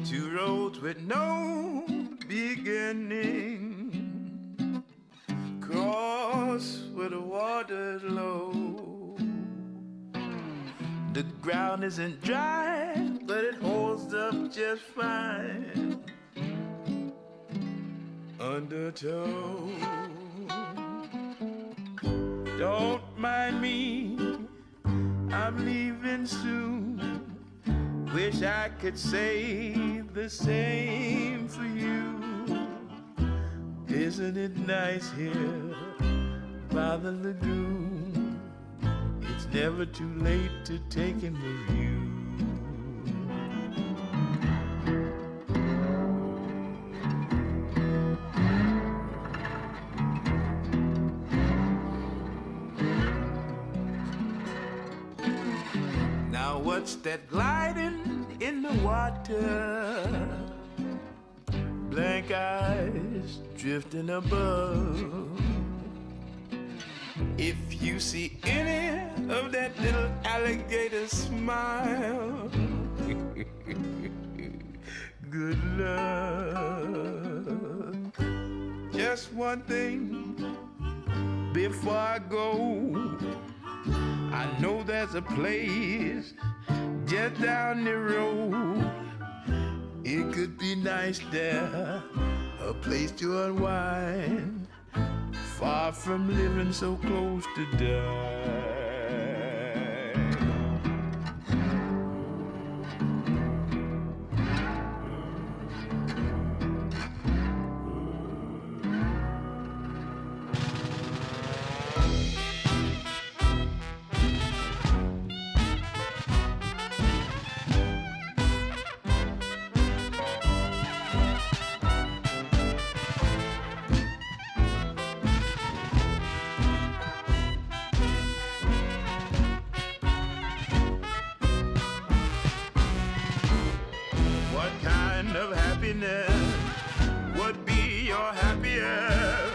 Two roads with no beginning, cross where the water is low. The ground isn't dry, but it holds up just fine undertow. Don't mind me, I'm leaving soon. Wish I could say the same for you. Isn't it nice here by the lagoon? It's never too late to take in the view. Now what's that gliding in the water? Blank eyes drifting above. If you see any of that little alligator smile, good luck. Just one thing before I go, I know there's a place just down the road. It could be nice there, a place to unwind, far from living so close to die. Would be your happiest?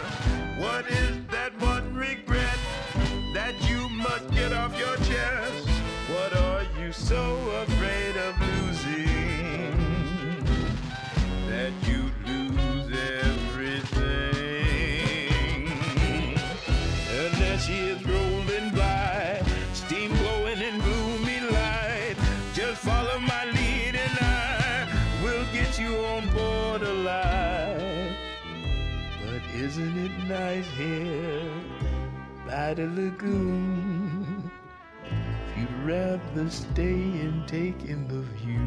What is that one regret that you must get off your chest? What are you so afraid of losing that you lose everything? Unless she is rolling by, steam blowing in gloomy light, just follow my lead and I will get you on board alive. But isn't it nice here by the lagoon? If you'd rather stay and take in the view.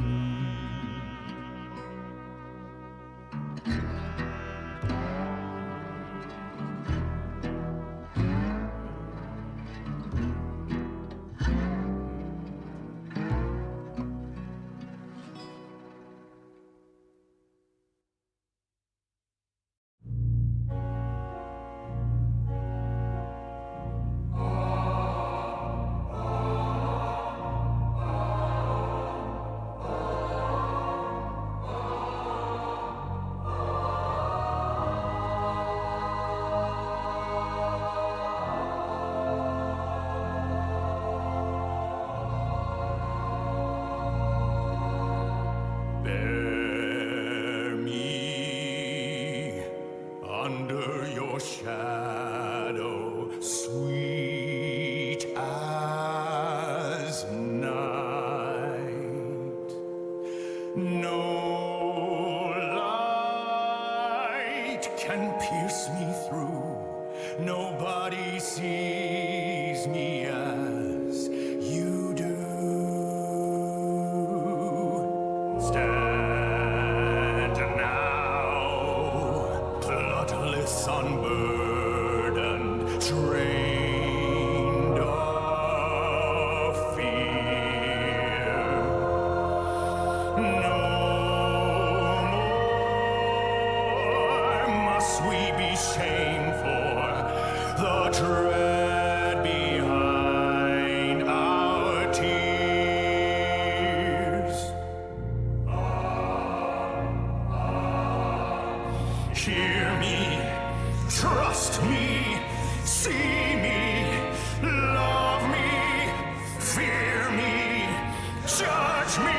Judge me,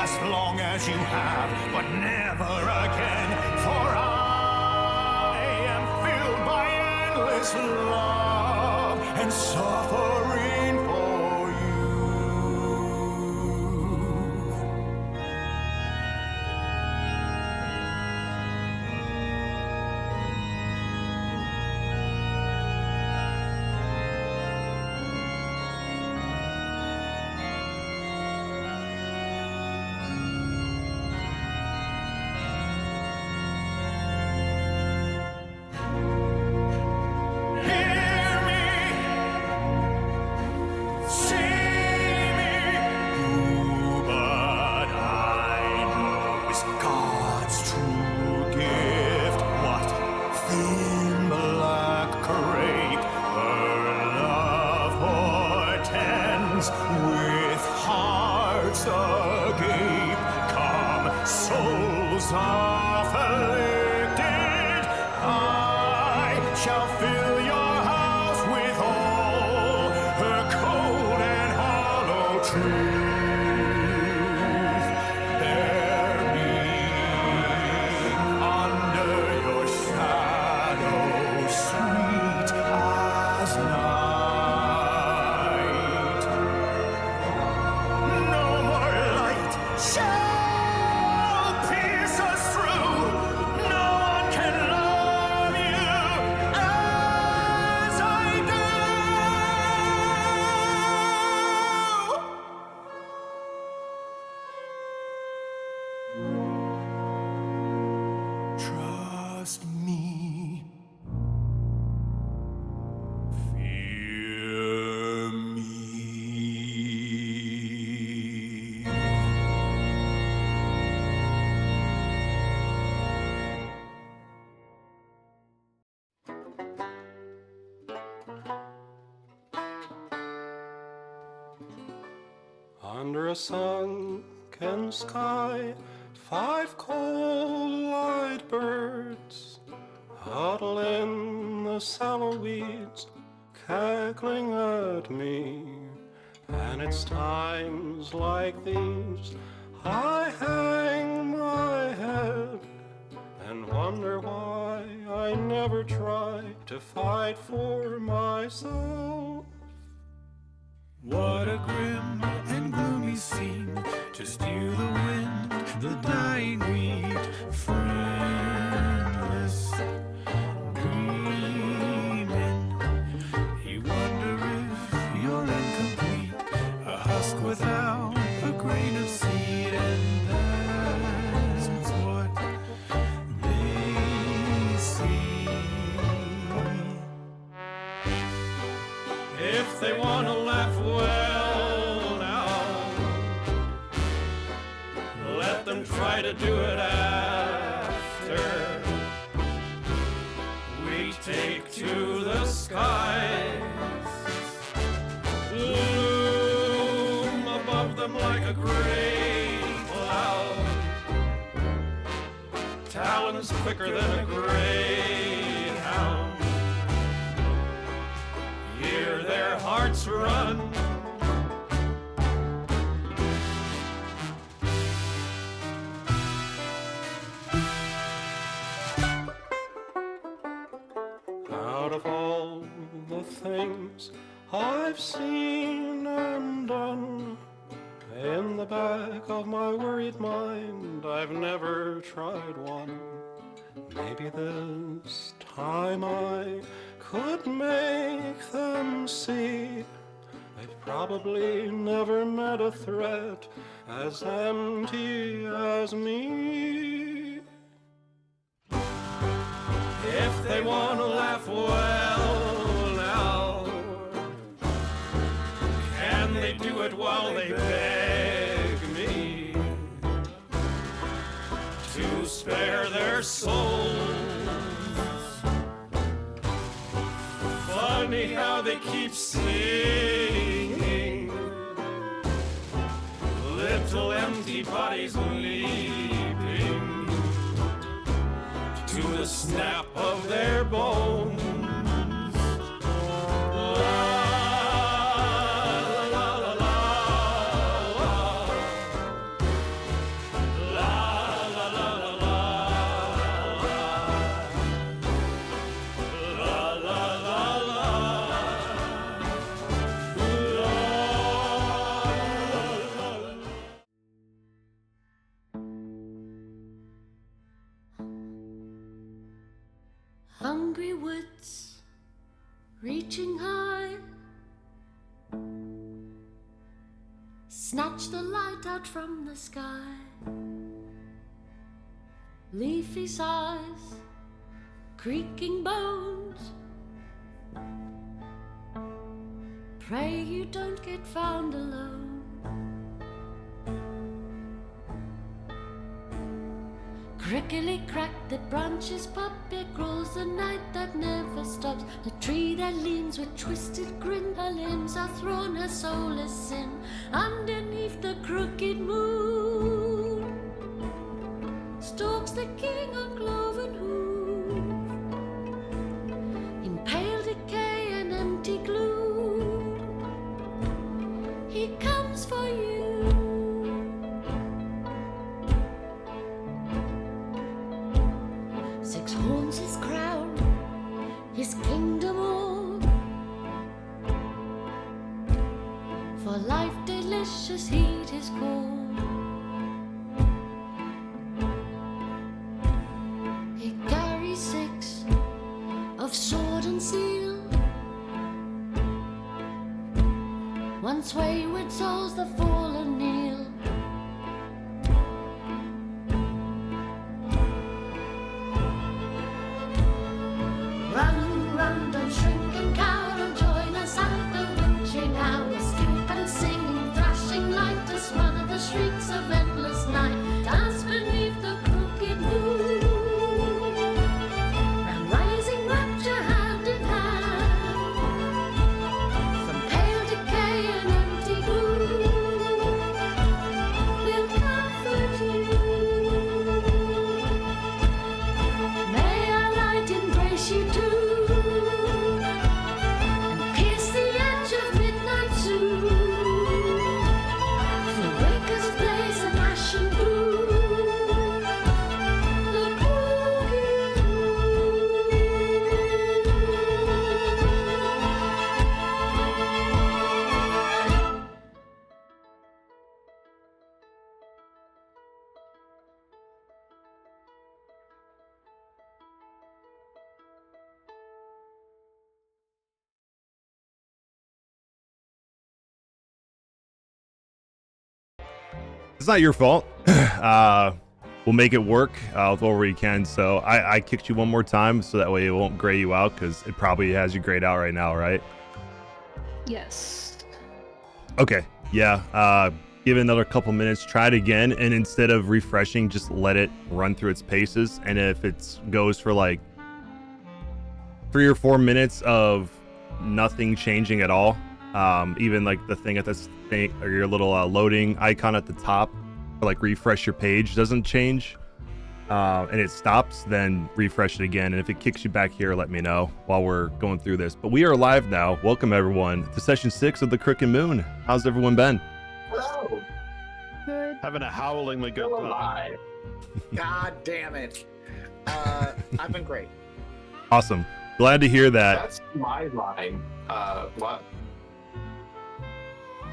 as long as you have, but never again, for I am filled by endless love and suffering for you. With hearts agape, come, souls afflicted, I shall fill your house with all her cold and hollow truth. Bear me under your shadow, sweet as night. Shall pierce us through. No one can love you as I do. Trust me. Fear me. Under a sunken sky, 5 cold-eyed birds huddle in the sallow weeds, cackling at me. And it's times like these I hang my head and wonder why I never try to fight for myself. What a grim and gloomy scene to steal the wind, the dying wheat, friendless, dreaming. You wonder if you're incomplete, a husk without a grain of seed, and that's what they see. If they want to laugh, well now, let them try to do it after we take to the skies, loom above them like a gray cloud, talons quicker than a greyhound. Hear their hearts run. Out of all the things I've seen and done, in the back of my worried mind, I've never tried one. Maybe this time I could make them see they've probably never met a threat as empty as me. If they want to laugh, well now, can they do it while they beg me to spare their souls? Funny how they keep singing, little empty bodies leaping to the snap of their bones. La, la, la, la, la. snatch the light out from the sky. Leafy sighs, creaking bones. Pray you don't get found alone. Crickly crack, the branches pop, it grows the night that never stops. The tree that leans with twisted grin, her limbs are thrown, her soul is sin. Underneath the crooked moon stalks the king on cloven hoof, in pale decay and empty gloom. He comes for you. Six horns his crown, his kingdom all. For life delicious heed his call. He carries six of sword and seal. Once wayward souls the fallen kneel. Run, run, don't shrink and cower, and join us at the witching hour. Skip and sing, thrashing light to smother the shrieks of endless night. Dance beneath the crooked moon, round rising rapture hand in hand. From pale decay and empty gloom, we'll comfort you. May our light embrace you too, and pierce the edge of midnight soon. Through wakest blaze and ashen gloom, the crooked It's not your fault. We'll make it work with whatever we can. So I kicked you one more time so that way it won't gray you out, because it probably has you grayed out right now, right? Yes. Okay. Yeah. Give it another couple minutes. Try it again. And instead of refreshing, just let it run through its paces. And if it goes for like 3 or 4 minutes of nothing changing at all, even like the thing at this thing, or your little loading icon at the top, or like refresh your page doesn't change, and it stops, then refresh it again. And if it kicks you back here, let me know while we're going through this. But we are live now. Welcome everyone to session 6 of the Crooked Moon. How's everyone been? Hello. Good. Having a howlingly good Still time. alive. God damn it. I've been great. Awesome. Glad to hear that. That's my line. What?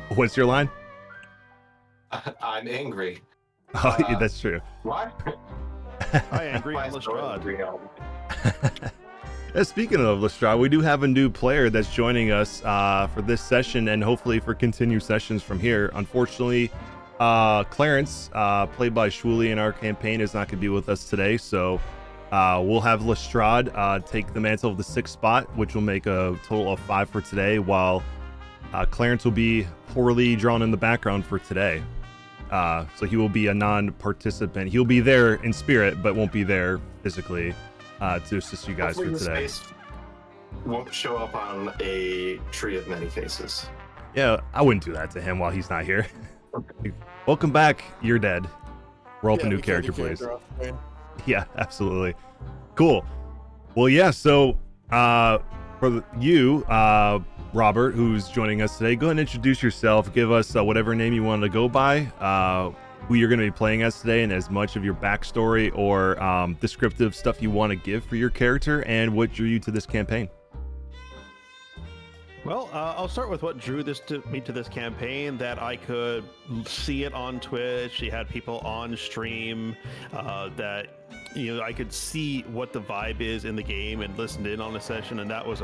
What's your line? I'm angry. Oh, yeah, that's true. What? Hi, Angry My Lestrade. story real. Speaking of Lestrade, we do have a new player that's joining us for this session, and hopefully for continued sessions from here. Unfortunately, Clarence, played by Shwuli in our campaign, is not going to be with us today, so we'll have Lestrade take the mantle of the 6th spot, which will make a total of 5 for today, while Clarence will be poorly drawn in the background for today. So he will be a non-participant. He'll be there in spirit, but won't be there physically to assist you guys Hopefully for his today. face won't show up on a tree of many faces. Yeah, I wouldn't do that to him while he's not here. Welcome back. You're dead. Roll up a new character, please. Yeah, absolutely. Cool. Well, yeah, so for you, Robert, who's joining us today, go ahead and introduce yourself. Give us whatever name you want to go by, who you're going to be playing as today, and as much of your backstory or descriptive stuff you want to give for your character, and what drew you to this campaign. Well, I'll start with what drew me to this campaign, that I could see it on Twitch. You had people on stream that I could see what the vibe is in the game and listened in on a session, and that was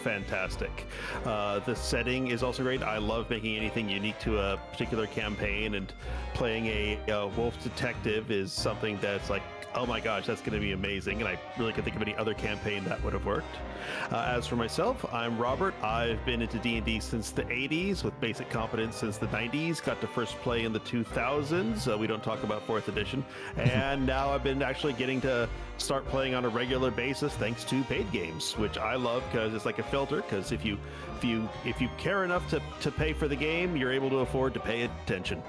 fantastic. The setting is also great. I love making anything unique to a particular campaign, and playing a wolf detective is something that's like, oh my gosh, that's going to be amazing, and I really can't think of any other campaign that would have worked. As for myself, I'm Robert. I've been into D&D since the 80s, with basic competence since the 90s. Got to first play in the 2000s. We don't talk about 4th edition. And now I've been actually getting to start playing on a regular basis thanks to paid games, which I love because it's like a filter. Because if you care enough to pay for the game, you're able to afford to pay attention.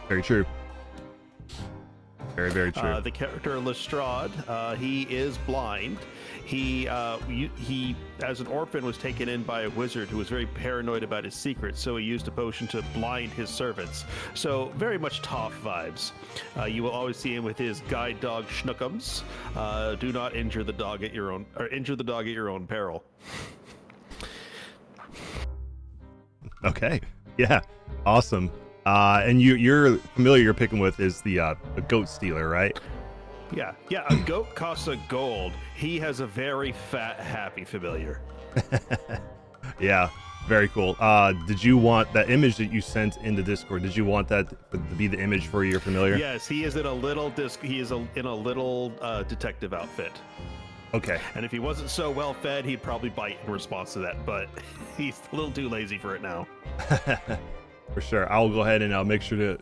Very true. Very, very true. The character Lestrade, he is blind. He, as an orphan, was taken in by a wizard who was very paranoid about his secrets, so he used a potion to blind his servants. So very much Toph vibes. You will always see him with his guide dog Schnookums. Do not injure the dog at your own peril. Okay. Yeah. Awesome. And you're familiar. You're picking with is the goat stealer, right? Yeah. A goat costs a gold. He has a very fat, happy familiar. Yeah. Very cool. Did you want that image that you sent in the Discord? Did you want that to be the image for your familiar? Yes. He is in a little detective outfit. Okay. And if he wasn't so well fed, he'd probably bite in response to that. But he's a little too lazy for it now. For sure. I'll go ahead and I'll make sure to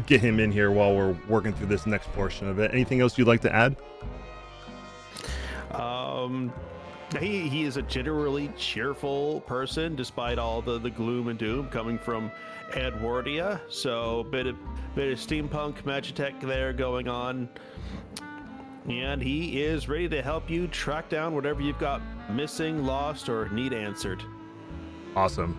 get him in here while we're working through this next portion of it. Anything else you'd like to add? He is a generally cheerful person despite all the gloom and doom coming from Edwardia. So bit of steampunk magitech there going on. And he is ready to help you track down whatever you've got missing, lost, or need answered. Awesome.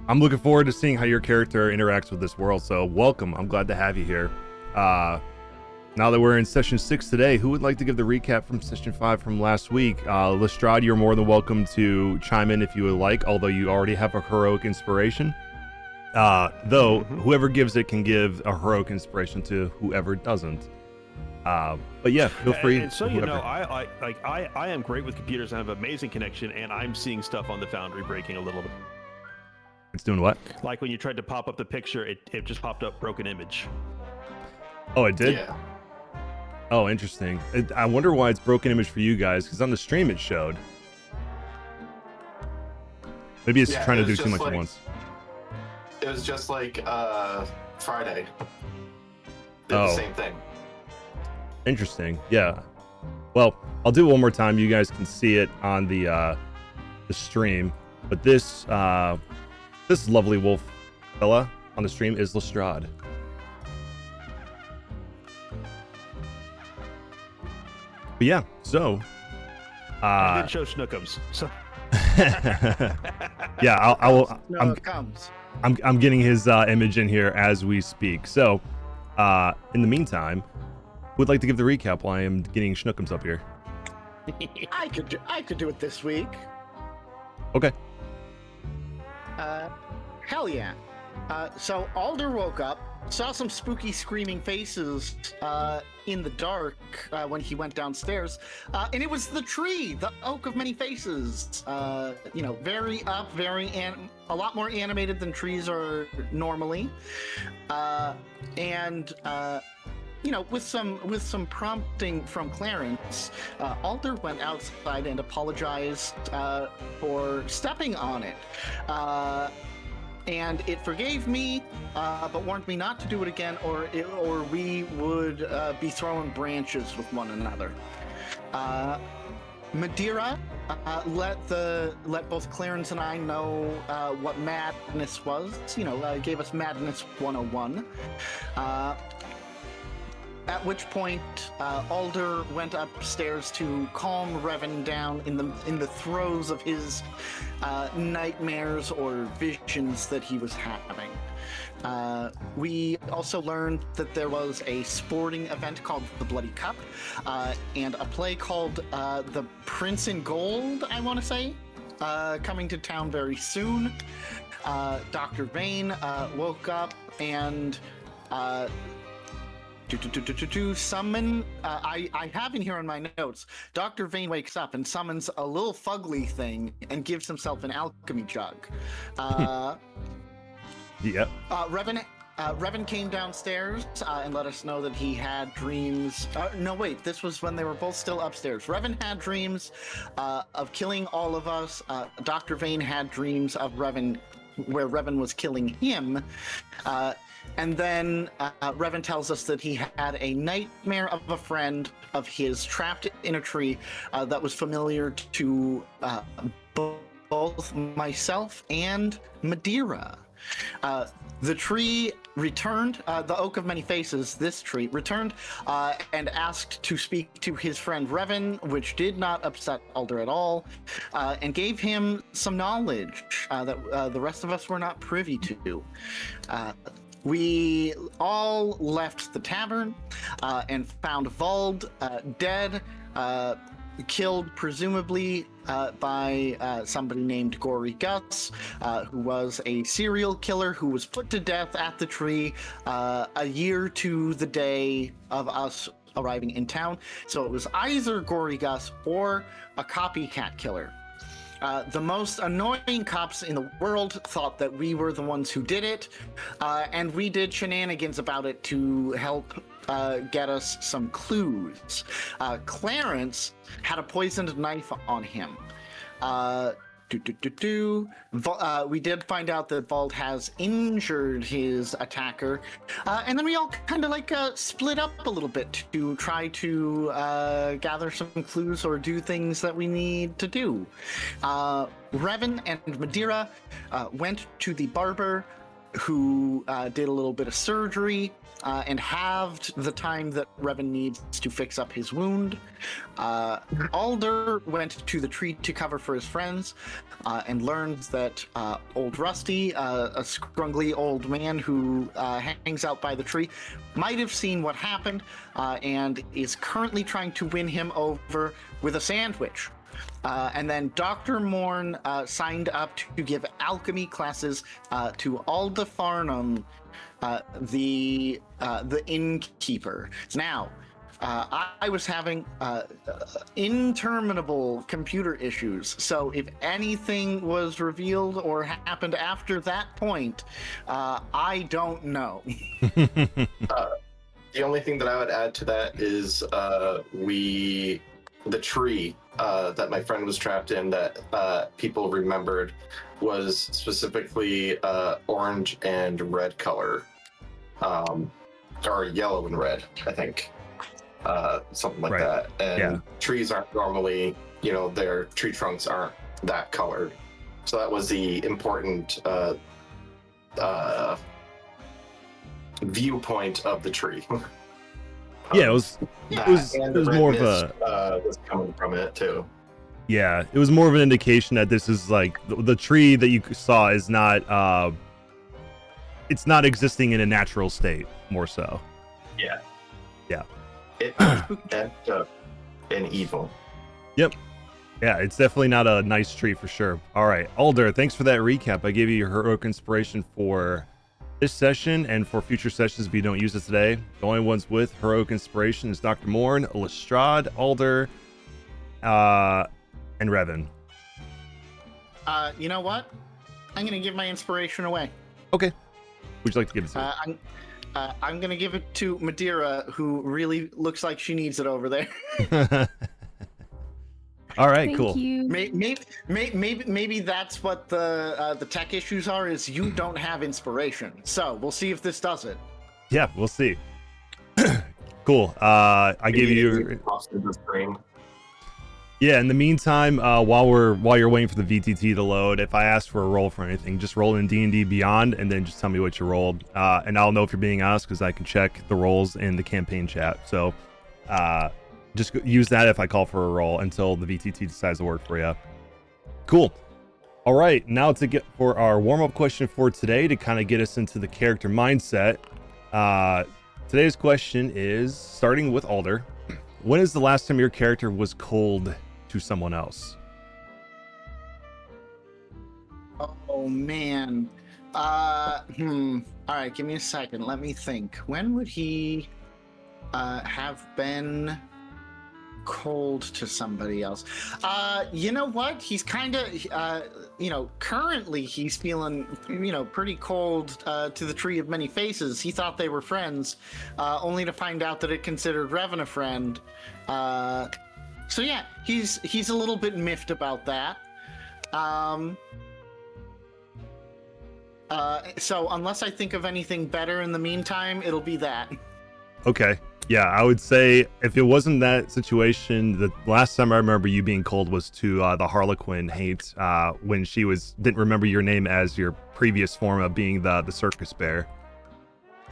I'm looking forward to seeing how your character interacts with this world, so welcome. I'm glad to have you here. Now that we're in session 6 today, who would like to give the recap from session 5 from last week? Lestrade, you're more than welcome to chime in if you would like, although you already have a heroic inspiration. Whoever gives it can give a heroic inspiration to whoever doesn't. But yeah, feel free. And so I am great with computers and I have an amazing connection, and I'm seeing stuff on the Foundry breaking a little bit. It's doing what? Like when you tried to pop up the picture, it just popped up broken image. Oh, it did? Yeah. Oh, interesting. I wonder why it's broken image for you guys, because on the stream it showed. Maybe it's trying to do too much at once. It was just like Friday. Did the same thing. Interesting. Yeah. Well, I'll do it one more time. You guys can see it on the stream. But this lovely wolf fella on the stream is Lestrade. But yeah, so I did show Schnookums. So yeah, I'm getting his image in here as we speak. So in the meantime, would like to give the recap while I am getting Schnookums up here. I could do it this week. Okay. Hell yeah. So Alder woke up, saw some spooky screaming faces in the dark when he went downstairs, and it was the tree, the oak of many faces. Very up, a lot more animated than trees are normally, with some prompting from Clarence, Alder went outside and apologized for stepping on it. And it forgave me, but warned me not to do it again, or we would be throwing branches with one another. Madeira let both Clarence and I know what madness was. Gave us Madness 101. At which point, Alder went upstairs to calm Revan down in the throes of his nightmares or visions that he was having. We also learned that there was a sporting event called the Bloody Cup, and a play called The Prince in Gold, I want to say, coming to town very soon. Dr. Vane woke up and Summon. I have in here in my notes. Dr. Vane wakes up and summons a little fugly thing and gives himself an alchemy jug. Yep. Revan came downstairs and let us know that he had dreams. No, wait, this was when they were both still upstairs. Revan had dreams of killing all of us. Dr. Vane had dreams of Revan, where Revan was killing him. And then Revan tells us that he had a nightmare of a friend of his trapped in a tree that was familiar to both myself and Madeira. The tree returned, the Oak of Many Faces, this tree, returned and asked to speak to his friend Revan, which did not upset Alder at all, and gave him some knowledge that the rest of us were not privy to. We all left the tavern and found Vald dead, killed presumably by somebody named Gory Gus, who was a serial killer who was put to death at the tree a year to the day of us arriving in town. So it was either Gory Gus or a copycat killer. The most annoying cops in the world thought that we were the ones who did it, and we did shenanigans about it to help get us some clues. Clarence had a poisoned knife on him. We did find out that Vald has injured his attacker, and then we all kind of like split up a little bit to try to gather some clues or do things that we need to do. Revan and Madeira went to the barber, who did a little bit of surgery and halved the time that Revan needs to fix up his wound. Alder went to the tree to cover for his friends and learned that old Rusty, a scrungly old man who hangs out by the tree, might have seen what happened and is currently trying to win him over with a sandwich. And then Dr. Morn signed up to give alchemy classes to Alda Farnham, the innkeeper. Now, I was having interminable computer issues, so if anything was revealed or happened after that point, I don't know. The only thing that I would add to that is the tree that my friend was trapped in that people remembered was specifically orange and red color, or yellow and red, I think, something like that. And trees aren't normally, their tree trunks aren't that colored. So that was the important viewpoint of the tree. Yeah, it was more of a was coming from it too. Yeah, it was more of an indication that this is like the tree that you saw is not it's not existing in a natural state, more so. Yeah. It ended up in evil. Yep. Yeah, it's definitely not a nice tree for sure. All right, Alder, thanks for that recap. I gave you your heroic inspiration for this session and for future sessions if you don't use it today. The only ones with heroic inspiration is Dr. Morn, Lestrade, Alder, and Revan. You know what? I'm going to give my inspiration away. Okay. Would you like to give it to me? I'm going to give it to Madeira, who really looks like she needs it over there. All right, Thank cool. you. Maybe that's what the tech issues are, is you don't have inspiration. So we'll see if this does it. Yeah, we'll see. Cool. I gave you Yeah, in the meantime, while you're waiting for the VTT to load, if I ask for a roll for anything, just roll in D&D Beyond and then just tell me what you rolled. And I'll know if you're being asked because I can check the rolls in the campaign chat. So just use that if I call for a roll until the VTT decides to work for you. Cool. All right, now to get for our warm-up question for today to kind of get us into the character mindset. Today's question is, starting with Alder, when is the last time your character was cold to someone else? Oh, man. All right, give me a second. Let me think. When would he... have been cold to somebody else. You know what? He's kind of, currently he's feeling, pretty cold to the Tree of Many Faces. He thought they were friends, only to find out that it considered Revan a friend. So yeah, he's a little bit miffed about that. So unless I think of anything better in the meantime, it'll be that. Okay. Yeah, I would say if it wasn't that situation, the last time I remember you being cold was to the Harlequin hate when she didn't remember your name as your previous form of being the circus bear.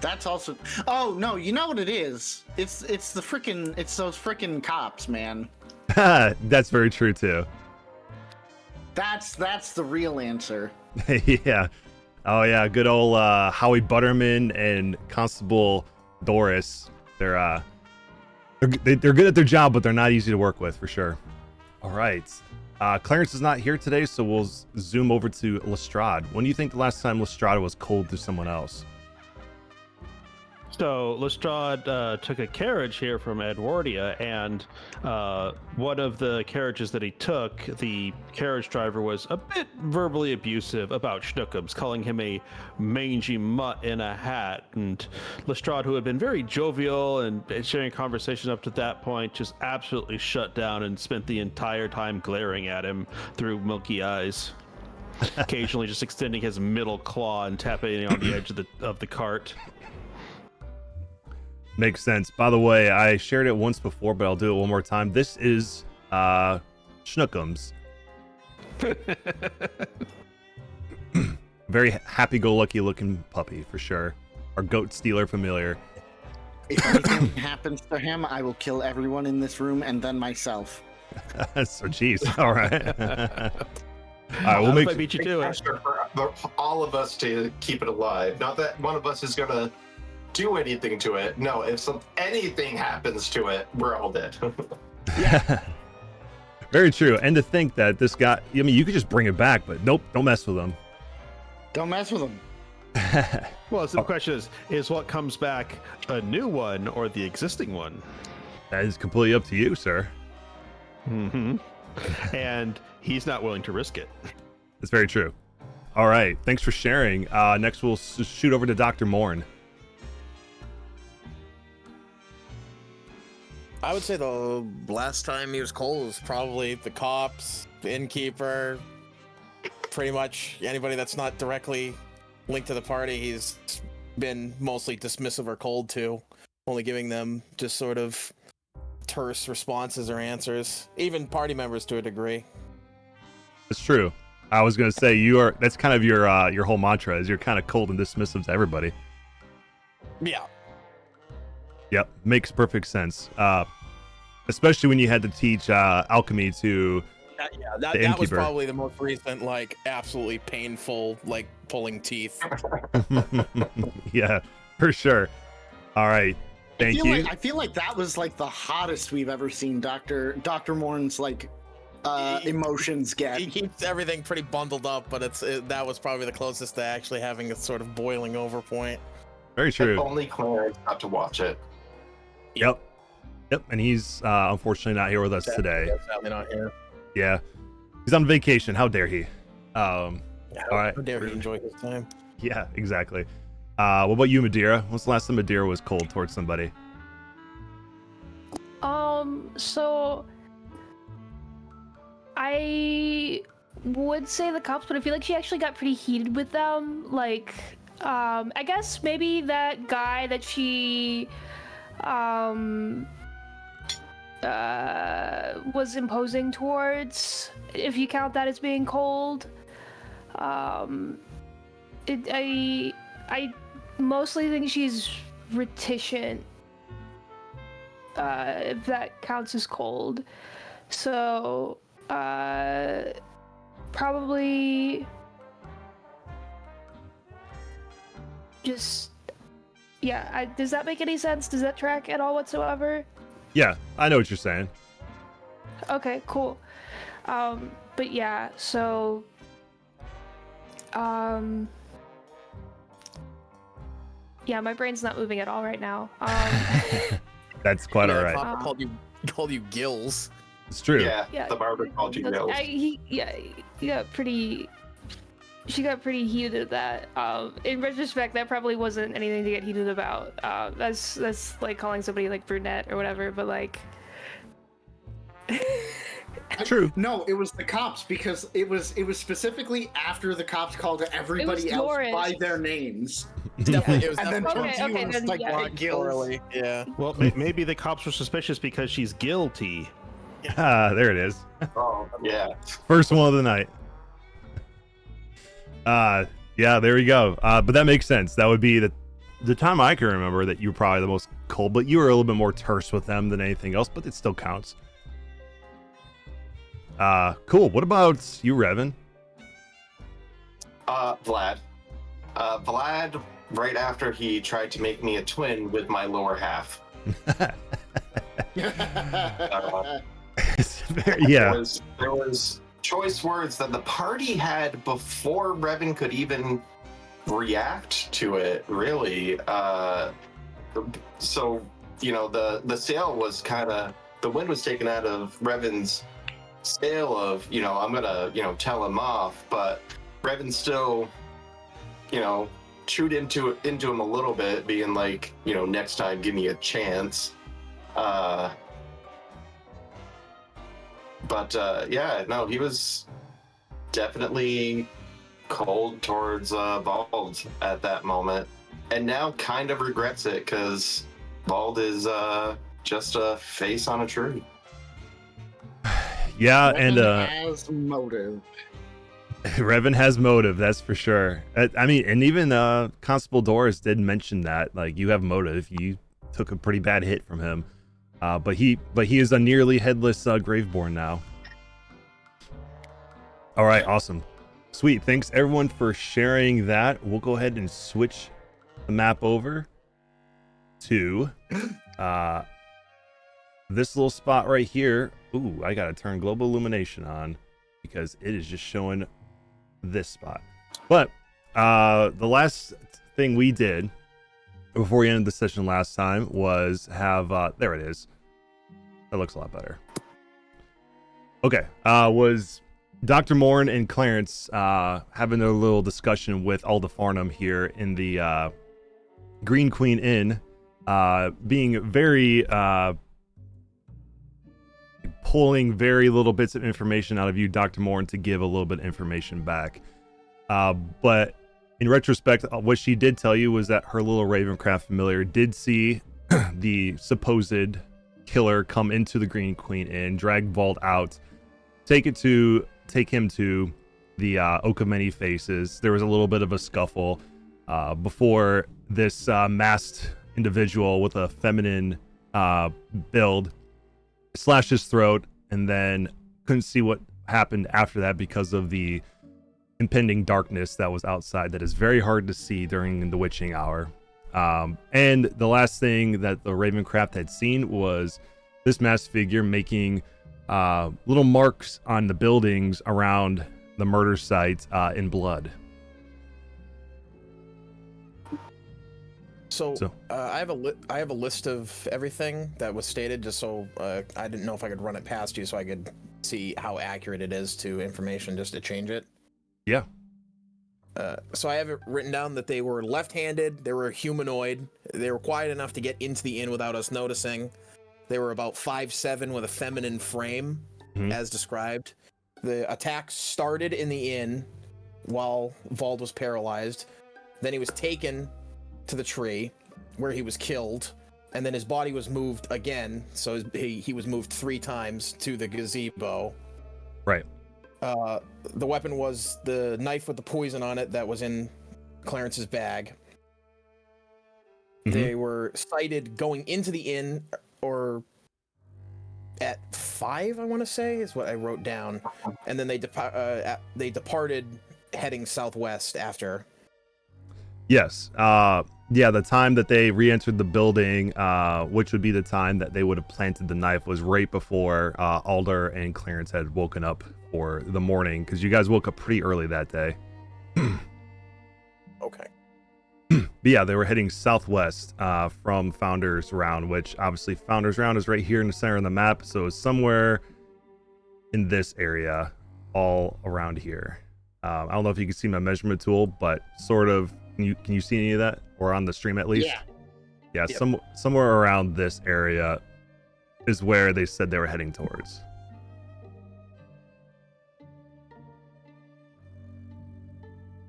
That's also. Oh no, you know what it is? It's those frickin' cops, man. That's very true too. That's the real answer. Yeah. Oh yeah, good old Howie Butterman and Constable Doris. They're good at their job, but they're not easy to work with for sure. All right. Clarence is not here today, so we'll zoom over to Lestrade. When do you think the last time Lestrade was cold to someone else? So Lestrade took a carriage here from Edwardia, and one of the carriages that he took, the carriage driver was a bit verbally abusive about Schnookums, calling him a mangy mutt in a hat. And Lestrade, who had been very jovial and sharing conversations up to that point, just absolutely shut down and spent the entire time glaring at him through milky eyes, occasionally just extending his middle claw and tapping on the edge of the cart. Makes sense. By the way, I shared it once before, but I'll do it one more time. This is Schnookums. Very happy-go-lucky looking puppy for sure. Our goat stealer familiar. If anything happens to him, I will kill everyone in this room and then myself. So geez. All right. All right, we'll I beat you to it. For all of us to keep it alive. Not that one of us is gonna do anything to it. No, if anything happens to it, we're all dead. Yeah. Very true. And to think that this guy, I mean, you could just bring it back, but nope, don't mess with him. Don't mess with him. Well, so the question is what comes back, a new one or the existing one? That is completely up to you, sir. Mm-hmm. And he's not willing to risk it. That's very true. All right. Thanks for sharing. Next, we'll shoot over to Dr. Morn. I would say the last time he was cold was probably the cops, the innkeeper, pretty much anybody that's not directly linked to the party. He's been mostly dismissive or cold to, only giving them just sort of terse responses or answers. Even party members to a degree. That's true. I was gonna say that's kind of your whole mantra is you're kind of cold and dismissive to everybody. Yeah. Yep, makes perfect sense. Especially when you had to teach alchemy to that was probably the most recent, like, absolutely painful, like, pulling teeth. Yeah, for sure. All right, thank you. I feel like that was like the hottest we've ever seen Dr. Morn's like emotions get. He keeps everything pretty bundled up, but that was probably the closest to actually having a sort of boiling over point. Very true. And only Clarence got to watch it. Yep, and he's unfortunately not here with us today. Sadly not here. Yeah, he's on vacation. How dare he? All right. How dare he enjoy his time? Yeah, exactly. What about you, Madeira? When's the last time Madeira was cold towards somebody? So I would say the cops, but I feel like she actually got pretty heated with them. Like, I guess maybe that guy that she was imposing towards, if you count that as being cold. I mostly think she's reticent, if that counts as cold. So probably just, yeah. Does that make any sense? Does that track at all whatsoever? Yeah, I know what you're saying. Okay, cool. But yeah, so yeah, my brain's not moving at all right now. That's quite all right. Papa called you Gills. It's true. Yeah, the barber called you Gills. She got pretty heated at that. In retrospect, that probably wasn't anything to get heated about. That's like calling somebody like brunette or whatever, but like. True. No, it was the cops because it was specifically after the cops called everybody else by their names. Definitely, it was and then definitely turned to you and was like, Gills. Yeah. Well, maybe the cops were suspicious because she's guilty. There it is. Oh, yeah. First one of the night. Yeah, there we go. But that makes sense. That would be the time I can remember that you were probably the most cold, but you were a little bit more terse with them than anything else, but it still counts. Cool. What about you, Revan? Vlad. Vlad, right after he tried to make me a twin with my lower half. Yeah. There was choice words that the party had before Revan could even react to it, really. So, the sail was kind of, the wind was taken out of Revan's sail of, I'm gonna, tell him off, but Revan still, chewed into him a little bit, being like, next time, give me a chance. But he was definitely cold towards Bald at that moment, and now kind of regrets it because Bald is just a face on a tree. Yeah, Revan and has motive. Revan has motive, that's for sure. I mean, and even Constable Doris did mention that, like, you have motive. You took a pretty bad hit from him. But he is a nearly headless Graveborn now. All right, awesome. Sweet. Thanks everyone for sharing that. We'll go ahead and switch the map over to this little spot right here. Ooh, I gotta turn global illumination on because it is just showing this spot. But the last thing we did before we ended the session last time was have there it is. That looks a lot better. Okay, was Dr. Morn and Clarence having their little discussion with Alda Farnham here in the Green Queen Inn, being very pulling very little bits of information out of you, Dr. Morn, to give a little bit of information back. But in retrospect, what she did tell you was that her little Ravencraft familiar did see the supposed killer come into the Green Queen Inn, drag Vault out, take him to the Oak of Many Faces. There was a little bit of a scuffle before this masked individual with a feminine build slashed his throat, and then couldn't see what happened after that because of the impending darkness that was outside that is very hard to see during the witching hour. And the last thing that the Ravencraft had seen was this masked figure making little marks on the buildings around the murder site in blood. So I have a list of everything that was stated, just so I didn't know if I could run it past you so I could see how accurate it is to information just to change it. Yeah. So I have it written down that they were left-handed, they were humanoid, they were quiet enough to get into the inn without us noticing. They were about 5'7" with a feminine frame, as described. The attack started in the inn while Vald was paralyzed. Then he was taken to the tree where he was killed, and then his body was moved again, so he was moved 3 times to the gazebo. Right. The weapon was the knife with the poison on it that was in Clarence's bag. They were sighted going into the inn, or at 5, I want to say, is what I wrote down. And then they departed heading southwest after. Yes. Yeah, the time that they re-entered the building, which would be the time that they would have planted the knife, was right before Alder and Clarence had woken up for the morning, because you guys woke up pretty early that day. Okay. But yeah, they were heading southwest from Founders Round, which obviously Founders Round is right here in the center of the map. So it's somewhere in this area, all around here. I don't know if you can see my measurement tool, but sort of. Can you see any of that, or on the stream at least? Yeah. Yep. Somewhere around this area is where they said they were heading towards.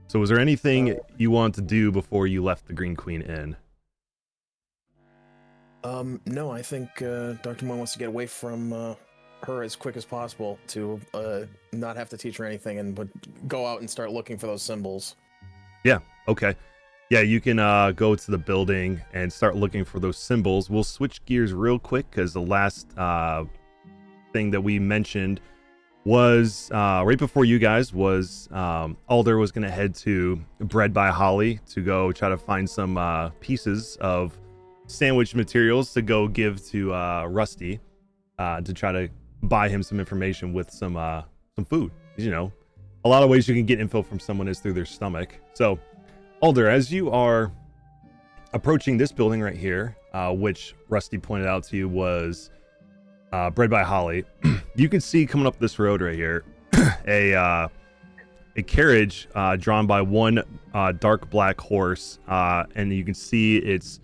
So was there anything you wanted to do before you left the Green Queen Inn? No, I think Dr. Moore wants to get away from her as quick as possible to not have to teach her anything and go out and start looking for those symbols. Yeah, okay. Yeah, you can go to the building and start looking for those symbols. We'll switch gears real quick because the last thing that we mentioned was right before you guys was Alder was going to head to Bread by Holly to go try to find some pieces of sandwich materials to go give to Rusty to try to buy him some information with some food. You know, a lot of ways you can get info from someone is through their stomach. So Alder, as you are approaching this building right here, which Rusty pointed out to you was Bread by Holly, you can see coming up this road right here a carriage drawn by one dark black horse, and you can see its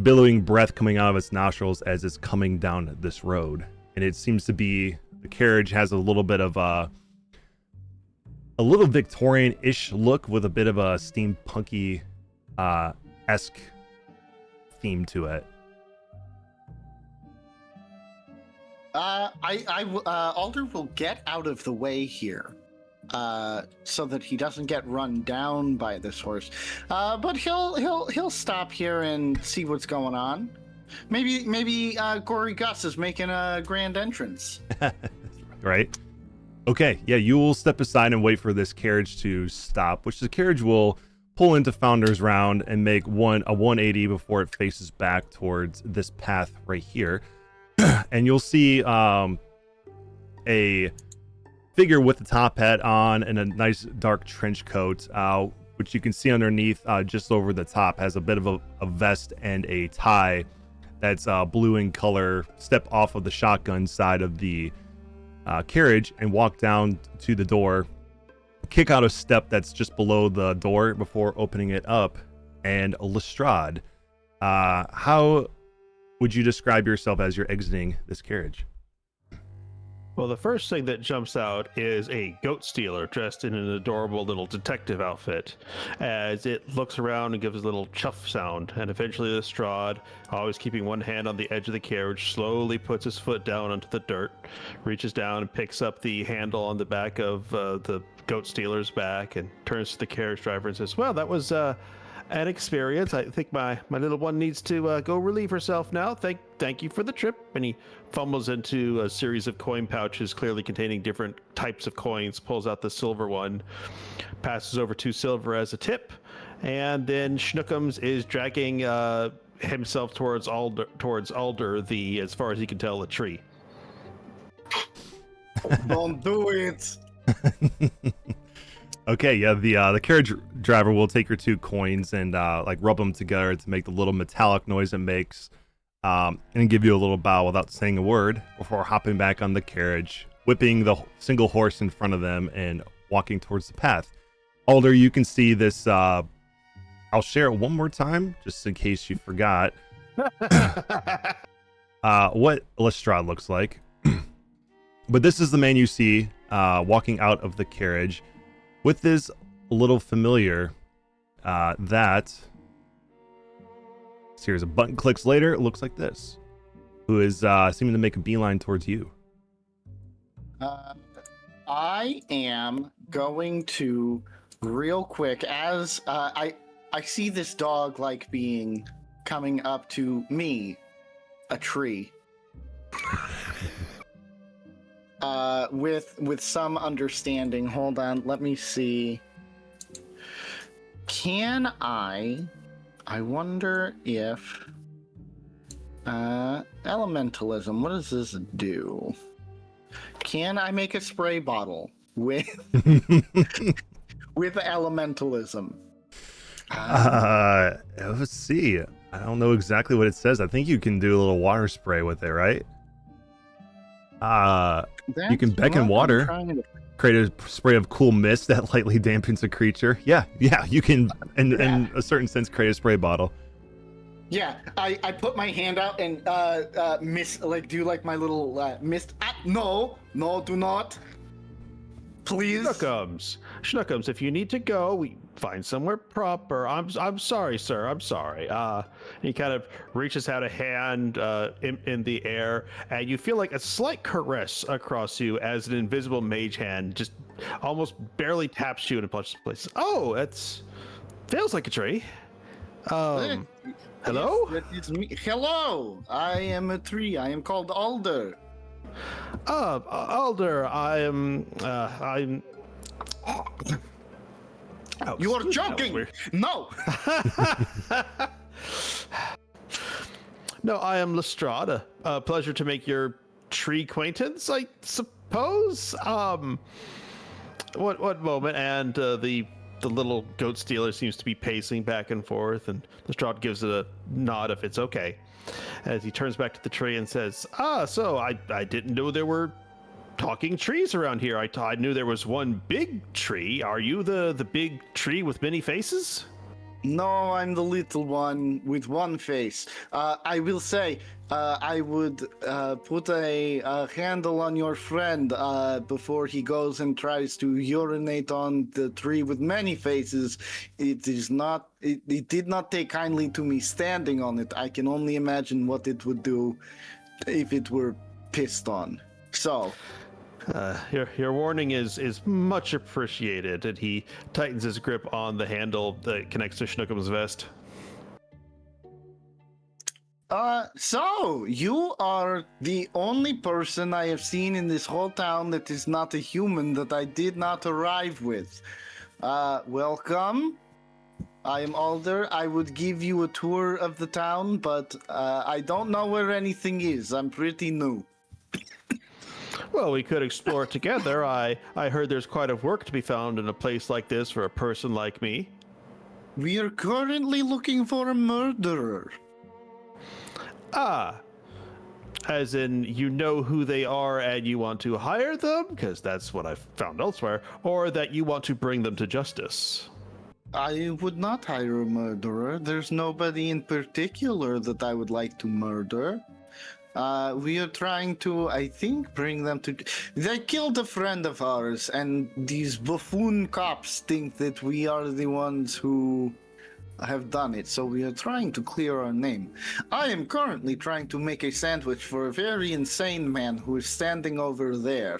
billowing breath coming out of its nostrils as it's coming down this road. And it seems to be, the carriage has a little bit of a little Victorian-ish look with a bit of a steampunky esque theme to it. Alder will get out of the way here, so that he doesn't get run down by this horse. But he'll stop here and see what's going on. Maybe Gory Gus is making a grand entrance. Right. Okay. Yeah, you will step aside and wait for this carriage to stop, which the carriage will pull into Founders Round and make a 180 before it faces back towards this path right here. And you'll see a figure with a top hat on and a nice dark trench coat, which you can see underneath, just over the top, has a bit of a vest and a tie that's blue in color. Step off of the shotgun side of the carriage and walk down to the door, kick out a step that's just below the door before opening it up. And Lestrade, how would you describe yourself as you're exiting this carriage? Well, the first thing that jumps out is a goat stealer dressed in an adorable little detective outfit as it looks around and gives a little chuff sound. And eventually Lestrade, always keeping one hand on the edge of the carriage, slowly puts his foot down onto the dirt, reaches down and picks up the handle on the back of the goat stealer's back and turns to the carriage driver and says, well, that was an experience. I think my little one needs to go relieve herself now. Thank you for the trip. And he fumbles into a series of coin pouches, clearly containing different types of coins, pulls out the silver one, passes over 2 silver as a tip, and then Schnookums is dragging himself towards Alder, the, as far as he can tell, the tree. Don't do it. Okay, yeah, the carriage driver will take your 2 coins and like rub them together to make the little metallic noise it makes, and give you a little bow without saying a word before hopping back on the carriage, whipping the single horse in front of them and walking towards the path. Alder, you can see this. I'll share it one more time just in case you forgot what Lestrade looks like. But this is the man you see walking out of the carriage with this little familiar that, series of button clicks later, it looks like this, who is seeming to make a beeline towards you. I am going to, real quick, as I see this dog-like being coming up to me, a tree. With some understanding. Hold on, let me see. Can I wonder if elementalism, what does this do? Can I make a spray bottle with with elementalism? Let's see. I don't know exactly what it says. I think you can do a little water spray with it, right? You can beckon water. Create a spray of cool mist that lightly dampens a creature. Yeah, you can, in a certain sense, create a spray bottle. Yeah, I put my hand out and do like my little mist. No, do not. Please. Schnookums, if you need to go, we find somewhere proper. I'm sorry, sir. I'm sorry. He kind of reaches out a hand in the air, and you feel like a slight caress across you as an invisible mage hand just almost barely taps you and punches place. Oh, feels like a tree. Hello? Yes, it's me. Hello, I am a tree. I am called Alder. Alder, I'm. You are joking! No! No, I am Lestrade. Pleasure to make your tree acquaintance, I suppose. What moment? And the little goat stealer seems to be pacing back and forth, and Lestrade gives it a nod if it's okay, as he turns back to the tree and says, so I didn't know there were talking trees around here. I knew there was one big tree. Are you the big tree with many faces? No, I'm the little one with one face. I will say, I would put a handle on your friend before he goes and tries to urinate on the tree with many faces. It did not take kindly to me standing on it. I can only imagine what it would do if it were pissed on. So... Your warning is much appreciated, and he tightens his grip on the handle that connects to Schnookum's vest. So you are the only person I have seen in this whole town that is not a human that I did not arrive with. Welcome. I am Alder. I would give you a tour of the town, but I don't know where anything is. I'm pretty new. Well, we could explore together. I heard there's quite a work to be found in a place like this for a person like me. We are currently looking for a murderer. As in you know who they are and you want to hire them? Because that's what I've found elsewhere. Or that you want to bring them to justice? I would not hire a murderer. There's nobody in particular that I would like to murder. We are trying to, I think, bring them to... They killed a friend of ours, and these buffoon cops think that we are the ones who have done it, so we are trying to clear our name. I am currently trying to make a sandwich for a very insane man who is standing over there.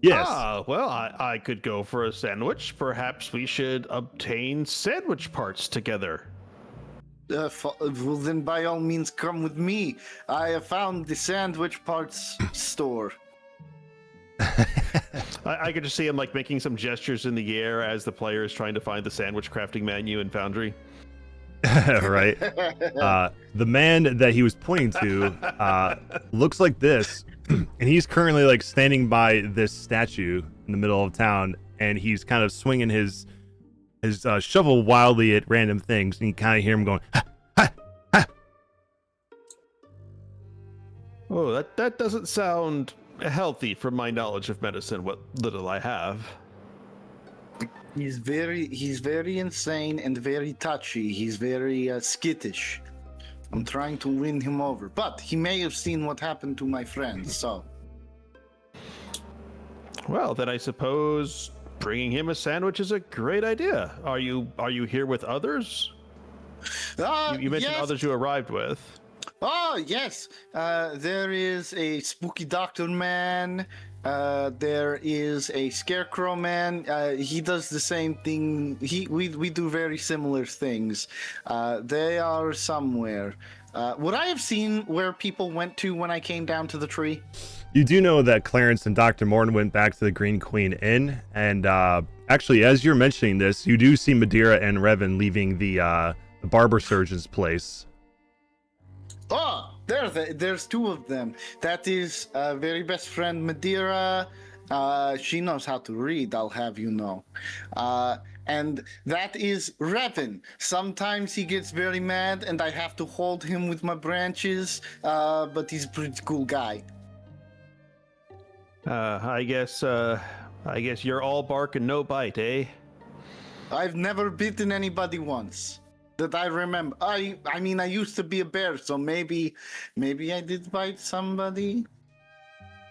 Yes. Well, I could go for a sandwich. Perhaps we should obtain sandwich parts together. Well, then by all means come with me. I have found the sandwich parts store. I could just see him like making some gestures in the air as the player is trying to find the sandwich crafting menu in Foundry. Right. The man that he was pointing to looks like this, and he's currently like standing by this statue in the middle of town, and he's kind of swinging his shovel wildly at random things, and you kind of hear him going, ha, ha, ha. Oh, that doesn't sound healthy from my knowledge of medicine, what little I have. He's very insane and very touchy. He's very skittish. I'm trying to win him over, but he may have seen what happened to my friend, so... Well, then I suppose bringing him a sandwich is a great idea. Are you here with others? You mentioned yes. others you arrived with. Oh, yes. There is a spooky doctor man. There is a scarecrow man. He does the same thing. We do very similar things. They are somewhere. Would I have seen where people went to when I came down to the tree? You do know that Clarence and Dr. Morton went back to the Green Queen Inn, and actually, as you're mentioning this, you do see Madeira and Revan leaving the barber surgeon's place. Oh, there's two of them. That is very best friend Madeira. She knows how to read, I'll have you know. and that is Revan. Sometimes he gets very mad, and I have to hold him with my branches, but he's a pretty cool guy. I guess you're all bark and no bite, eh? I've never bitten anybody once that I remember. I mean, I used to be a bear, so maybe I did bite somebody.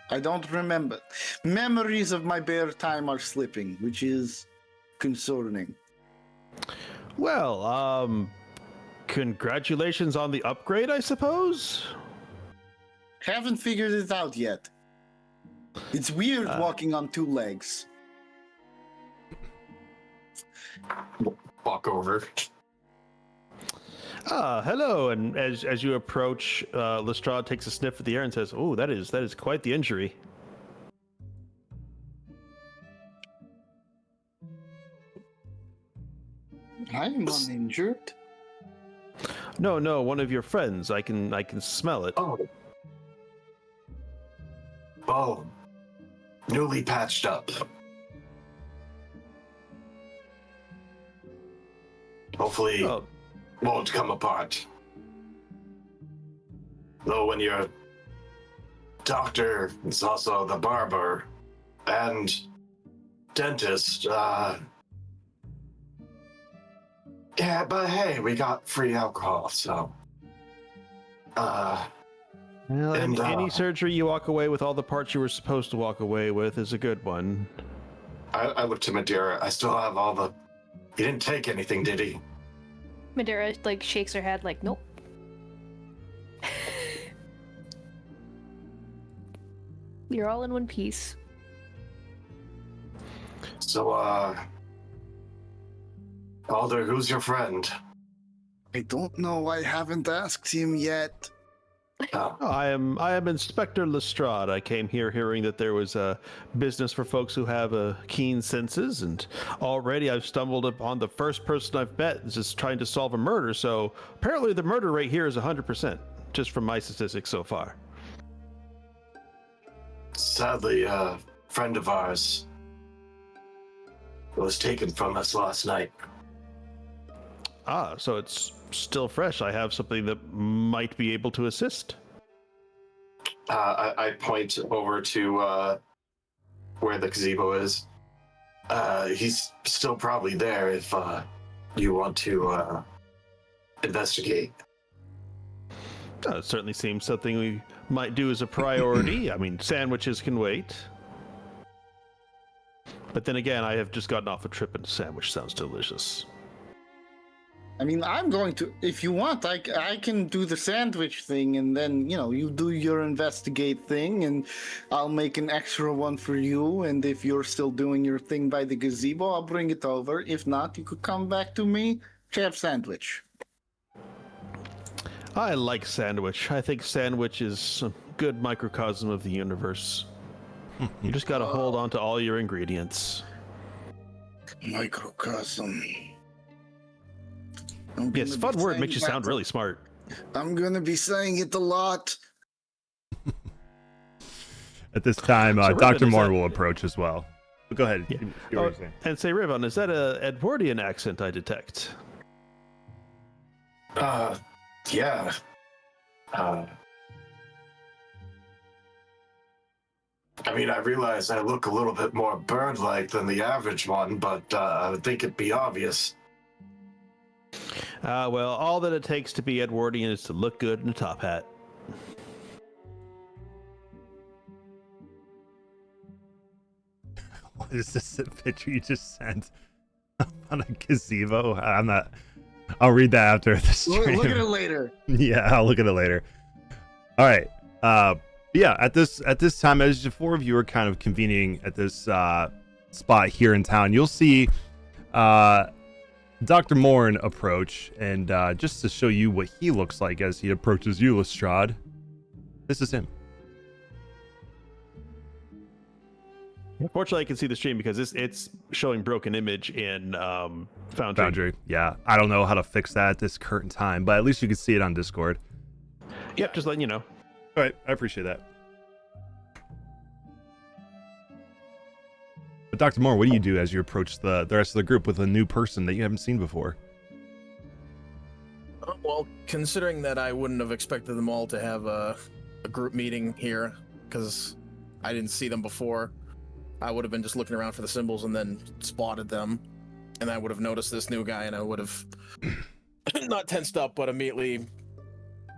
I don't remember. Memories of my bear time are slipping, which is concerning. Well, congratulations on the upgrade, I suppose? Haven't figured it out yet. It's weird walking on two legs. Walk over. Hello. And as you approach, Lestrade takes a sniff at the air and says, "Oh, that is quite the injury." I am uninjured. No, one of your friends. I can smell it. Oh, newly patched up. Hopefully, won't come apart. Though when your doctor is also the barber and dentist, yeah, but hey, we got free alcohol, so. Well, any surgery you walk away with all the parts you were supposed to walk away with is a good one. I looked to Madeira. I still have all the. He didn't take anything, did he? Madeira like shakes her head like, nope. You're all in one piece. So, Alder, who's your friend? I don't know. I haven't asked him yet. I am Inspector Lestrade. I came here hearing that there was a business for folks who have keen senses, and already I've stumbled upon the first person I've met just trying to solve a murder. So apparently the murder rate here is 100%, just from my statistics so far. Sadly, a friend of ours was taken from us last night. So it's still fresh. I have something that might be able to assist. I point over to where the gazebo is. He's still probably there if you want to investigate. It certainly seems something we might do as a priority. I mean, sandwiches can wait. But then again, I have just gotten off a trip, and sandwich sounds delicious. I mean, I'm going to, if you want, I can do the sandwich thing, and then, you do your investigate thing, and I'll make an extra one for you, and if you're still doing your thing by the gazebo, I'll bring it over. If not, you could come back to me, have sandwich. I like sandwich. I think sandwich is a good microcosm of the universe. You just gotta hold on to all your ingredients. Microcosm. Yes, fun word makes you sound really smart. I'm gonna be saying it a lot. At this time, So Dr. Riven, Moore will approach as well. But go ahead. Yeah. You were Oh, saying. and say, Riven, is that a Edwardian accent I detect? Yeah. I mean, I realize I look a little bit more bird-like than the average one, but I would think it'd be obvious. Well, all that it takes to be Edwardian is to look good in a top hat. What is this picture you just sent on a gazebo? I'll read that after the stream. Look at it later. Yeah, I'll look at it later. All right. Yeah, at this time, as the four of you are kind of convening at this spot here in town, you'll see Dr. Morn approach, and just to show you what he looks like as he approaches you, Lestrade, this is him. Fortunately, I can see the stream because it's showing broken image in Foundry. Yeah, I don't know how to fix that at this current time, but at least you can see it on Discord. Yep, just letting you know. All right, I appreciate that. But Dr. Moore, what do you do as you approach the rest of the group with a new person that you haven't seen before? Well, considering that I wouldn't have expected them all to have a group meeting here, because I didn't see them before, I would have been just looking around for the symbols and then spotted them, and I would have noticed this new guy, and I would have not tensed up, but immediately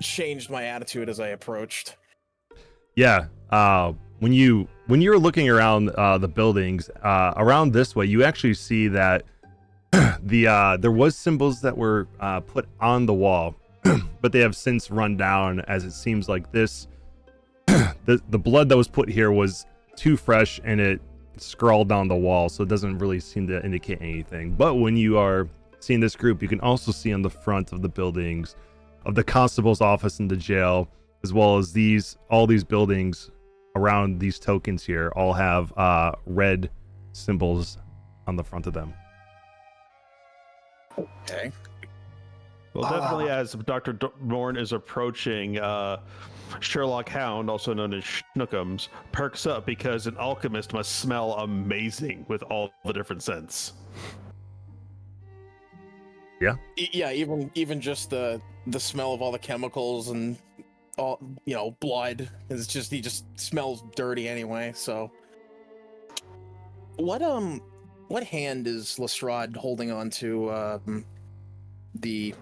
changed my attitude as I approached. Yeah. When you're looking around the buildings around this way, you actually see that there was symbols that were put on the wall, but they have since run down, as it seems like this the blood that was put here was too fresh and it scrawled down the wall, so it doesn't really seem to indicate anything. But when you are seeing this group, you can also see on the front of the buildings of the constable's office and the jail, as well as all these buildings around these tokens here all have red symbols on the front of them. Okay. Well, definitely as Dr. Morn is approaching, Sherlock Hound, also known as Schnookums, perks up because an alchemist must smell amazing with all the different scents. Yeah. Yeah, even just the smell of all the chemicals and all, blood. It's just, he just smells dirty anyway. So, what hand is Lestrade holding on to? The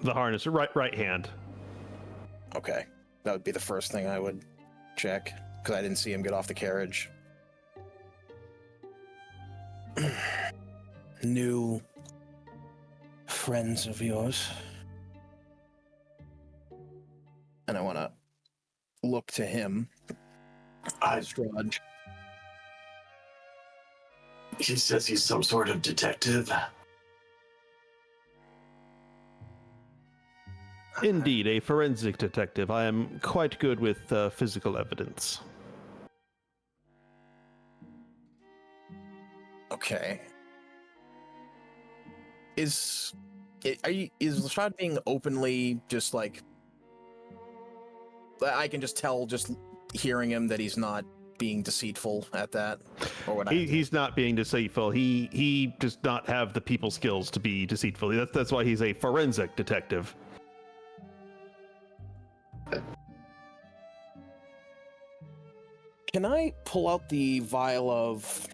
harness, right hand. Okay, that would be the first thing I would check, because I didn't see him get off the carriage. New friends of yours? And I want to look to him. Lestrade. He says he's some sort of detective. Indeed, a forensic detective. I am quite good with physical evidence. Okay. Is Lestrade being openly just like... I can just tell, just hearing him, that he's not being deceitful at that? Or what? He's not being deceitful. He does not have the people skills to be deceitful. That's why he's a forensic detective. Can I pull out the vial of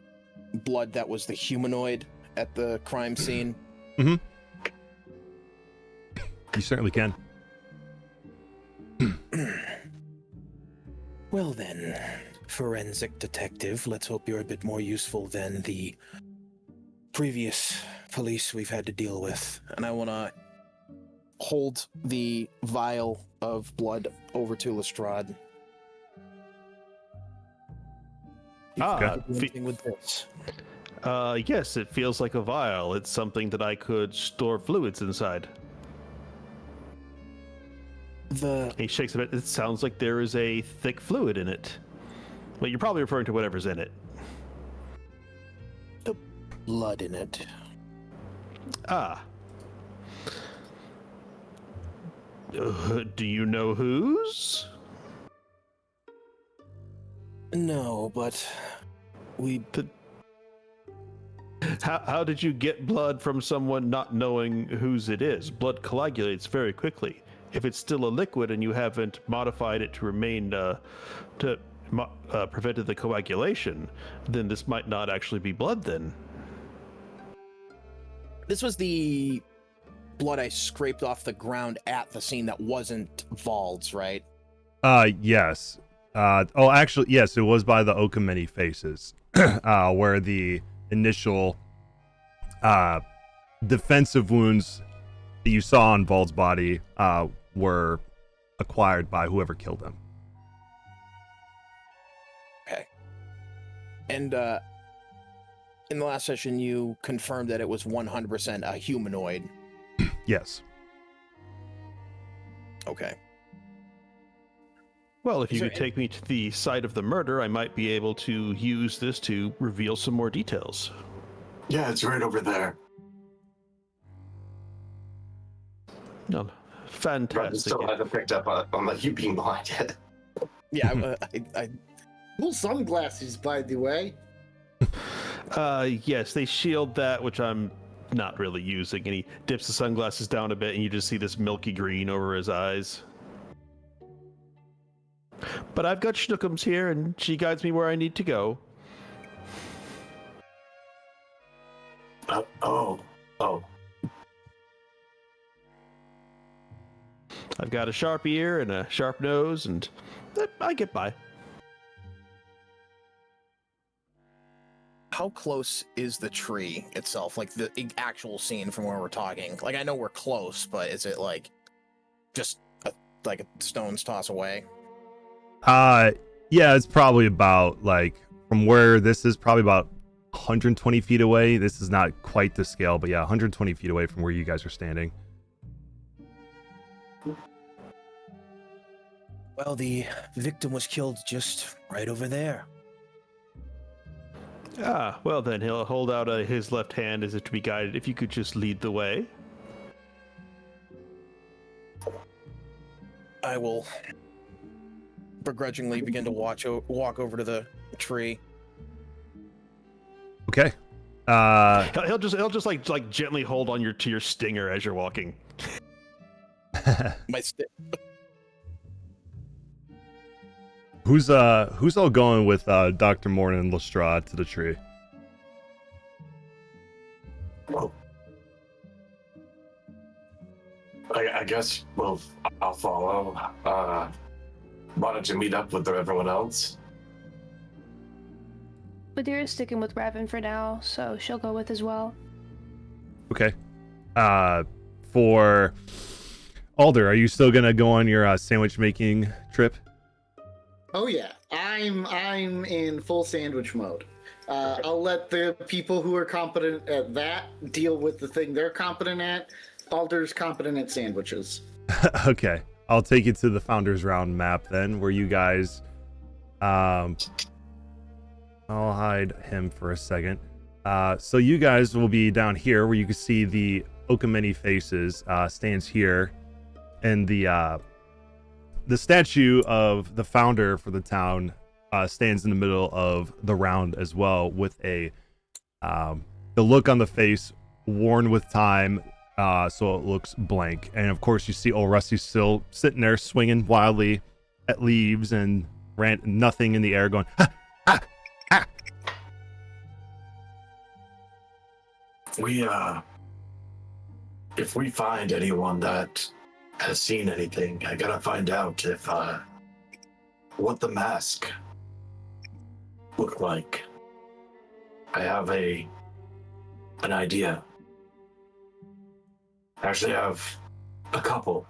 blood that was the humanoid at the crime scene? Mm-hmm. You certainly can. Well then, forensic detective, let's hope you're a bit more useful than the previous police we've had to deal with. And I want to hold the vial of blood over to Lestrade. With this. Yes, it feels like a vial. It's something that I could store fluids inside. He shakes a bit. It sounds like there is a thick fluid in it. Well, you're probably referring to whatever's in it. The blood in it. Ah. Do you know whose? No, but How did you get blood from someone not knowing whose it is? Blood coagulates very quickly. If it's still a liquid and you haven't modified it to remain prevented the coagulation, then this might not actually be blood then. This was the blood I scraped off the ground at the scene that wasn't Vald's, right? Yes. Actually, yes, it was by the Okameni faces, where the initial defensive wounds that you saw on Vald's body were acquired by whoever killed him. Okay. And in the last session, you confirmed that it was 100% a humanoid. Yes. Okay. Well, if you could take me to the site of the murder, I might be able to use this to reveal some more details. Yeah, it's right over there. No, fantastic. Still haven't picked up on you being blind yet. Yeah, I Cool sunglasses, by the way. Yes, they shield that, which I'm not really using. And he dips the sunglasses down a bit, and you just see this milky green over his eyes. But I've got Schnookums here, and she guides me where I need to go. Oh. I've got a sharp ear and a sharp nose, and I get by. How close is the tree itself? Like the actual scene from where we're talking? Like, I know we're close, but is it like just like a stone's toss away? Yeah, it's probably about like from where this is probably about 120 feet away. This is not quite the scale, but yeah, 120 feet away from where you guys are standing. Well, the victim was killed just right over there. Ah, well then, he'll hold out his left hand as if to be guided. If you could just lead the way. I will begrudgingly begin to walk over to the tree. Okay. He'll just like gently hold on to your stinger as you're walking. My stick. Who's all going with Dr. Morton and Lestrade to the tree? Well, I guess, well, I'll follow. Why don't you meet up with everyone else? Madira's sticking with Raven for now, so she'll go with as well. Okay. For Alder, are you still gonna go on your sandwich making trip? Oh yeah, I'm in full sandwich mode. I'll let the people who are competent at that deal with the thing they're competent at. Alder's competent at sandwiches. Okay, I'll take you to the Founders Round map then, where you guys. I'll hide him for a second. So you guys will be down here, where you can see the Okameni faces stands here, and the statue of the founder for the town stands in the middle of the round as well, with the look on the face worn with time, so it looks blank. And of course, you see old Rusty still sitting there swinging wildly at leaves and nothing in the air, going ha, ha, ha. If we find anyone that has seen anything, I gotta find out if what the mask looked like. I have an idea. Actually, I have a couple.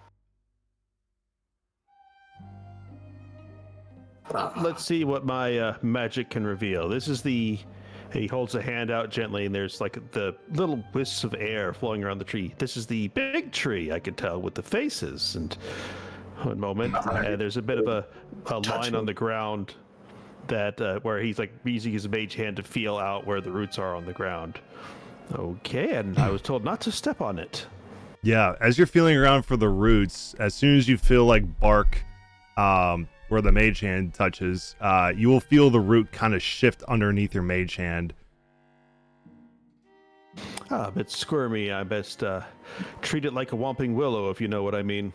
Let's see what my magic can reveal. This is he holds a hand out gently, and there's like the little wisps of air flowing around the tree. This is the big tree, I could tell, with the faces. And one moment, there's a bit of a line on the ground that where he's like using his mage hand to feel out where the roots are on the ground. Okay, and I was told not to step on it. Yeah, as you're feeling around for the roots, as soon as you feel like bark where the mage hand touches, you will feel the root kind of shift underneath your mage hand. A bit squirmy. I best treat it like a whomping willow, if you know what I mean.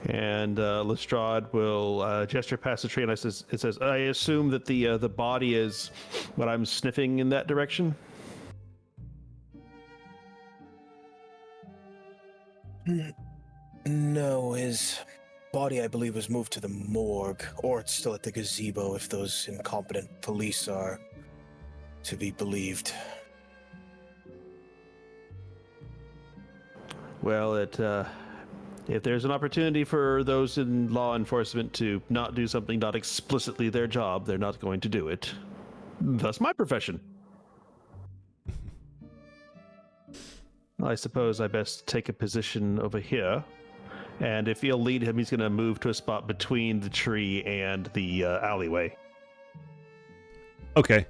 And Lestrade will gesture past the tree, and it says, I assume that the body is what I'm sniffing in that direction? No, his body, I believe, was moved to the morgue, or it's still at the gazebo if those incompetent police are to be believed. Well, if there's an opportunity for those in law enforcement to not do something not explicitly their job, they're not going to do it. That's my profession. I suppose I best take a position over here. And if you'll lead him, he's going to move to a spot between the tree and the alleyway. Okay.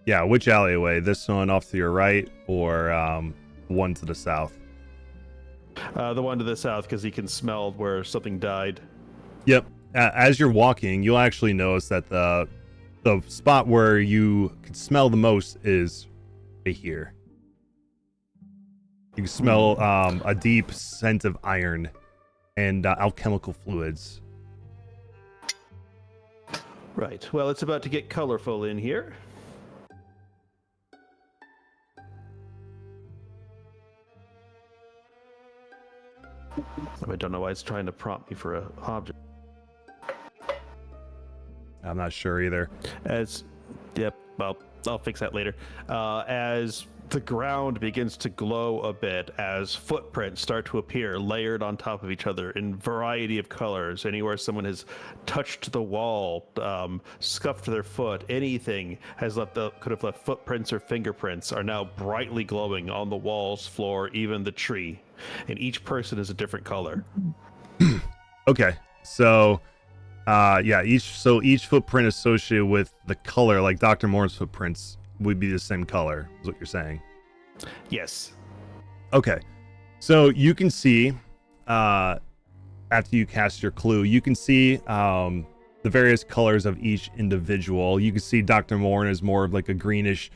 Yeah, which alleyway? This one off to your right, or one to the south? The one to the south, because he can smell where something died. Yep. as you're walking, you'll actually notice that the spot where you could smell the most is right here. You can smell a deep scent of iron and alchemical fluids. Right. Well, it's about to get colorful in here. I don't know why it's trying to prompt me for a object. I'm not sure either. Yep, well, I'll fix that later. As the ground begins to glow a bit, as footprints start to appear layered on top of each other in variety of colors, anywhere someone has touched the wall, scuffed their foot, anything could have left footprints or fingerprints are now brightly glowing on the walls, floor, even the tree. And each person is a different color. Okay, so each footprint associated with the color, like Dr. Moore's footprints, would be the same color, is what you're saying. Yes. Okay, so you can see after you cast your clue, you can see the various colors of each individual. You can see Dr. Moore is more of like a greenish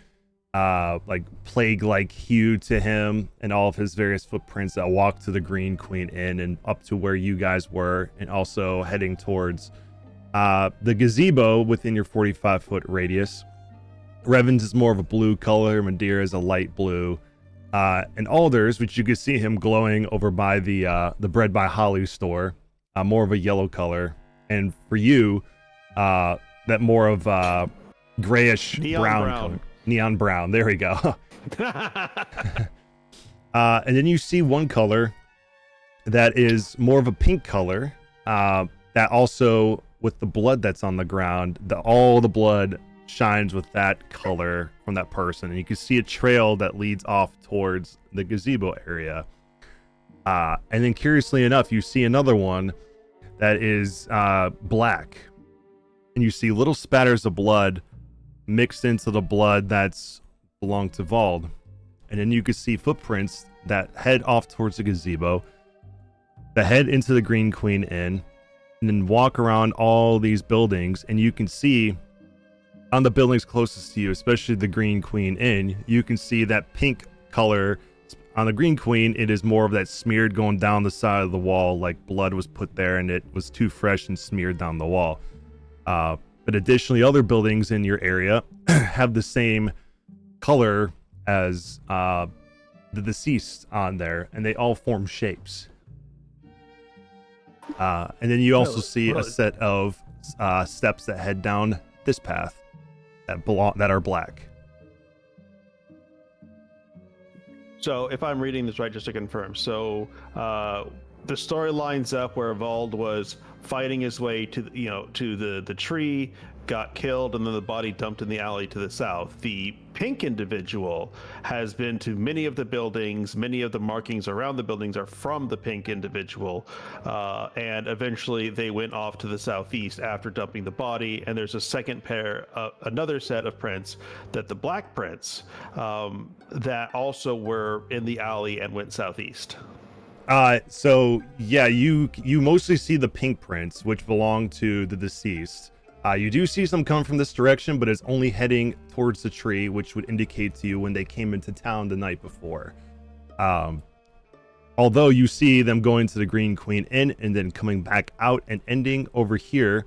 like plague-like hue to him, and all of his various footprints that walk to the Green Queen Inn and up to where you guys were, and also heading towards the gazebo within your 45-foot radius. Revan's is more of a blue color, Madeira is a light blue, and Alder's, which you can see him glowing over by the Bread by Holly store, more of a yellow color, and for you, that more of grayish brown color. Neon brown. There we go. And then you see one color that is more of a pink color. That also, with the blood that's on the ground, all the blood shines with that color from that person. And you can see a trail that leads off towards the gazebo area. And then, curiously enough, you see another one that is black. And you see little spatters of blood mixed into the blood that's belonged to Vald. And then you can see footprints that head off towards the gazebo, that head into the Green Queen Inn, and then walk around all these buildings. And you can see on the buildings closest to you, especially the Green Queen Inn, you can see that pink color. On the Green Queen, it is more of that smeared going down the side of the wall, like blood was put there and it was too fresh and smeared down the wall. But additionally, other buildings in your area have the same color as the deceased on there, and they all form shapes. And then you also see a set of steps that head down this path that are black. So, if I'm reading this right, just to confirm, so the story lines up where Vald was fighting his way to the tree, got killed, and then the body dumped in the alley to the south. The pink individual has been to many of the buildings. Many of the markings around the buildings are from the pink individual, and eventually they went off to the southeast after dumping the body. And there's a second pair, another set of prints, that the black prints that also were in the alley and went southeast. So yeah, you mostly see the pink prints, which belong to the deceased. You do see some come from this direction, but it's only heading towards the tree, which would indicate to you when they came into town the night before. Although you see them going to the Green Queen Inn and then coming back out and ending over here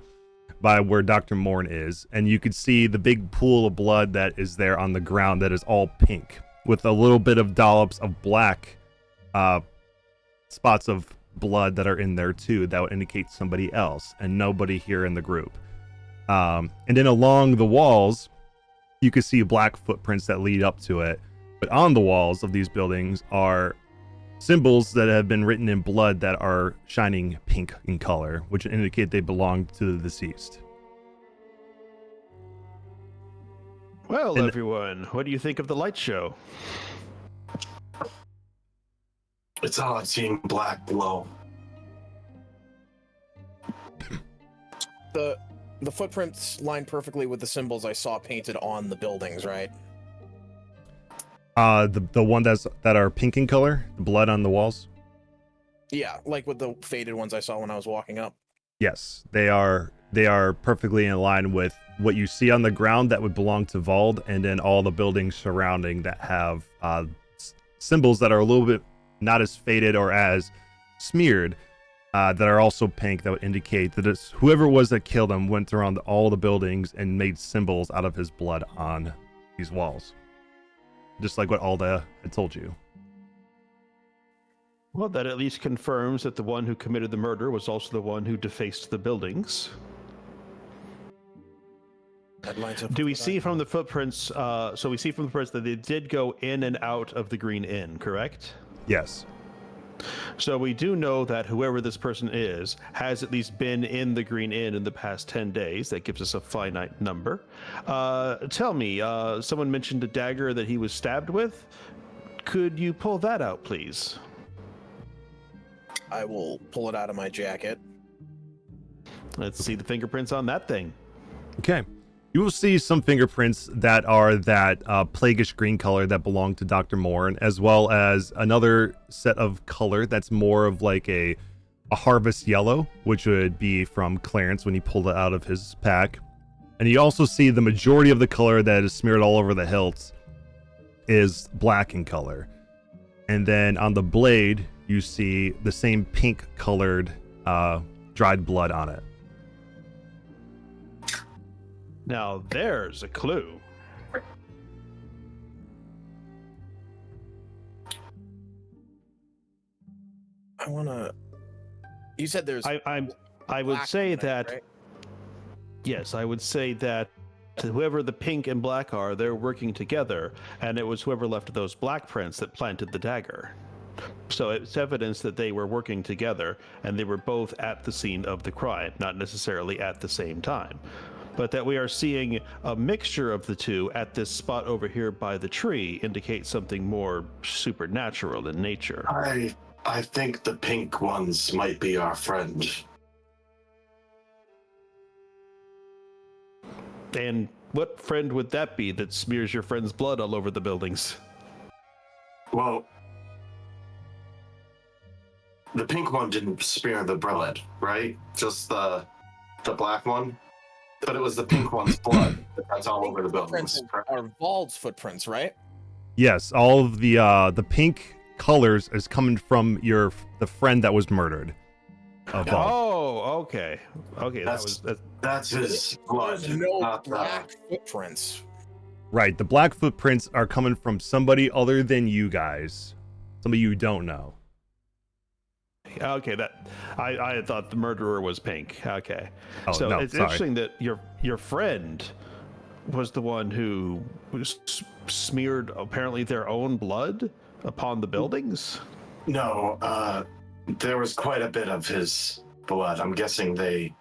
by where Dr. Morn is. And you could see the big pool of blood that is there on the ground that is all pink, with a little bit of dollops of black spots of blood that are in there too. That would indicate somebody else and nobody here in the group. And then along the walls, you can see black footprints that lead up to it. But on the walls of these buildings are symbols that have been written in blood that are shining pink in color, which indicate they belong to the deceased. Well, everyone, what do you think of the light show? It's all I've seen black glow. The footprints line perfectly with the symbols I saw painted on the buildings, right? The one that are pink in color, the blood on the walls. Yeah, like with the faded ones I saw when I was walking up. Yes, they are. They are perfectly in line with what you see on the ground that would belong to Vald, and then all the buildings surrounding that have symbols that are a little bit not as faded or as smeared, that are also pink, that would indicate that it's whoever it was that killed him went around all the buildings and made symbols out of his blood on these walls, just like what Alda had told you. Well, that at least confirms that the one who committed the murder was also the one who defaced the buildings. That lines up. Do we see from the footprints? So we see from the footprints that they did go in and out of the Green Inn, correct? Yes. So we do know that whoever this person is has at least been in the Green Inn in the past 10 days. That gives us a finite number. Tell me, someone mentioned a dagger that he was stabbed with. Could you pull that out, please? I will pull it out of my jacket. Let's see the fingerprints on that thing. Okay. You will see some fingerprints that are that plaguish green color that belong to Dr. Morn, as well as another set of color that's more of like a harvest yellow, which would be from Clarence when he pulled it out of his pack. And you also see the majority of the color that is smeared all over the hilts is black in color. And then on the blade, you see the same pink colored dried blood on it. Now there's a clue. I wanna. You said there's. I would say that. Right? Yes, I would say that whoever the pink and black are, they're working together, and it was whoever left those black prints that planted the dagger. So it's evidence that they were working together, and they were both at the scene of the crime, not necessarily at the same time. But that we are seeing a mixture of the two at this spot over here by the tree indicates something more supernatural in nature. I think the pink ones might be our friend. And what friend would that be that smears your friend's blood all over the buildings? Well, the pink one didn't smear the blood, right? Just the black one? But it was the pink one's blood that's all over the buildings. Are Vald's footprints, right? Yes, all of the pink colors is coming from the friend that was murdered. Oh, okay. Okay, that's his blood. There's no black footprints. Right, the black footprints are coming from somebody other than you guys. Somebody you don't know. Okay, that I had thought the murderer was pink. Okay, so no, it's interesting that your friend was the one who smeared apparently their own blood upon the buildings. No, there was quite a bit of his blood. I'm guessing they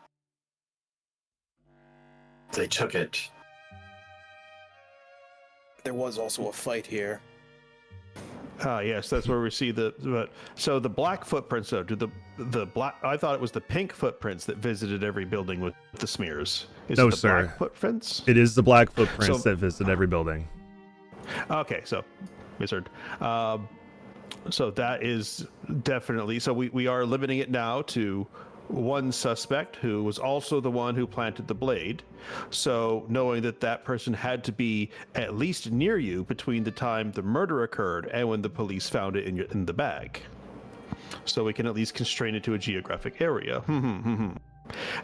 took it. There was also a fight here. Ah, yes, that's where we see so the black footprints though. Do the black? I thought it was the pink footprints that visited every building with the smears. Is no, it the sir. Black footprints? It is the black footprints that visit every building. Okay, so misheard. So that is definitely. So we are limiting it now to one suspect who was also the one who planted the blade. So knowing that that person had to be at least near you between the time the murder occurred and when the police found it in the bag. So we can at least constrain it to a geographic area. And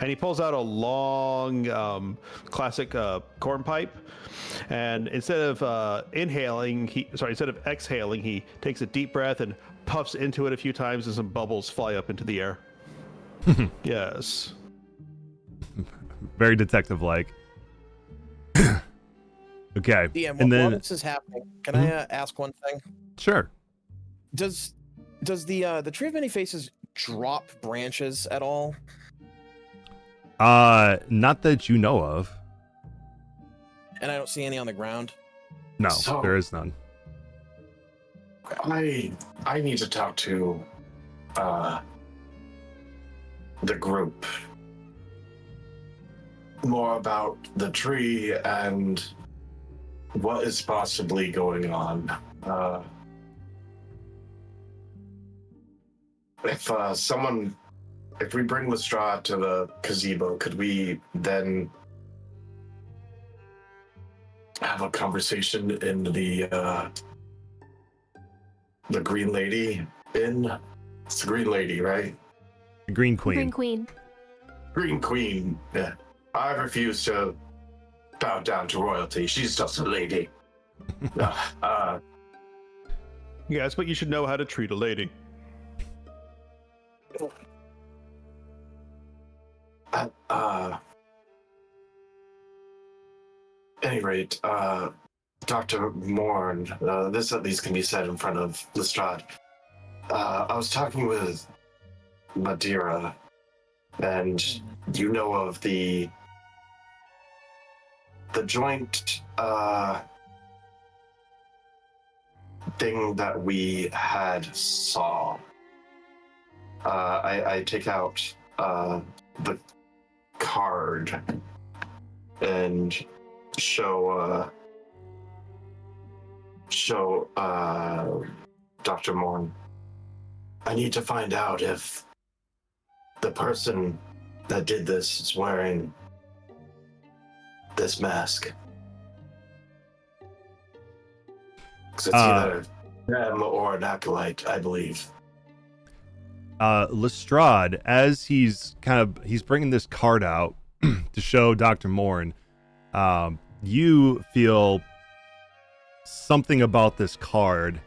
he pulls out a long classic corn pipe, and instead of instead of exhaling, he takes a deep breath and puffs into it a few times, and some bubbles fly up into the air. Yes. Very detective-like. Okay. DM, and then while this is happening, can I ask one thing? Sure. Does the tree of many faces drop branches at all? Not that you know of. And I don't see any on the ground? No, there is none. I need to talk to the group more about the tree and what is possibly going on. If someone if we bring Lestrade to the gazebo, could we then have a conversation in the Green Lady Inn? It's the Green Lady, right? The Green Queen. Green Queen. Green Queen. Yeah. I refuse to bow down to royalty. She's just a lady. Yes, but you should know how to treat a lady. Any rate, Dr. Morn, this at least can be said in front of Lestrade. I was talking with Madeira, and you know of the joint thing that we had saw. I take out the card and show Dr. Morn. I need to find out if the person that did this is wearing this mask. Because it's either them or an acolyte, I believe. Lestrade, as he's bringing this card out to show Dr. Morn, you feel something about this card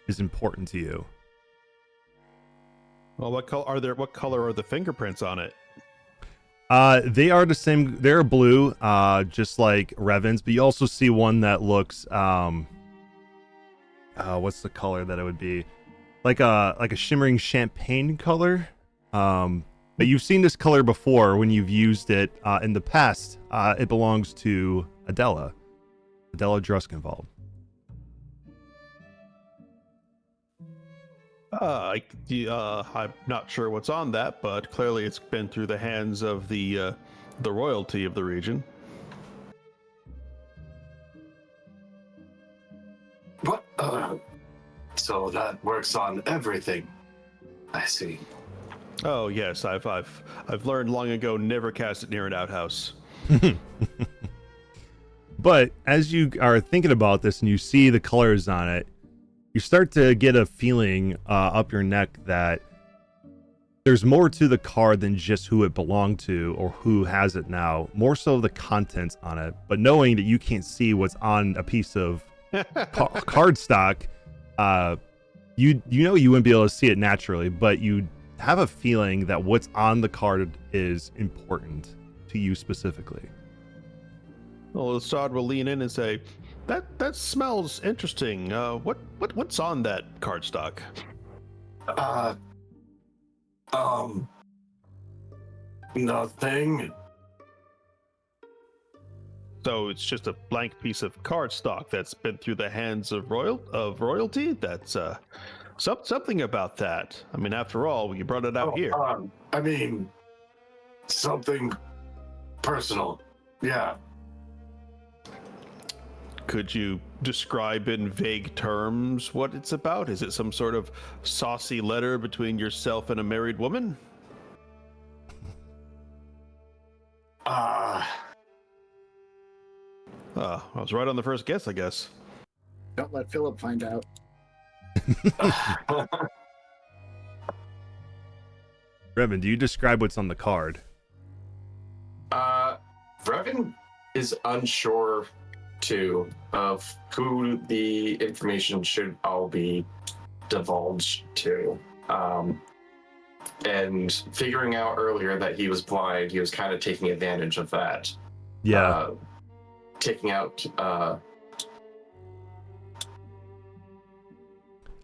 is important to you. Well, what color are the fingerprints on it? They are the same. They're blue, just like Revan's, but you also see one that looks, what's the color that it would be? Like a shimmering champagne color. But you've seen this color before when you've used it in the past. It belongs to Adela Druskenwald. I'm not sure what's on that, but clearly it's been through the hands of the royalty of the region. What? So that works on everything. I see. Oh yes, I've learned long ago never cast it near an outhouse. But as you are thinking about this and you see the colors on it, you start to get a feeling up your neck that there's more to the card than just who it belonged to or who has it now. More so the contents on it. But knowing that you can't see what's on a piece of cardstock, you know you wouldn't be able to see it naturally, but you have a feeling that what's on the card is important to you specifically. Well, Lestrade will lean in and say, "That smells interesting. What's on that cardstock?" Nothing. So it's just a blank piece of cardstock that's been through the hands of royalty. That's something about that. I mean, after all, you brought it out here. I mean, something personal. Yeah. Could you describe in vague terms what it's about? Is it some sort of saucy letter between yourself and a married woman? I was right on the first guess, I guess. Don't let Philip find out. Revan, do you describe what's on the card? Revan is unsure too of who the information should all be divulged to. And figuring out earlier that he was blind, he was kind of taking advantage of that. Yeah. Taking out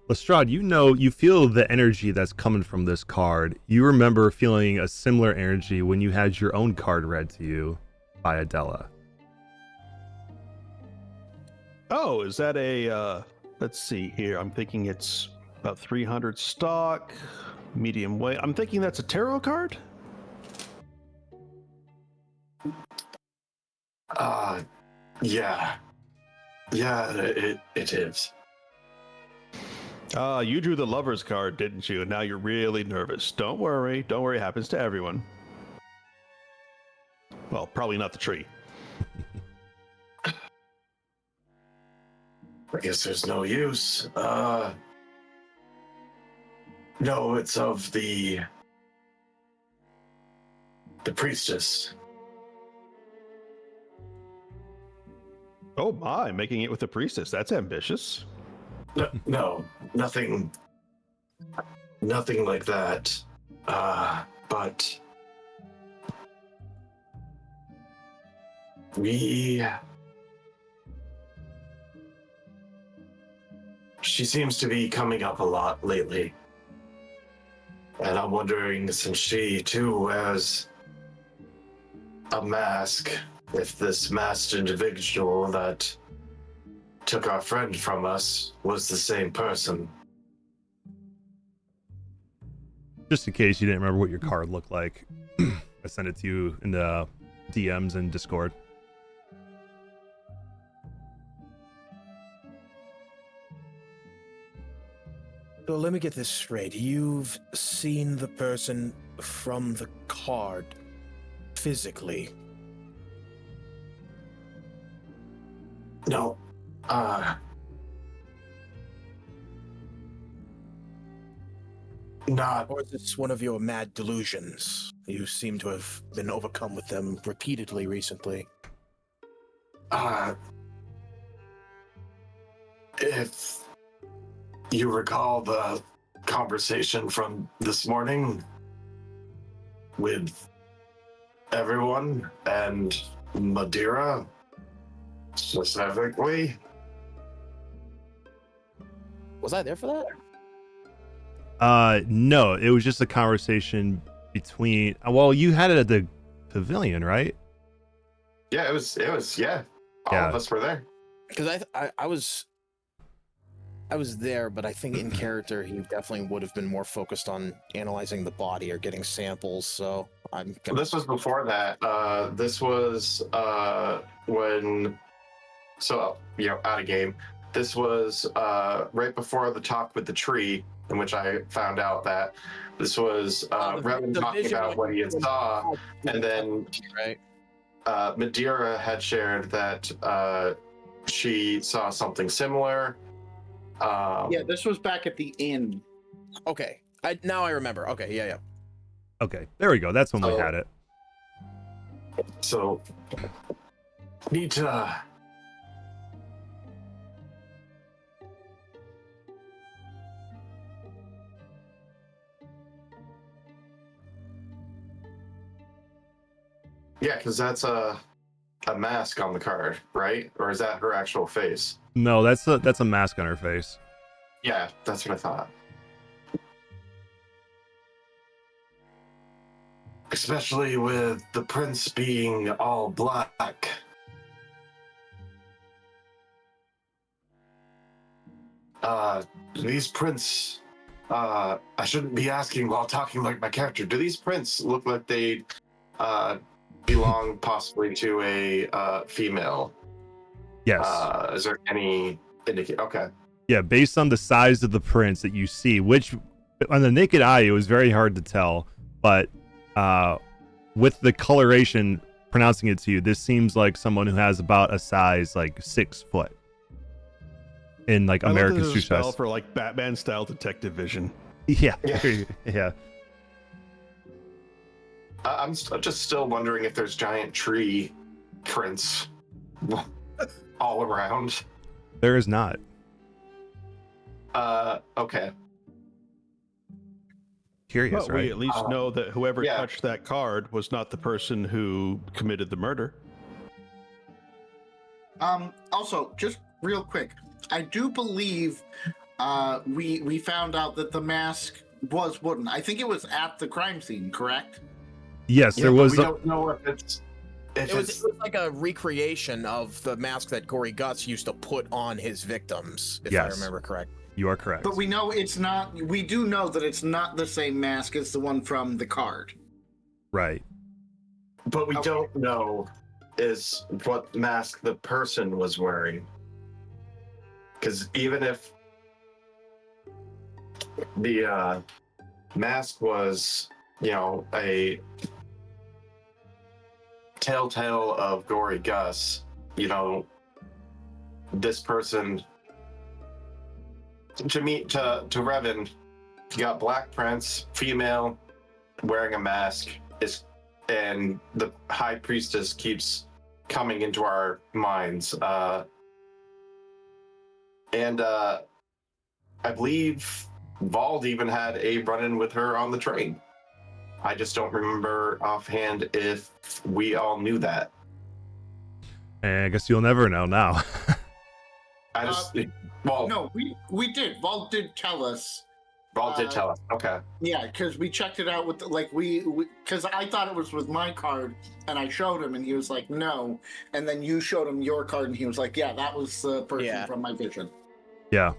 Lestrade, you feel the energy that's coming from this card. You remember feeling a similar energy when you had your own card read to you by Adela. Oh, is that a, let's see here. I'm thinking it's about 300 stock, medium weight. I'm thinking that's a tarot card? Yeah. Yeah, it is. You drew the lover's card, didn't you? And now you're really nervous. Don't worry. Don't worry. It happens to everyone. Well, probably not the tree. I guess there's no use. No, it's of the priestess. Oh my, making it with the priestess. That's ambitious. No, nothing like that. But she seems to be coming up a lot lately. And I'm wondering, since she too wears a mask, if this masked individual that took our friend from us was the same person. Just in case you didn't remember what your card looked like, I sent it to you in the DMs and Discord. So let me get this straight. You've seen the person from the card physically? No. Not. Or is this one of your mad delusions? You seem to have been overcome with them repeatedly recently. If you recall the conversation from this morning with everyone and Madeira specifically. Was I there for that? No, it was just a conversation between. Well, you had it at the pavilion, right? Yeah, it was. Yeah, all of us were there. Because I was there, but I think in character he definitely would have been more focused on analyzing the body or getting samples. So I'm. This was before that. This was when. So out of game. This was right before the talk with the tree, in which I found out that this was Revan talking about what he had saw, and then Madeira had shared that she saw something similar. Yeah, this was back at the inn. Okay, now I remember. Okay, yeah. Okay, there we go. That's when we had it. So, need to. Yeah, because that's a mask on the card, right? Or is that her actual face? No, that's a mask on her face. Yeah, that's what I thought. Especially with the prince being all black. These prints, I shouldn't be asking while talking like my character. Do these prints look like they belong possibly to a female? Yes. Is there any indicate? Okay. Yeah, based on the size of the prints that you see, which on the naked eye it was very hard to tell, but with the coloration pronouncing it to you, this seems like someone who has about a size like 6 foot in like American Street spell for like Batman style detective vision. Yeah. I'm just still wondering if there's giant tree prints all around. There is not. Okay. Curious, well, right? We at least know that whoever touched that card was not the person who committed the murder. Also, just real quick, I do believe we found out that the mask was wooden. I think it was at the crime scene, correct? Yes, there was. We don't know if it's. It was like a recreation of the mask that Gory Guts used to put on his victims, if I remember correct. You are correct. But we know it's not. We do know that it's not the same mask as the one from the card. Right. But we don't know is what mask the person was wearing. Because even if the mask was, a telltale of Gory Gus. This person to Revan, you got Black Prince, female, wearing a mask, and the High Priestess keeps coming into our minds. And I believe Vald even had a run-in with her on the train. I just don't remember offhand if we all knew that. And I guess you'll never know now. No, we did. Vault did tell us. Vault did tell us. Okay. Yeah, because we checked it out with because I thought it was with my card, and I showed him, and he was like, "No," and then you showed him your card, and he was like, "Yeah, that was the person from my vision." Yeah.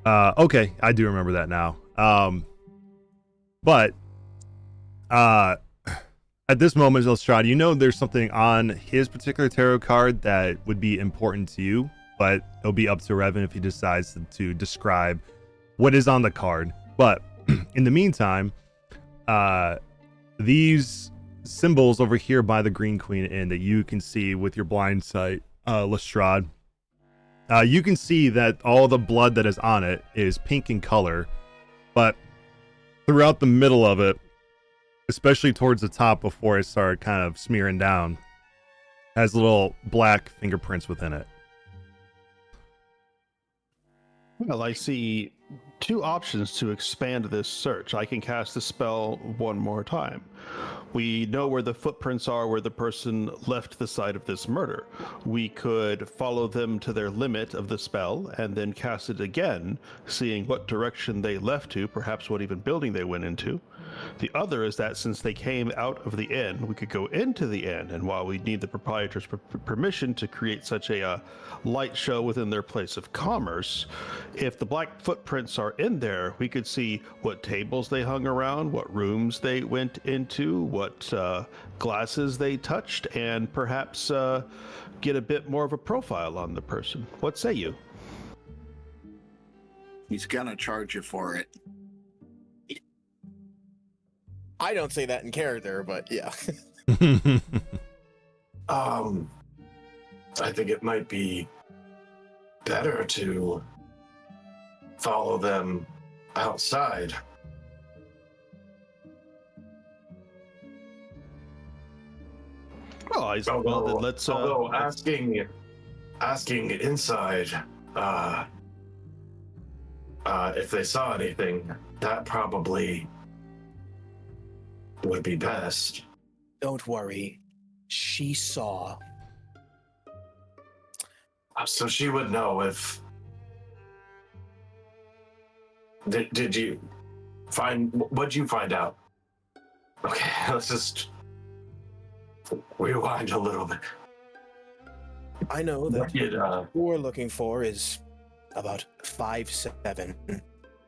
Okay, I do remember that now. But at this moment, Lestrade, there's something on his particular tarot card that would be important to you, but it'll be up to Revan if he decides to describe what is on the card. But in the meantime, these symbols over here by the Green Queen Inn that you can see with your blind sight, Lestrade, you can see that all the blood that is on it is pink in color, but throughout the middle of it, especially towards the top before it started kind of smearing down, has little black fingerprints within it. Well, I see two options to expand this search. I can cast the spell one more time. We know where the footprints are, where the person left the site of this murder. We could follow them to their limit of the spell and then cast it again, seeing what direction they left to, perhaps what even building they went into. The other is that since they came out of the inn, we could go into the inn, and while we need the proprietor's permission to create such a light show within their place of commerce, if the black footprints are in there, we could see what tables they hung around, what rooms they went into, what glasses they touched, and perhaps get a bit more of a profile on the person. What say you? He's gonna charge you for it. I don't say that in character, but yeah. I think it might be better to follow them outside. Well, then let's. Although asking inside, if they saw anything, that probably would be best. Don't worry. She saw. So she would know if... Did you find... What'd you find out? Okay, let's just rewind a little bit. I know that what we're looking for is about 5'7",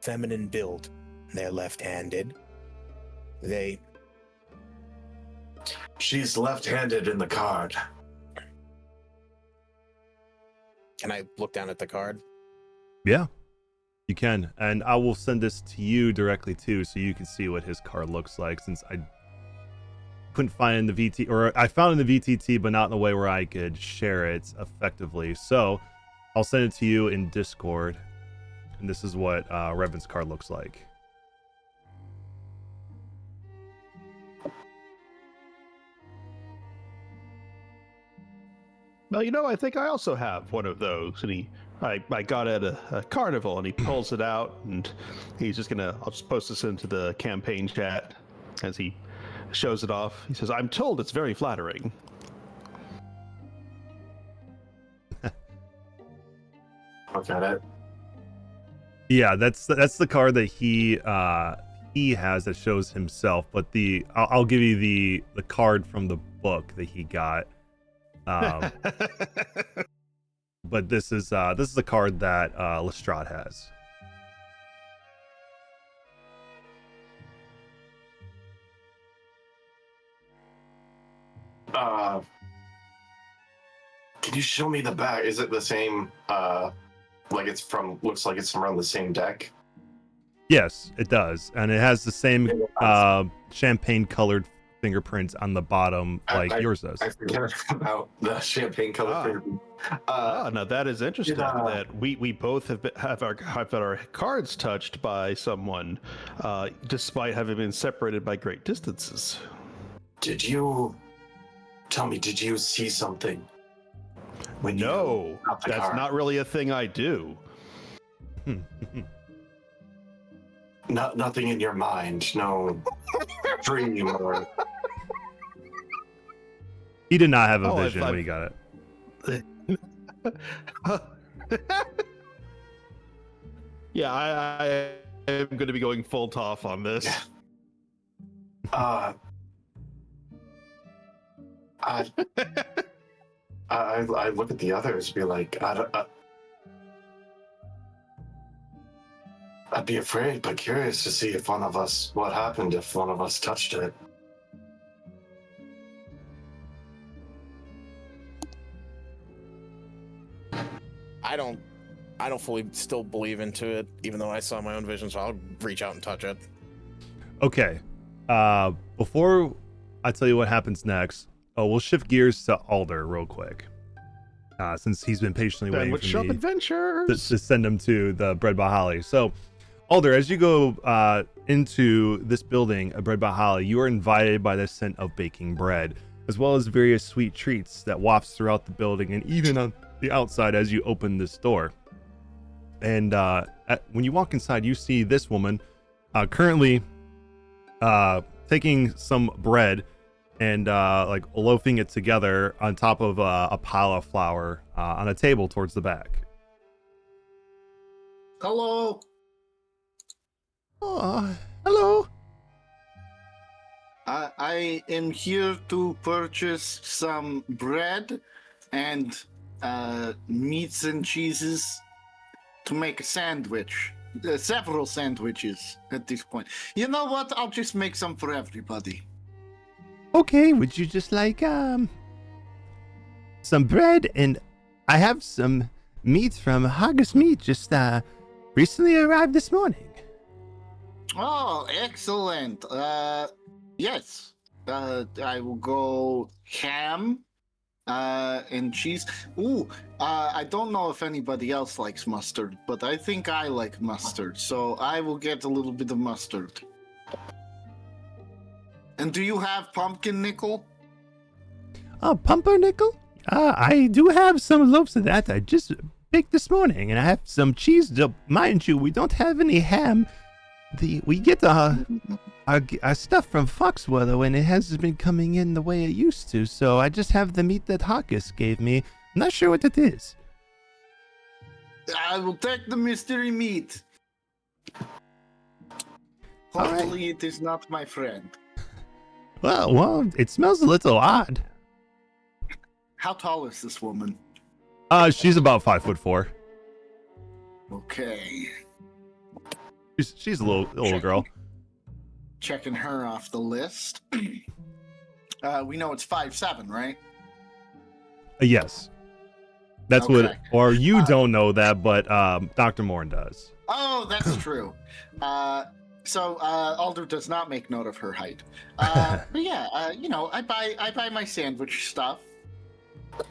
feminine build. They're left-handed. She's left-handed in the card. Can I look down at the card? Yeah, you can. And I will send this to you directly too, so you can see what his card looks like, since I couldn't find it in the VT, or I found it in the VTT, but not in a way where I could share it effectively. So I'll send it to you in Discord. And this is what Revan's card looks like. Well, I think I also have one of those, and I got it at a carnival, and he pulls it out, and he's just I'll just post this into the campaign chat as he shows it off. He says, "I'm told it's very flattering." Look at it. Yeah, that's the card that he has that shows himself, but I'll give you the card from the book that he got. But this is a card that Lestrade has. Can you show me the back? Is it the same? Looks like it's from around the same deck. Yes, it does, and it has the same champagne-colored fingerprints on the bottom, like yours does. I forget about the champagne colored fingerprint. Now that is interesting. Yeah. That we both have had our cards touched by someone, despite having been separated by great distances. Did you see something? No, that's not really a thing I do. Nothing in your mind, no dream or. He did not have a vision when he got it. Yeah, I am going to be going full toff on this. I look at the others, be like, I'd be afraid, but curious to see if what happened if one of us touched it. I don't fully still believe into it, even though I saw my own vision, so I'll reach out and touch it. Okay. Before I tell you what happens next, we'll shift gears to Alder real quick. Since he's been patiently waiting for me adventures to send him to the Bread by Holly. So, Alder, as you go into this building, Bread by Holly, you are invited by the scent of baking bread, as well as various sweet treats that wafts throughout the building and even on the outside as you open this door. And when you walk inside, you see this woman currently taking some bread and like loafing it together on top of a pile of flour on a table towards the back. Hello. Oh, hello. I am here to purchase some bread and meats and cheeses to make a sandwich. Several sandwiches at this point. You know what? I'll just make some for everybody. Okay, would you just like some bread? And I have some meat from Haggis Meat, just recently arrived this morning. Oh, excellent. Yes. I will go ham and cheese. Ooh, I don't know if anybody else likes mustard, but I think I like mustard, so I will get a little bit of mustard. And do you have pumpernickel? Oh, pumpernickel? I do have some loaves of that I just baked this morning, and I have some cheese. Mind you, we don't have any ham. We get our stuff from Foxwell, and it hasn't been coming in the way it used to, so I just have the meat that Hawkus gave me. I'm not sure what it is. I will take the mystery meat. Hopefully it is not my friend. Well, it smells a little odd. How tall is this woman? She's about 5'4". Okay. She's a little girl. Checking her off the list. We know it's 5'7", right? Yes. That's Okay. what, or you don't know that, but Dr. Morn does. Oh, that's true. So Alder does not make note of her height. But yeah, I buy my sandwich stuff.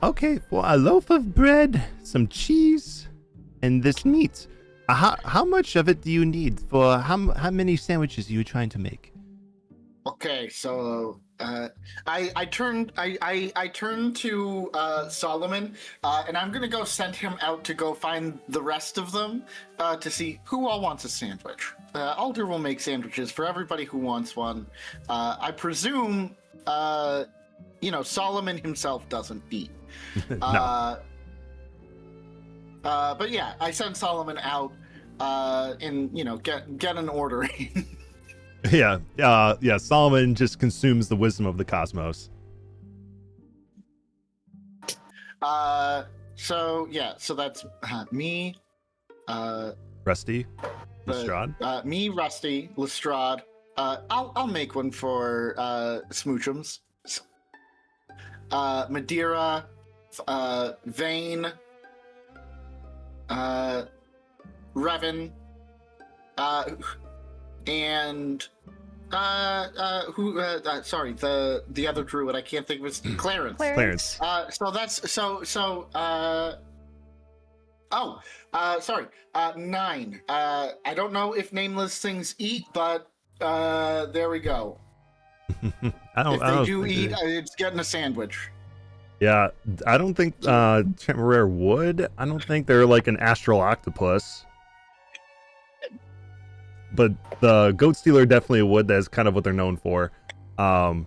Okay, well, a loaf of bread, some cheese, and this meat. How much of it do you need for how many sandwiches are you trying to make? Okay, so I turn to Solomon, and I'm gonna go send him out to go find the rest of them to see who all wants a sandwich. Alder will make sandwiches for everybody who wants one. I presume, Solomon himself doesn't eat. No. But yeah, I send Solomon out and get an order in. Yeah. Solomon just consumes the wisdom of the cosmos. So that's me, Rusty, Lestrade. Me, Rusty, Lestrade. I'll make one for Smoochums. Madeira, Vane, Revan, and sorry, the other druid, I can't think of his Clarence. Clarence. Sorry, 9. I don't know if nameless things eat, but there we go. If they do eat, it's getting a sandwich. Yeah, I don't think Temporary would. I don't think they're like an astral octopus. But the goat stealer definitely would. That's kind of what they're known for. And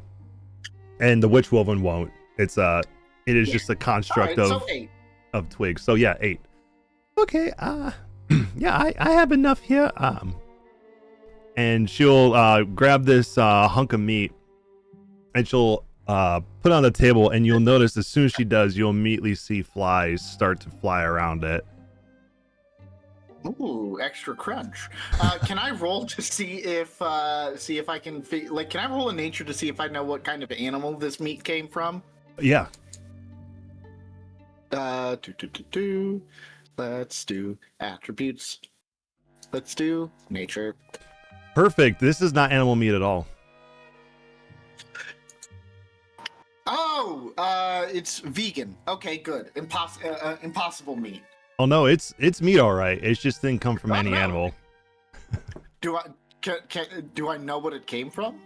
the witch woven won't. It is just a construct of twigs. So yeah, 8. Okay, yeah, I have enough here. And she'll grab this hunk of meat and she'll put it on the table, and you'll notice as soon as she does, you'll immediately see flies start to fly around it. Ooh, extra crunch. Can I roll to see if I can can I roll a nature to see if I know what kind of animal this meat came from? Yeah. Let's do attributes. Let's do nature. Perfect. This is not animal meat at all. Oh, it's vegan. Okay, good. Impossible meat. Oh no, it's meat, all right. It just didn't come from any animal. Do I know what it came from?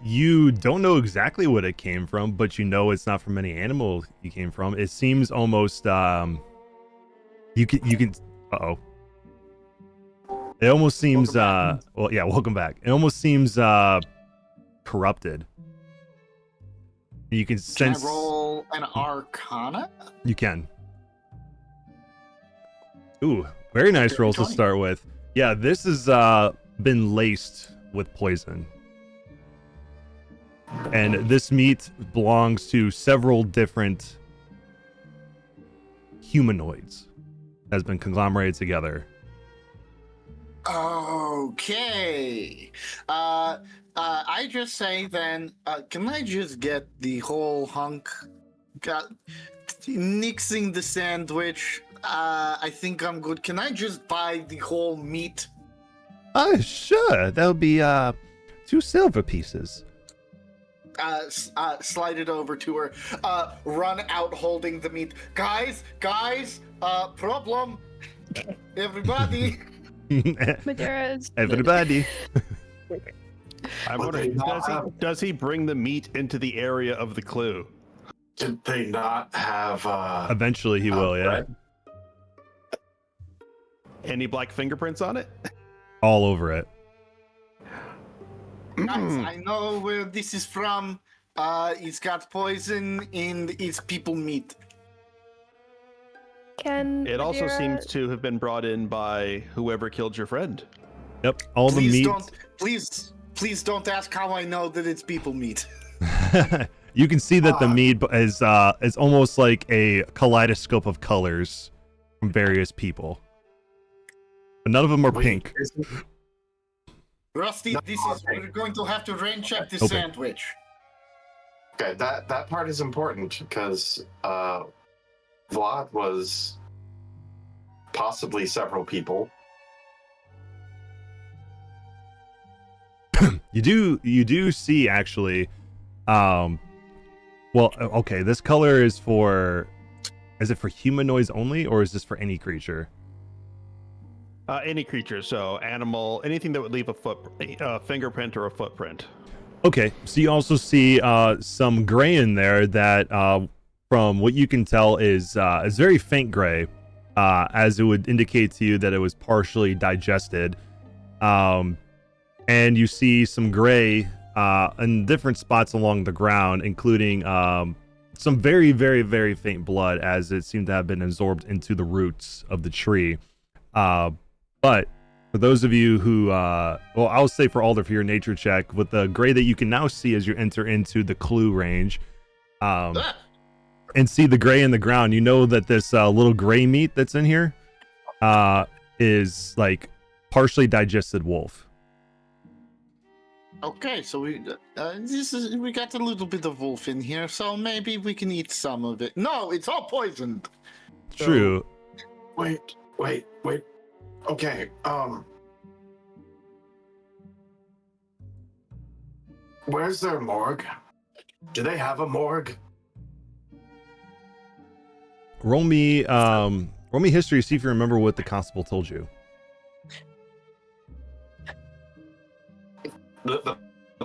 You don't know exactly what it came from, but you know it's not from any animal you came from. It seems almost you can uh-oh. It almost seems well, yeah, welcome back. It almost seems corrupted. You can sense. Can I roll an Arcana? You can. Ooh, very nice rolls to start with. Yeah, this has been laced with poison. And this meat belongs to several different humanoids. Has been conglomerated together. Okay. I just say then, can I just get the whole hunk? Nixing the sandwich. I think I'm good. Can I just buy the whole meat? Sure. That'll be 2 silver pieces. Slide it over to her. Run out holding the meat. Guys, problem. Everybody. Everybody. I'm wondering, does he bring the meat into the area of the clue? Did they not have Eventually he will, yeah. Any black fingerprints on it? All over it. Guys, I know where this is from. It's got poison and it's people meat. It also seems to have been brought in by whoever killed your friend. Yep, all the meat. Please don't ask how I know that it's people meat. You can see that the meat is almost like a kaleidoscope of colors from various people. But none of them are pink. Rusty, we're going to have to rain check this sandwich. Okay, that part is important because Vlad was possibly several people. You do see actually, well, okay, this color is it for humanoids only, or is this for any creature? Any creature, so animal, anything that would leave a fingerprint or a footprint. Okay, so you also see some gray in there that, from what you can tell, is very faint gray, as it would indicate to you that it was partially digested. And you see some gray in different spots along the ground, including some very, very, very faint blood, as it seemed to have been absorbed into the roots of the tree. But for those of you who, I'll say for Alder, for your nature check, with the gray that you can now see as you enter into the clue range, and see the gray in the ground, you know that this little gray meat that's in here is like partially digested wolf. Okay, so we got a little bit of wolf in here, so maybe we can eat some of it. No, it's all poisoned. True. Wait. Okay, where's their morgue? Do they have a morgue? Roll me history. See if you remember what the constable told you. The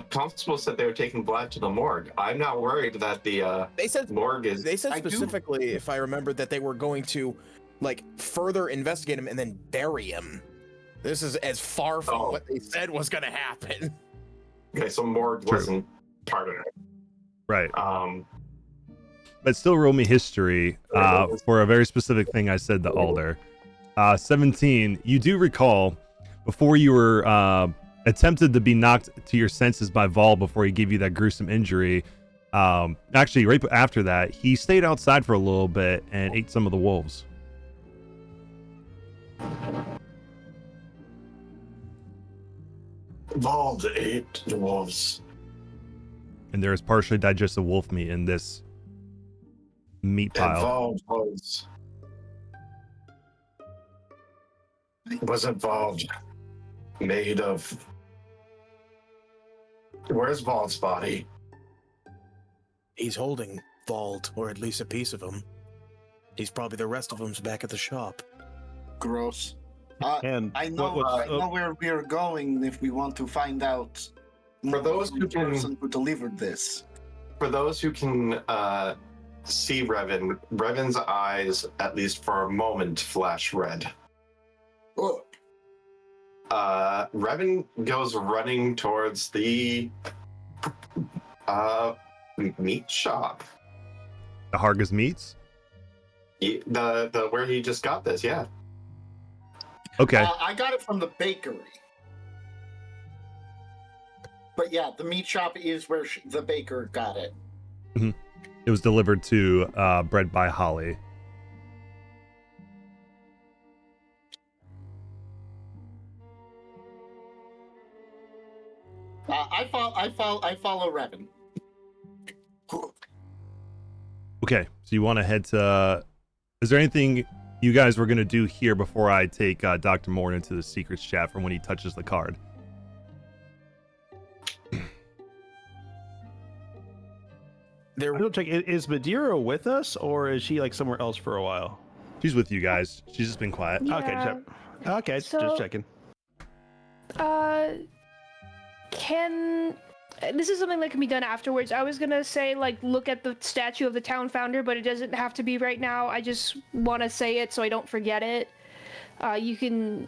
constable said they were taking Ballad to the morgue. I'm not worried that the They said morgue is. They said specifically, if I remember, that they were going to like further investigate him and then bury him. This is as far from what they said was going to happen. Okay, so morgue wasn't part of it. Right. But still roll me history for a very specific thing I said to Alder. 17, you do recall before you were attempted to be knocked to your senses by Vol before he gave you that gruesome injury. Actually, right after that, he stayed outside for a little bit and ate some of the wolves. Bald ate the wolves. And there is partially digested wolf meat in this meat pile. Was involved made of. Where's Vald's body? He's holding Vald, or at least a piece of him. He's probably the rest of him's back at the shop. Gross. And I know where we're going if we want to find out For those who the can, person who delivered this. for those who can see Revan, Revan's eyes, at least for a moment, flash red. Oh. Revan goes running towards the meat shop. The Harga's Meats? The where he just got this, yeah. Okay. I got it from the bakery. But yeah, the meat shop is where the baker got it. Mm-hmm. It was delivered to Bread by Holly. I follow Revan. Okay, so you want to head to... Is there anything you guys were going to do here before I take Dr. Morn into the secrets chat from when he touches the card? I don't check. Is Madeira with us, or is she like somewhere else for a while? She's with you guys. She's just been quiet. Okay, okay, So- just checking. This is something that can be done afterwards. I was gonna say, like, look at the statue of the town founder, but it doesn't have to be right now. I just want to say it so I don't forget it. You can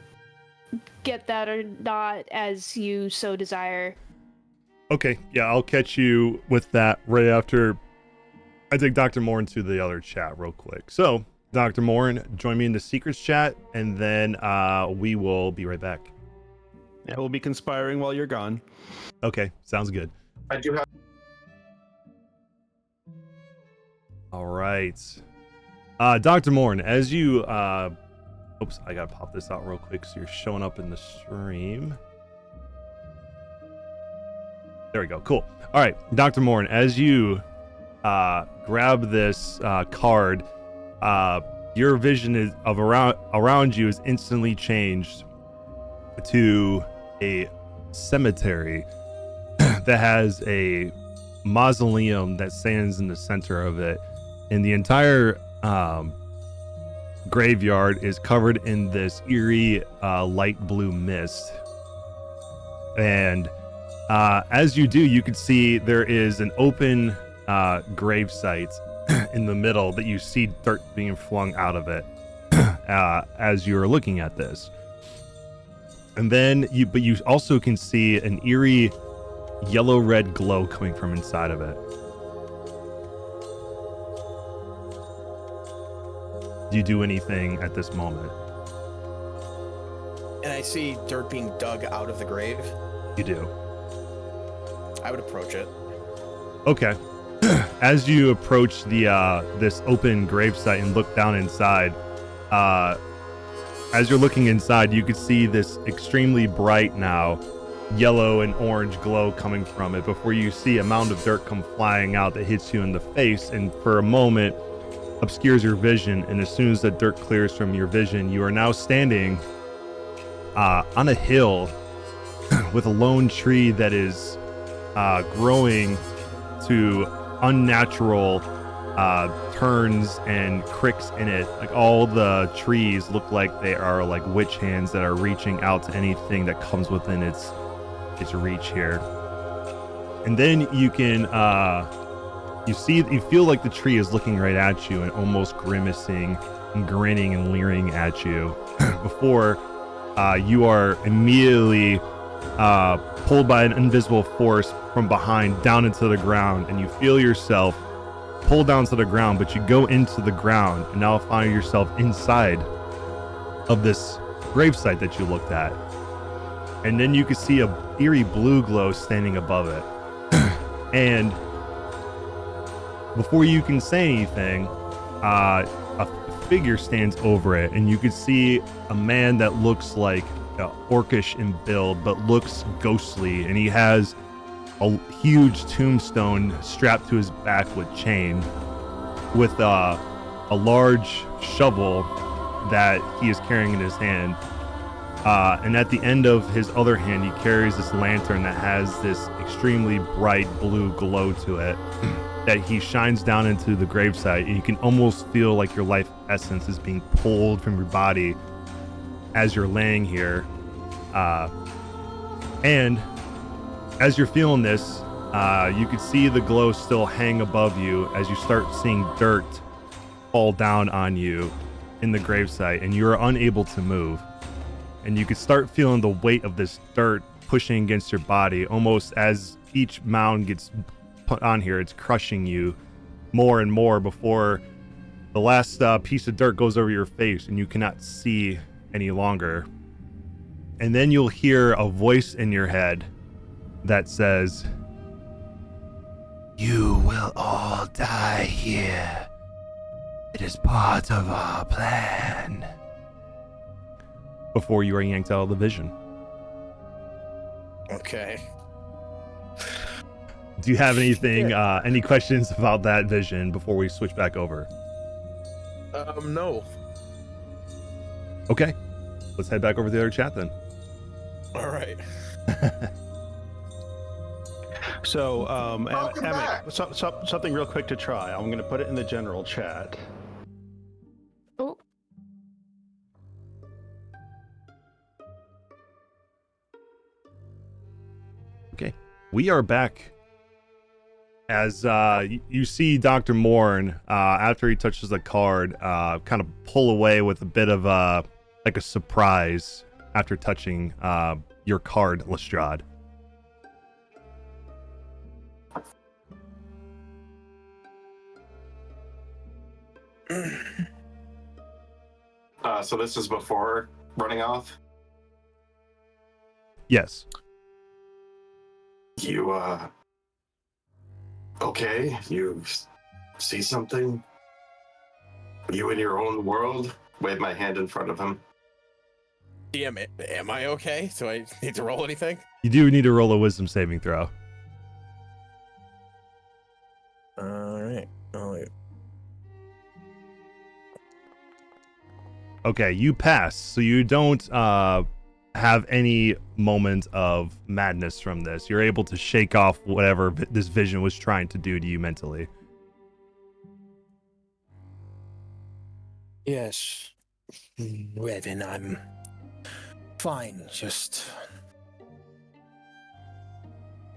get that or not as you so desire. Okay, yeah, I'll catch you with that right after I take Dr. Morn to the other chat real quick. So, Dr. Morn, join me in the secrets chat, and then we will be right back. Yeah, we'll be conspiring while you're gone. Okay, sounds good. I do have. All right. Dr. Morn, as you... oops, I gotta pop this out real quick so you're showing up in the stream. There we go, cool. All right, Dr. Morn, as you grab this card, your vision of around you is instantly changed to a cemetery that has a mausoleum that stands in the center of it, and the entire graveyard is covered in this eerie light blue mist. And as you do, you can see there is an open grave site in the middle that you see dirt being flung out of it as you're looking at this. And then you also can see an eerie yellow-red glow coming from inside of it. Do you do anything at this moment? And I see dirt being dug out of the grave. You do. I would approach it. Okay. As you approach the this open gravesite and look down inside, as you're looking inside, you can see this extremely bright now yellow and orange glow coming from it before you see a mound of dirt come flying out that hits you in the face and for a moment obscures your vision. And as soon as the dirt clears from your vision, you are now standing on a hill with a lone tree that is growing to unnatural turns and cricks in it. Like all the trees look like they are like witch hands that are reaching out to anything that comes within its reach here. And then you can you feel like the tree is looking right at you and almost grimacing and grinning and leering at you before you are immediately pulled by an invisible force from behind down into the ground, and you feel yourself pull down to the ground, but you go into the ground and now find yourself inside of this gravesite that you looked at. And then you can see a eerie blue glow standing above it. And before you can say anything, a figure stands over it, and you can see a man that looks like orcish in build, but looks ghostly, and he has a huge tombstone strapped to his back with chain, with a large shovel that he is carrying in his hand. And at the end of his other hand, he carries this lantern that has this extremely bright blue glow to it that he shines down into the gravesite, and you can almost feel like your life essence is being pulled from your body as you're laying here. And as you're feeling this, you can see the glow still hang above you as you start seeing dirt fall down on you in the gravesite, and you're unable to move. And you can start feeling the weight of this dirt pushing against your body, almost as each mound gets put on here, it's crushing you more and more before the last piece of dirt goes over your face and you cannot see any longer. And then you'll hear a voice in your head that says, "You will all die here. It is part of our plan." Before you are yanked out of the vision. Okay. Do you have anything, any questions about that vision before we switch back over? No. Okay. Let's head back over to the other chat then. All right. So, something real quick to try. I'm going to put it in the general chat. Oh. Okay. We are back. As you see Dr. Morn, after he touches the card, kind of pull away with a bit of like a surprise after touching your card, Lestrade. So this is before running off? Yes. You, okay? You see something? You in your own world? Wave my hand in front of him. Damn it. Am I okay? Do I need to roll anything? You do need to roll a wisdom saving throw. All right. Okay, you pass, so you don't have any moment of madness from this. You're able to shake off whatever this vision was trying to do to you mentally. Yes, Revan, I'm fine. Just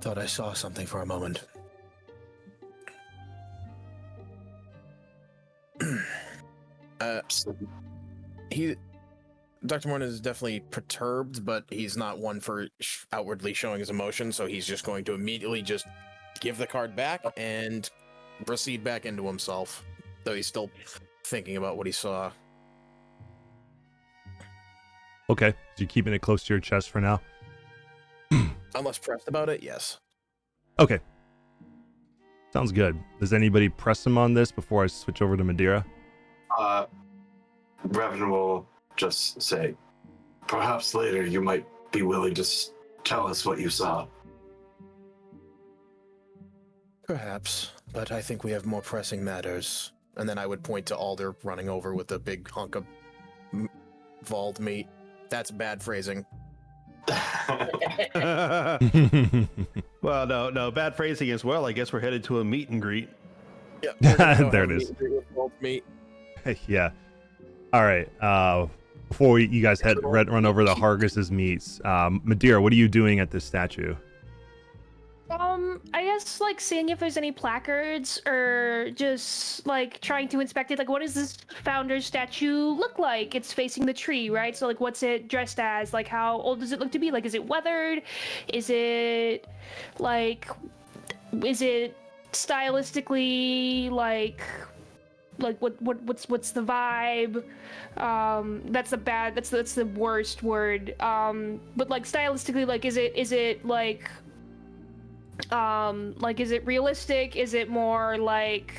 thought I saw something for a moment. Dr. Morton is definitely perturbed, but he's not one for outwardly showing his emotion, so he's just going to immediately just give the card back and proceed back into himself, though he's still thinking about what he saw. Okay, so you're keeping it close to your chest for now? Unless pressed about it, yes. Okay. Sounds good. Does anybody press him on this before I switch over to Madeira? Revan will just say, perhaps later you might be willing to tell us what you saw. Perhaps, but I think we have more pressing matters. And then I would point to Alder running over with a big hunk of Vald meat. That's bad phrasing. Well, no, bad phrasing as well. I guess we're headed to a meet and greet. Yeah, There it is. Meet. Yeah. All right. Before you guys run over the Hargus's meets, Madeira, what are you doing at this statue? I guess like seeing if there's any placards or just like trying to inspect it. Like, what does this founder's statue look like? It's facing the tree, right? So like, what's it dressed as? Like, how old does it look to be? Like, is it weathered? Is it like, is it stylistically like what's the vibe? That's the worst word. But like stylistically, like, is it like is it realistic? Is it more like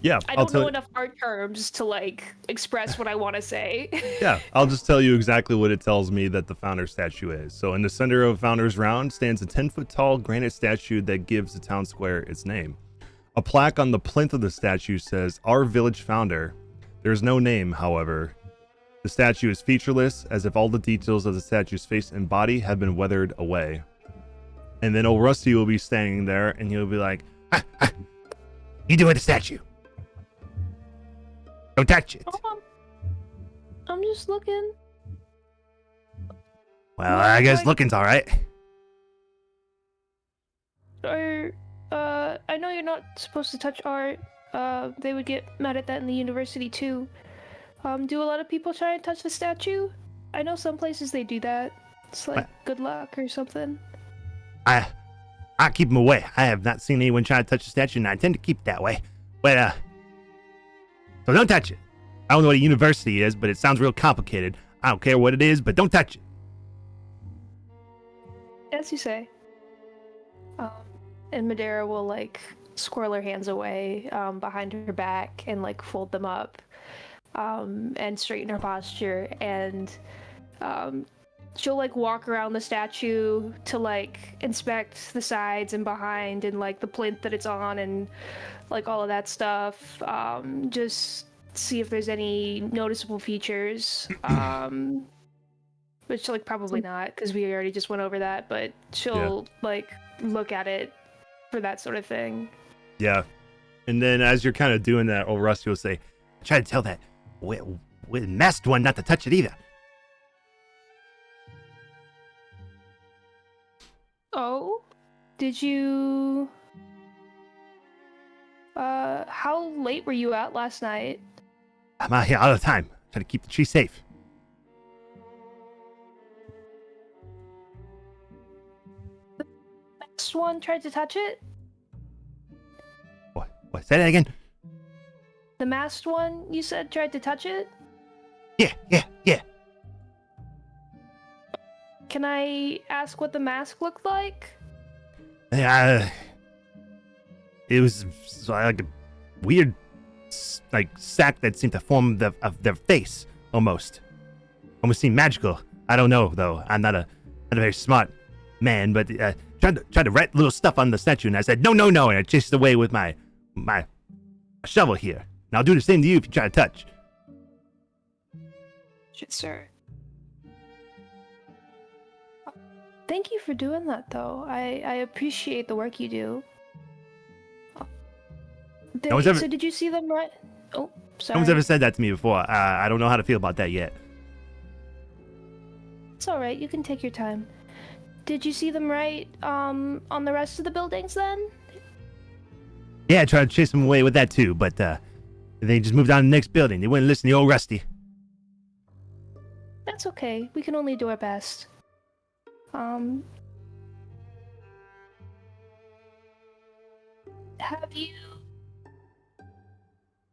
Yeah, I don't know enough art terms to like express what I want to say. Yeah, I'll just tell you exactly what it tells me that the founder statue is. So in the center of Founders Round stands a 10-foot tall granite statue that gives the town square its name. A plaque on the plinth of the statue says, "Our village founder." There's no name, however. The statue is featureless, as if all the details of the statue's face and body have been weathered away. And then old Rusty will be standing there, and he'll be like, "You doing the statue? Don't touch it." I'm just looking. Well, I guess looking's all right. I know you're not supposed to touch art. They would get mad at that in the university too. Do a lot of people try and touch the statue? I know some places they do that. It's like good luck or something. I keep them away. I have not seen anyone try to touch the statue, and I tend to keep it that way. But, so don't touch it. I don't know what a university is, but it sounds real complicated. I don't care what it is, but don't touch it. As you say. And Madeira will like squirrel her hands away behind her back and like fold them up and straighten her posture, and she'll like walk around the statue to like inspect the sides and behind and like the plinth that it's on and like all of that stuff. Just see if there's any noticeable features. Which like probably not, because we already just went over that, but she'll like look at it for that sort of thing. Yeah. And then as you're kind of doing that, old Rusty will say, I try to tell that masked one not to touch it either. Oh? Did you... how late were you out last night? I'm out here all the time, trying to keep the tree safe. The next one tried to touch it? What? Say that again? The masked one, you said, tried to touch it? Yeah. Can I ask what the mask looked like? It was like a weird, like, sack that seemed to form of their face, almost. Almost seemed magical. I don't know, though. I'm not a very smart man, but tried to write little stuff on the statue, and I said, no, and I chased away with my shovel here. And I'll do the same to you if you try to touch. Shit, sir. Thank you for doing that, though. I appreciate the work you do. So did you see them right? Oh, sorry. No one's ever said that to me before. I don't know how to feel about that yet. It's alright, you can take your time. Did you see them right on the rest of the buildings then? Yeah, I tried to chase them away with that too, but they just moved on to the next building. They wouldn't listen to old Rusty. That's okay. We can only do our best.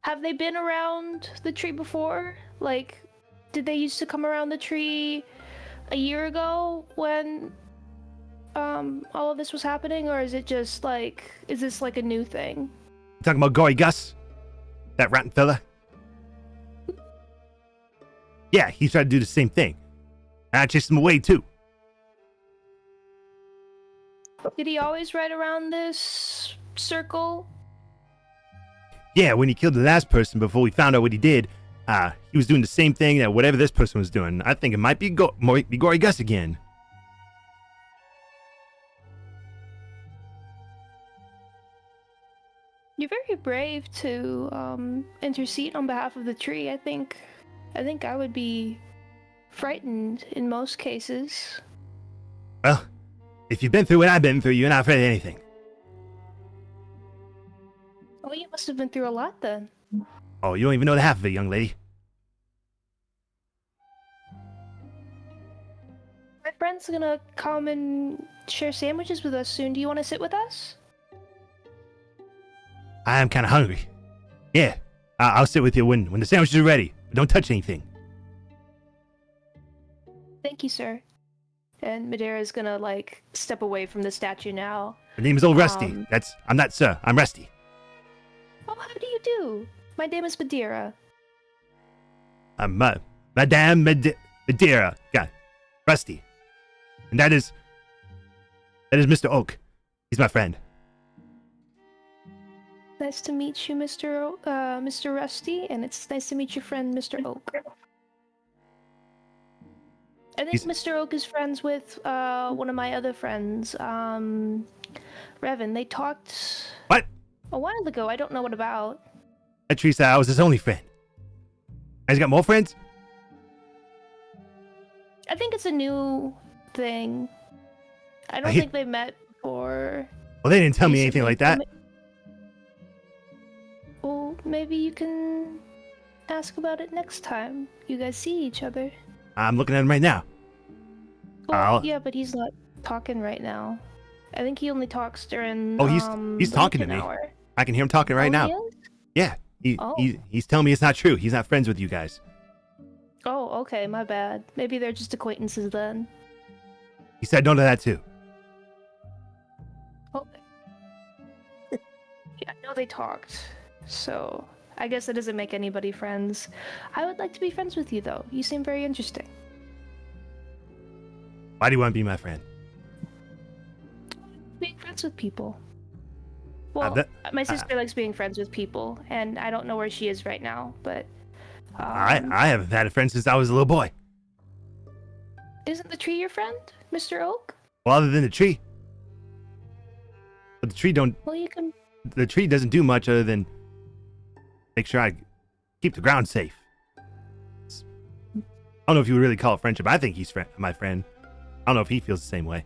Have they been around the tree before? Like, did they used to come around the tree a year ago when all of this was happening, or is it just like, is this like a new thing? Talking about Gory Gus? That rotten fella? Yeah, he tried to do the same thing. And I chased him away too. Did he always ride around this circle? Yeah, when he killed the last person before we found out what he did, He was doing the same thing that whatever this person was doing. I think it might be Gory Gus again. You're very brave to intercede on behalf of the tree. I think I would be frightened in most cases. Well, if you've been through what I've been through, you're not afraid of anything. Oh, you must have been through a lot then. Oh, you don't even know the half of it, young lady. My friend's gonna come and share sandwiches with us soon. Do you want to sit with us? I am kind of hungry. Yeah, I'll sit with you when the sandwiches are ready. Don't touch anything. Thank you, sir. And Madeira's gonna, like, step away from the statue now. My name is Old Rusty. I'm not sir. I'm Rusty. Oh, how do you do? My name is Madeira. I'm Madame Madeira. God, Rusty. And that is Mr. Oak. He's my friend. Nice to meet you, Mr. Rusty, and it's nice to meet your friend, Mr. Oak. I think Mr. Oak is friends with one of my other friends, Revan. They talked a while ago. I don't know what about. Teresa, I was his only friend. Has he got more friends? I think it's a new thing. I don't think they met before. Well, they didn't tell me anything like that. Well, maybe you can ask about it next time you guys see each other. I'm looking at him right now. Well, yeah, but he's not talking right now. I think he only talks during. Oh, he's talking to me. Hour. I can hear him talking right now. He is? Yeah, he's telling me it's not true. He's not friends with you guys. Oh, okay, my bad. Maybe they're just acquaintances then. He said no to that too. Okay. Yeah, I know they talked, so I guess that doesn't make anybody friends. I would like to be friends with you, though. You seem very interesting. Why do you want to be my friend? Being friends with people. Well, my sister likes being friends with people, and I don't know where she is right now, but... I haven't had a friend since I was a little boy. Isn't the tree your friend, Mr. Oak? Well, other than the tree. But the tree don't... Well, you can... The tree doesn't do much other than make sure I keep the ground safe. I don't know if you would really call it friendship. I think he's my friend. I don't know if he feels the same way.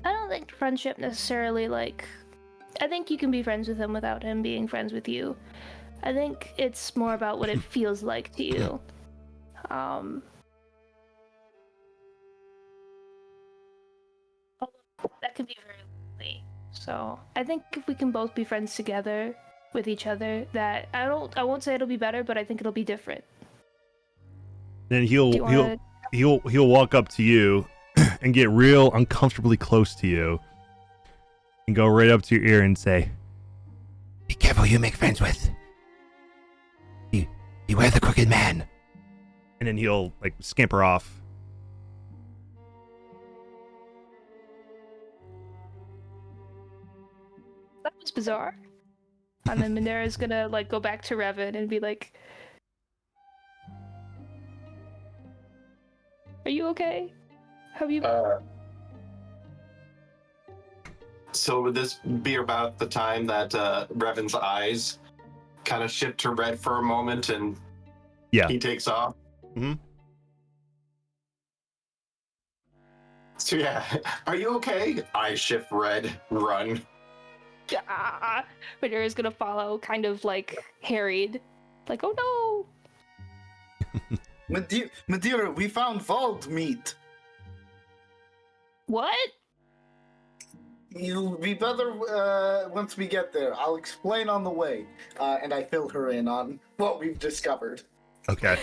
I don't think friendship necessarily, like... I think you can be friends with him without him being friends with you. I think it's more about what it feels like to you. That could be very lonely. So I think if we can both be friends together with each other, that I won't say it'll be better, but I think it'll be different. Then he'll walk up to you and get real uncomfortably close to you and go right up to your ear and say, "Be careful who you make friends with. Beware the crooked man." And then he'll like scamper off. That was bizarre. And then Madeira's gonna like go back to Revan and be like, "Are you okay? Have you?" So would this be about the time that Revan's eyes kind of shift to red for a moment and he takes off? Mm-hmm. So yeah, are you okay? Eyes shift red, run. Madeira's gonna follow, kind of like harried, like, "Oh no!" Madeira, we found Vald meat. What? You'll be better once we get there. I'll explain on the way. And I fill her in on what we've discovered. Okay.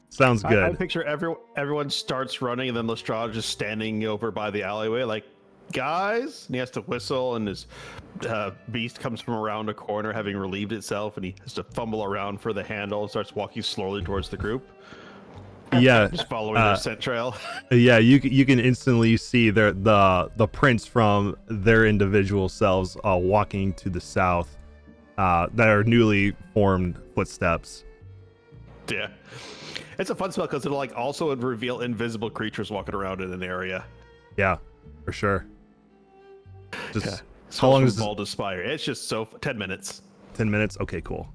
Sounds good. I picture everyone starts running, and then Lestrade is standing over by the alleyway, like, "Guys!" And he has to whistle, and his beast comes from around a corner, having relieved itself, and he has to fumble around for the handle and starts walking slowly towards the group. Yeah, just following their scent trail. Yeah, you can instantly see the prints from their individual selves walking to the south, that are newly formed footsteps. Yeah. It's a fun spell because it'll like also reveal invisible creatures walking around in an area. Yeah, for sure. Just Yeah. how long is Bald Aspire? It's just 10 minutes. 10 minutes? Okay, cool.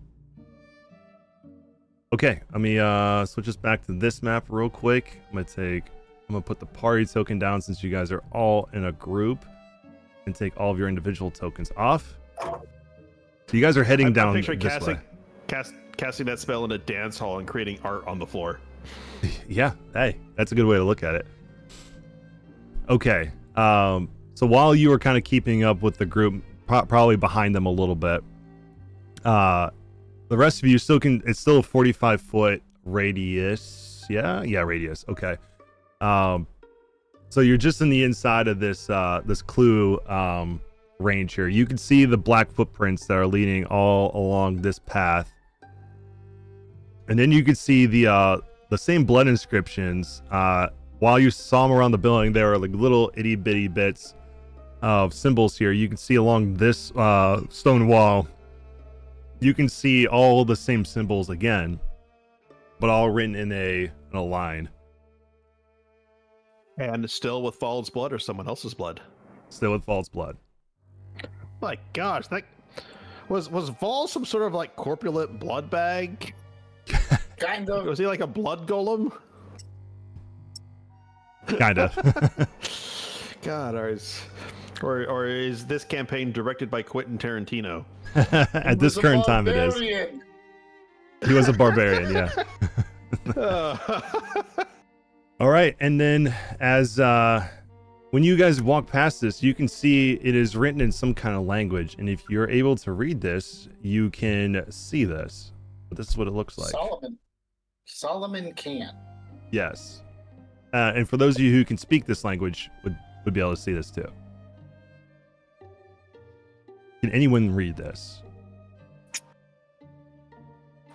Okay, let me switch us back to this map real quick. I'm gonna put the party token down since you guys are all in a group, and take all of your individual tokens off. So you guys are heading down this way. Casting that spell in a dance hall and creating art on the floor. Yeah, hey, that's a good way to look at it. Okay, so while you were kind of keeping up with the group, probably behind them a little bit, the rest of you still can. It's still a 45-foot radius. Yeah, radius. Okay. So you're just in the inside of this clue range here. You can see the black footprints that are leading all along this path, and then you can see the same blood inscriptions. While you saw them around the building, there are like little itty bitty bits of symbols here. You can see along this stone wall. You can see all the same symbols again, but all written in a line. And still with Bald's blood or someone else's blood? Still with Bald's blood. My gosh, that was Vol some sort of like corpulent blood bag? Kind of. Was he like a blood golem? Kind of. God, or is this campaign directed by Quentin Tarantino? At this current time, it is. He was a barbarian, yeah. All right, and then as when you guys walk past this, you can see it is written in some kind of language, and if you're able to read this, you can see this. But this is what it looks like. Solomon can't. Yes. And for those of you who can speak this language, would be able to see this too. Can anyone read this?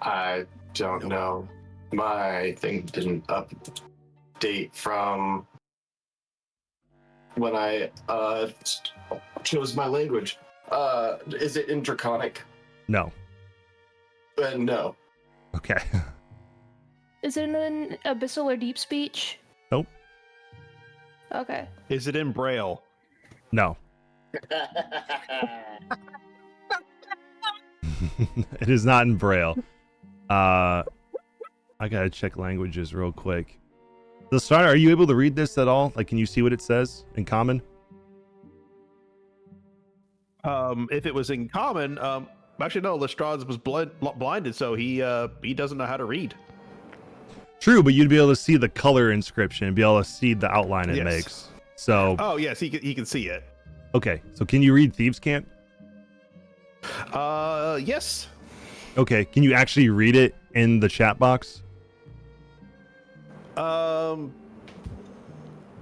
I don't know. My thing didn't update from when I chose my language. Is it in Draconic? No. No. Okay. Is it in Abyssal or Deep Speech? Nope. Okay. Is it in Braille? No. It is not in Braille. I gotta check languages real quick. The starter, are you able to read this at all? Like, can you see what it says in common? If it was in common, actually no, Lestrade was blinded, so he doesn't know how to read. True, but you'd be able to see the color inscription, be able to see the outline it makes. So. Oh yes, he can see it. Okay, so can you read Thieves' Cant? Yes. Okay, can you actually read it in the chat box?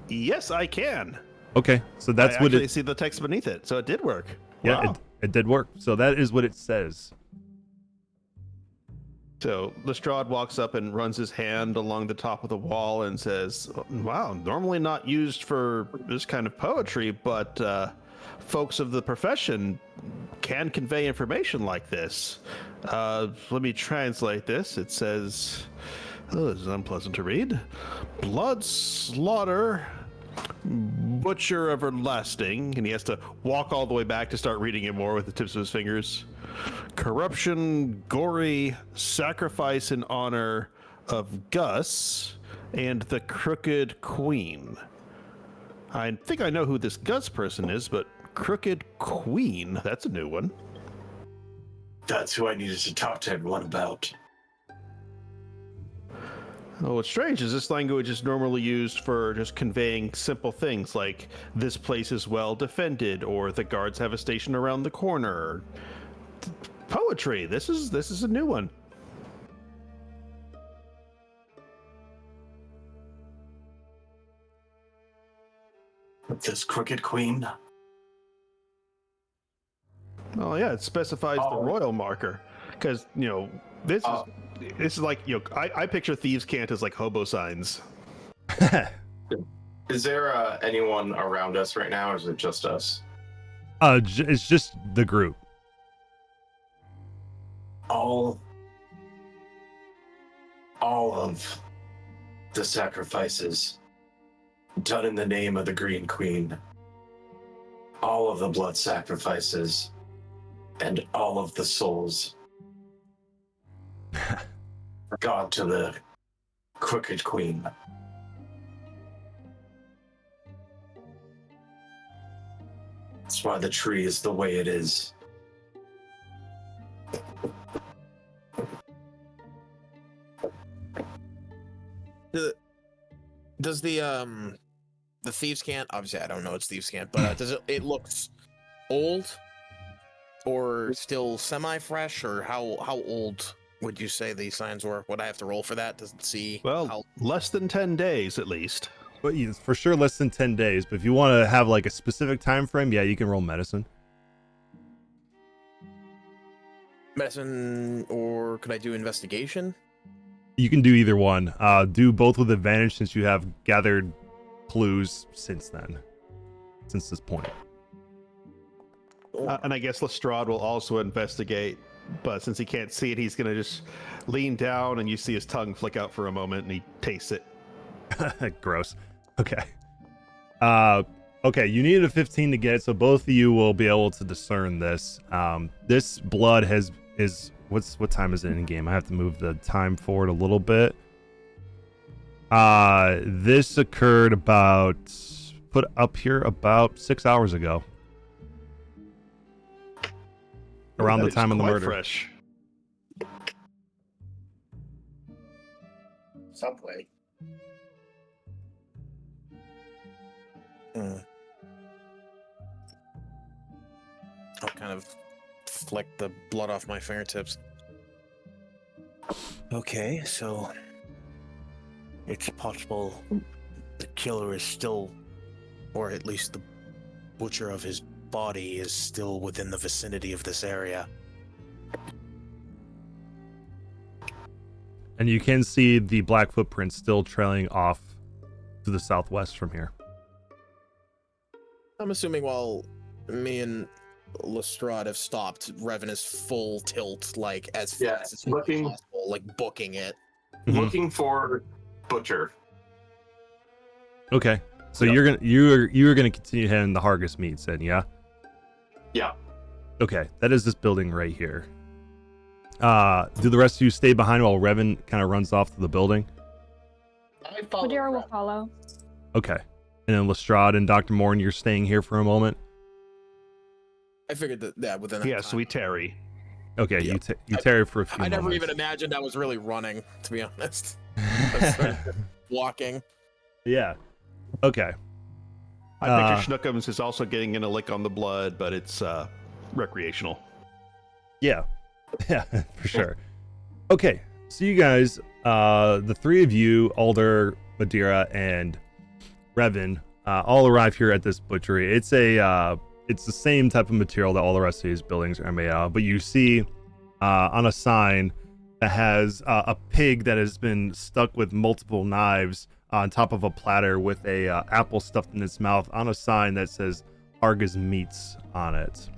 Yes, I can. Okay, so that's I what actually see the text beneath it, so it did work. Yeah, Wow. it did work. So that is what it says. So Lestrade walks up and runs his hand along the top of the wall and says, "Wow, normally not used for this kind of poetry, but folks of the profession can convey information like this. Let me translate this. It says, oh, this is unpleasant to read. Blood slaughter, butcher everlasting." And he has to walk all the way back to start reading it more with the tips of his fingers. Corruption, gory, sacrifice in honor of Gus, and the crooked queen. I think I know who this Gus person is, but crooked queen, that's a new one. That's who I needed to talk to everyone about. Oh, what's strange is this language is normally used for just conveying simple things like this place is well defended or the guards have a station around the corner. Poetry. This is a new one. This crooked queen. Oh yeah, it specifies the royal marker because this is like I picture Thieves' Cant as like hobo signs. Is there anyone around us right now, or is it just us? It's just the group. all of the sacrifices done in the name of the Green Queen, all of the blood sacrifices, and all of the souls gone to the Crooked Queen. That's why the tree is the way it is. Does the thieves' cant? Obviously, I don't know it's thieves' cant, but does it looks old or still semi-fresh, or how old would you say these signs were? Would I have to roll for that to see? Well, less than 10 days at least. But for sure less than 10 days. But if you want to have like a specific time frame, yeah, you can roll medicine. Medicine, or could I do investigation? You can do either one. Do both with advantage since you have gathered clues since this point. And I guess Lestrade will also investigate, but since he can't see it, he's going to just lean down and you see his tongue flick out for a moment and he tastes it. Gross. Okay. Okay, you needed a 15 to get it, so both of you will be able to discern this. This blood is what time is it in game? I have to move the time forward a little bit. This occurred about 6 hours ago. Around the time of the murder. Fresh. Subway. I'll kind of flick the blood off my fingertips. Okay, so it's possible the killer is still, or at least the butcher of his body is still within the vicinity of this area. And you can see the black footprint still trailing off to the southwest from here. I'm assuming while me and Lestrade have stopped, Revan is full tilt, like as fast as possible, like booking it. Looking for Butcher. Okay, so you're gonna continue heading the Hargus meets, then, yeah? Yeah. Okay, that is this building right here. Do the rest of you stay behind while Revan kind of runs off to the building? Madeira will follow. Okay, and then Lestrade and Dr. Morn, you're staying here for a moment. I figured that within that yeah, time. so we tarry. Okay, you tarry for a few I moments. never even imagined I was really running, to be honest. Walking. Yeah. Okay. I picture Schnookums is also getting in a lick on the blood, but it's recreational. Yeah. Yeah, for sure. Okay, so you guys, the three of you, Alder, Madeira, and Revan, all arrive here at this butchery. It's the same type of material that all the rest of these buildings are made out of, but you see on a sign that has a pig that has been stuck with multiple knives on top of a platter with a apple stuffed in its mouth on a sign that says Argus Meats on it.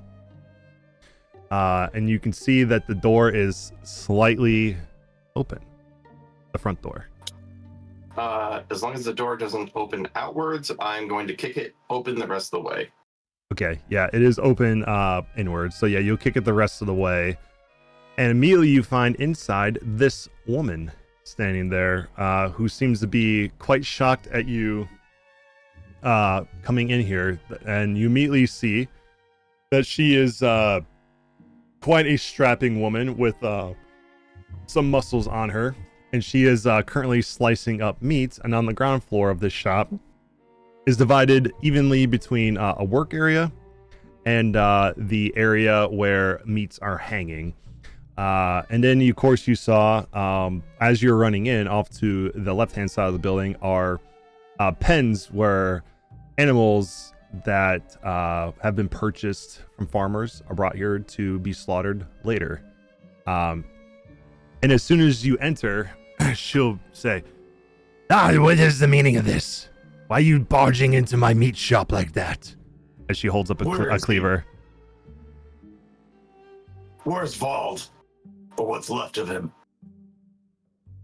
And you can see that the door is slightly open, the front door. As long as the door doesn't open outwards, I'm going to kick it open the rest of the way. Okay, yeah, it is open inwards. So yeah, you'll kick it the rest of the way. And immediately you find inside this woman standing there, who seems to be quite shocked at you coming in here. And you immediately see that she is quite a strapping woman with some muscles on her. And she is currently slicing up meat. And on the ground floor of this shop is divided evenly between a work area and the area where meats are hanging. And then, of course, you saw, as you're running in, off to the left-hand side of the building are pens where animals that have been purchased from farmers are brought here to be slaughtered later. And as soon as you enter, she'll say, what is the meaning of this? Why are you barging into my meat shop like that? As she holds up a cleaver. Where's Vald? Or what's left of him?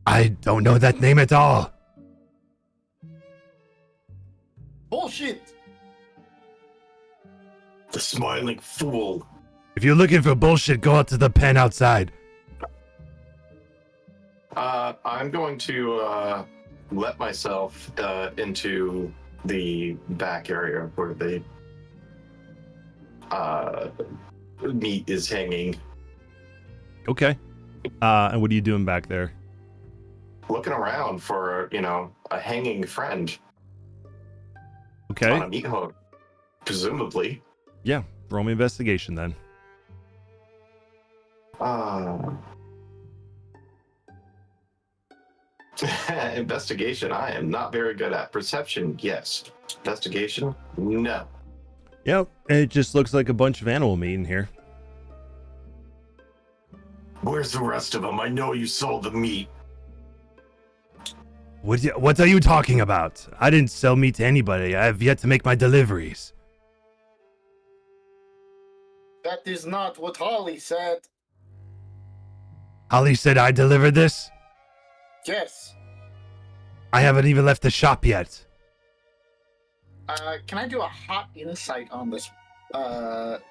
I don't know that name at all. Bullshit! The smiling fool. If you're looking for bullshit, go out to the pen outside. I'm going to let myself into the back area where the meat is hanging. Okay. And what are you doing back there? Looking around for, a hanging friend. Okay. On a meat hook, presumably. Yeah. Roll me investigation then. Investigation, I am not very good at. Perception, yes. Investigation, no. Yep. It just looks like a bunch of animal meat in here. Where's the rest of them? I know you sold the meat. What are you talking about? I didn't sell meat to anybody. I have yet to make my deliveries. That is not what Holly said. Holly said I delivered this? Yes. I haven't even left the shop yet. Can I do a hot insight on this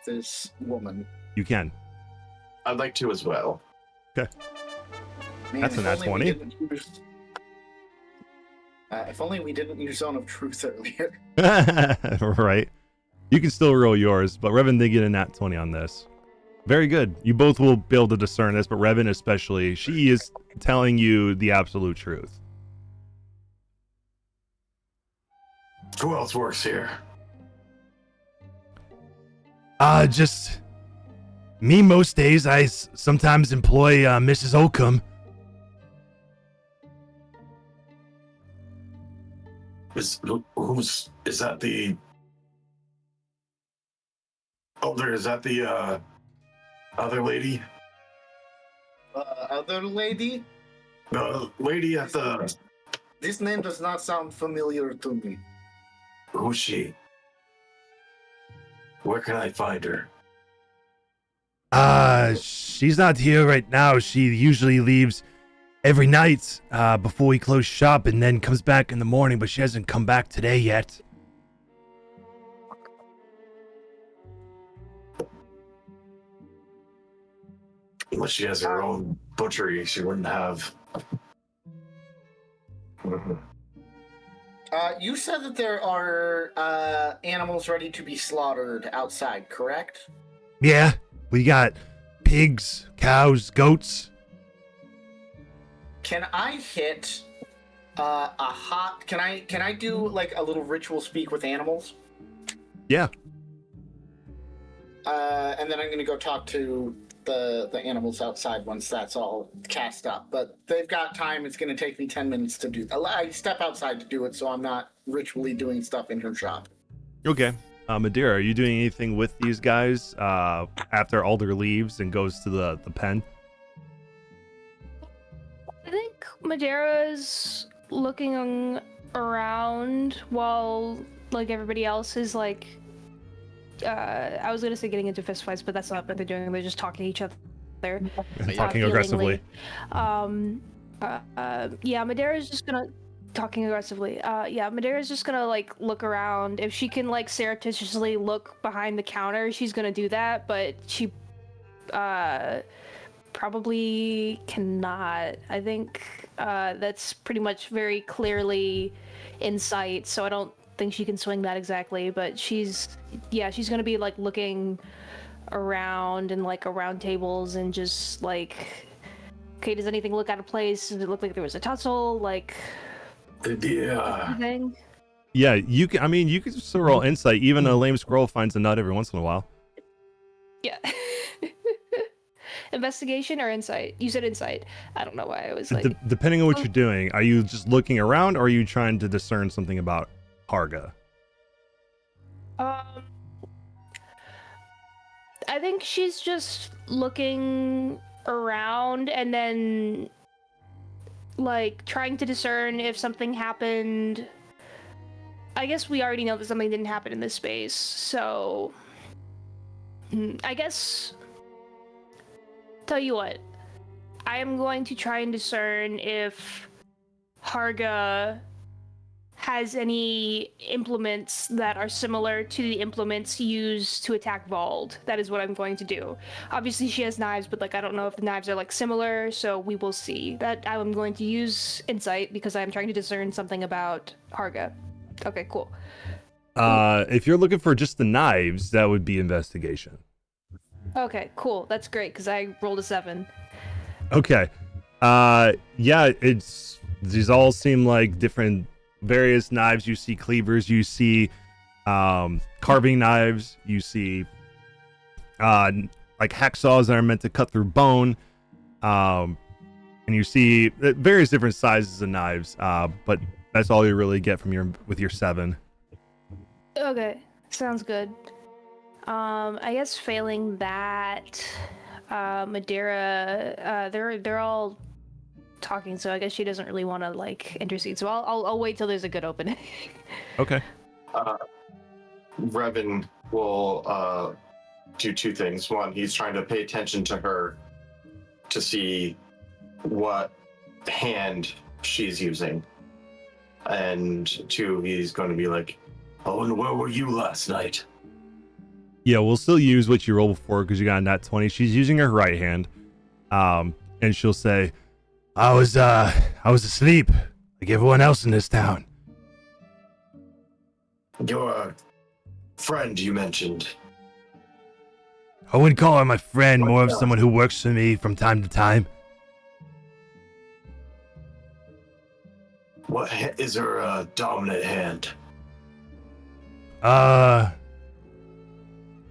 this woman? You can. I'd like to as well. Okay. Man, That's a if nat only we 20. didn't use- if only we didn't use Zone of Truth earlier. Right. You can still roll yours, but Revan did get a nat 20 on this. Very good. You both will be able to discern this, but Revan especially, she is telling you the absolute truth. Who else works here? Just me most days. I sometimes employ Mrs. Oakham. Is that the Elder? Is that the other lady? Other lady? The lady at the... This name does not sound familiar to me. Who's she? Where can I find her? She's not here right now. She usually leaves every night before we close shop and then comes back in the morning, but she hasn't come back today yet. Unless she has her own butchery, she wouldn't have. You said that there are animals ready to be slaughtered outside, correct? Yeah, we got pigs, cows, goats. Can I hit a hot? Can I do like a little ritual speak with animals? Yeah. And then I'm gonna go talk to the animals outside once that's all cast up. But they've got time. It's gonna take me 10 minutes to do. I step outside to do it, so I'm not ritually doing stuff in her shop. Okay. Madeira, are you doing anything with these guys after Alder leaves and goes to the pen? I think Madeira's looking around while like everybody else is like I was gonna say getting into fistfights, but that's not what they're doing. They're just talking to each other. Talking aggressively. Yeah, Madeira's just gonna talking aggressively. Madeira's just gonna like look around. If she can like surreptitiously look behind the counter, she's gonna do that, but she probably cannot. I think that's pretty much very clearly in sight, so I don't think she can swing that exactly, but she's gonna be like looking around and like around tables and just like, okay, does anything look out of place? Does it look like there was a tussle? Like, anything? Yeah, you can. I mean, you can just roll insight. Even a lame squirrel finds a nut every once in a while. Yeah. Investigation or insight? You said insight. I don't know why I was like. Depending on what you're doing, are you just looking around, or are you trying to discern something about Harga? I think she's just looking around and then like trying to discern if something happened. I guess we already know that something didn't happen in this space, so I guess tell you what, I am going to try and discern if Harga has any implements that are similar to the implements used to attack Vald. That is what I'm going to do. Obviously she has knives, but like I don't know if the knives are like similar, so we will see. That I'm going to use insight because I'm trying to discern something about Harga. Okay, cool. If you're looking for just the knives, that would be investigation. Okay, cool. That's great because I rolled a 7. Okay. Yeah, these all seem like different various knives. You see cleavers, you see carving knives, you see like hacksaws that are meant to cut through bone, and you see various different sizes of knives, but that's all you really get from your 7. Okay, sounds good. I guess failing that, Madeira, they're all talking, so I guess she doesn't really want to like intercede. So I'll wait till there's a good opening. Okay. Revan will do 2 things. One, he's trying to pay attention to her to see what hand she's using, and 2, he's going to be like, "Oh, and where were you last night?" Yeah, we'll still use what you rolled before because you got a nat 20. She's using her right hand, and she'll say, I was asleep, like everyone else in this town. Your friend you mentioned. I wouldn't call her my friend, more of someone who works for me from time to time. What is her dominant hand?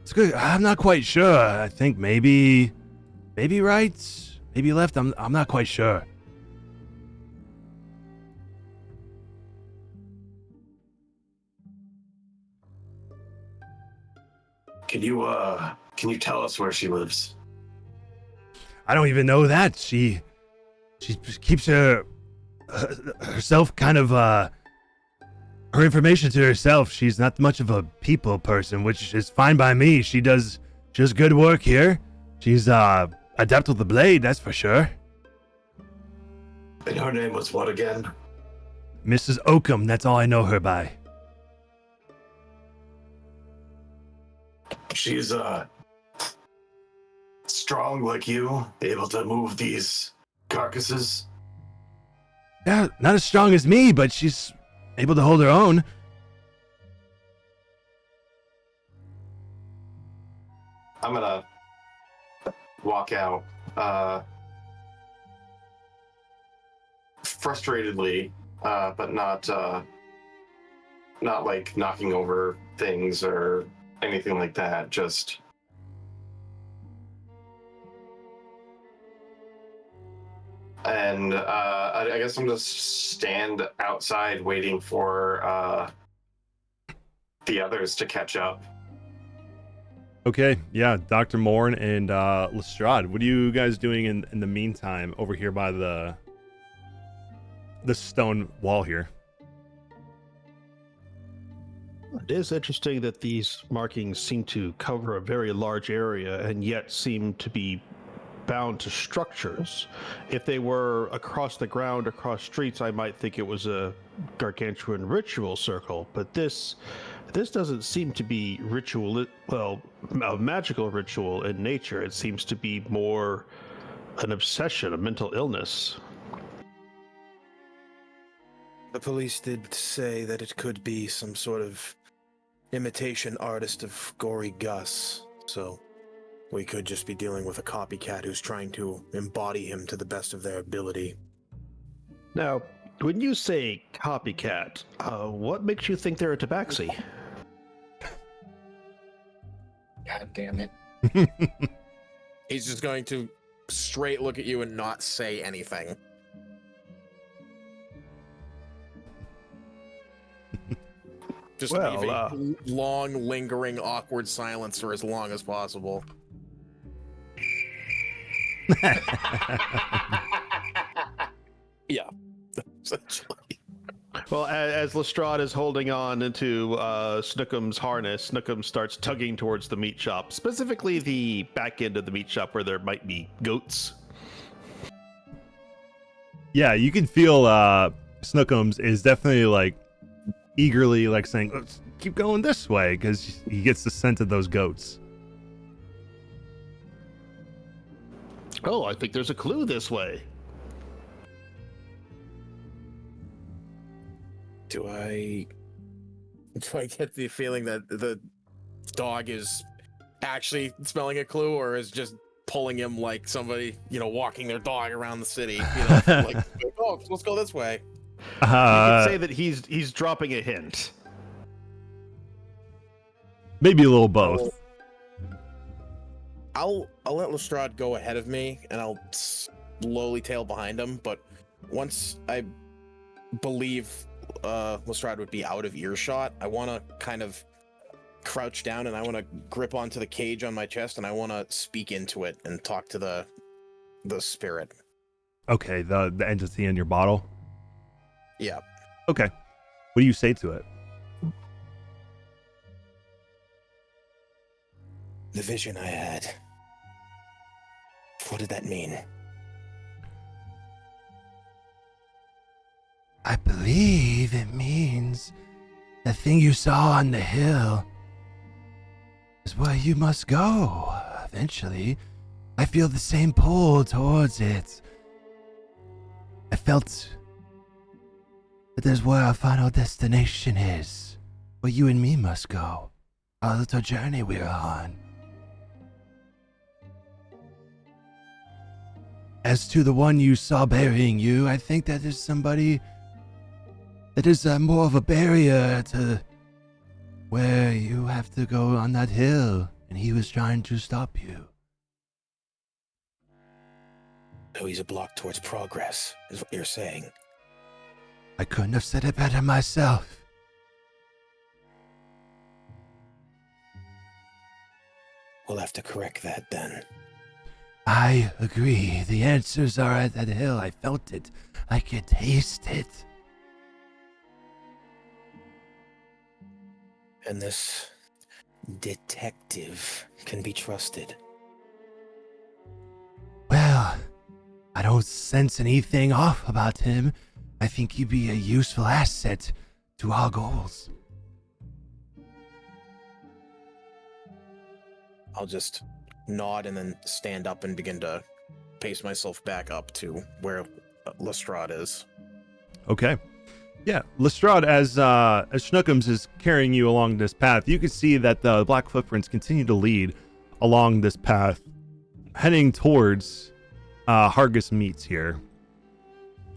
It's good. I'm not quite sure. I think maybe right, maybe left. I'm not quite sure. Can you tell us where she lives? I don't even know that. She keeps herself kind of her information to herself. She's not much of a people person, which is fine by me. She does good work here. She's adept with the blade, that's for sure. And her name was what again? Mrs. Oakham, that's all I know her by. She's strong like you, able to move these carcasses. Yeah, not as strong as me, but she's able to hold her own. I'm gonna walk out frustratedly, but not like knocking over things or anything like that. Just and I guess I'm gonna stand outside waiting for the others to catch up. Okay, yeah, Dr. Morn and Lestrade, what are you guys doing in the meantime over here by the stone wall here? It is interesting that these markings seem to cover a very large area and yet seem to be bound to structures. If they were across the ground, across streets, I might think it was a gargantuan ritual circle, but this doesn't seem to be a magical ritual in nature. It seems to be more an obsession, a mental illness. The police did say that it could be some sort of imitation artist of Gory Gus, so we could just be dealing with a copycat who's trying to embody him to the best of their ability. Now, when you say copycat, what makes you think they're a tabaxi? God damn it. He's just going to straight look at you and not say anything. Just leave a long, lingering, awkward silence for as long as possible. Yeah, essentially. Well, as Lestrade is holding on into Snookum's harness, Snookum starts tugging towards the meat shop, specifically the back end of the meat shop where there might be goats. Yeah, you can feel Snookums is definitely like eagerly like saying, let's keep going this way, because he gets the scent of those goats. Oh, I think there's a clue this way. Do I get the feeling that the dog is actually smelling a clue, or is just pulling him like somebody, walking their dog around the city? Like, oh, let's go this way. You could say that he's dropping a hint. Maybe a little both. I'll let Lestrade go ahead of me, and I'll slowly tail behind him. But once I believe Lestrade would be out of earshot, I want to kind of crouch down, and I want to grip onto the cage on my chest, and I want to speak into it and talk to the spirit. Okay, the entity in your bottle. Yeah. Okay. What do you say to it? The vision I had. What did that mean? I believe it means the thing you saw on the hill is where you must go eventually. I feel the same pull towards it. I felt that there's where our final destination is, where you and me must go, our little journey we're on. As to the one you saw burying you, I think that is somebody that is more of a barrier to where you have to go on that hill, and he was trying to stop you. So he's a block towards progress, is what you're saying. I couldn't have said it better myself. We'll have to correct that then. I agree. The answers are at that hill. I felt it. I could taste it. And this detective can be trusted. Well, I don't sense anything off about him. I think he'd be a useful asset to our goals. I'll just nod and then stand up and begin to pace myself back up to where Lestrade is. Okay. Yeah, Lestrade, as Snookums is carrying you along this path, you can see that the black footprints continue to lead along this path, heading towards Hargus Meats here.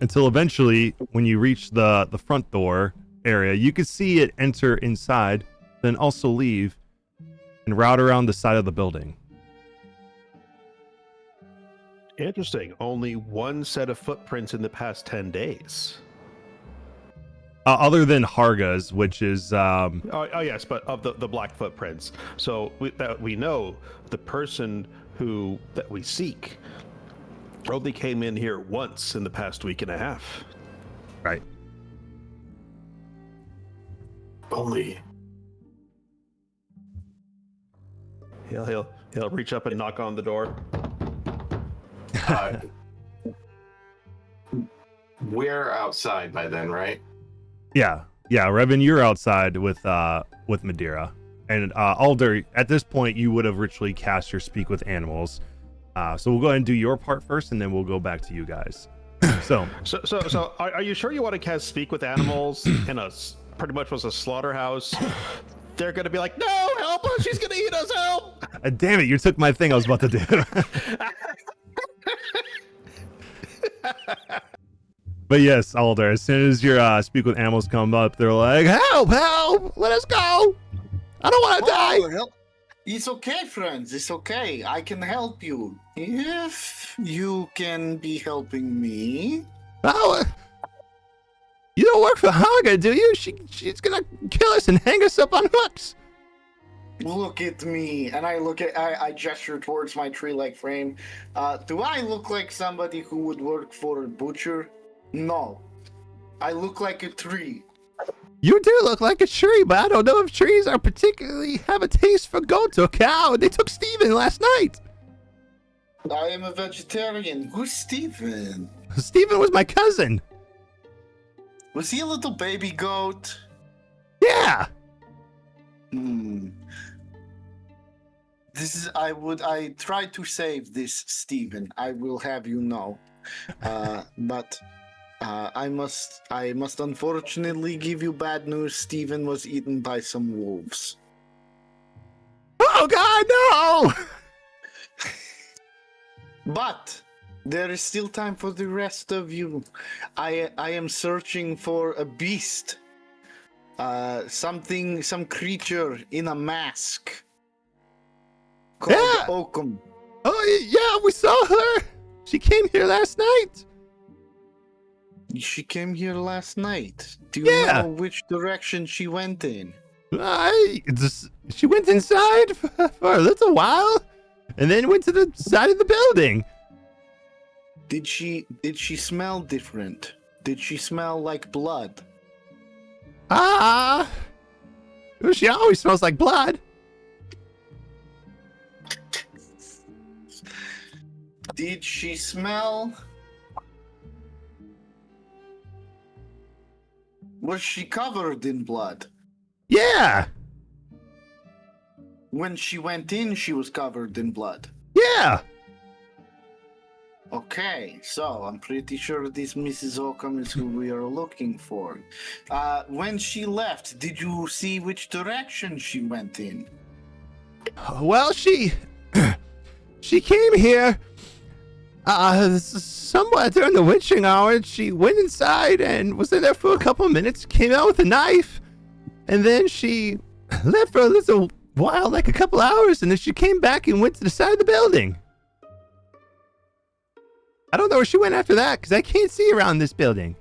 Until eventually, when you reach the front door area, you can see it enter inside, then also leave, and route around the side of the building. Interesting. Only one set of footprints in the past 10 days. Other than Harga's, which is... Oh, yes, but of the black footprints. So we know the person that we seek only came in here once in the past week and a half. Right. Only. He'll reach up and knock on the door. We're outside by then, right? Yeah, Revan, you're outside with Madeira, and Alder. At this point, you would have ritually cast your speak with animals. So we'll go ahead and do your part first, and then we'll go back to you guys. So are you sure you want to cast speak with animals in a pretty much was a slaughterhouse? They're gonna be like, no, help us! She's gonna eat us! Help! Damn it! You took my thing I was about to do. But yes, Alder, as soon as your speak with animals come up, they're like, help, let us go. I don't want to die. It's okay, friends. It's okay. I can help you. If you can be helping me. Oh, you don't work for Haga, do you? She's gonna kill us and hang us up on hooks. Look at me, and I gesture towards my tree-like frame. Do I look like somebody who would work for a butcher? No. I look like a tree. You do look like a tree, but I don't know if trees are particularly have a taste for goat or cow. They took Steven last night. I am a vegetarian. Who's Steven? Steven was my cousin. Was he a little baby goat? Yeah. I tried to save this Steven, I will have you know. But I must unfortunately give you bad news. Steven was eaten by some wolves. Oh God, no! But there is still time for the rest of you. I am searching for a beast. Some creature in a mask. Called Oakum. Oh yeah, we saw her. She came here last night. She came here last night. Do you know which direction she went in? She went inside for a little while, and then went to the side of the building. Did she smell different? Did she smell like blood? She always smells like blood. Did she smell? Was she covered in blood? Yeah. When she went in, she was covered in blood. Yeah. Okay, so I'm pretty sure this Mrs. Oakham is who we are looking for. When she left, did you see which direction she went in? Well, she came here somewhat during the witching hour. She went inside and was in there for a couple of minutes, came out with a knife, and then she left for a little while, like a couple hours, and then she came back and went to the side of the building. I don't know where she went after that, because I can't see around this building.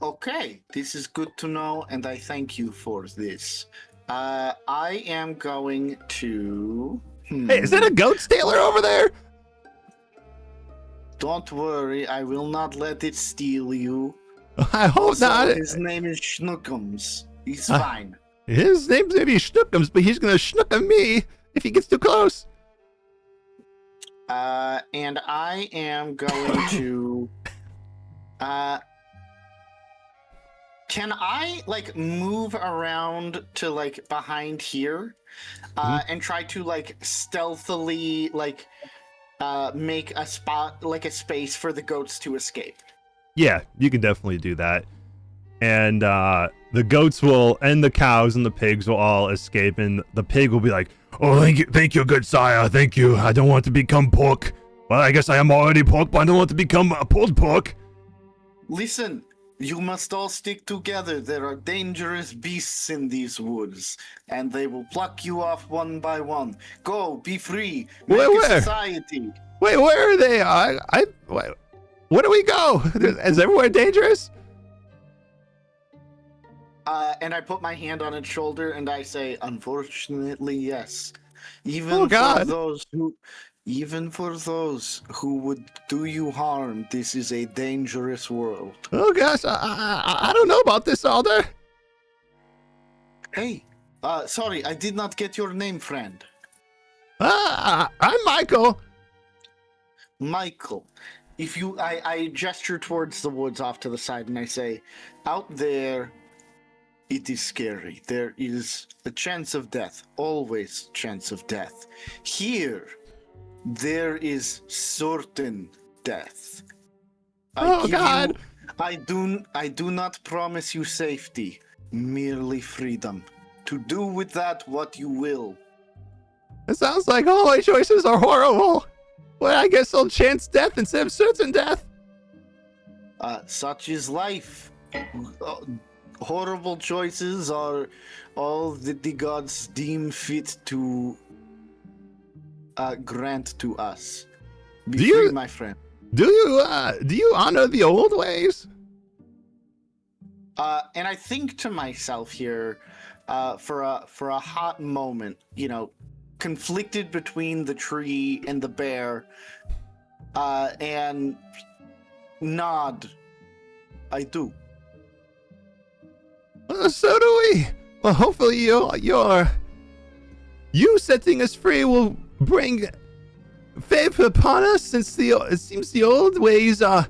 Okay, this is good to know, and I thank you for this. I am going to... Hey, is that a goat stealer over there? Don't worry, I will not let it steal you. I hope also, not. His name is Schnookums. He's fine. His name's maybe Schnookums, but he's gonna Schnookum me if he gets too close. And I am going to... Can I, like, move around to, like, behind here? And try to, like, stealthily, like, make a spot, like a space for the goats to escape. Yeah, you can definitely do that. And the goats will, and the cows and the pigs will all escape, and the pig will be like, "Oh, thank you, good sire, thank you. I don't want to become pork. Well, I guess I am already pork, but I don't want to become a pulled pork." Listen, you must all stick together. There are dangerous beasts in these woods, and they will pluck you off one by one. Go, be free, make a society. Wait, where are they? Where do we go? Is everywhere dangerous? And I put my hand on its shoulder and I say, unfortunately, yes. Even for those who would do you harm, this is a dangerous world. Oh gosh, I don't know about this, Alder. Hey, sorry, I did not get your name, friend. I'm Michael. Michael. I gesture towards the woods off to the side and I say, out there, it is scary. There is a chance of death, always chance of death. Here, there is certain death. God! I do not promise you safety, merely freedom. To do with that what you will. It sounds like all my choices are horrible. Well, I guess I'll chance death instead of certain death. Such is life. Horrible choices are all that the gods deem fit to grant to us. Be free, my friend. Do you honor the old ways? And I think to myself here, for a hot moment, conflicted between the tree and the bear, and nod. I do. So do we. Well, hopefully your you setting us free will bring favor upon us, since it seems the old ways are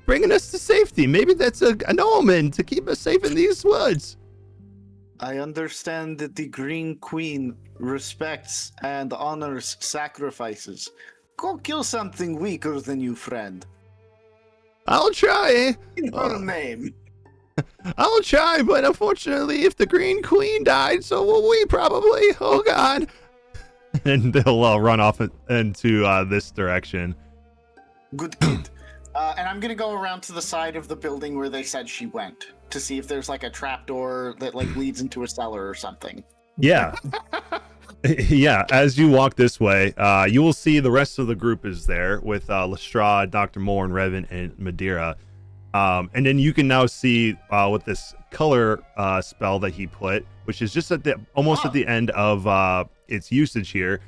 bringing us to safety. Maybe that's an omen to keep us safe in these woods. I understand that the Green Queen respects and honors sacrifices. Go kill something weaker than you, friend. I'll try. In her name. I'll try, but unfortunately, if the Green Queen died, so will we probably. Oh, God. And they'll run off into this direction. Good kid. And I'm going to go around to the side of the building where they said she went to see if there's like a trapdoor that like leads into a cellar or something. Yeah. Yeah, as you walk this way, you will see the rest of the group is there with Lestrade, Dr. Moore, and Revan, and Madeira. And then you can now see with this color spell that he put, which is just at the at the end of its usage here.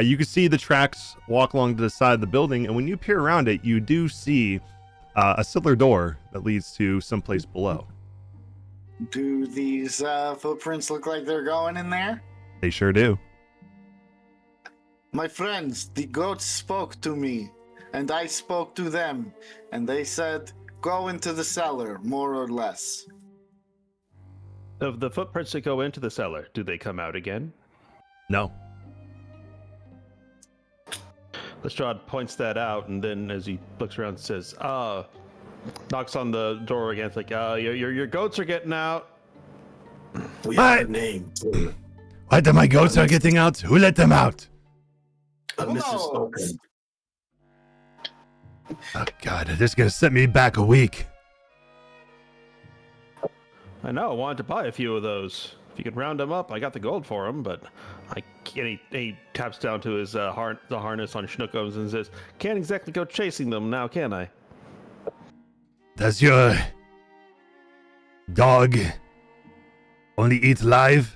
You can see the tracks walk along to the side of the building, and when you peer around it, you do see a silver door that leads to someplace below. Do these footprints look like they're going in there? They sure do. My friends, the goats spoke to me, and I spoke to them, and they said, go into the cellar, more or less. Of the footprints that go into the cellar, do they come out again? No. Lestrade points that out, and then as he looks around, says, knocks on the door again. It's like, your goats are getting out. We have a name. What, my goats are getting out? Who let them out? Mrs. Oaken. Oh, God, this is going to set me back a week. I know, I wanted to buy a few of those. If you could round them up, I got the gold for them, but I can't. He taps down to his the harness on Schnookums and says, can't exactly go chasing them now, can I? Does your dog only eat live?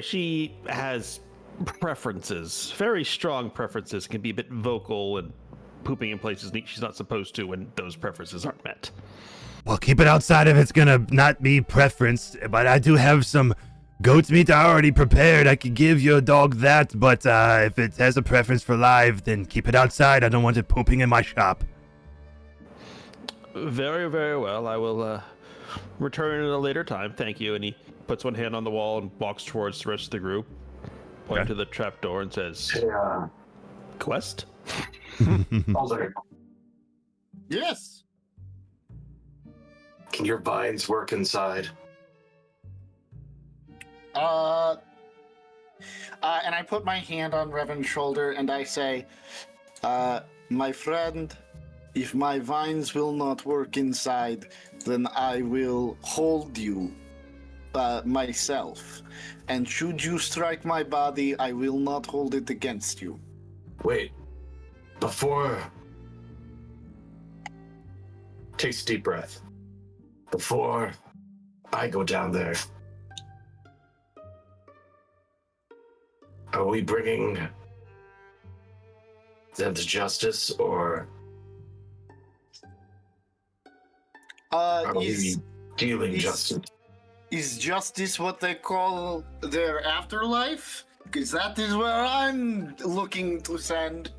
She has preferences, very strong preferences, can be a bit vocal and pooping in places she's not supposed to when those preferences aren't met. Well, keep it outside if it's gonna not be preferenced, but I do have some goat meat already prepared. I could give your dog that, but if it has a preference for live, then keep it outside. I don't want it pooping in my shop. Very, very well. I will return at a later time. Thank you. And he puts one hand on the wall and walks towards the rest of the group, pointing to the trapdoor and says, Quest? Alder, yes. Can your vines work inside? And I put my hand on Revan's shoulder and I say, my friend, if my vines will not work inside, then I will hold you myself. And should you strike my body, I will not hold it against you. Wait. Before... Take a deep breath. Before I go down there, are we bringing them to justice, or are we dealing justice? Is justice what they call their afterlife? Because that is where I'm looking to send.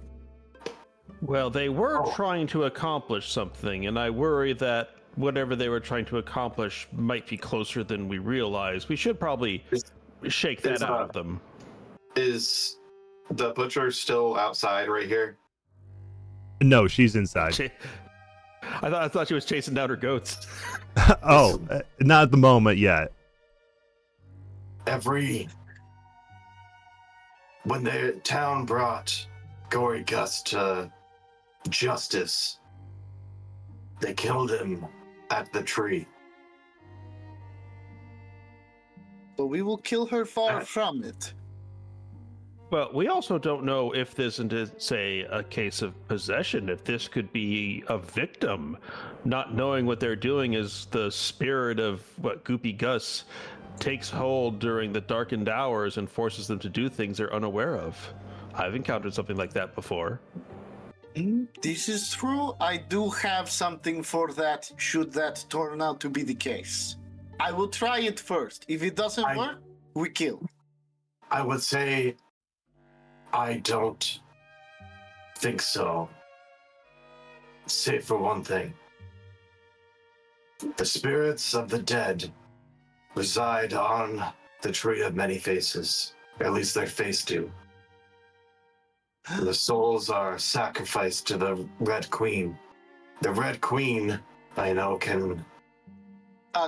Well, they were trying to accomplish something, and I worry that whatever they were trying to accomplish might be closer than we realize. We should probably shake that out of them. Is the butcher still outside right here? No, she's inside. I thought she was chasing down her goats. Not at the moment yet. When the town brought Gory Gus to justice, they killed him at the tree. But we will kill her far from it. Well, we also don't know if this is, say, a case of possession, if this could be a victim, not knowing what they're doing as the spirit of what Goopy Gus takes hold during the darkened hours and forces them to do things they're unaware of. I've encountered something like that before. This is true. I do have something for that, should that turn out to be the case. I will try it first. If it doesn't work, we kill. I would say I don't think so. Save for one thing. The spirits of the dead reside on the tree of many faces. At least their face do. The souls are sacrificed to the Red Queen. The Red Queen, I know, can...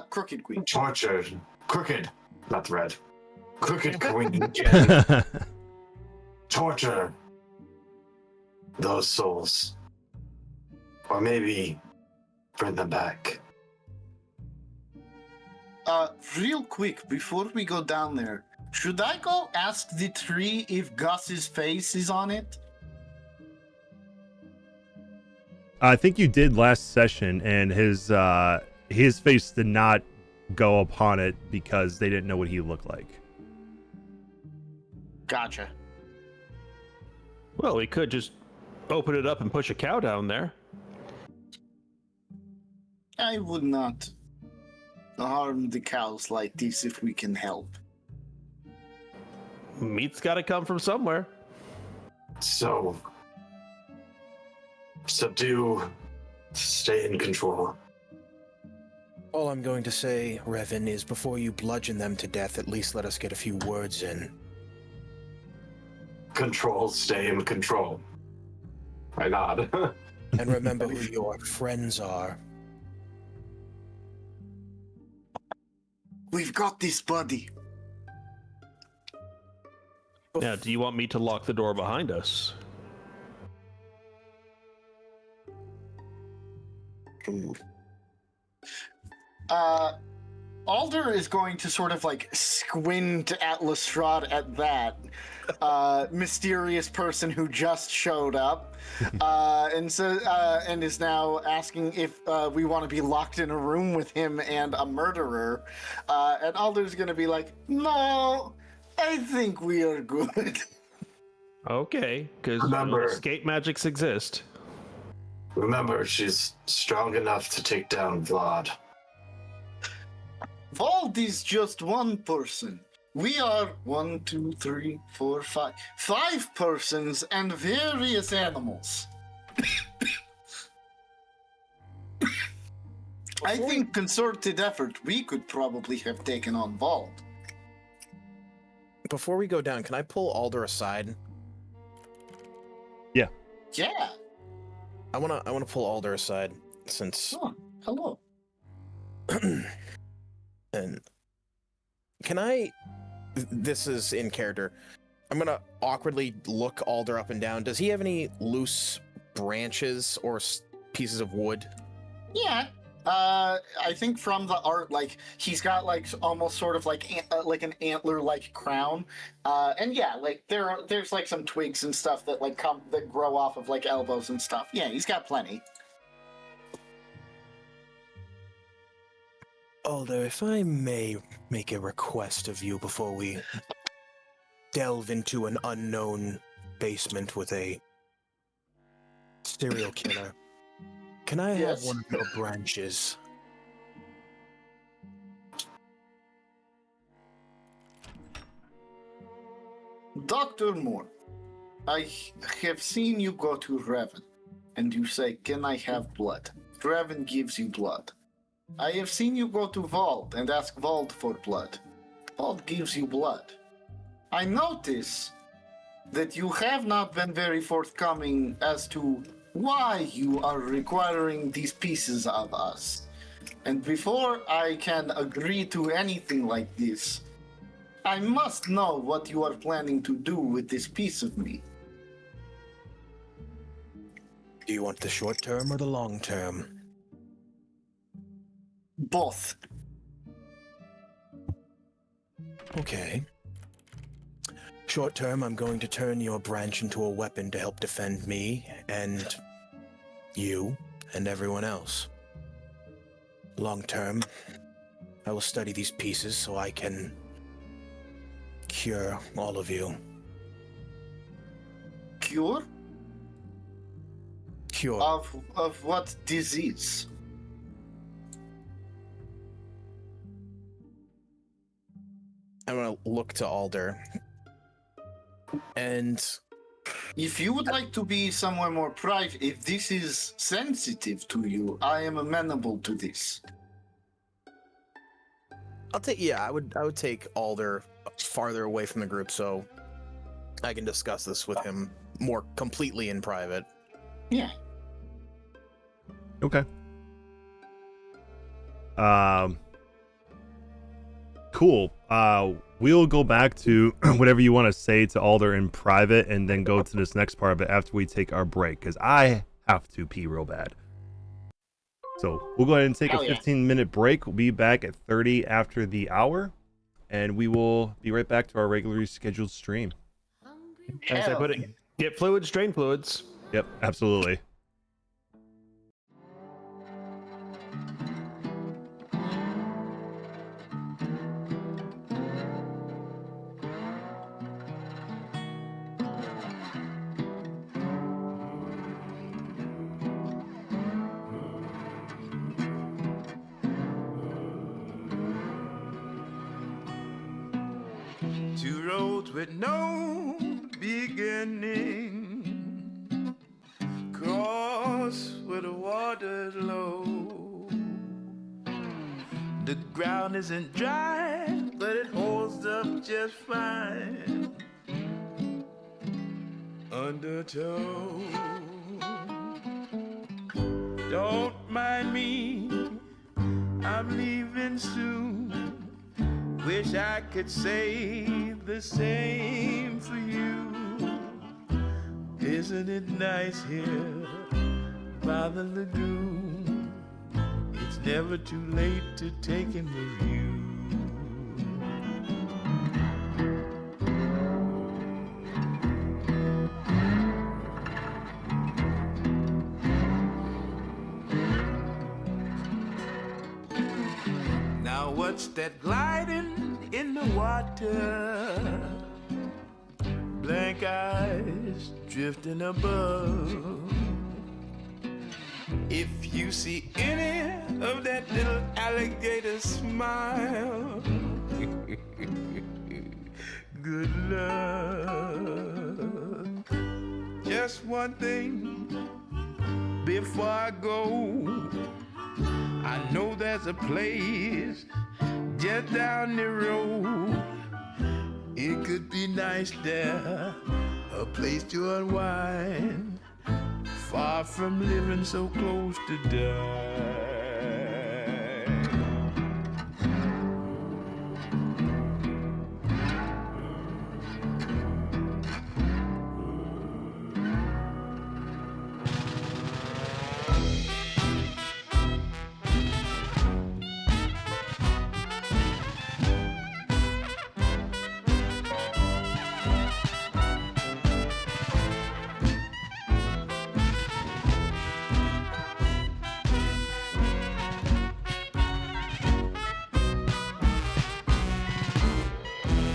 Crooked Queen. Torture. Crooked, not red. Crooked Queen can torture those souls. Or maybe bring them back. Real quick, before we go down there, should I go ask the tree if Gus's face is on it? I think you did last session, and his face did not go upon it because they didn't know what he looked like. Gotcha. Well, we could just open it up and push a cow down there. I would not harm the cows like this if we can help. Meat's got to come from somewhere. So, subdue, stay in control. All I'm going to say, Revan, is before you bludgeon them to death, at least let us get a few words in. Control, stay in control. I nod. And remember who your friends are. We've got this, buddy. Now, do you want me to lock the door behind us? Alder is going to sort of like squint at Lestrade at that mysterious person who just showed up, and is now asking if we want to be locked in a room with him and a murderer. And Alder's going to be like, "No, I think we are good." Okay, because escape magics exist. Remember, she's strong enough to take down Vlad. Vald is just one person. We are 1, 2, 3, 4, 5. 5 persons and various animals. I think concerted effort, we could probably have taken on Vald. Before we go down, can I pull Alder aside? Yeah. Yeah. I wanna pull Alder aside since. Oh, hello. And can I? This is in character. I'm gonna awkwardly look Alder up and down. Does he have any loose branches or pieces of wood? Yeah. I think from the art, like he's got like almost sort of like an antler-like crown, and yeah, like there's like some twigs and stuff that like that grow off of like elbows and stuff. Yeah, he's got plenty. Alder, if I may make a request of you before we delve into an unknown basement with a serial killer, can I have one of your branches? Dr. Moore, I have seen you go to Revan, and you say, "Can I have blood?" Revan gives you blood. I have seen you go to Vald and ask Vald for blood. Vald gives you blood. I notice that you have not been very forthcoming as to why you are requiring these pieces of us. And before I can agree to anything like this, I must know what you are planning to do with this piece of me. Do you want the short term or the long term? Both. Okay. Short term, I'm going to turn your branch into a weapon to help defend me and you and everyone else. Long term, I will study these pieces so I can cure all of you. Cure? Cure. Of what disease? I'm gonna look to Alder. And if you would like to be somewhere more private, if this is sensitive to you, I am amenable to this. I would take Alder farther away from the group so I can discuss this with him more completely in private. Yeah. Okay. Cool. We'll go back to whatever you want to say to Alder in private and then go to this next part of it after we take our break, because I have to pee real bad. So we'll go ahead and take a 15-minute break. We'll be back at 30 after the hour, and we will be right back to our regularly scheduled stream. As I put it, get fluids, drain fluids. Yep, absolutely. Two roads with no beginning, cross where the water's low. The ground isn't dry, but it holds up just fine under tow. Don't mind me, I'm leaving soon. Wish I could say the same for you. Isn't it nice here by the lagoon? It's never too late to take in the view. Now what's that gliding in the water? Blank eyes drifting above. If you see any of that little alligator smile, good luck. Just one thing before I go, I know there's a place just down the road. It could be nice there, a place to unwind, far from living so close to die.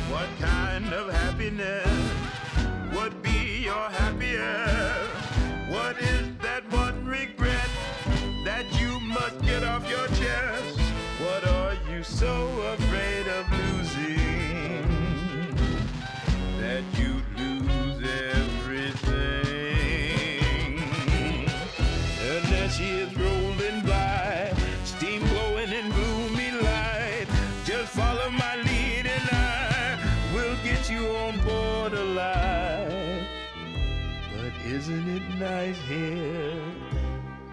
What kind of happiness would be your happiest? What is that one regret that you must get off your chest? What are you so afraid of losing that you lose everything? And there she is rolling by, steam blowing in gloomy light. Just follow my lead and I will get you on board alive. But isn't it nice here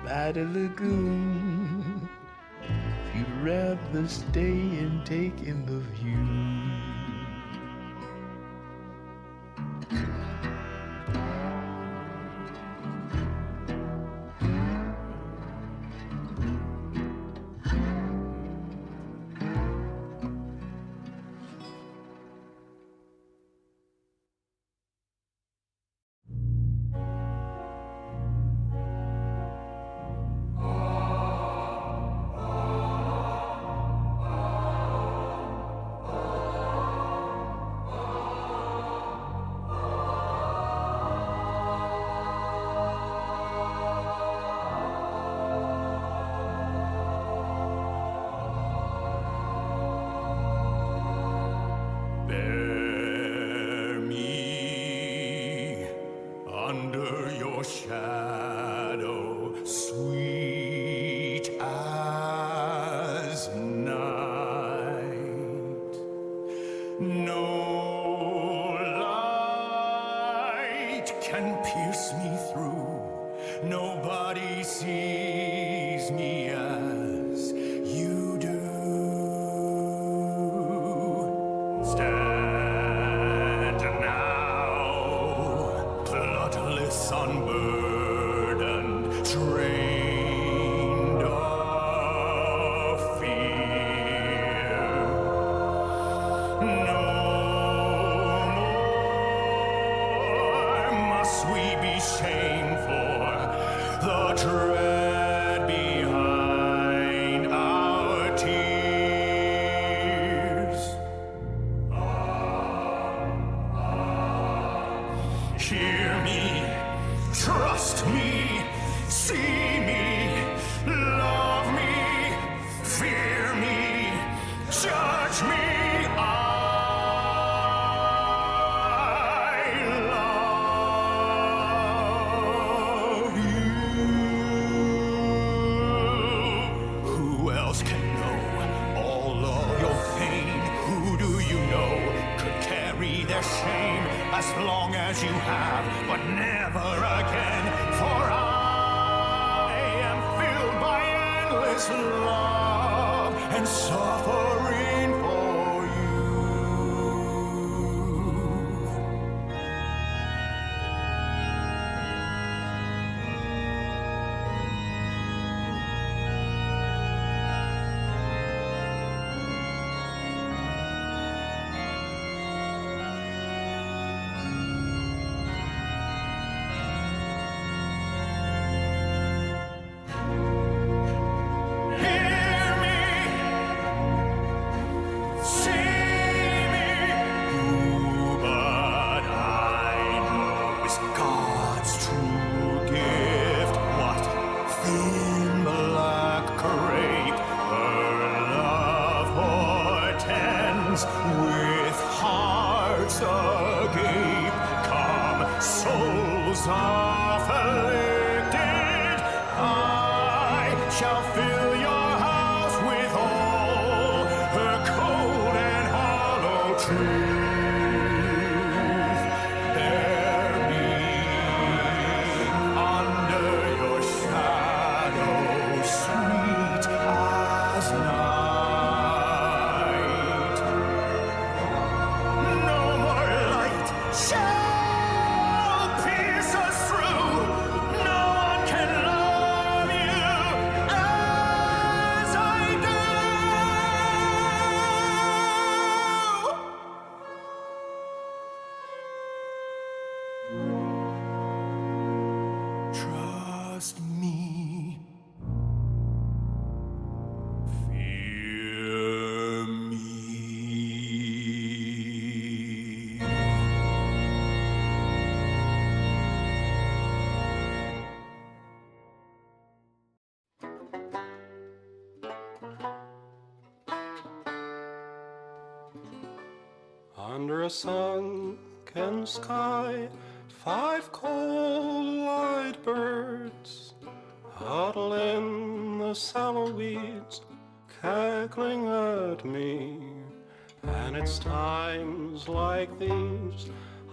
by the lagoon? You'd rather stay and take in the view. shadow, sweet as night. No light can pierce me through. Nobody sees me as you do. Stand now, bloodless, unburdened, drained of fear. No more must we be shamed for the dread behind our tears. Hear me, trust me, see me, love me, fear me, judge me. I love you. Who else can know all of your pain? Who do you know could carry their shame as long as you have, but never again? For I am filled by endless love and suffering for you. Hear me, see me, but I know is God's true gift. What thin black crape her love portends, with hearts agape. Come, souls afflicted, I shall fill your house with all her cold and hollow truth. Bear me under your shadow, sweet as night. No more light shall pierce us through. No one can love you as I do. Trust me. Fear me. Under a sunken sky, 5 cold-eyed birds huddle in the sallow weeds, cackling at me. And it's times like these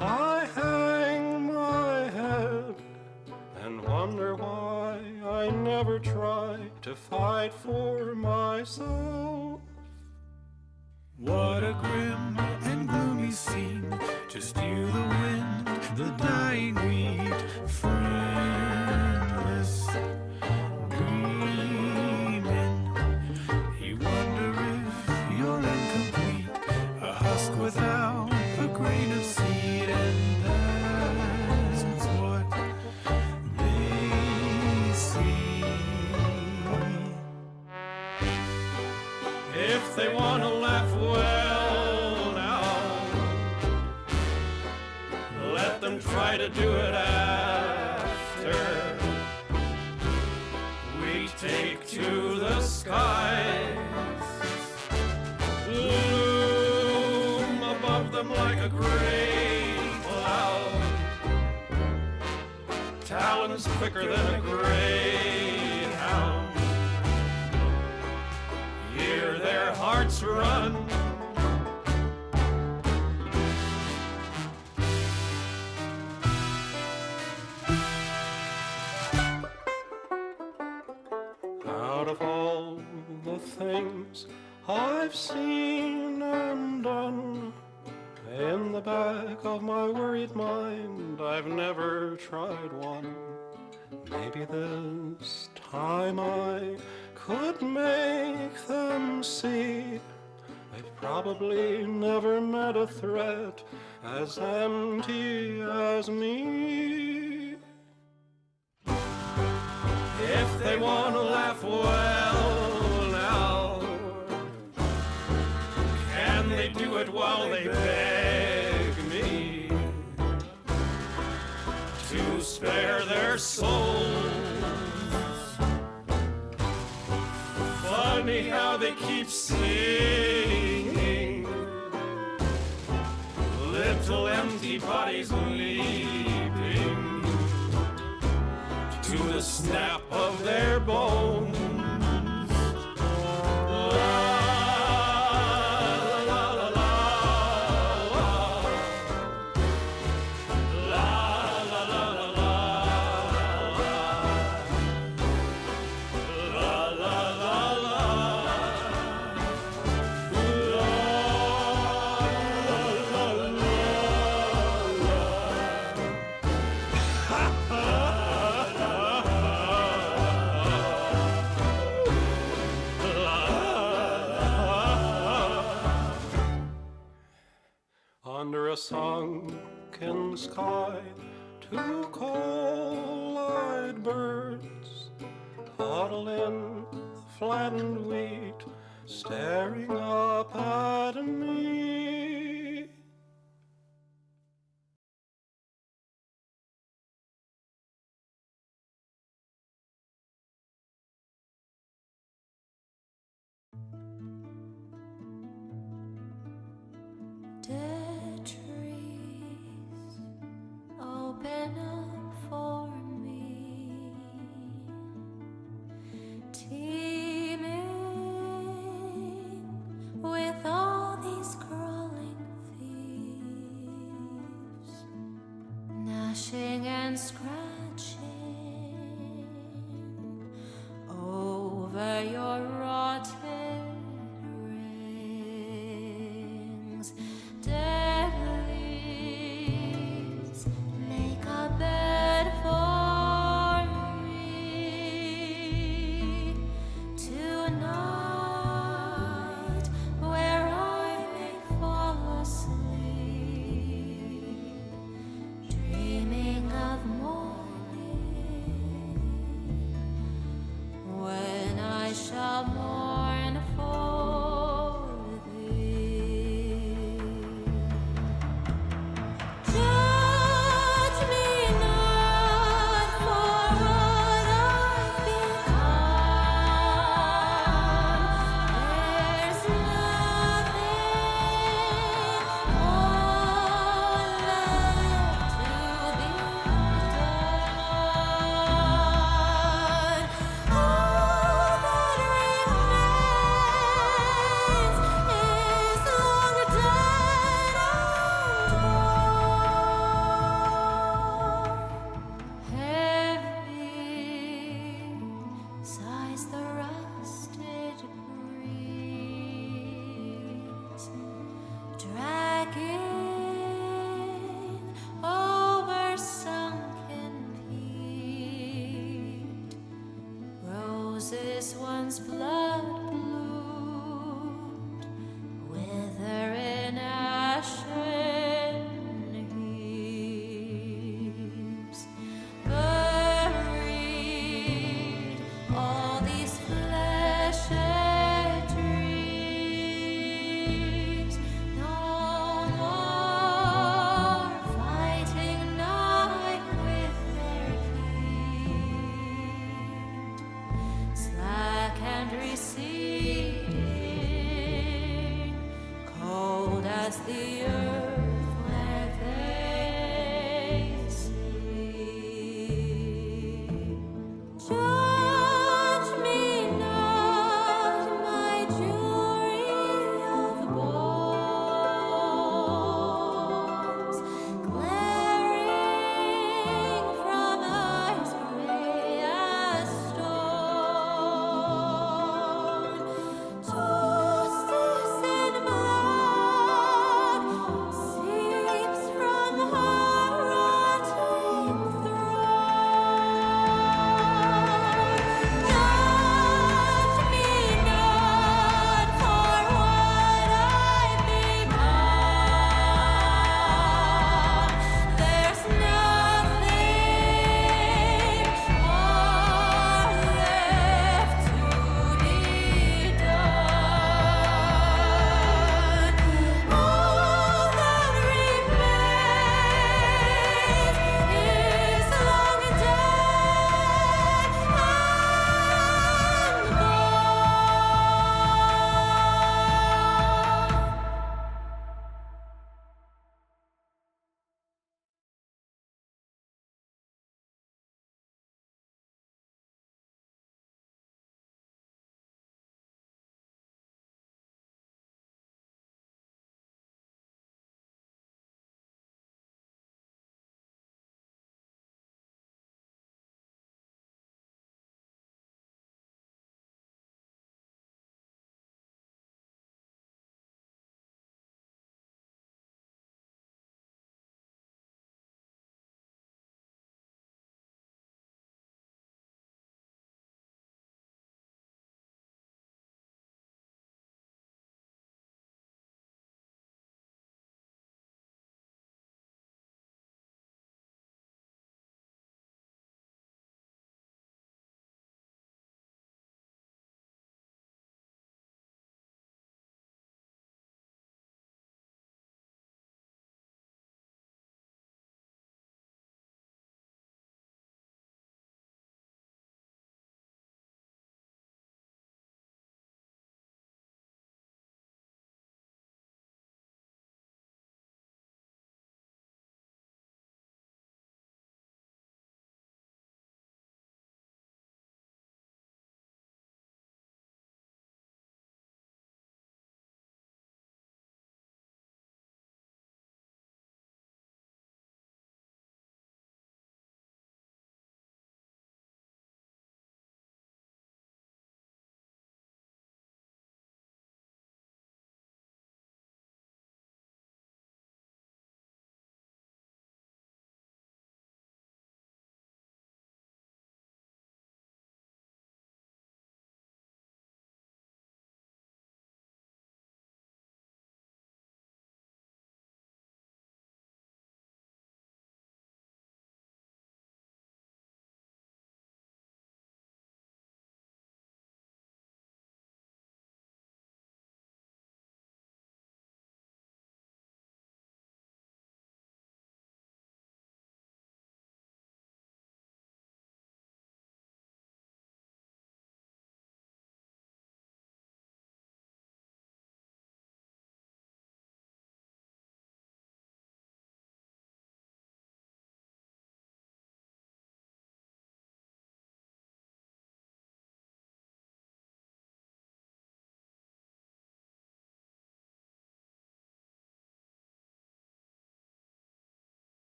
I hang my head and wonder why I never try to fight for myself. What a grim and gloomy scene, just you, the wind, the dying wheat, friendless, gleaming. You wonder if you're incomplete, a husk without a grain of seed, and that's what they see. If they want to laugh, well now, let them try to do it after we take to the skies, loom above them like a great cloud, runs quicker than a greyhound. Hear their hearts run. Out of all the things I've seen and done, in the back of my worried mind, I've never tried one. Maybe this time I could make them see they've probably never met a threat as empty as me. If they want to laugh, well now, can they do it while they beg me to spare their souls? Funny how they keep singing, little empty bodies leaping to the snap of their bones. Under a sunken sky, two coal-eyed birds huddle in the flattened wheat, staring up at me. Dead trees open up for me, teeming with all these crawling thieves, gnashing and scratching over your rotted rings. Dead leaves make a bed for me tonight, where I may fall asleep, dreaming of morning, when I shall mourn for thee. Judge me not for what I've become. There's nothing more left to be done. All that remains is long dead and gone. Heavy sighs the rusted breeze, dragging over sunken peat. Roses once blood bloomed, wither in ashen heaps. Buried all these fleshed dreams, no more fighting night with their heat. Slack and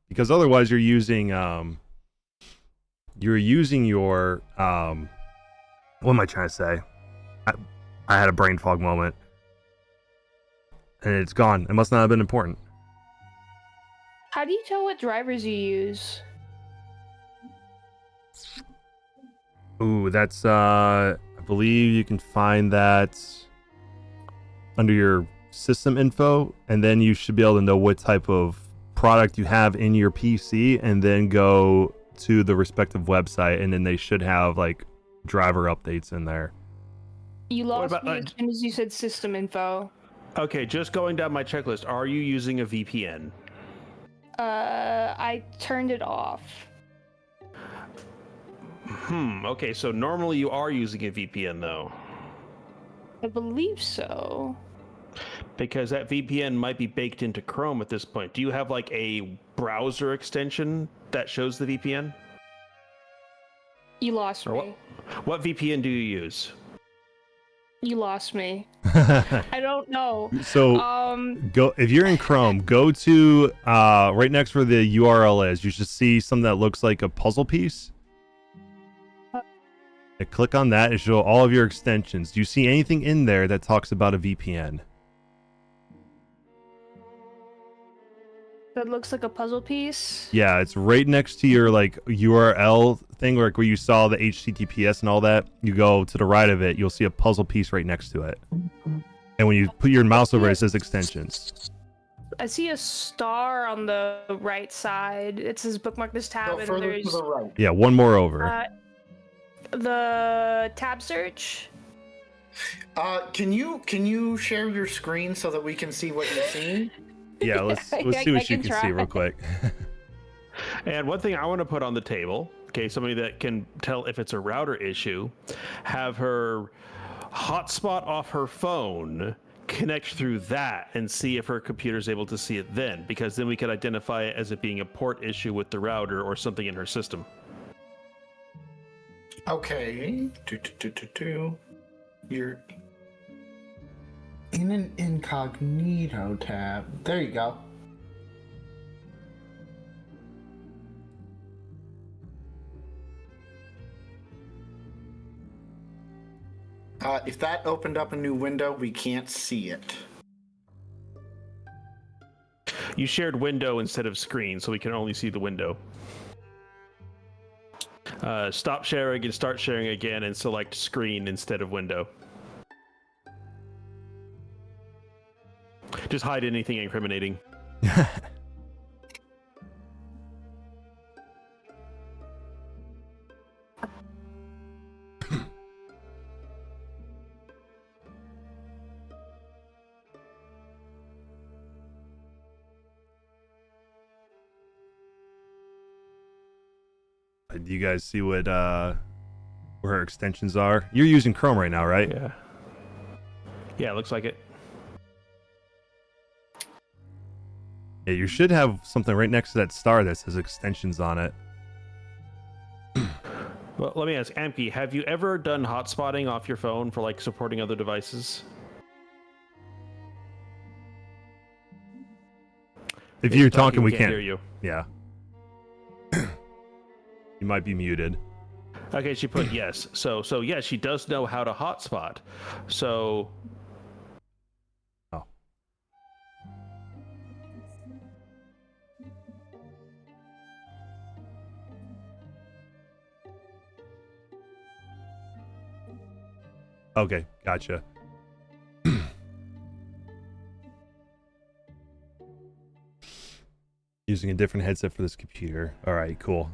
because otherwise you're using your what am I trying to say? I had a brain fog moment and it's gone. It must not have been important. How do you tell what drivers you use? Ooh, that's I believe you can find that under your system info, and then you should be able to know what type of product you have in your PC, and then go to the respective website, and then they should have like driver updates in there. You lost me as soon as you said system info. Okay, just going down my checklist. Are you using a VPN? I turned it off. Okay, so normally you are using a VPN though. I believe so. Because that VPN might be baked into Chrome at this point. Do you have like a browser extension that shows the VPN? You lost me. What VPN do you use? You lost me. I don't know. So go if you're in Chrome, go to right next where the URL is. You should see something that looks like a puzzle piece. And click on that and show all of your extensions. Do you see anything in there that talks about a VPN? That looks like a puzzle piece. Yeah, it's right next to your like URL thing, like where you saw the HTTPS and all that. You go to the right of it, you'll see a puzzle piece right next to it. And when you put your mouse over it, it says extensions. I see a star on the right side. It says bookmark this tab, and further there's to the right. Yeah, one more over. The tab search. Can you share your screen so that we can see what you're seeing? Yeah, let's see what you can see real quick. And one thing I want to put on the table, okay, somebody that can tell if it's a router issue, have her hotspot off her phone, connect through that, and see if her computer is able to see it then, because then we could identify it as it being a port issue with the router or something in her system. Okay. You're in an incognito tab. There you go. If that opened up a new window, we can't see it. You shared window instead of screen, so we can only see the window. Stop sharing and start sharing again, and select screen instead of window. Just hide anything incriminating. Do you guys see what where her extensions are? You're using Chrome right now, right? Yeah. Yeah, it looks like it. Yeah, you should have something right next to that star that says extensions on it. Well, let me ask, Amki, have you ever done hotspotting off your phone for like supporting other devices? If you're talking, we can't hear you. Yeah. You might be muted. Okay, she put yes. So yeah, she does know how to hotspot. So. Oh. Okay, gotcha. Using a different headset for this computer. All right, cool.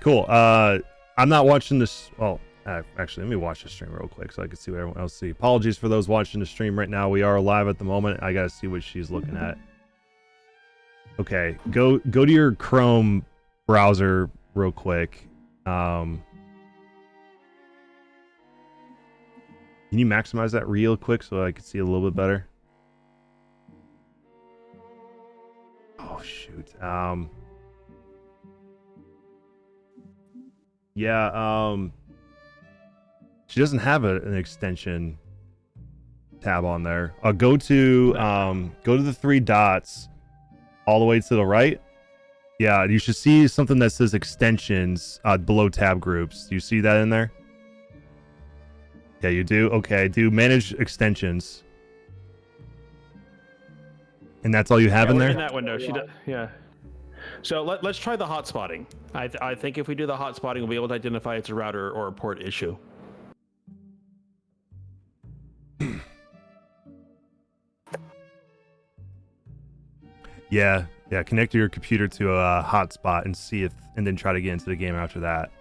Cool. I'm not watching this. Well, actually, let me watch the stream real quick so I can see what everyone else sees. Apologies for those watching the stream right now. We are live at the moment. I gotta see what she's looking at. Okay, go to your Chrome browser real quick. Can you maximize that real quick so I can see a little bit better? Oh shoot. Yeah, she doesn't have an extension tab on there. Go to the three dots all the way to the right. Yeah, you should see something that says extensions below tab groups. Do you see that in there? Yeah, you do? Okay, do manage extensions. And that's all you have in there? In that window, yeah. So let's try the hot spotting. I think if we do the hot spotting, we'll be able to identify it's a router or a port issue. Yeah, connect your computer to a hotspot and see if, and then try to get into the game after that.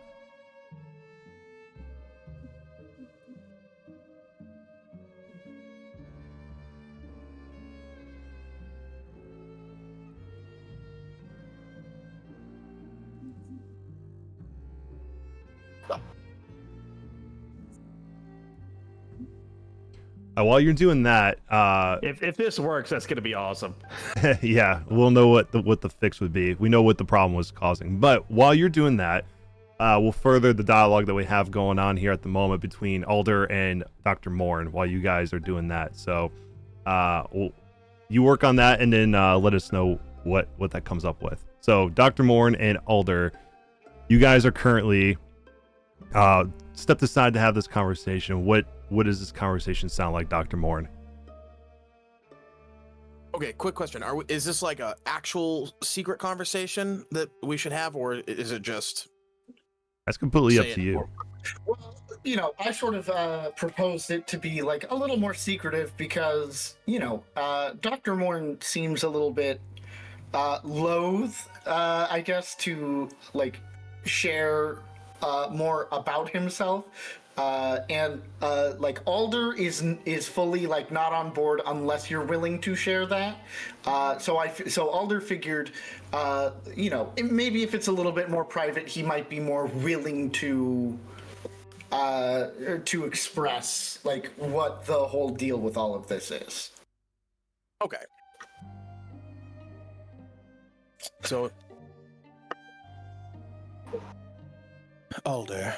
While you're doing that, if this works, that's gonna be awesome. yeah, we'll know what the fix would be. We know what the problem was causing. But while you're doing that, we'll further the dialogue that we have going on here at the moment between Alder and Dr. Morn while you guys are doing that. So, you work on that and then let us know what that comes up with. So, Dr. Morn and Alder, you guys are currently stepped aside to have this conversation. What does this conversation sound like, Dr. Morn? Okay, quick question. Is this like a actual secret conversation that we should have, or is it just... That's completely up to you. Well, I sort of proposed it to be like a little more secretive because, Dr. Morn seems a little bit loath, I guess, to like share more about himself. And Alder is fully like not on board unless you're willing to share that. So Alder figured, maybe if it's a little bit more private, he might be more willing to express like what the whole deal with all of this is. Okay. So, Alder,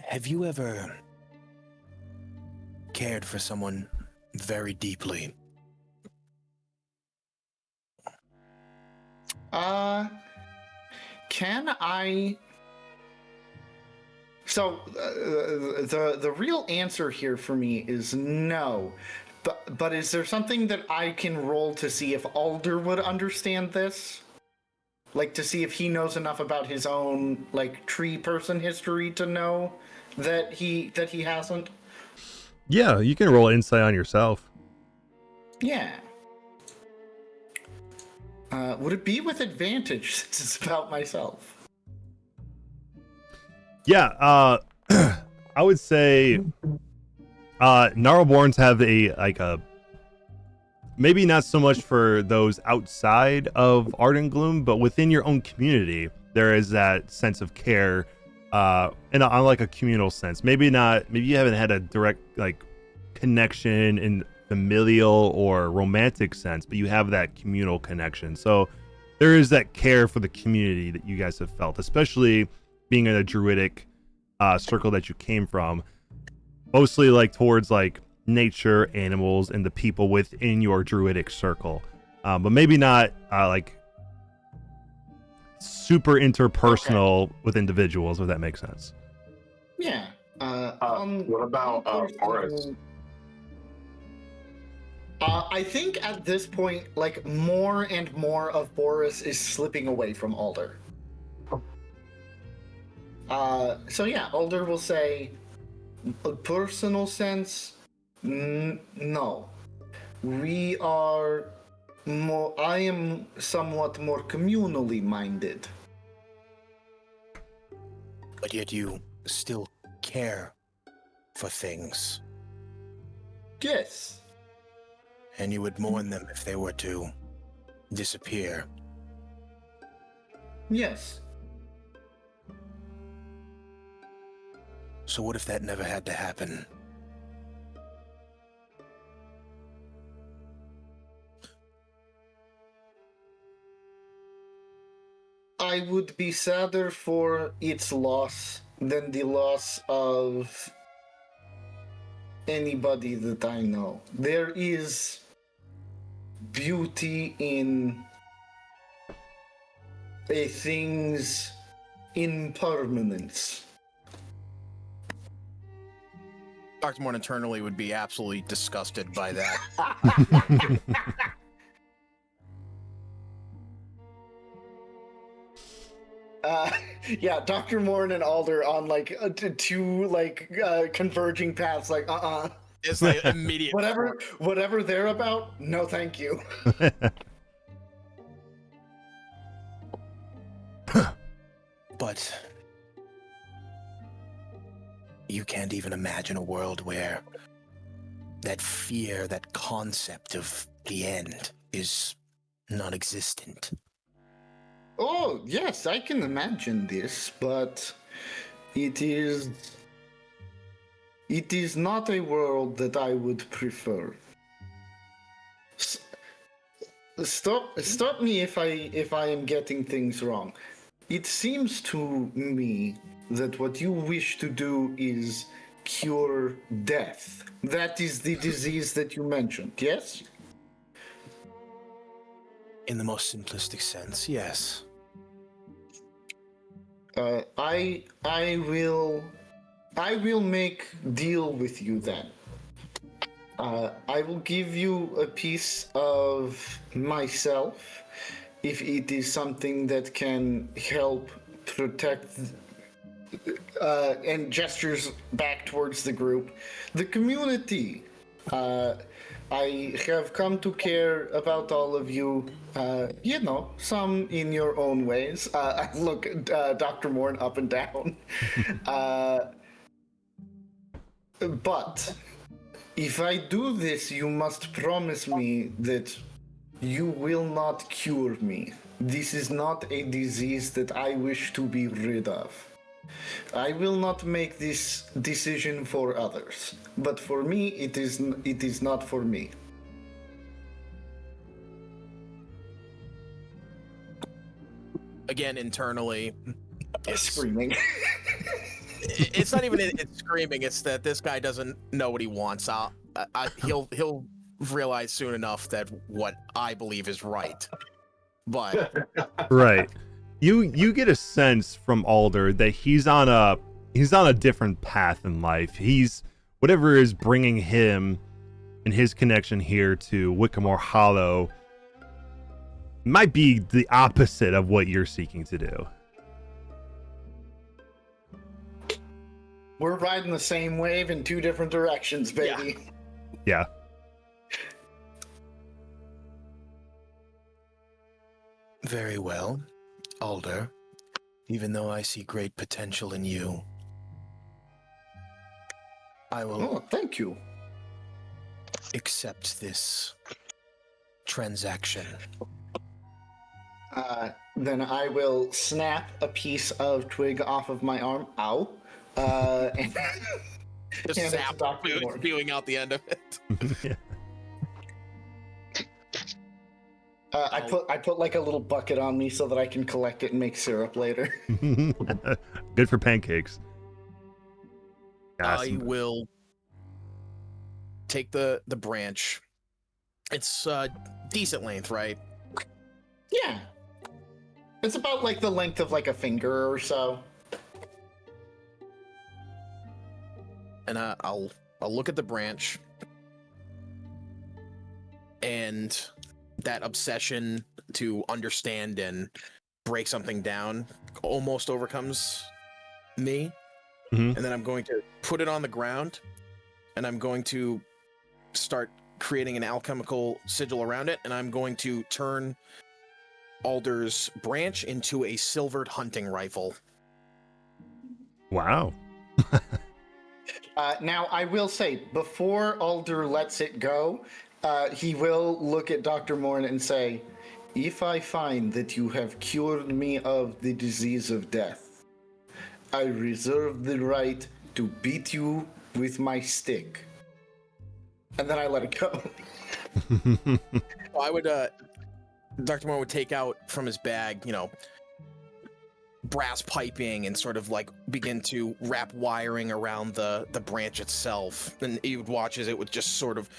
have you ever cared for someone very deeply? Can I... So, the real answer here for me is no. But is there something that I can roll to see if Alder would understand this? Like, to see if he knows enough about his own, like, tree person history to know that he hasn't? Yeah, you can roll insight on yourself. Yeah. Would it be with advantage since it's about myself? Yeah, I would say Gnarlborns have a maybe not so much for those outside of Arden Gloom, but within your own community, there is that sense of care, on like a communal sense. Maybe you haven't had a direct like connection in familial or romantic sense, but you have that communal connection. So there is that care for the community that you guys have felt, especially being in a druidic circle that you came from, mostly like towards like nature, animals, and the people within your druidic circle, but maybe not like super interpersonal with individuals, if that makes sense. Yeah. What about Boris? I think at this point, like, more and more of Boris is slipping away from Alder. So yeah, Alder will say, a personal sense, no. We are more, I am somewhat more communally minded. But yet you still care for things. Yes. And you would mourn them if they were to disappear. Yes. So what if that never had to happen? I would be sadder for its loss than the loss of anybody that I know. There is beauty in a thing's impermanence. Dr. Morn internally would be absolutely disgusted by that. Yeah, Dr. Morn and Alder on like two converging paths. Like, It's like immediate. Whatever they're about. No, thank you. But you can't even imagine a world where that fear, that concept of the end is non-existent. Oh, yes, I can imagine this, but it is not a world that I would prefer. Stop me if I am getting things wrong. It seems to me that what you wish to do is cure death. That is the disease that you mentioned, yes? In the most simplistic sense, yes. I will make deal with you then. I will give you a piece of myself if it is something that can help protect and gestures back towards the group, the community. I have come to care about all of you, some in your own ways. I look at Dr. Morn up and down. But if I do this, you must promise me that you will not cure me. This is not a disease that I wish to be rid of. I will not make this decision for others, but for me, it is not for me. Again, internally, it's screaming. It's not even it's screaming. It's that this guy doesn't know what he wants. He'll realize soon enough that what I believe is right. But right. You get a sense from Alder that he's on a different path in life. He's whatever is bringing him and his connection here to Wickamore Hollow might be the opposite of what you're seeking to do. We're riding the same wave in two different directions, baby. Yeah. Very well, Alder. Even though I see great potential in you, I will. Oh, thank you. Accept this transaction. Then I will snap a piece of twig off of my arm. Ow. And just hand it to sap Dr. Morn. spewing out the end of it. Yeah. I put like a little bucket on me so that I can collect it and make syrup later. Good for pancakes. I will take the branch. It's decent length, right? Yeah. It's about like the length of like a finger or so. And I'll look at the branch, and that obsession to understand and break something down almost overcomes me. Mm-hmm. And then I'm going to put it on the ground, and I'm going to start creating an alchemical sigil around it, and I'm going to turn Alder's branch into a silvered hunting rifle. Wow. Now, I will say, before Alder lets it go, he will look at Dr. Morn and say, if I find that you have cured me of the disease of death, I reserve the right to beat you with my stick. And then I let it go. I would, Dr. Morn would take out from his bag, brass piping and sort of like begin to wrap wiring around the branch itself. And he would watch as it would just sort of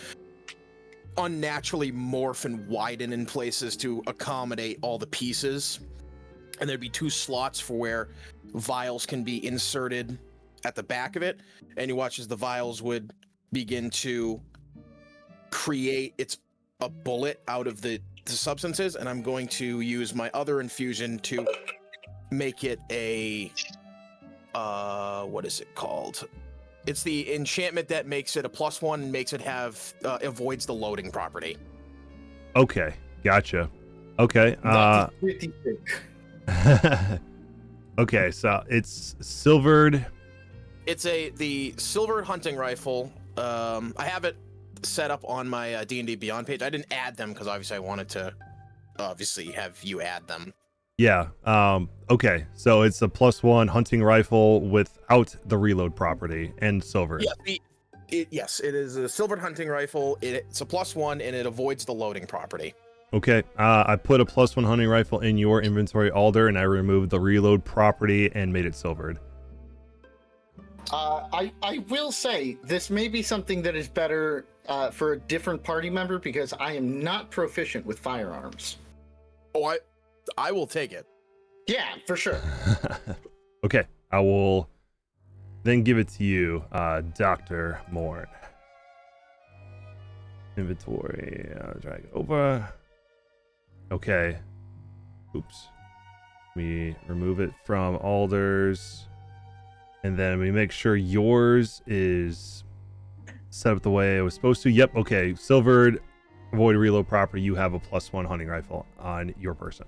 unnaturally morph and widen in places to accommodate all the pieces. And there'd be 2 slots for where vials can be inserted at the back of it. And you watch as the vials would begin to create a bullet out of the substances. And I'm going to use my other infusion to make it a what is it called? It's the enchantment that makes it a +1 and makes it have avoids the loading property. Okay, gotcha. Okay. That is pretty thick. Okay, so it's silvered. It's the silvered hunting rifle. I have it set up on my D&D Beyond page. I didn't add them because obviously I wanted to have you add them. Yeah. Okay, so it's a +1 hunting rifle without the reload property and silver. Yeah. Yes, it is a silvered hunting rifle. It's a +1 and it avoids the loading property. Okay. I put a +1 hunting rifle in your inventory, Alder, and I removed the reload property and made it silvered. I will say this may be something that is better for a different party member because I am not proficient with firearms. Oh, I will take it. Yeah, for sure. Okay, I will then give it to you, Dr. Morn. Inventory, drag it over. Okay. Oops. We remove it from Alder's. And then we make sure yours is set up the way it was supposed to. Yep, okay. Silvered, avoid reload property. You have a +1 hunting rifle on your person.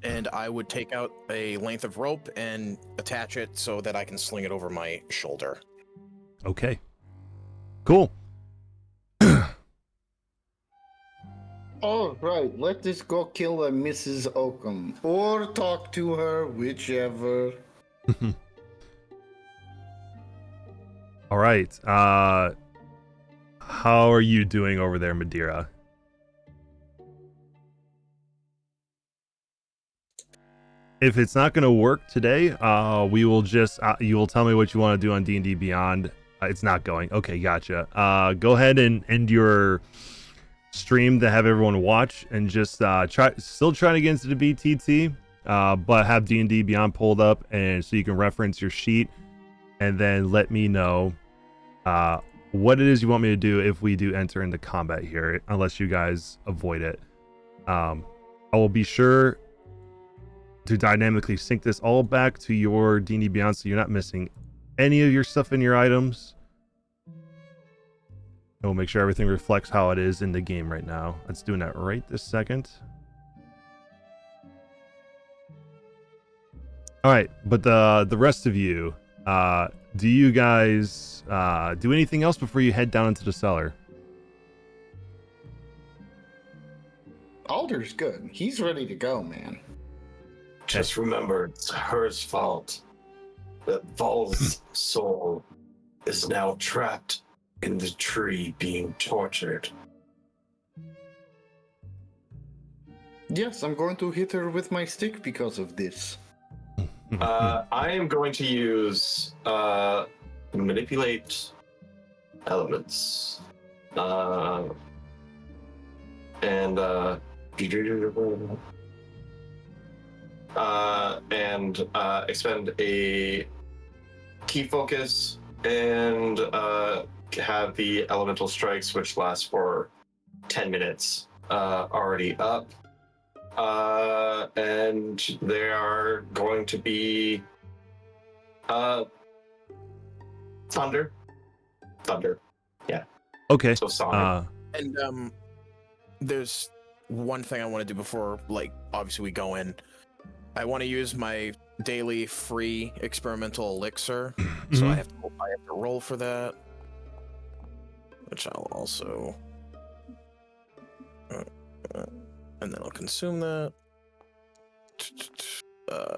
And I would take out a length of rope and attach it so that I can sling it over my shoulder. Okay. Cool. All right, let us go kill a Mrs. Oakham. Or talk to her, whichever. All right. How are you doing over there, Madeira? If it's not going to work today, we will just you will tell me what you want to do on D&D Beyond. It's not going. Okay, gotcha. Go ahead and end your stream to have everyone watch and just still trying to get into the BTT, but have D&D Beyond pulled up and so you can reference your sheet and then let me know what it is you want me to do if we do enter into combat here, unless you guys avoid it. I will be sure to dynamically sync this all back to your D&D Beyond so you're not missing any of your stuff in your items. And we'll make sure everything reflects how it is in the game right now. It's doing that right this second. All right, but the rest of you, do you guys do anything else before you head down into the cellar? Alder's good. He's ready to go, man. Just remember, it's her's fault that Vol's soul is now trapped in the tree being tortured. Yes, I'm going to hit her with my stick because of this. I am going to use manipulate elements. And expend a key focus and have the elemental strikes, which last for 10 minutes, already up. And they are going to be thunder. Yeah. Okay. So sonic. And there's one thing I want to do before, like, obviously we go in. I want to use my daily free experimental elixir, so I have to roll for that, which I'll also, and then I'll consume that.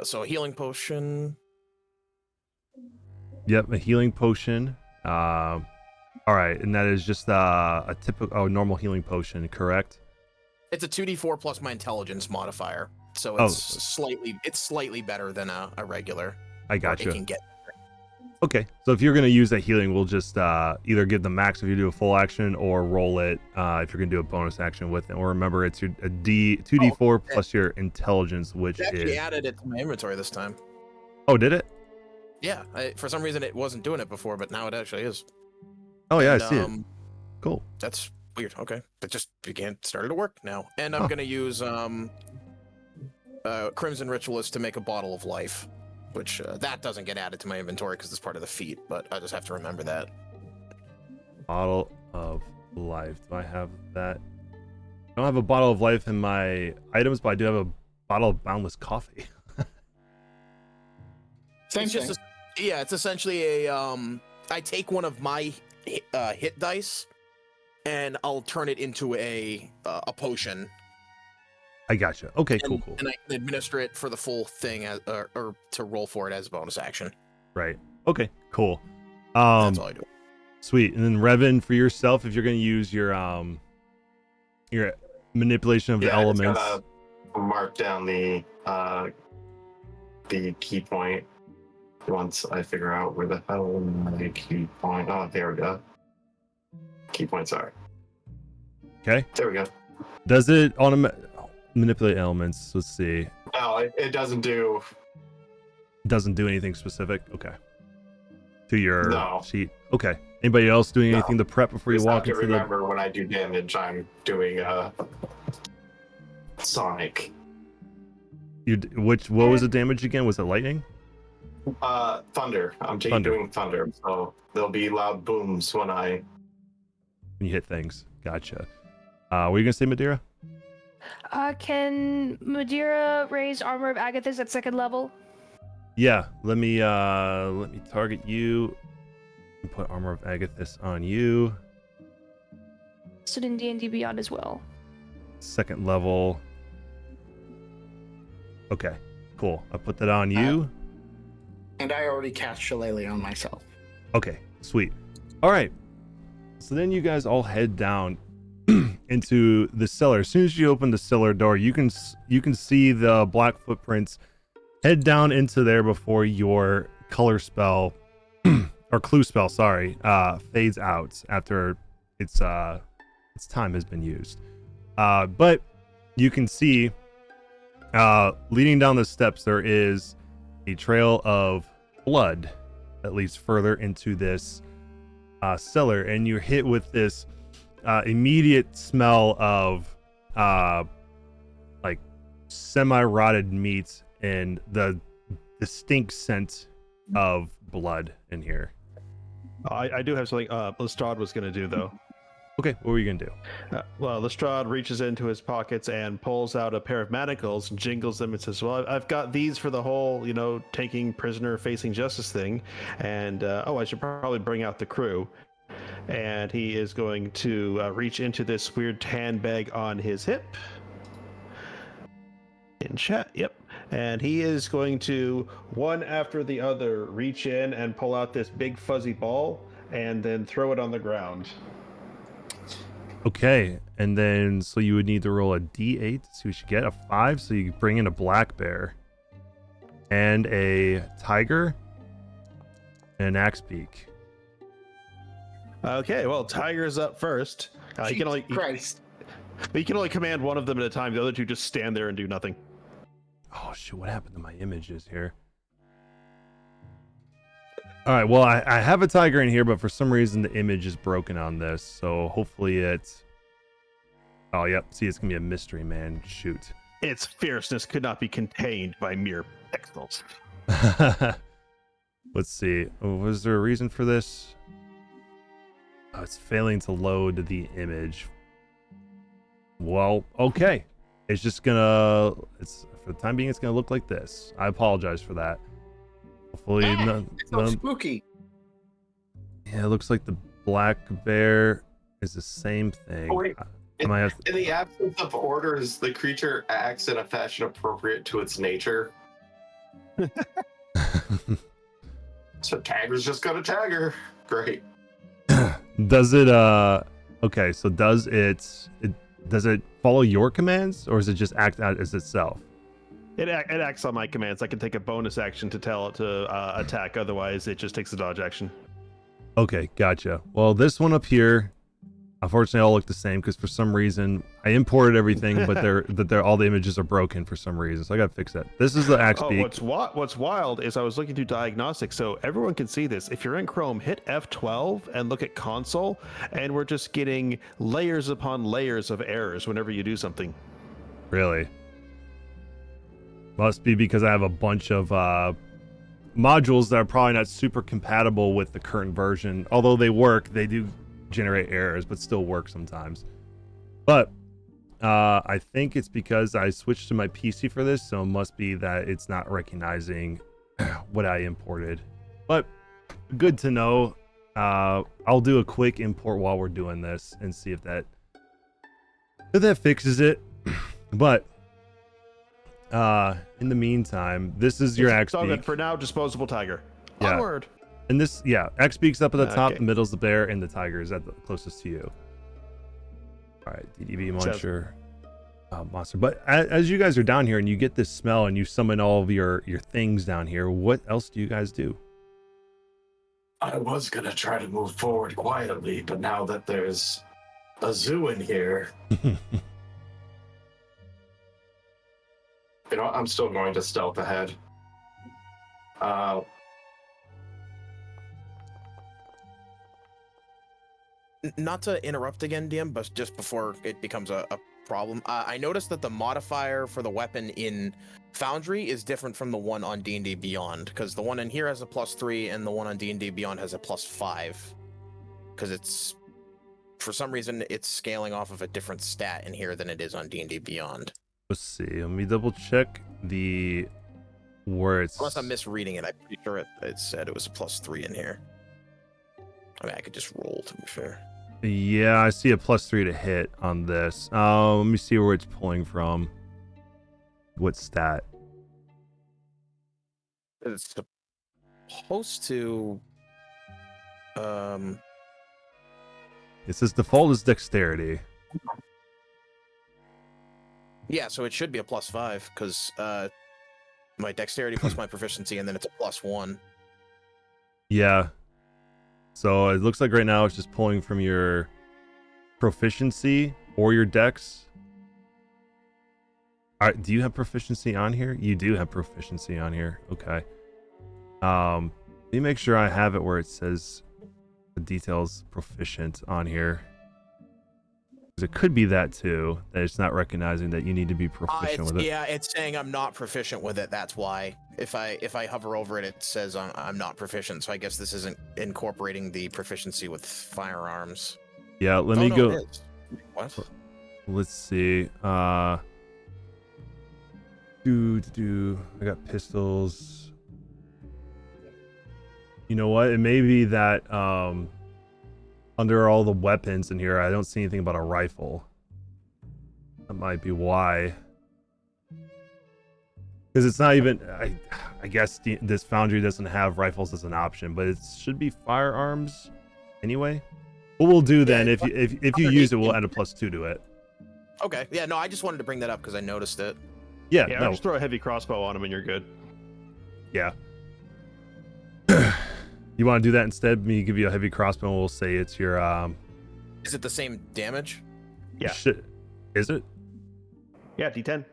So a healing potion. Yep, a healing potion. All right, and that is just a typical normal healing potion, correct? It's a 2d4 plus my intelligence modifier, so it's slightly better than a regular. I got you. It can get Okay, so if you're going to use that healing, we'll just either give the max if you do a full action, or roll it if you're going to do a bonus action with it. Or remember, it's your 2d4 plus your intelligence, which It actually is... added it to my inventory this time. Oh, did it? Yeah, for some reason it wasn't doing it before, but now it actually is. Oh, yeah, And, I see it. Cool. That's weird. Okay, it just started to work now, and I'm gonna use Crimson Ritualist to make a bottle of life, which that doesn't get added to my inventory because it's part of the feat, but I just have to remember that. Bottle of life. Do I have that? I don't have a bottle of life in my items, but I do have a bottle of boundless coffee. Same it's thing. just it's essentially a I take one of my hit dice and I'll turn it into a potion. I gotcha. Okay, cool. And I can administer it for the full thing or to roll for it as a bonus action. Right. Okay, cool. That's all I do. Sweet. And then Revan, for yourself, if you're going to use your manipulation of the elements. I just gotta mark down the key point once I figure out where the hell my key point. Oh, there we go. Key points are. Okay. There we go. Does it manipulate elements? Let's see. No, it doesn't do. Doesn't do anything specific. Okay. To your sheet. Okay. Anybody else doing anything to prep before you walk into the? Remember, when I do damage, I'm doing Sonic. What was the damage again? Was it lightning? Thunder. I'm Thunder. doing thunder, so there'll be loud booms when you hit things. Gotcha. Were you gonna say Madeira? Can Madeira raise Armor of Agathis at 2nd level? Yeah. Let me target you. And put Armor of Agathis on you. Stood in D&D Beyond as well. 2nd level. Okay. Cool. I put that on you. And I already cast Shillelagh on myself. Okay. Sweet. All right. So then you guys all head down into the cellar. As soon as you open the cellar door, you can see the black footprints head down into there before your color spell or clue spell, sorry, fades out after its time has been used. But you can see leading down the steps there is a trail of blood that leads further into this cellar, and you're hit with this immediate smell of like semi-rotted meat and the distinct scent of blood in here. I do have something Lestrade was going to do, though. Okay, what were you going to do? Well, Lestrade reaches into his pockets and pulls out a pair of manacles and jingles them and says, well, I've got these for the whole, taking prisoner facing justice thing. And, I should probably bring out the crew. And he is going to reach into this weird tan bag on his hip. In chat, yep. And he is going to, one after the other, reach in and pull out this big fuzzy ball and then throw it on the ground. Okay, and then so you would need to roll a d8 to see what you get. A 5, so you bring in a black bear and a tiger and an axe beak. Okay, well, tiger's up first. He can only command one of them at a time. The other two just stand there and do nothing. Oh shoot! What happened to my images here? All right, well, I have a tiger in here, but for some reason the image is broken on this. So hopefully it's... Oh, yep. See, it's going to be a mystery, man. Shoot. Its fierceness could not be contained by mere pixels. Let's see. Was there a reason for this? Oh, it's failing to load the image. Well, okay. It's just going to... For the time being, it's going to look like this. I apologize for that. Hopefully, it's so spooky. Yeah, it looks like the black bear is the same thing. Oh, wait. In the absence of orders, the creature acts in a fashion appropriate to its nature. So Tagger's just got a tagger. Great. Does it? Okay. So does it follow your commands, or does it just act out as itself? It acts on my commands. I can take a bonus action to tell it to attack. Otherwise, it just takes a dodge action. Okay, gotcha. Well, this one up here, unfortunately, all look the same because for some reason I imported everything, but they're all the images are broken for some reason. So I gotta fix that. This is the axe beak. What's wild is I was looking through diagnostics, so everyone can see this. If you're in Chrome, hit F12 and look at console, and we're just getting layers upon layers of errors whenever you do something. Really? Must be because I have a bunch of modules that are probably not super compatible with the current version. Although they work, they do generate errors, but still work sometimes. But I think it's because I switched to my PC for this, so it must be that it's not recognizing what I imported. But good to know. I'll do a quick import while we're doing this and see if that fixes it. But in the meantime, this is your axe beak. For now, disposable tiger. Yeah. Onward. And this, X beak's up at the top, the middle's the bear, and the tiger is at the closest to you. All right, DDV monster, monster. But as you guys are down here and you get this smell and you summon all of your things down here, what else do you guys do? I was gonna try to move forward quietly, but now that there's a zoo in here, I'm still going to stealth ahead. Not to interrupt again, DM, but just before it becomes a problem, I noticed that the modifier for the weapon in Foundry is different from the one on D&D Beyond, because the one in here has a +3 and the one on D&D Beyond has a +5. Because it's, for some reason, it's scaling off of a different stat in here than it is on D&D Beyond. Let's see. Let me double check where it's. Unless I'm misreading it, I'm pretty sure it said it was a +3 in here. I mean, I could just roll, to be fair. Yeah, I see a +3 to hit on this. Let me see where it's pulling from. What stat? It's supposed to. It says default is dexterity. Yeah, so it should be a +5 because my dexterity plus my proficiency, and then it's a +1. Yeah. So it looks like right now it's just pulling from your proficiency or your dex. All right, do you have proficiency on here? You do have proficiency on here. Okay. Let me make sure I have it where it says the details proficient on here. Because it could be that too, that it's not recognizing that you need to be proficient with it. Yeah, it's saying I'm not proficient with it. That's why. If I hover over it, it says I'm not proficient. So I guess this isn't incorporating the proficiency with firearms. Yeah, let me go. It is. What? Let's see. I got pistols. You know what? It may be that under all the weapons in here, I don't see anything about a rifle. That might be why. Because it's not even. I guess this Foundry doesn't have rifles as an option, but it should be firearms anyway. What we'll do then, if you use it, we'll add a +2 to it. Okay. Yeah. No, I just wanted to bring that up because I noticed it. Yeah. No. Just throw a heavy crossbow on him and you're good. Yeah. You want to do that instead? Me give you a heavy crossbow, and we'll say it's your. Is it the same damage? Yeah. Is it? Yeah, D10.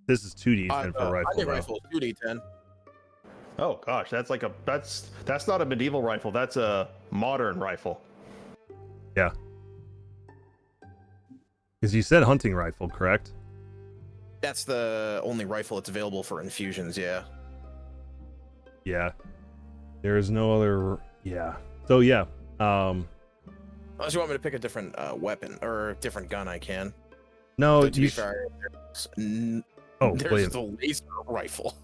This is 2D10 for rifle. I think rifle 2D10. Oh gosh, that's like that's not a medieval rifle. That's a modern rifle. Yeah. Because you said hunting rifle, correct? That's the only rifle that's available for infusions. Yeah. Yeah. There is no other. Yeah. So yeah. Unless you want me to pick a different weapon or a different gun, I can. No, to be fair, there's the laser rifle.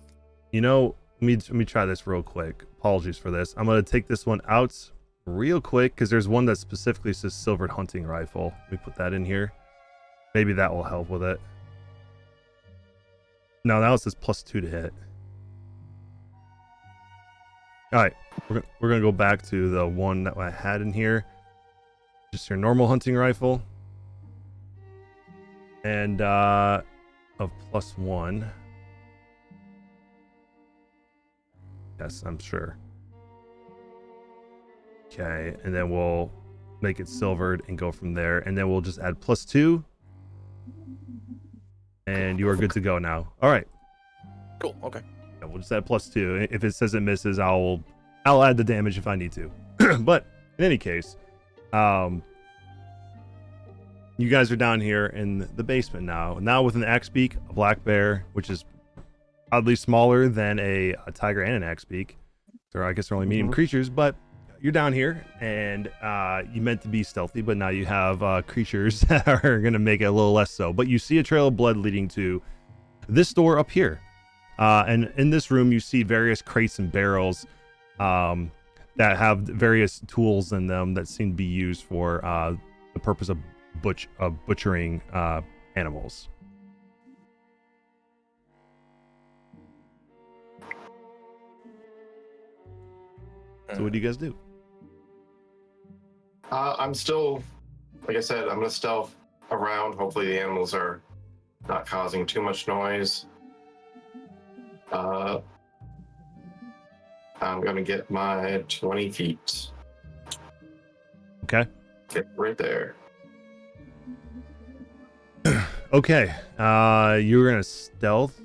You know, let me try this real quick. Apologies for this. I'm gonna take this one out real quick because there's one that specifically says silvered hunting rifle. Let me put that in here. Maybe that will help with it. No, now it says +2 to hit. All right, we're gonna go back to the one that I had in here. Just your normal hunting rifle. And of +1. Yes, I'm sure. Okay, and then we'll make it silvered and go from there, and then we'll just add +2, and you are good to go now. All right. Cool. Okay. Yeah, we'll just add +2. If it says it misses, I'll add the damage if I need to. But in any case, you guys are down here in the basement now. Now with an axe beak, a black bear, which is oddly smaller than a tiger and an axe beak. So I guess they're only medium creatures, but you're down here, and you meant to be stealthy, but now you have creatures that are going to make it a little less so. But you see a trail of blood leading to this door up here. And in this room, you see various crates and barrels that have various tools in them that seem to be used for the purpose of butchering animals. So what do you guys do? I'm still, like I said, I'm gonna stealth around. Hopefully the animals are not causing too much noise. I'm gonna get my 20 feet. Okay. Get right there. Okay. You're gonna stealth.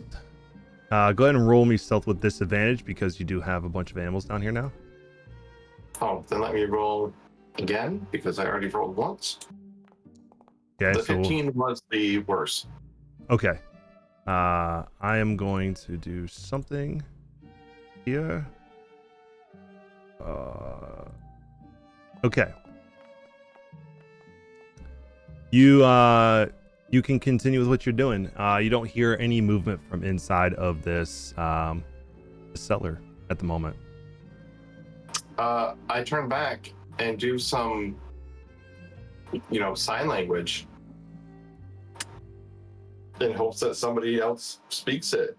Go ahead and roll me stealth with disadvantage because you do have a bunch of animals down here now. Oh, then let me roll again because I already rolled once. Okay, the 15 was the worst. Okay. I am going to do something here. Okay. You can continue with what you're doing. You don't hear any movement from inside of this cellar at the moment. I turn back and do some, sign language in hopes that somebody else speaks it.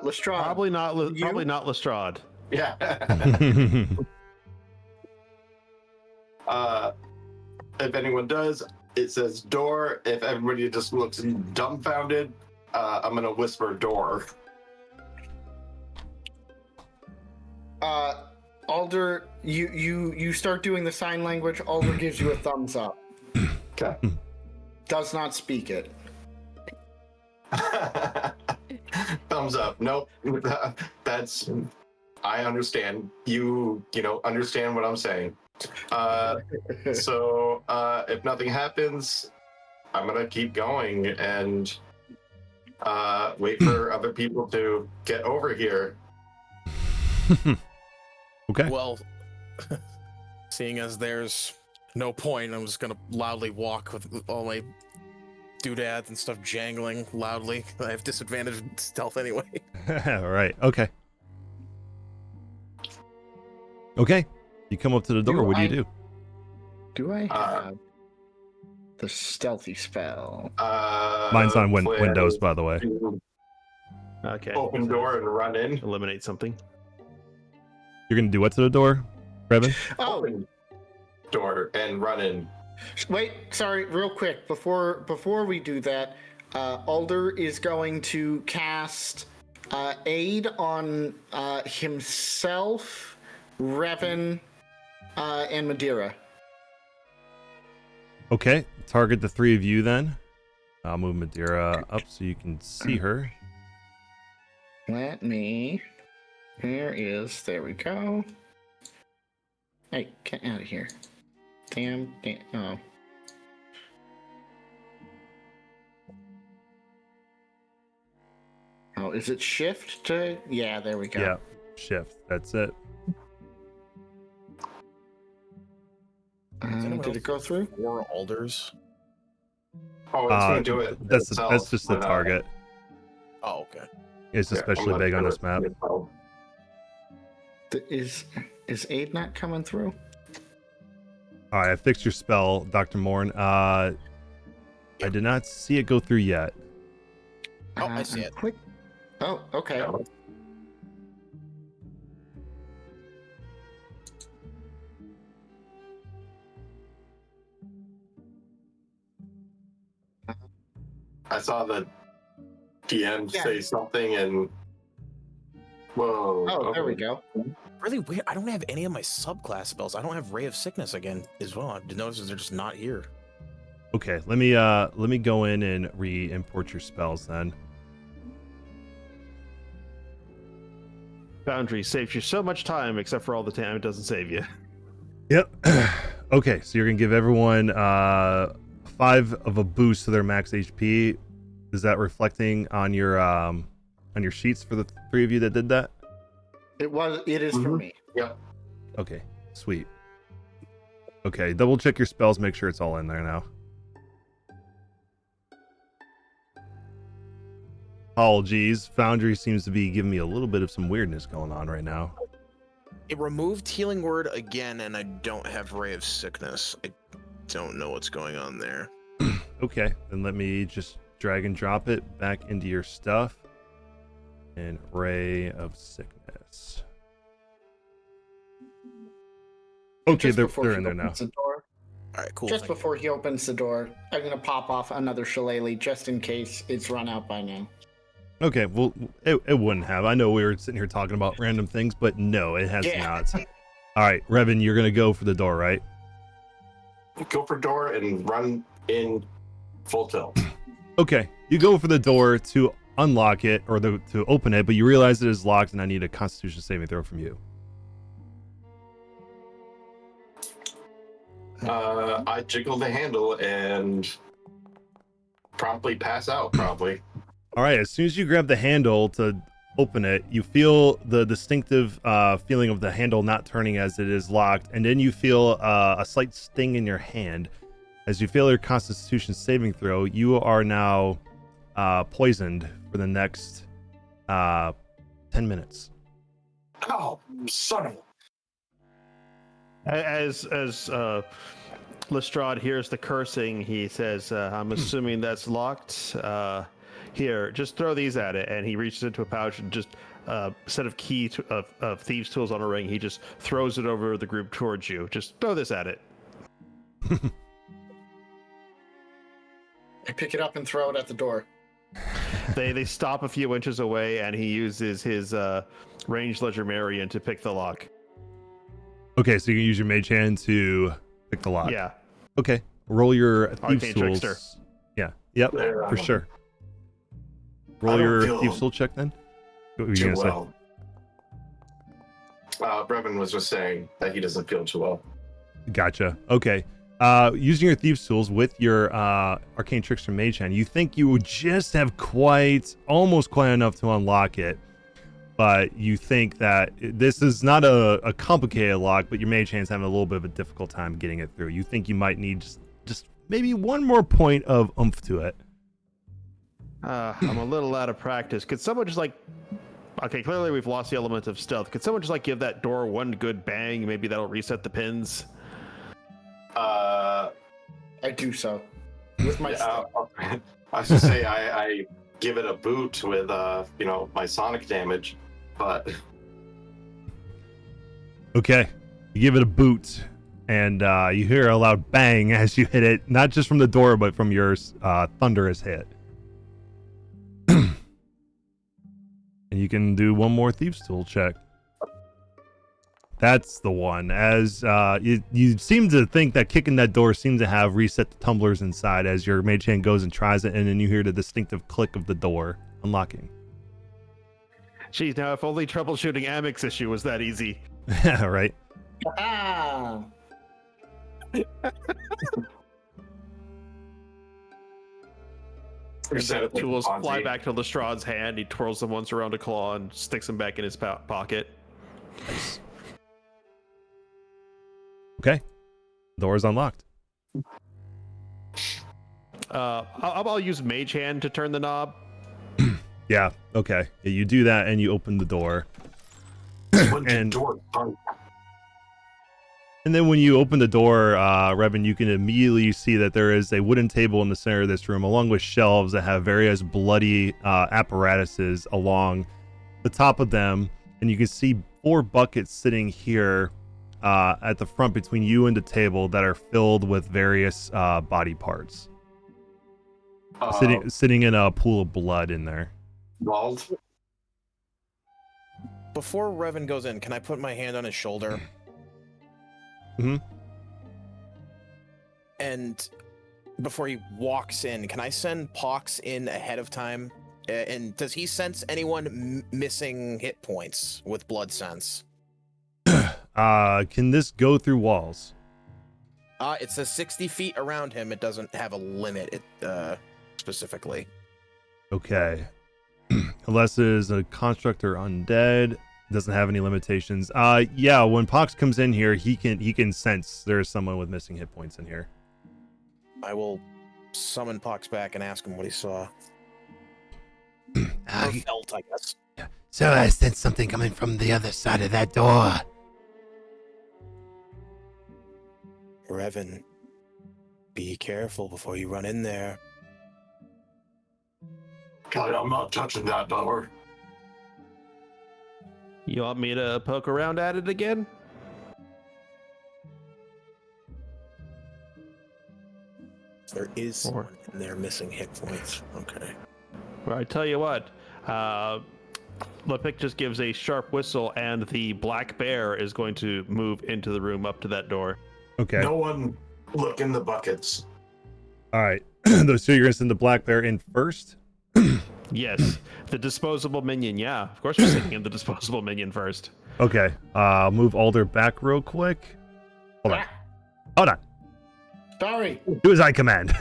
Lestrade. Probably not Lestrade. Yeah. If anyone does, it says door. If everybody just looks dumbfounded, I'm gonna whisper door. Alder, you start doing the sign language. Alder gives you a thumbs up. Okay. Does not speak it. Thumbs up. Nope. That's. I understand. You understand what I'm saying. So if nothing happens, I'm gonna keep going and wait for other people to get over here. Okay. Well, seeing as there's no point, I'm just gonna loudly walk with all my doodads and stuff jangling loudly. I have disadvantage stealth anyway. All right. Okay. Okay. You come up to the door. What do you do? Do I have the stealthy spell? Mine's on Windows, by the way. Okay. Open door and run in. Eliminate something. You're gonna do what to the door, Revan? Open door and run in. Wait, sorry, real quick. Before we do that, Alder is going to cast aid on himself, Revan, and Madeira. Okay. Target the three of you then. I'll move Madeira up so you can see her. There we go. Hey, get out of here. Damn, oh. Oh, is it shift to? Yeah, there we go. Yeah, shift. That's it. Did it go through? 4 alders. Oh, it's gonna do it. That's itself, just the but, target. Oh, okay. It's especially big on this map. Is aid not coming through? All right, I fixed your spell, Dr. Morn. I did not see it go through yet. Oh, I see it. Oh, okay. I saw the DM say something, and Whoa. Oh, there we go. Really weird. I don't have any of my subclass spells. I don't have Ray of Sickness again as well. I noticed they're just not here. Okay, let me go in and re-import your spells then. Boundary saves you so much time, except for all the time it doesn't save you. Yep. Okay, so you're gonna give everyone 5 of a boost to their max HP. Is that reflecting on your sheets for the 3 of you that did that? It is for me. Yep. Okay, sweet. Okay, double check your spells, make sure it's all in there now. Apologies, Foundry seems to be giving me a little bit of some weirdness going on right now. It removed Healing Word again, and I don't have Ray of Sickness. I don't know what's going on there. Okay, then let me just drag and drop it back into your stuff. And Ray of Sickness. Okay, they're in there now. All right, cool. Just before he opens the door, I'm going to pop off another shillelagh just in case it's run out by now. Okay, well, it wouldn't have. I know we were sitting here talking about random things, but no, it has not. All right, Revan, you're going to go for the door, right? Go for door and run in full tilt. Okay, you go for the door to unlock it, or to open it, but you realize it is locked, and I need a Constitution saving throw from you. I jiggle the handle and promptly pass out, probably. All right, as soon as you grab the handle to open it, you feel the distinctive feeling of the handle not turning as it is locked, and then you feel a slight sting in your hand. As you fail your Constitution saving throw, you are now poisoned for the next 10 minutes. Oh, son of a... As Lestrade hears the cursing, he says, I'm assuming that's locked. Here, just throw these at it. And he reaches into a pouch and just a set of of thieves' tools on a ring. He just throws it over the group towards you. Just throw this at it. I pick it up and throw it at the door. They stop a few inches away, and he uses his ranged Legendarian to pick the lock. Okay, so you can use your mage hand to pick the lock. Yeah. Okay, roll your Arcane thieves' tools. Trickster. Yeah. Yep. For sure. Roll your thieves' tool check then. What were you gonna well. Brevin was just saying that he doesn't feel too well. say? Gotcha. Okay. Using your thieves' tools with your arcane trickster mage hand, you think you would just have almost quite enough to unlock it. But you think that this is not a complicated lock, but your mage hand's having a little bit of a difficult time getting it through. You think you might need just maybe one more point of oomph to it. I'm a little out of practice. Could someone just okay, clearly we've lost the element of stealth. Could someone just give that door one good bang? Maybe that'll reset the pins. I do so with my stuff. I should say I give it a boot with my sonic damage, but Okay, you give it a boot, and you hear a loud bang as you hit it, not just from the door, but from your thunderous hit. And you can do one more thieves' tool check. That's the one. As you seem to think that kicking that door seems to have reset the tumblers inside, as your mage hand goes and tries it, and then you hear the distinctive click of the door unlocking. Geez, now if only troubleshooting Amic's issue was that easy. Yeah, right. Ah. The tools fly back to Lestrade's hand. He twirls them once around a claw and sticks them back in his pocket. Nice. Okay. Door is unlocked. I'll use Mage Hand to turn the knob. Yeah, okay. Yeah, you do that and you open the door. And then when you open the door, Revan, you can immediately see that there is a wooden table in the center of this room, along with shelves that have various bloody apparatuses along the top of them. And you can see 4 buckets sitting here at the front between you and the table that are filled with various body parts. Sitting in a pool of blood in there. Bald? before Revan goes in, can I put my hand on his shoulder? Mm-hmm. And before he walks in, can I send Pox in ahead of time? And does he sense anyone missing hit points with blood sense? Can this go through walls? It says 60 feet around him. It doesn't have a limit specifically. Okay. Unless it is a construct or undead, doesn't have any limitations. Yeah, when Pox comes in here, he can sense there is someone with missing hit points in here. I will summon Pox back and ask him what he saw. Or felt, I guess. So I sense something coming from the other side of that door. Revan, be careful before you run in there. I'm not touching that door. You want me to poke around at it again? There is someone in there missing hit points. Okay. Well, I tell you what, Lepic just gives a sharp whistle, and the black bear is going to move into the room up to that door. Okay. No one look in the buckets. All right. So you're gonna send the black bear in first? Yes, the disposable minion. Yeah, of course we're sending in the disposable minion first. Okay. Move Alder back real quick. Hold on. Sorry. Do as I command.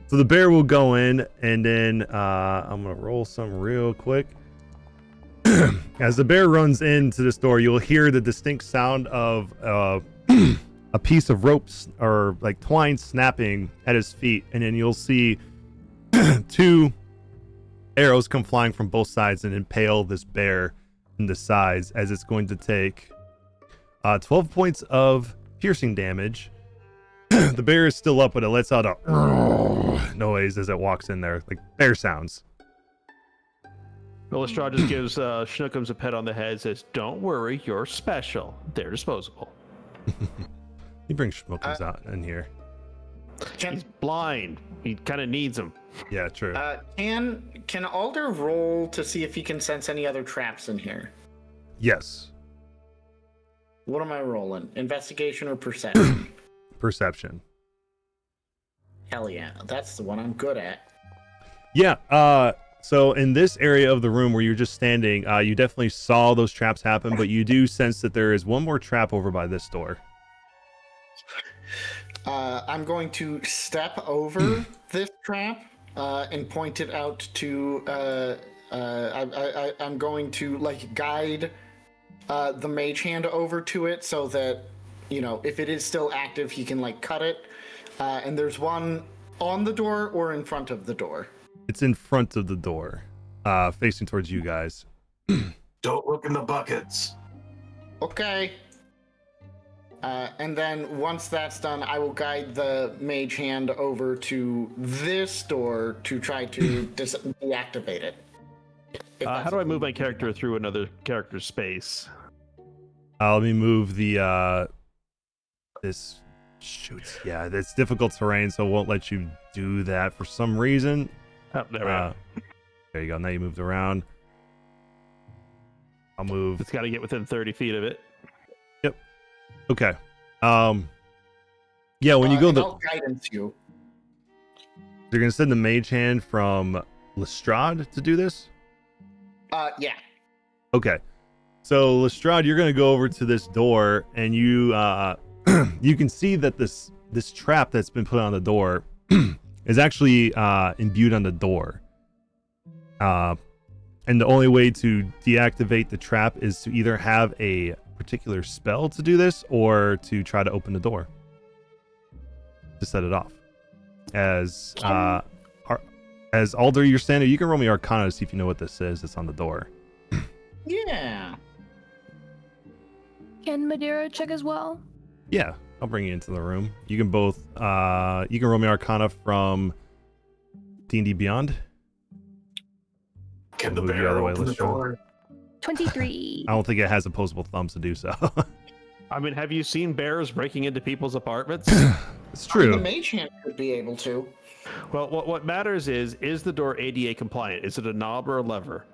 So the bear will go in, and then I'm gonna roll some real quick. As the bear runs into this door, you'll hear the distinct sound of a piece of ropes or like twine snapping at his feet, and then you'll see two arrows come flying from both sides and impale this bear in the sides, as it's going to take 12 points of piercing damage. The bear is still up, but it lets out a noise as it walks in there, like bear sounds. Well, Lestrade just gives Schnookums a pet on the head and says, "Don't worry, you're special. They're disposable." He brings Schnookums out in here. He's blind. He kind of needs them. Yeah, true. Can Alder roll to see if he can sense any other traps in here? Yes. What am I rolling? Investigation or perception? Perception. Hell yeah, that's the one I'm good at. Yeah, so in this area of the room where you're just standing, you definitely saw those traps happen, but you do sense that there is one more trap over by this door. I'm going to step over this trap and point it out to. I'm going to guide the mage hand over to it so that if it is still active, he can cut it. And there's one on the door or in front of the door. It's in front of the door, facing towards you guys. Don't look in the buckets. Okay. And then once that's done, I will guide the mage hand over to this door to try to deactivate it. How do I move my character through another character's space? Let me move the this shoots. Yeah, it's difficult terrain, so it won't let you do that for some reason. Oh, there we go. There you go. Now you moved around. I'll move. It's got to get within 30 feet of it. Yep. Okay. Yeah, when you go I'll guidance you. You're gonna send the mage hand from Lestrade to do this? Yeah. Okay. So Lestrade, you're gonna go over to this door, and you you can see that this trap that's been put on the door is actually imbued on the door. And the only way to deactivate the trap is to either have a particular spell to do this, or to try to open the door to set it off. As Alder, you're standing, you can roll me Arcana to see if you know what this is. It's on the door. Yeah. Can Madeira check as well? Yeah, I'll bring you into the room. You can both you can roll me Arcana from D&D Beyond. Can the bear open the door? 23. I don't think it has opposable thumbs to do so. I mean, have you seen bears breaking into people's apartments? It's true. The mage hand could be able to. Well, what matters is the door ADA compliant? Is it a knob or a lever?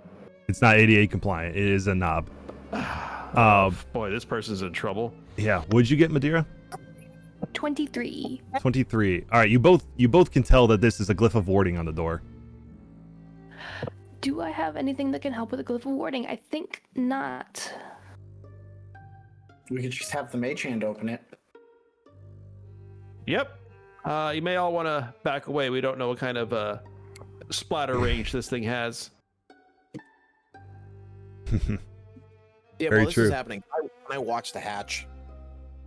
It's not ADA compliant. It is a knob. Boy, this person's in trouble. Yeah. What'd you get, Madeira? 23. 23. All right. You both can tell that this is a glyph of warding on the door. Do I have anything that can help with a glyph of warding? I think not. We could just have the mage hand open it. Yep. You may all want to back away. We don't know what kind of splatter range this thing has. Yeah, Very while this true. is happening, can I watch the hatch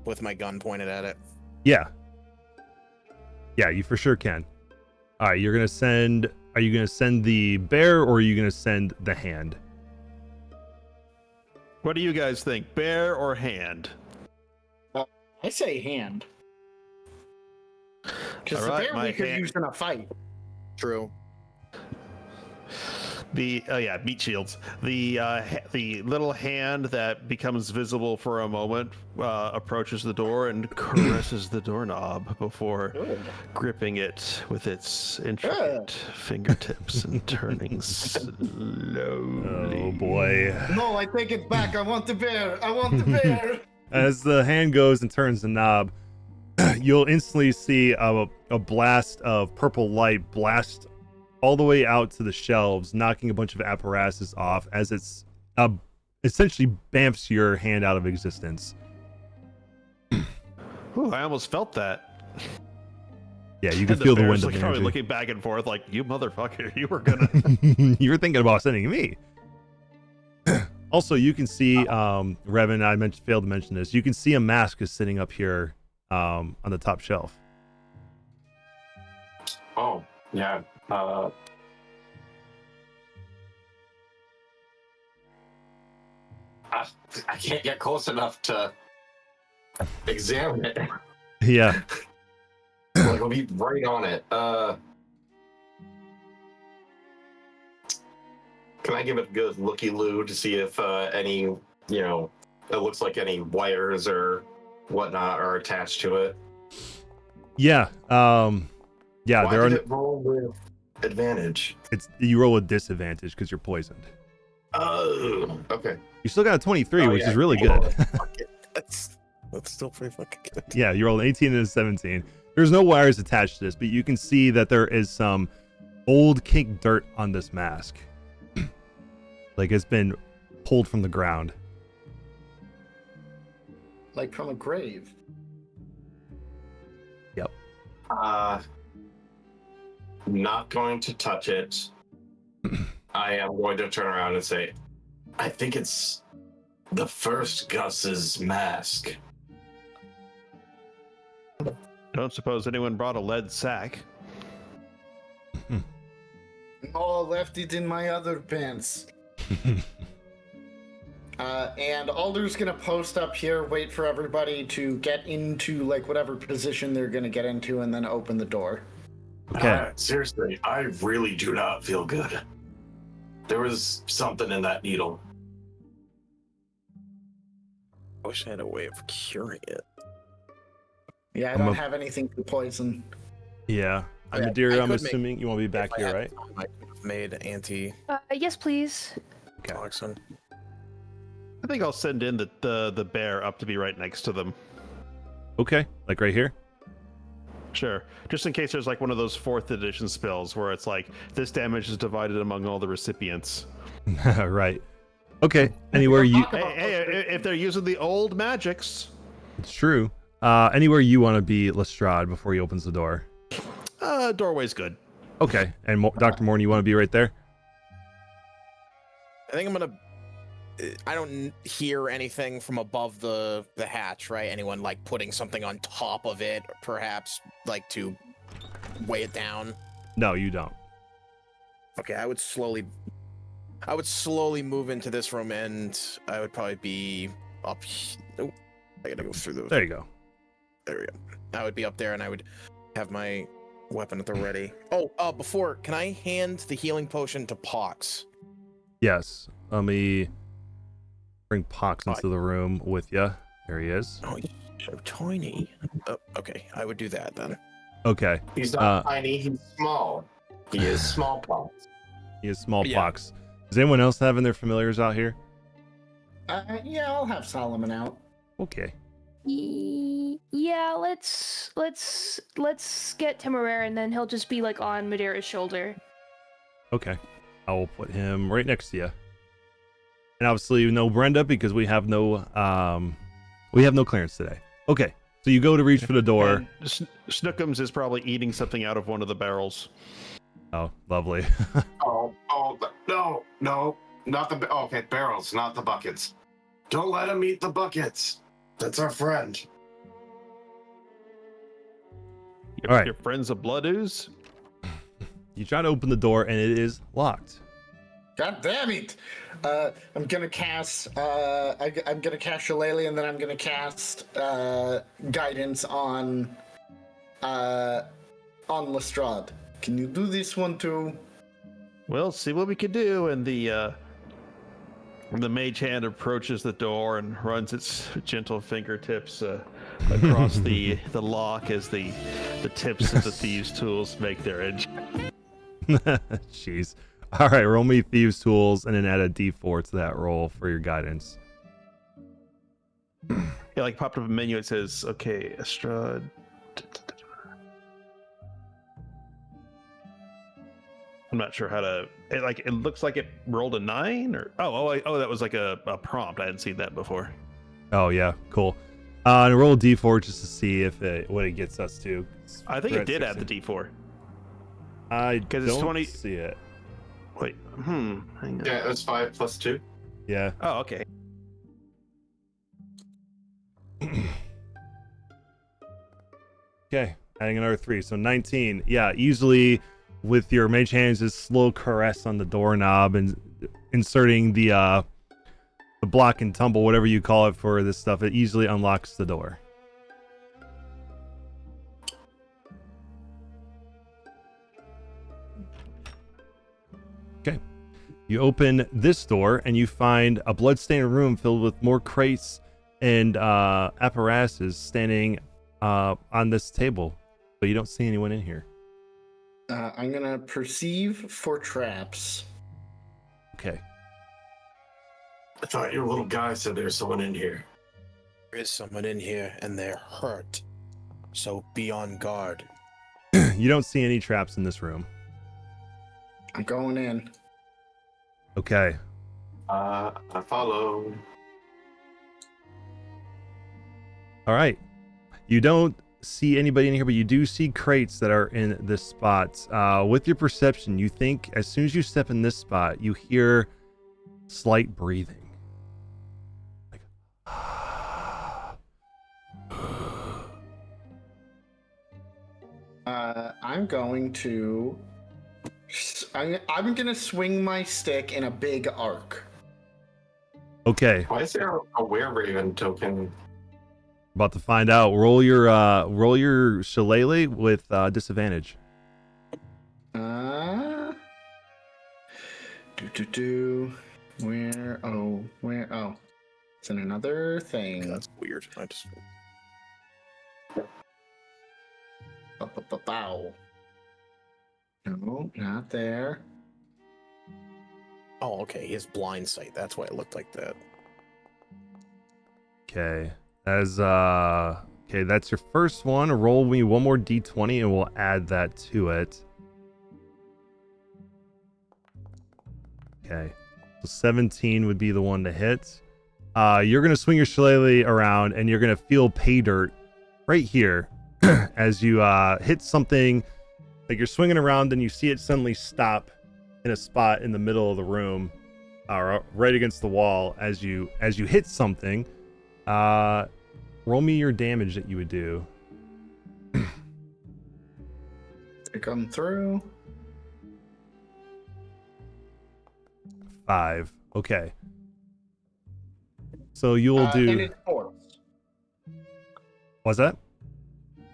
with my gun pointed at it? Yeah. Yeah, you for sure can. All right, you're gonna send. Are you gonna send the bear or are you gonna send the hand? What do you guys think, bear or hand? I say hand. Because All the right, bear my we could hand- use in a fight. True. Meat shields. The little hand that becomes visible for a moment approaches the door and caresses the doorknob before gripping it with its intricate fingertips and turning slowly. Oh boy. No, I take it back. I want the bear. I want the bear. As the hand goes and turns the knob, you'll instantly see a blast of purple light blast all the way out to the shelves, knocking a bunch of apparatuses off as it's essentially bamfs your hand out of existence. Ooh, I almost felt that. Yeah, you can And feel the bear's, wind of like, probably energy. looking back and forth like, you motherfucker, you were gonna... You were thinking about sending me. Also, you can see, Revan, I failed to mention this. You can see a mask is sitting up here on the top shelf. Oh, yeah. I can't get close enough to examine it. Yeah. Like, I'll be right on it. Can I give it a good looky-loo to see if any, it looks like any wires or whatnot are attached to it? Yeah. Yeah, Why there are. did it roll with advantage? You roll with disadvantage because you're poisoned. Oh, okay. You still got a 23, Oh, which yeah. is really good. That's still pretty fucking good. Yeah, you rolled an 18 and a 17. There's no wires attached to this, but you can see that there is some old cake dirt on this mask. Like it's been pulled from the ground. Like from a grave. Yep. Not going to touch it. I am going to turn around and say, I think it's the first Gus's mask. Don't suppose anyone brought a lead sack. Oh, left it in my other pants. And Alder's gonna post up here, wait for everybody to get into like whatever position they're gonna get into, and then open the door. Okay. Seriously, I really do not feel good. There was something in that needle. I wish I had a way of curing it. Yeah, I don't have anything to poison. Yeah. Yeah, Madeira, I I'm could make- assuming you want to be back If I here, had right? time, I could have made Yes, please. anti-toxin. I think I'll send in the bear up to be right next to them. Okay. Like right here? Sure. Just in case there's like one of those 4th edition spells where it's like, this damage is divided among all the recipients. Right. Okay. Anywhere you... Hey, if they're using the old magics. It's true. Anywhere you want to be, Lestrade, before he opens the door. Doorway's good. Okay. And Dr. Morton, you want to be right there? I think I'm gonna. I don't hear anything from above the hatch, right? Anyone like putting something on top of it, perhaps like to weigh it down. No, you don't. Okay, I would slowly move into this room, and I would probably be up. Oh, I gotta go through those. There you go. There we go. I would be up there, and I would have my weapon at the ready. Oh, before, can I hand the healing potion to Pox? Yes. Let me bring Pox into the room with you. There he is. Oh, he's so tiny. Oh, okay, I would do that then. Okay. He's not tiny, he's small. He is smallpox. He is smallpox. Is anyone else having their familiars out here? Yeah, I'll have Solomon out. Okay. Yeah, let's get Temeraire, and then he'll just be like on Madeira's shoulder. Okay. I will put him right next to you. And obviously no Brenda because we have no clearance today. Okay. So you go to reach for the door. Snookums is probably eating something out of one of the barrels. Oh, lovely. no, not the okay barrels, not the buckets. Don't let him eat the buckets. That's our friend. All right. Your friend's a blood ooze? You try to open the door and it is locked. God damn it! I'm gonna cast. I'm gonna cast Shillelagh, and then I'm gonna cast guidance on Lestrade. Can you do this one too? Well, see what we can do. And the mage hand approaches the door and runs its gentle fingertips across the lock as the tips of the thieves' tools make their edge. Jeez. All right, roll me thieves' tools and then add a d4 to that roll for your guidance. Yeah, like popped up a menu. It says, "Okay, Estrad." I'm not sure how to. It looks like it rolled a 9, or that was like a prompt. I hadn't seen that before. Oh yeah, cool. And roll a d4 just to see if what it gets us to. I think it did add the d4. I don't it's 20... see it. Wait, hang on. Yeah, it was 5 plus 2. Yeah. Oh, okay. Okay, adding another 3, so 19. Yeah, easily with your mage hands, just slow caress on the doorknob and inserting the block and tumble, whatever you call it for this stuff. It easily unlocks the door. Okay. You open this door and you find a bloodstained room filled with more crates and apparatuses standing on this table, but you don't see anyone in here. I'm gonna perceive for traps. Okay. I thought your little guy said there's someone in here. There is someone in here and they're hurt, so be on guard. You don't see any traps in this room. I'm going in. Okay. I follow. All right. You don't see anybody in here, but you do see crates that are in this spot. With your perception, you think as soon as you step in this spot, you hear slight breathing. Like, I'm gonna swing my stick in a big arc. Okay. Why is there a Wereraven token? About to find out. Roll your shillelagh with disadvantage. Where? Oh, it's in another thing. That's weird. I just. Bow. No, not there. Oh, okay. His blind sight. That's why it looked like that. Okay. That's your first one. Roll me one more d20 and we'll add that to it. Okay. So 17 would be the one to hit. You're gonna swing your shillelagh around and you're gonna feel pay dirt right here as you hit something. Like you're swinging around and you see it suddenly stop in a spot in the middle of the room, right against the wall. As you hit something, roll me your damage that you would do. They come through. 5. Okay. So you'll do. And it's force. What's that?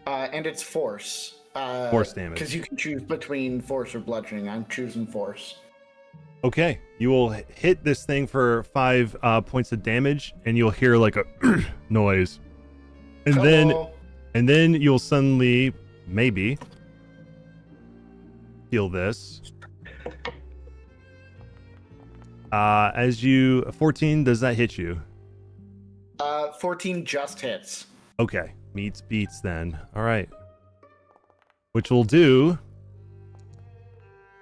And it's force. Force damage. Because you can choose between force or bludgeoning. I'm choosing force. Okay. You will hit this thing for 5 points of damage, and you'll hear like a noise, and then you'll suddenly maybe feel this. As you 14, does that hit you? 14 just hits. Okay, meets beats then. All right. Which we'll do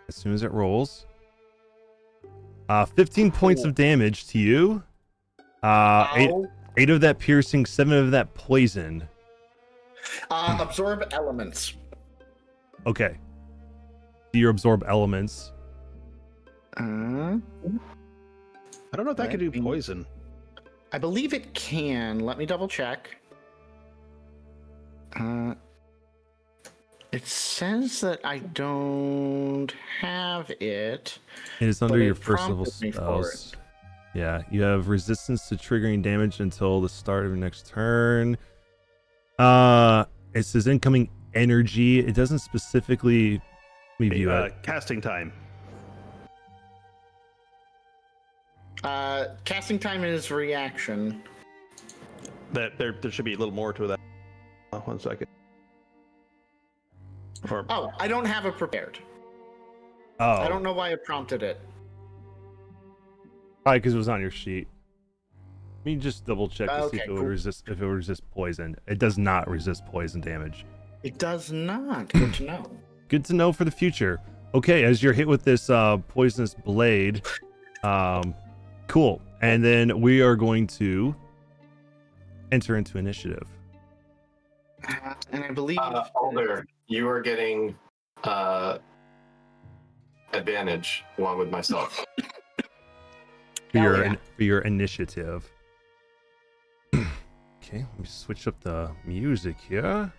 as soon as it rolls. 15 points of damage to you. Eight of that piercing, 7 of that poison. Absorb elements. Okay. Do you absorb elements? I don't know if that could do poison. I believe it can. Let me double check. It says that I don't have it. It is under but your it first level prompted me for spells. Yeah, you have resistance to triggering damage until the start of your next turn. It says incoming energy. It doesn't specifically review it. Casting time. Casting time is reaction. That there should be a little more to that. 1 second. Oh, I don't have it prepared. Oh. I don't know why it prompted it. Probably because it was on your sheet. Let me just double check to see Okay, if it would cool. resist. If it would resist poison, it does not resist poison damage. It does not. Good to know. Good to know for the future. Okay, as you're hit with this poisonous blade, cool. And then we are going to enter into initiative. And I believe Alder, you are getting advantage along with myself. For your initiative. Okay, let me switch up the music here.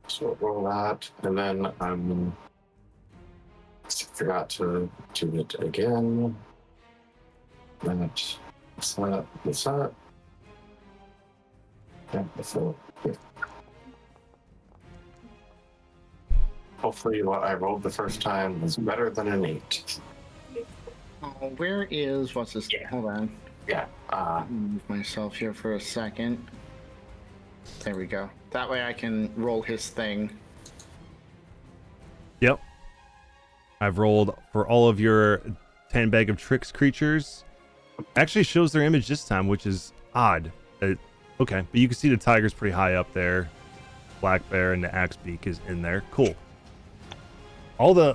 So roll that, and then forgot to do it again. What's that? Yeah, so, yeah. Hopefully what I rolled the first time was better than an 8. Oh, where is what's this? Yeah. Hold on. Yeah. Move myself here for a second. There we go. That way I can roll his thing. Yep. I've rolled for all of your 10 bag of tricks creatures. Actually shows their image this time, which is odd. Okay, but you can see the tiger's pretty high up there. Black bear and the axe beak is in there. Cool. All the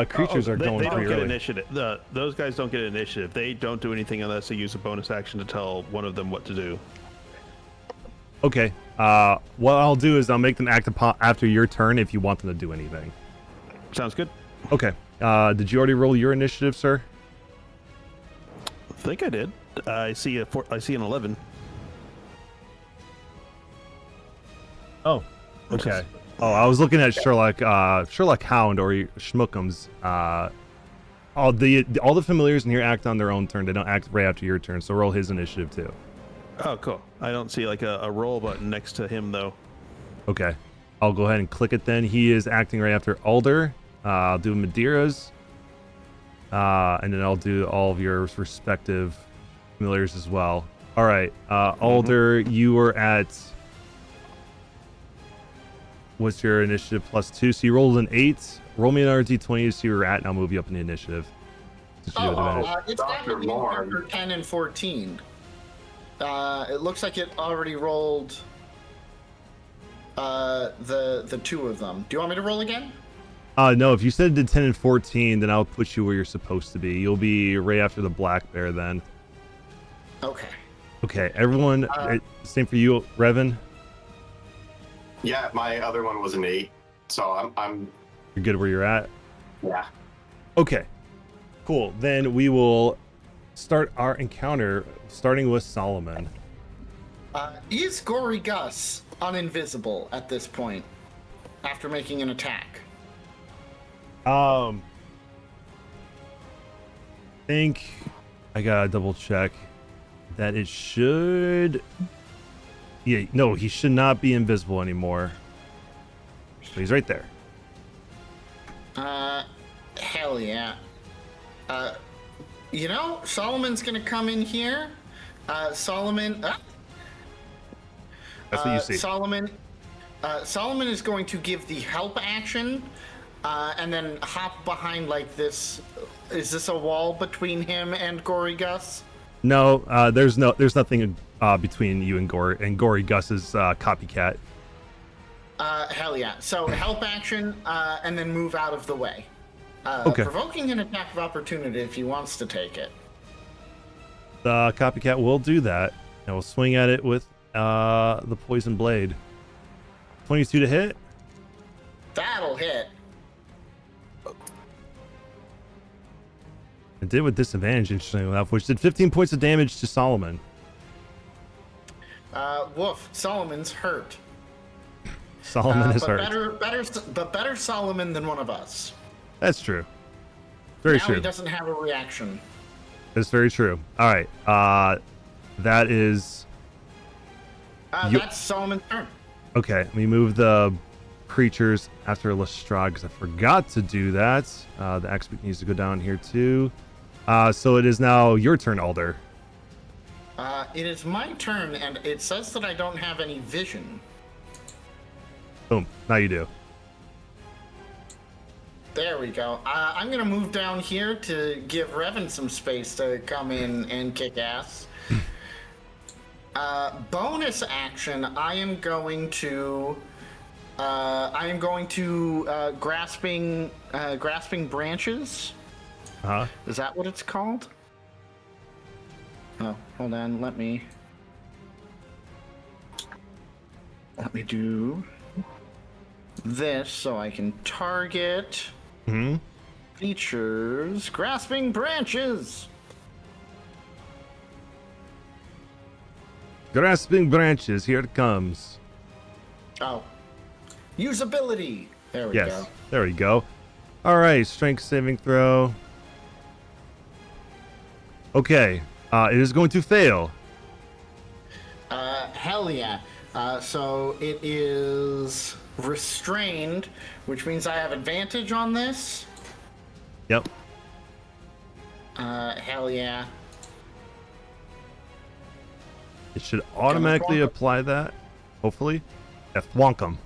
creatures are going they don't pretty get early. initiative. Those guys don't get initiative. They don't do anything unless they use a bonus action to tell one of them what to do. Okay. What I'll do is I'll make them act upon after your turn if you want them to do anything. Sounds good. Okay. Did you already roll your initiative, sir? I think I did. I see an 11. Oh. Okay. Oh, I was looking at Sherlock Hound or Schmookums. All the familiars in here act on their own turn. They don't act right after your turn. So roll his initiative too. Oh, cool. I don't see like a roll button next to him though. Okay. I'll go ahead and click it then. He is acting right after Alder. I'll do Madeira's. And then I'll do all of your respective familiars as well. All right. Alder, you were at... What's your initiative +2? So you rolled an 8. Roll me another d20 to see where you're at, and I'll move you up in the initiative. It's got to be for 10 and 14. It looks like it already rolled the two of them. Do you want me to roll again? No, if you said it did 10 and 14, then I'll put you where you're supposed to be. You'll be right after the black bear then. Okay. Okay, everyone, same for you, Revan? Yeah, my other one was an 8, so I'm You're good where you're at? Yeah. Okay, cool. Then we will start our encounter, starting with Solomon. Is Gory Gus uninvisible at this point after making an attack? Think I gotta double check that it should. Yeah, no, he should not be invisible anymore. So he's right there. Hell yeah. You know, Solomon's gonna come in here. Solomon. That's what you see. Solomon is going to give the help action and then hop behind like this. Is this a wall between him and Gory Gus? No, there's nothing between you and Gory, and Gory Gus's copycat. Hell yeah. So help action, and then move out of the way. Okay. Provoking an attack of opportunity if he wants to take it. The copycat will do that, and will swing at it with the poison blade. 22 to hit. That'll hit. It did with disadvantage, interestingly enough, which did 15 points of damage to Solomon. Woof. Solomon's hurt. Solomon is hurt. Better Solomon than one of us. That's true. Very now true. He doesn't have a reaction. That's very true. All right. That is. That's Solomon's turn. Okay. Let me move the creatures after Lestrade because I forgot to do that. The X-Beak needs to go down here too. So it is now your turn, Alder. It is my turn, and it says that I don't have any vision. Boom. Now you do. There we go. I'm going to move down here to give Revan some space to come in and kick ass. Bonus action, I am going to grasping branches. Uh-huh. Is that what it's called? Oh, hold on. Let me do this so I can target features. Grasping branches. Grasping branches. Here it comes. Oh, usability. There we go. There we go. All right, strength saving throw. Okay, it is going to fail. Hell yeah. So it is restrained, which means I have advantage on this. Yep. Hell yeah. It should automatically apply that, hopefully. Yeah, thwonk him.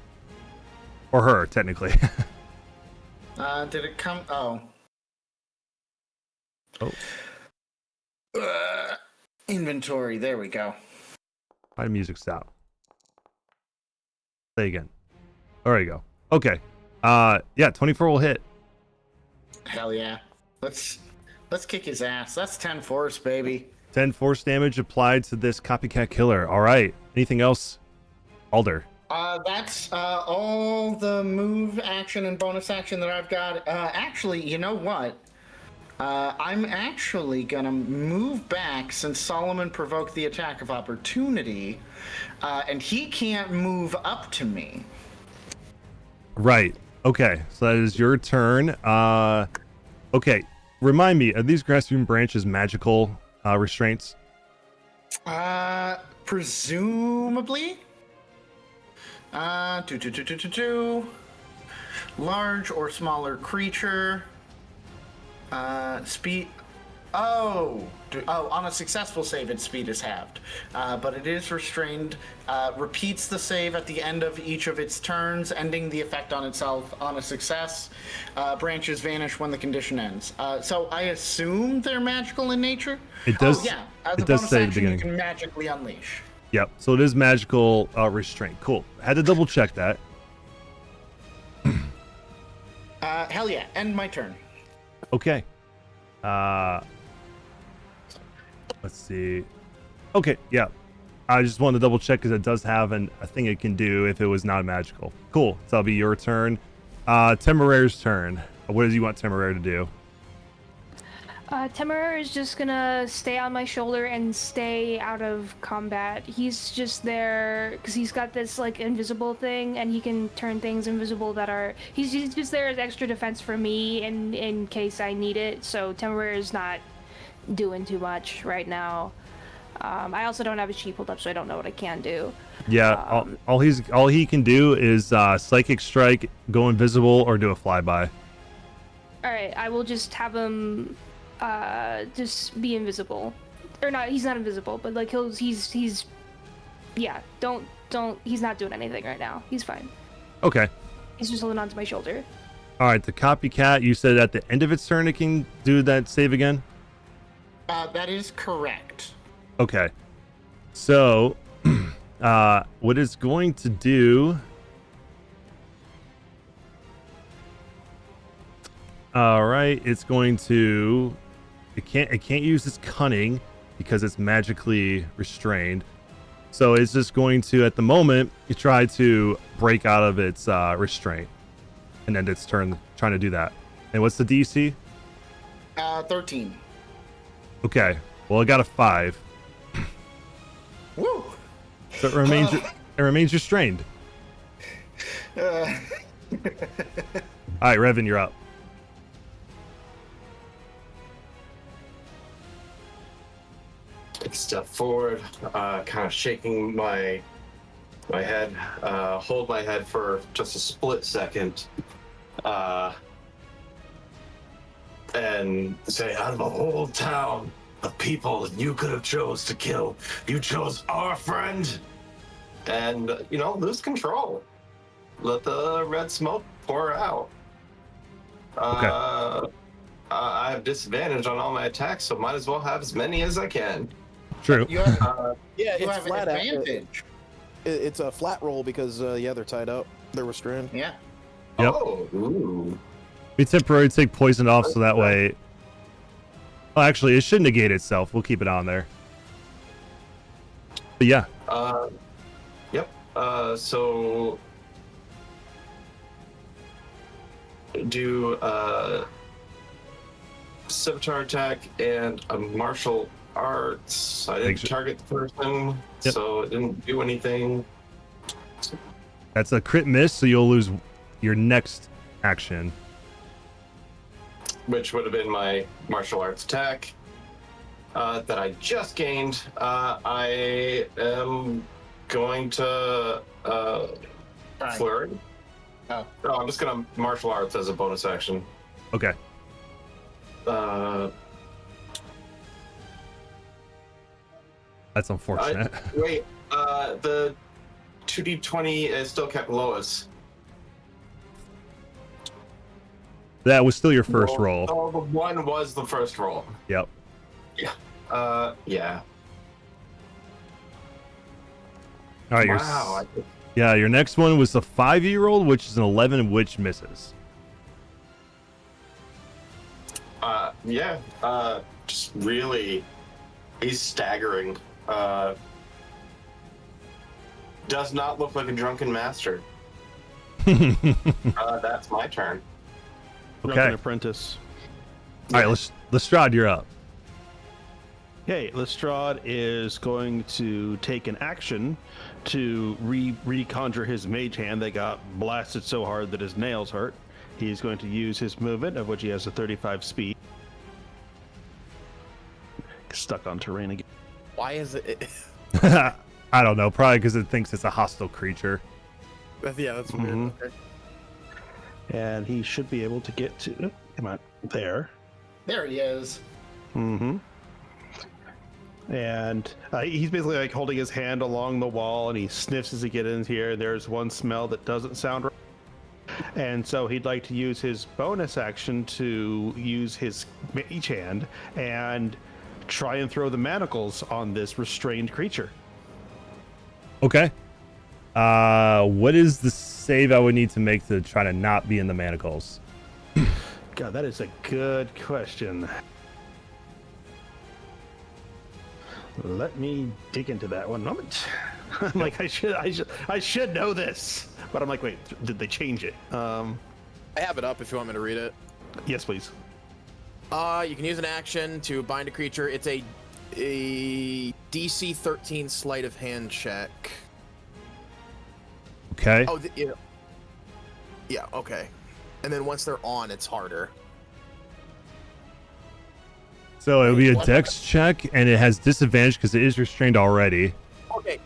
Or her, technically. Did it come? Oh. Oh. Inventory, there we go. My music stop. Say again. There you go. Okay. Yeah, 24 will hit. Hell yeah. Let's kick his ass. That's 10 force, baby. 10 force damage applied to this copycat killer. All right. Anything else? Alder. That's all the move action and bonus action that I've got. Actually, you know what? I'm actually gonna move back since Solomon provoked the attack of opportunity, and he can't move up to me. Right. Okay. So that is your turn. Okay. Remind me, are these grasping branches magical restraints? Presumably. Large or smaller creature. Speed. On a successful save, its speed is halved. But it is restrained. Repeats the save at the end of each of its turns, ending the effect on itself on a success. Branches vanish when the condition ends. So I assume they're magical in nature? It does. Oh, yeah. As it a does bonus say at the action, you beginning. can magically unleash. Yep. So it is magical restraint. Cool. Had to double check that. Hell yeah. End my turn. Okay. Let's see. Okay, yeah. I just wanted to double check because it does have a thing it can do if it was not magical. Cool. So that'll be your turn. Temeraire's turn. What does you want Temeraire to do? Temeraire is just gonna stay on my shoulder and stay out of combat. He's just there because he's got this like invisible thing, and he can turn things invisible that are. He's just there as extra defense for me in case I need it. So Temeraire is not doing too much right now. I also don't have his sheet pulled up, so I don't know what I can do. Yeah, all he can do is psychic strike, go invisible, or do a flyby. All right, I will just have him just be invisible, or not. He's not invisible, but like he's yeah. Don't. He's not doing anything right now. He's fine. Okay. He's just holding onto my shoulder. All right, the copycat. You said at the end of its turn it can do that save again. That is correct. Okay. So, what it's going to do? All right, it's going to. It can't use its cunning because it's magically restrained. So it's just going to, at the moment, try to break out of its restraint, and end its turn trying to do that. And what's the DC? 13. Okay. Well, it got a 5. Woo! So it remains restrained. All right, Revan, you're up. Step forward, kind of shaking my head, hold my head for just a split second, and say, out of the whole town of people you could have chose to kill, you chose our friend. And, lose control. Let the red smoke pour out. Okay. I have disadvantage on all my attacks, so might as well have as many as I can. True. You have, Yeah, you it's have flat advantage. It's a flat roll because they're tied up. They're restrained. Yeah. Yep. Oh, ooh. We temporarily take poison off so that way. Oh, actually, it should negate itself. We'll keep it on there. But yeah. Yep. So do scimitar attack and a martial arts. I didn't target the person, so it didn't do anything. That's a crit miss, so you'll lose your next action. Which would have been my martial arts attack that I just gained. I am going to flurry. Oh, I'm just going to martial arts as a bonus action. Okay. That's unfortunate. Wait, the 2d20 is still kept lowest. That was still your first roll. Oh, the 1 was the first roll. Yep. Yeah. Yeah. All right. Wow. Your next one was the 5-year-old, which is an 11, which misses. Yeah. Just really, he's staggering. Does not look like a drunken master. That's my turn. Okay. Drunken apprentice. All right, Lestrade, you're up. Okay, Lestrade is going to take an action to reconjure his mage hand that got blasted so hard that his nails hurt. He's going to use his movement, of which he has a 35 speed. Stuck on terrain again. Why is it? I don't know. Probably because it thinks it's a hostile creature. Yeah, that's weird. Okay. And he should be able to get to... Come on. There. there he is. Mm-hmm. And he's basically like holding his hand along the wall, and he sniffs as he gets in here. There's one smell that doesn't sound right. And so he'd like to use his bonus action to use his mage hand and try and throw the manacles on this restrained creature. Okay. What is the save I would need to make to try to not be in the manacles? God, that is a good question. Let me dig into that one moment. I'm like, I should know this, but I'm like, wait, did they change it? I have it up if you want me to read it. Yes, please. You can use an action to bind a creature. It's a DC 13 sleight of hand check. Okay. Oh, yeah. Okay. And then once they're on, it's harder. So it would be a dex check, and it has disadvantage because it is restrained already. Okay.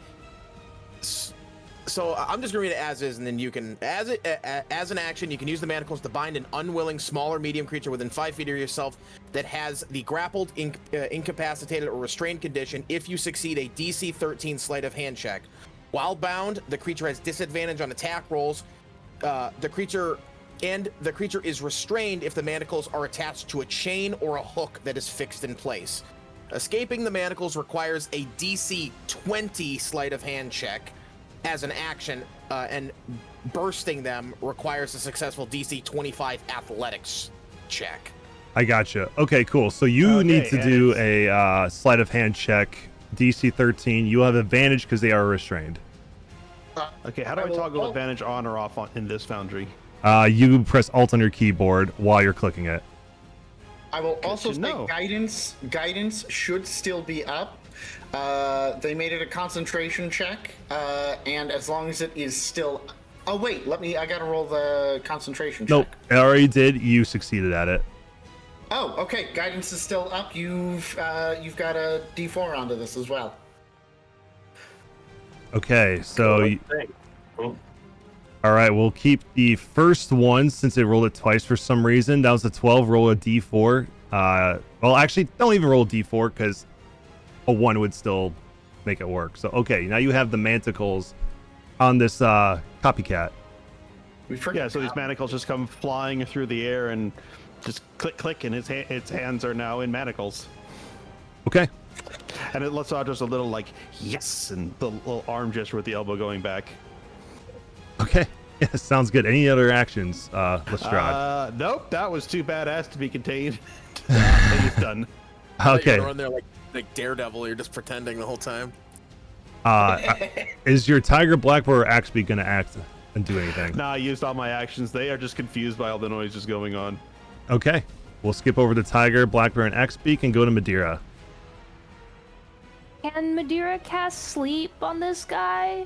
So I'm just gonna read it as is, and then you can, as an action, you can use the manacles to bind an unwilling, small or medium creature within 5 feet of yourself that has the grappled, incapacitated, or restrained condition. If you succeed a DC 13 sleight of hand check, while bound, the creature has disadvantage on attack rolls. The creature and the creature is restrained if the manacles are attached to a chain or a hook that is fixed in place. Escaping the manacles requires a DC 20 sleight of hand check as an action, and bursting them requires a successful DC 25 athletics check. I gotcha. Okay, cool. So you need to do a sleight of hand check, DC 13. You have advantage because they are restrained. Okay, how do I toggle advantage on or off in this foundry? You press Alt on your keyboard while you're clicking it. I will also say guidance should still be up. They made it a concentration check, and as long as it is still... Oh, wait, I gotta roll the concentration check. Nope, it already did. You succeeded at it. Oh, okay, guidance is still up. You've got a D4 onto this as well. Okay, so... All right, we'll keep the first one since it rolled it twice for some reason. That was a 12. Roll a D4. Well, actually, don't even roll a D4 because a 1 would still make it work. So, okay, now you have the manticles on this copycat. Yeah, so these manacles just come flying through the air and just click, click, and its hands are now in manacles. Okay. And it lets out just a little, like, yes, and the little arm gesture with the elbow going back. Okay. Yeah, sounds good. Any other actions, Lestrade? Nope, that was too badass to be contained. It's done. Okay. You're on there like Daredevil. You're just pretending the whole time. Is your Tiger Blackboard or Axby going to act and do anything? Nah, I used all my actions. They are just confused by all the noises going on. Okay. We'll skip over to Tiger, Blackbear, and Axbeak and go to Madeira. Can Madeira cast sleep on this guy?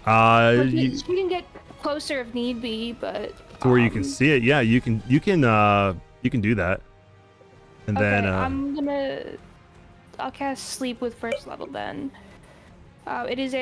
You can get closer if need be, but to where you can see it. Yeah, you can do that. And then I'll cast sleep with first level then. It is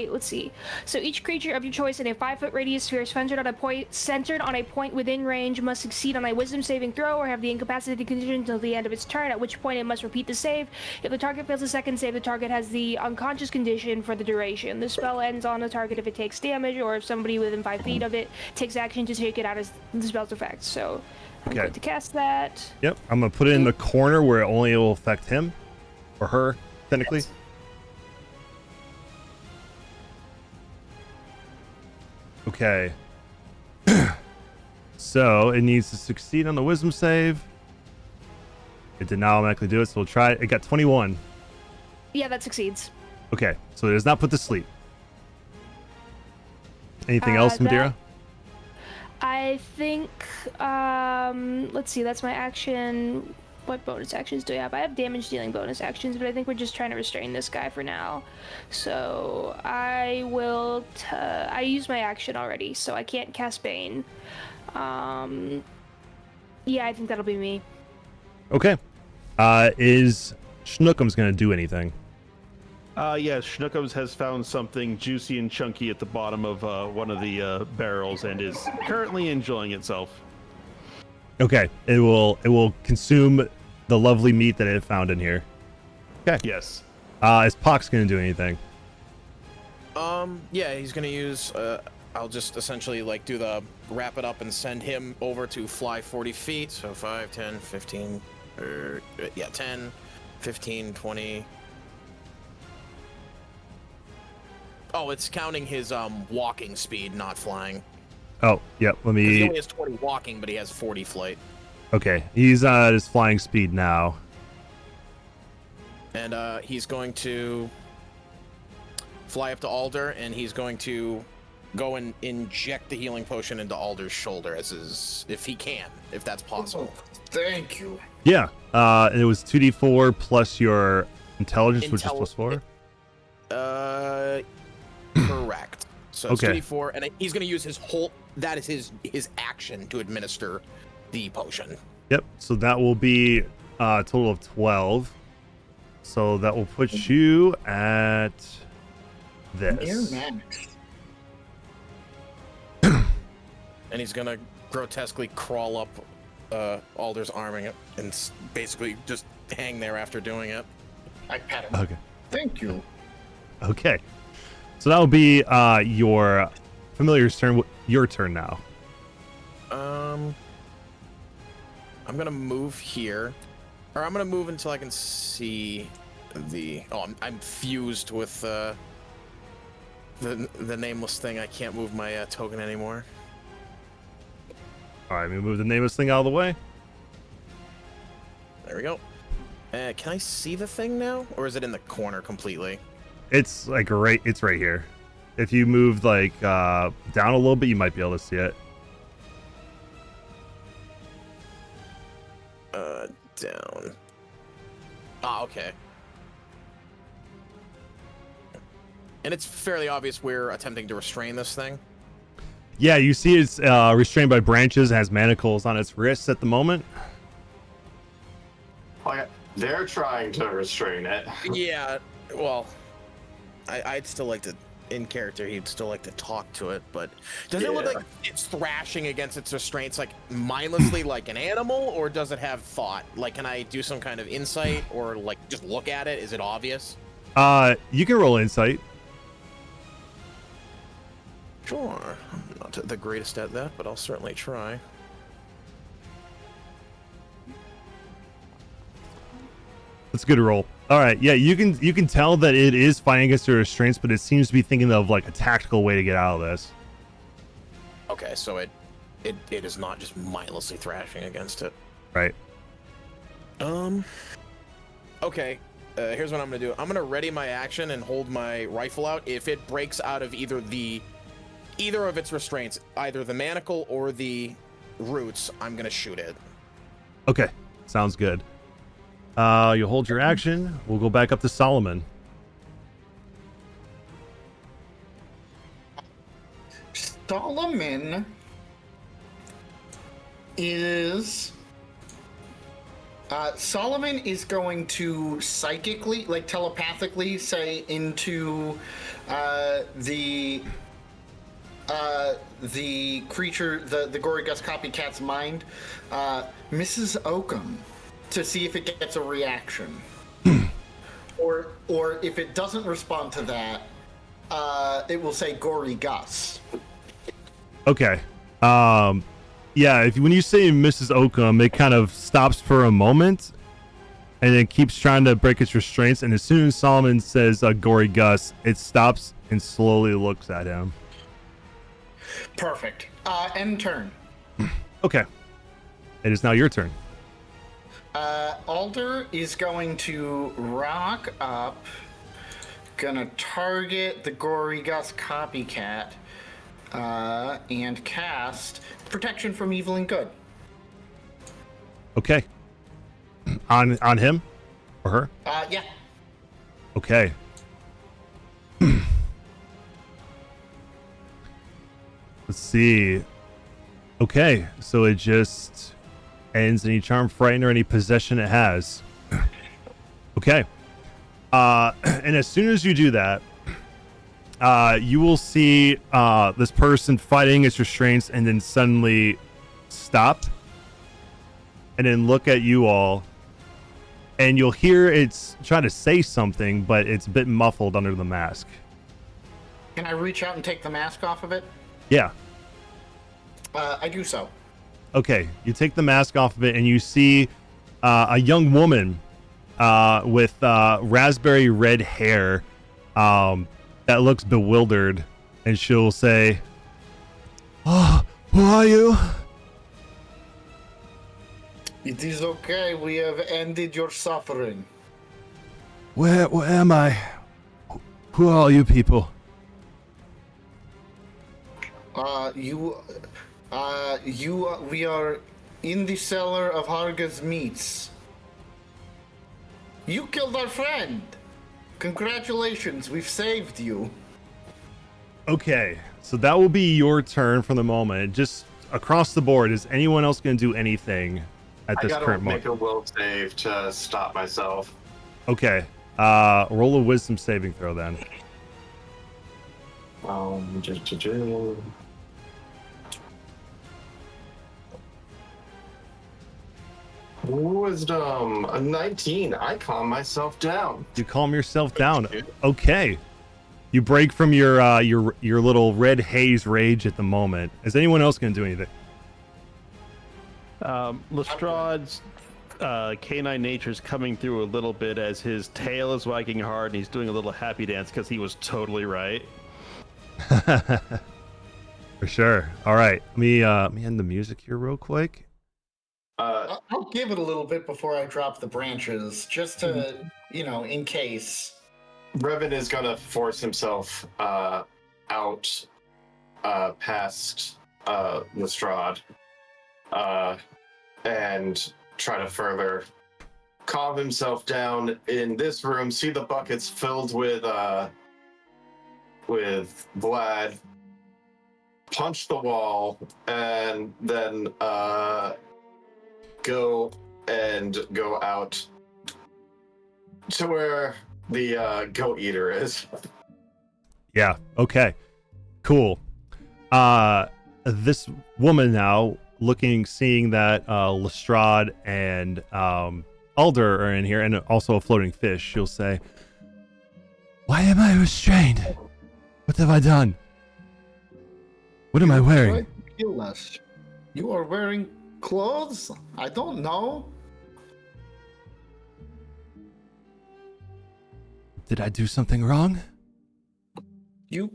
let's see. So each creature of your choice in a 5-foot radius sphere centered on a point within range must succeed on a wisdom saving throw or have the incapacitated condition until the end of its turn, at which point it must repeat the save. If the target fails the second save, the target has the unconscious condition for the duration. The spell ends on the target if it takes damage, or if somebody within 5 feet of it takes action to take it out as the spell's effect. So I'm going to cast that. Yep, I'm going to put it in the corner where it only will affect him or her, technically. Yes. Okay. So it needs to succeed on the wisdom save. It did not automatically do it, so we'll try it. It got 21. Yeah, that succeeds. Okay, so it does not put to sleep. Anything else, Madeira? I think, let's see, that's my action. What bonus actions do I have? I have damage dealing bonus actions, but I think we're just trying to restrain this guy for now. So I will, I used my action already, so I can't cast Bane. Yeah, I think that'll be me. Okay. Is Schnookums going to do anything? Yes, Schnookums has found something juicy and chunky at the bottom of one of the barrels and is currently enjoying itself. Okay, it will consume the lovely meat that it found in here. Okay. Yes. Is Pox going to do anything? Yeah, he's going to use, I'll just essentially like do the wrap it up and send him over to fly 40 feet. So 5, 10, 15, 10, 15, 20. Oh, it's counting his walking speed, not flying. Oh, yep. Let me. He only has 20 walking, but he has 40 flight. Okay, he's at his flying speed now. And he's going to fly up to Alder, and he's going to go and inject the healing potion into Alder's shoulder, if he can, if that's possible. Oh, thank you. Yeah. It was 2d4 plus your intelligence, which is plus 4. Correct. So it's okay. 2d4, and he's going to use his whole. That is his action to administer the potion. Yep. So that will be a total of 12. So that will put you at this. And he's going to grotesquely crawl up Alder's arm and basically just hang there after doing it. I pat him. Okay. Thank you. Okay. So that will be your familiar's turn. Your turn now. I'm gonna move here, or I'm gonna move until I can see the. Oh, I'm fused with the nameless thing. I can't move my token anymore. All right, we move the nameless thing out of the way. There we go. Can I see the thing now, or is it in the corner completely? It's like it's right here. If you move like down a little bit, you might be able to see it. Down. Ah, okay. And it's fairly obvious we're attempting to restrain this thing. Yeah, you see it's restrained by branches, has manacles on its wrists at the moment. Okay. They're trying to restrain it. Yeah, well, I'd still like to, in character, he'd still like to talk to it, but does it look like it's thrashing against its restraints, like mindlessly like an animal, or does it have thought? Like, can I do some kind of insight, or like just look at it? Is it obvious? You can roll insight. Sure. I'm not the greatest at that, but I'll certainly try. That's a good roll. All right, yeah, you can tell that it is fighting against the restraints, but it seems to be thinking of like a tactical way to get out of this. Okay, so it is not just mindlessly thrashing against it. Right. Okay. Here's what I'm gonna do. I'm gonna ready my action and hold my rifle out. If it breaks out of either of its restraints, either the manacle or the roots, I'm gonna shoot it. Okay, sounds good. You hold your action. We'll go back up to Solomon. Solomon is going to psychically, like telepathically, say into the creature, the Gory Gus copycat's mind, Mrs. Oakham, to see if it gets a reaction. or if it doesn't respond to that, it will say Gory Gus. Okay. Yeah, when you say Mrs. Oakham, it kind of stops for a moment and it keeps trying to break its restraints, and as soon as Solomon says Gory Gus, it stops and slowly looks at him. Perfect. End turn. Okay. It is now your turn. Alder is going to rock up, gonna target the Gory Gus copycat, and cast Protection from Evil and Good. Okay. On him or her? Yeah. Okay. Let's see. Okay, so it just ends any charm, frighten, or any possession it has. Okay. And as soon as you do that, you will see this person fighting its restraints and then suddenly stop and then look at you all, and you'll hear it's trying to say something, but it's a bit muffled under the mask. Can I reach out and take the mask off of it? Yeah. I do so. Okay, you take the mask off of it and you see a young woman with raspberry red hair that looks bewildered, and she'll say, "Oh, who are you?" It is okay. We have ended your suffering. Where am I? Who are all you people? We are in the cellar of Harga's Meats. You killed our friend. Congratulations, we've saved you. Okay, so that will be your turn for the moment. Just across the board, is anyone else going to do anything at this current moment? I gotta make a will save to stop myself. Okay, roll a wisdom saving throw then. Wisdom, a 19. I calm myself down. You calm yourself down. Okay. You break from your little red haze rage at the moment. Is anyone else going to do anything? Lestrade's canine nature's coming through a little bit as his tail is wagging hard and he's doing a little happy dance because he was totally right. For sure. All right, let me end the music here real quick. I'll give it a little bit before I drop the branches, just to, in case. Revan is gonna force himself out past Lestrade and try to further calm himself down in this room. See the buckets filled with Vlad. Punch the wall and then go out to where the goat eater is. Yeah. Okay. Cool. This woman now seeing that Lestrade and Alder are in here, and also a floating fish. She'll say, "Why am I restrained? What have I done? What am I wearing?" Tried to kill us. You are wearing clothes? I don't know. Did I do something wrong? You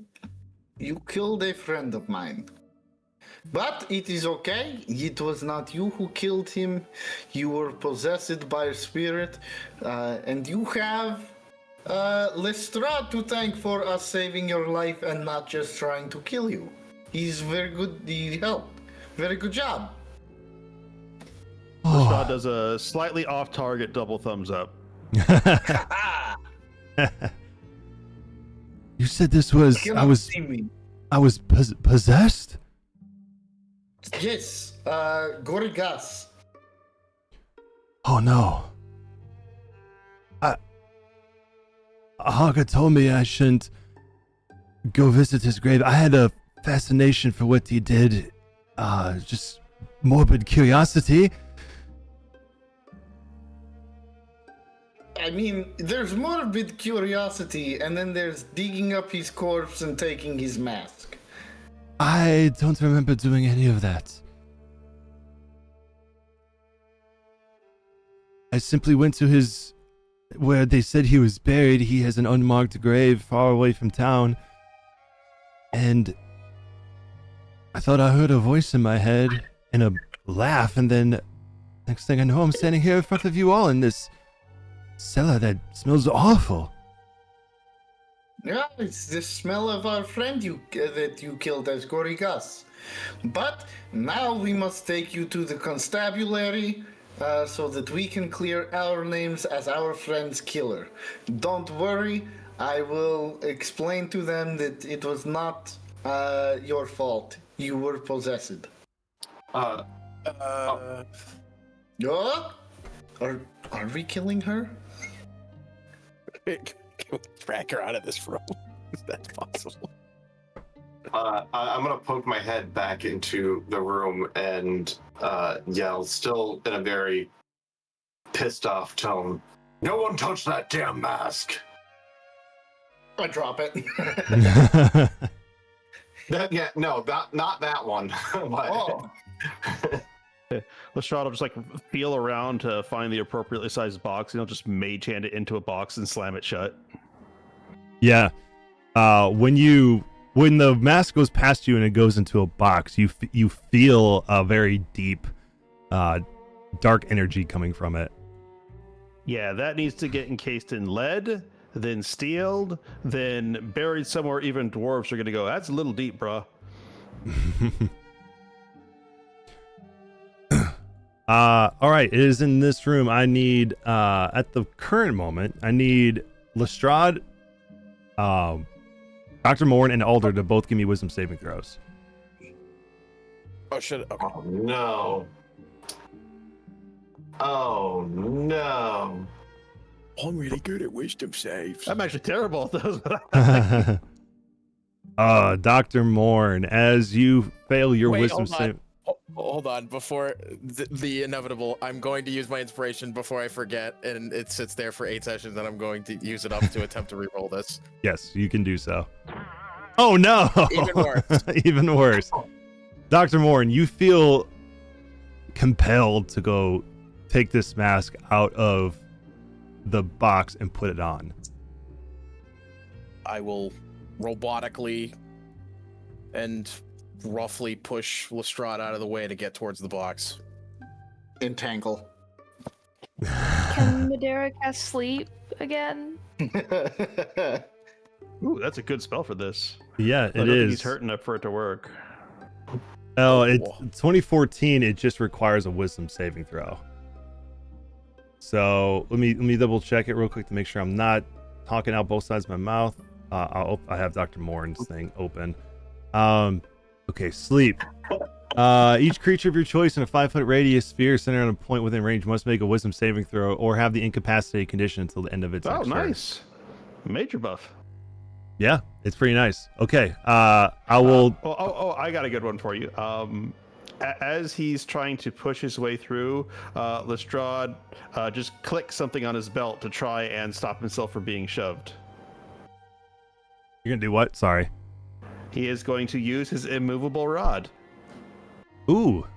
killed a friend of mine. But it is okay. It was not you who killed him. You were possessed by a spirit. And you have Lestrade to thank for us saving your life and not just trying to kill you. He's very good. He helped. Very good job. Lestrade does a slightly off-target double thumbs up. You said this was I was possessed? Yes, Gory gas. Oh no. Haga told me I shouldn't go visit his grave. I had a fascination for what he did. Just morbid curiosity. I mean, there's morbid curiosity, and then there's digging up his corpse and taking his mask. I don't remember doing any of that. I simply went to where they said he was buried. He has an unmarked grave far away from town. And I thought I heard a voice in my head and a laugh, and then next thing I know, I'm standing here in front of you all in this cellar that smells awful. Yeah, it's the smell of our friend that you killed as Gory Gus. But now we must take you to the constabulary so that we can clear our names as our friend's killer. Don't worry, I will explain to them that it was not your fault. You were possessed. Are we killing her? Can we drag her out of this room? Is that possible? I'm gonna poke my head back into the room and yell, still in a very pissed off tone, "No one touch that damn mask!" I drop it. Not that one. Oh. Lestrade will just feel around to find the appropriately sized box, and he'll just mage hand it into a box and slam it shut. Yeah. When the mask goes past you and it goes into a box, you feel a very deep, dark energy coming from it. Yeah, that needs to get encased in lead, then sealed, then buried somewhere. Even dwarves are going to go, "That's a little deep, bruh." All right, it is in this room. I need, at the current moment, I need Lestrade, Dr. Morn, and Alder to both give me wisdom saving throws. Oh, shit. Okay. Oh, no. Oh, no. I'm really good at wisdom saves. I'm actually terrible at those. Dr. Morn, as you fail your Wait, wisdom save. Hold on, before the inevitable, I'm going to use my inspiration before I forget, and it sits there for 8 sessions, and I'm going to use it up to attempt to reroll this. Yes, you can do so. Oh no! Even worse. Even worse. Dr. Morn, you feel compelled to go take this mask out of the box and put it on. I will robotically and roughly push Lestrade out of the way to get towards the box. Entangle. Can Madeira cast sleep again? Ooh, that's a good spell for this. Yeah, I don't think he's hurt enough for it to work. Oh, 2014. It just requires a Wisdom saving throw. So let me double check it real quick to make sure I'm not talking out both sides of my mouth. I have Dr. Morin's thing open. Okay, sleep. Each creature of your choice in a 5-foot radius sphere centered on a point within range must make a Wisdom saving throw or have the incapacitated condition until the end of its next turn. Nice. Major buff. Yeah, it's pretty nice. Okay, I will. I got a good one for you. As he's trying to push his way through, Lestrade just clicks something on his belt to try and stop himself from being shoved. You're gonna do what? Sorry. He is going to use his immovable rod. Ooh.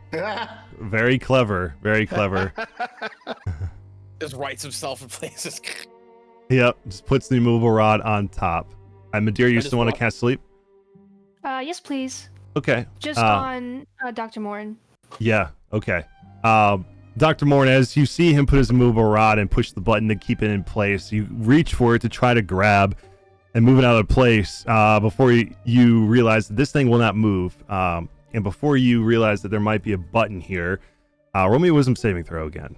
Very clever. Very clever. Just writes himself in places. Yep, just puts the immovable rod on top. Madeira, you still want to cast sleep? Yes, please. Okay. Just on Dr. Morin. Yeah, okay. Dr. Morin, as you see him put his immovable rod and push the button to keep it in place, you reach for it to try to grab and move it out of place before you realize that this thing will not move. And before you realize that there might be a button here, roll me a Wisdom saving throw again.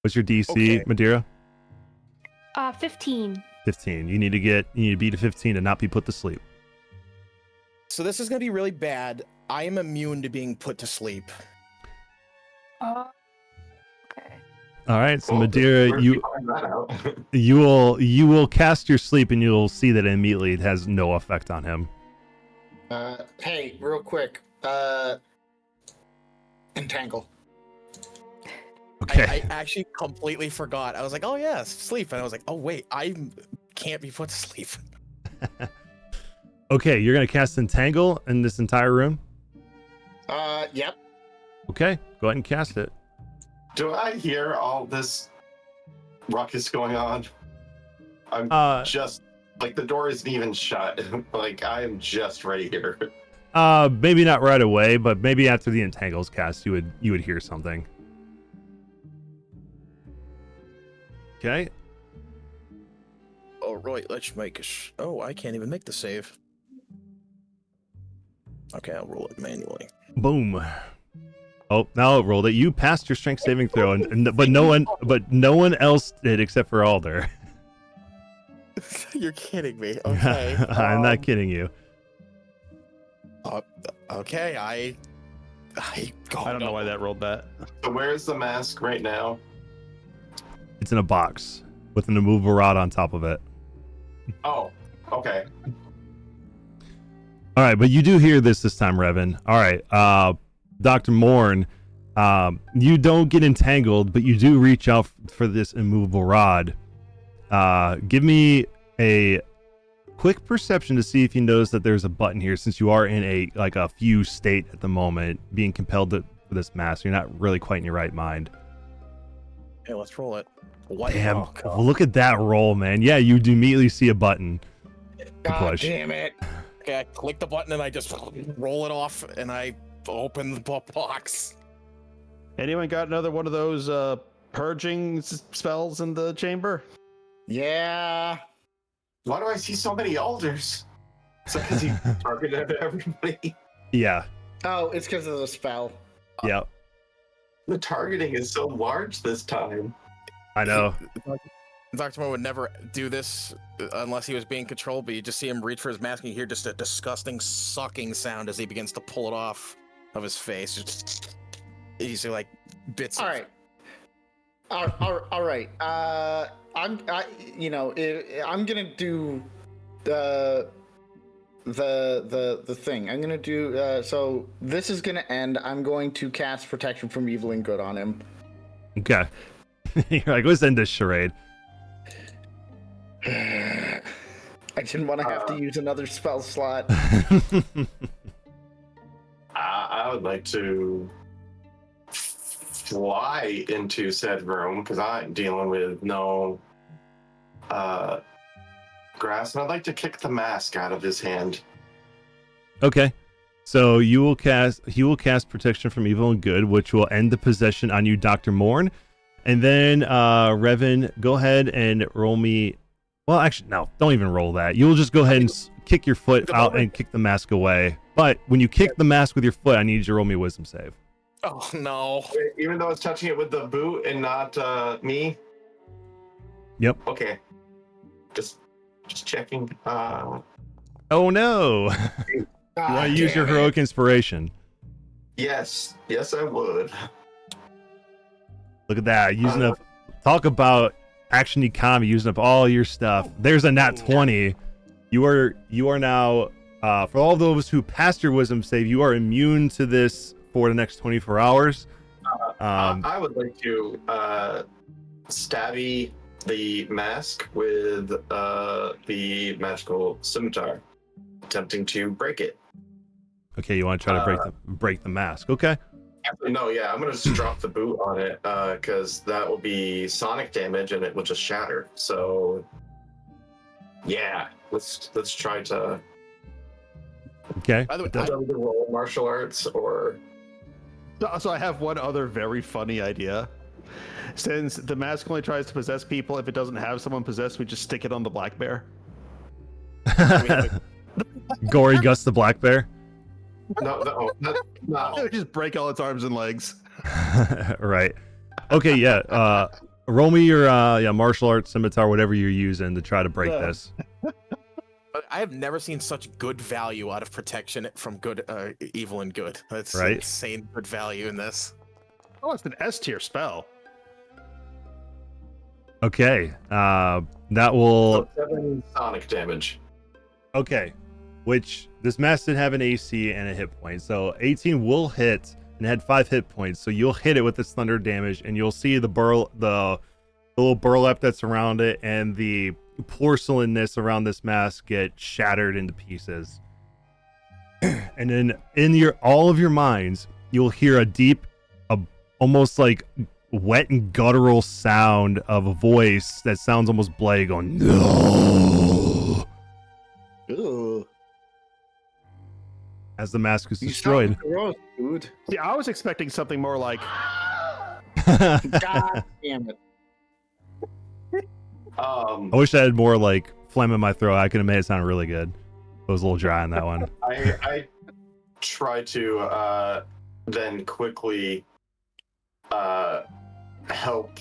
What's your DC, okay. Madeira? 15. 15. You need to beat a 15 to not be put to sleep. So this is going to be really bad. I am immune to being put to sleep. Okay. All right, so Madeira, you will cast your sleep and you'll see that immediately it has no effect on him. Hey, real quick. Entangle. Okay. I actually completely forgot. I was like, oh yeah, sleep. And I was like, oh wait, I can't be put to sleep. Okay, you're going to cast Entangle in this entire room? Yep. Okay, go ahead and cast it. Do I hear all this ruckus going on? I'm just, like, the door isn't even shut. Like, I am just right here. Maybe not right away, but maybe after the Entangle's cast, you would hear something. Okay. Oh, right, let's make oh, I can't even make the save. Okay, I'll roll it manually. Boom. Oh, now it rolled it. You passed your strength saving throw, but no one else did except for Alder. You're kidding me. Okay. I'm not kidding you. Okay, I don't know why that rolled that. So where's the mask right now? It's in a box with an immovable rod on top of it. Oh, okay. All right, but you do hear this time, Revan. All right, Dr. Morn, you don't get entangled, but you do reach out for this immovable rod. Give me a quick perception to see if you notice that there's a button here, since you are in a fused state at the moment, being compelled for this mask. You're not really quite in your right mind. Okay, let's roll it. What? Damn, look at that roll, man. Yeah, you do immediately see a button to God push. damn it. Okay, I click the button and I just roll it off and I open the box. Anyone got another one of those purging spells in the chamber? Yeah. Why do I see so many alders? It's like because he targeted everybody. Yeah. Oh, it's because of the spell. Yeah. The targeting is so large this time. I know. Dr. Mo would never do this unless he was being controlled, but you just see him reach for his mask and you hear just a disgusting sucking sound as he begins to pull it off of his face. Just, you see like bits. All right. All right. I'm gonna do the thing. I'm gonna do so this is gonna end. I'm going to cast Protection from Evil and Good on him. Okay. You're like, let's end this charade. I didn't want to have to use another spell slot. I would like to fly into said room because I'm dealing with no grass, and I'd like to kick the mask out of his hand. Okay. So he will cast protection from evil and good, which will end the possession on you, Dr. Morn. And then Revan, go ahead and roll me. Well, actually, no, don't even roll that. You'll just go ahead and kick your foot out and kick the mask away. But when you kick the mask with your foot, I need you to roll me a wisdom save. Oh no! Even though it's touching it with the boot and not me. Yep. Okay. Just checking. Oh no! You want to use your heroic inspiration? Yes, I would. Look at that, using up. Talk about action economy, using up all your stuff. There's a nat 20. You are now for all those who passed your wisdom save, you are immune to this for the next 24 hours. I would like to stabby the mask with the magical scimitar, attempting to break it. Okay, you want to try to break the mask? Okay. Actually, no, yeah, I'm gonna just drop the boot on it because that will be sonic damage and it will just shatter. So, yeah, let's try to. Okay. By the way, roll martial arts or. So I have one other very funny idea. Since the mask only tries to possess people, if it doesn't have someone possessed, we just stick it on the black bear. Gory Gus the black bear. No. Just break all its arms and legs. Right. Okay. Yeah. Roll me your martial arts scimitar, whatever you're using to try to break this. I have never seen such good value out of protection from good, evil, and good. That's right. Insane good value in this. Oh, it's an S tier spell. Okay. That will. 7 sonic damage. Okay. Which this mask did have an AC and a hit point, so 18 will hit and it had 5 hit points. So you'll hit it with this thunder damage, and you'll see the little burlap that's around it and the porcelain-ness around this mask get shattered into pieces. And then in all of your minds, you'll hear a deep, almost like wet and guttural sound of a voice that sounds almost bloody, going, "No." Ugh. As the mask is destroyed. Gross, dude. See, I was expecting something more like. God damn it. I wish I had more like phlegm in my throat. I could have made it sound really good. It was a little dry on that one. I try to then quickly help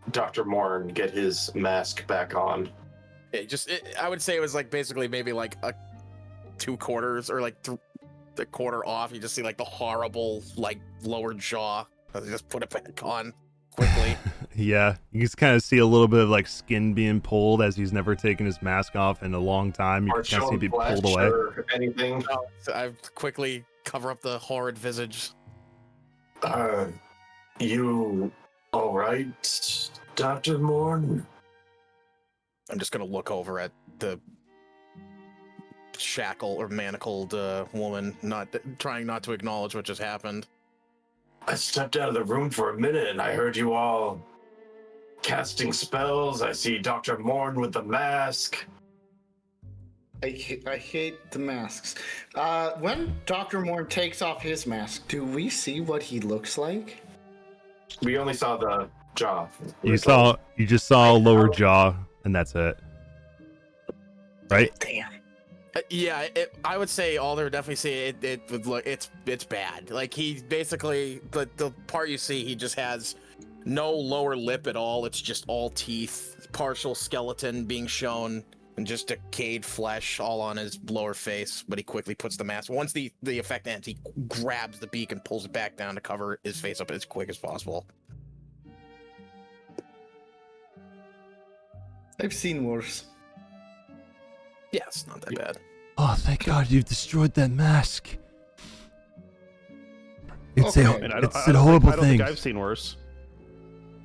Dr. Morn get his mask back on. I would say it was like basically maybe like a 2 quarters or like the quarter off. You just see like the horrible like lower jaw. Just put it back on quickly. Yeah, you just kind of see a little bit of like skin being pulled as he's never taken his mask off in a long time. You can kind of see it be pulled away. Or anything. So I quickly cover up the horrid visage. You all right, Dr. Morn? I'm just gonna look over at the shackled or manacled woman, trying not to acknowledge what just happened. I stepped out of the room for a minute and I heard you all casting spells. I see Dr. Morn with the mask. I hate the masks. When Dr. Morn takes off his mask, do we see what he looks like? We only saw the jaw. You just saw a lower jaw, and that's it. Right? Damn. Yeah, I would say Alder definitely say it would look it's bad. Like he basically the part you see, he just has no lower lip at all. It's just all teeth, partial skeleton being shown, and just decayed flesh all on his lower face. But he quickly puts the mask. Once the effect ends, he grabs the beak and pulls it back down to cover his face up as quick as possible. I've seen worse. Yeah, it's not that bad. Oh, thank God you've destroyed that mask. It's I a horrible I don't thing. think I've seen worse.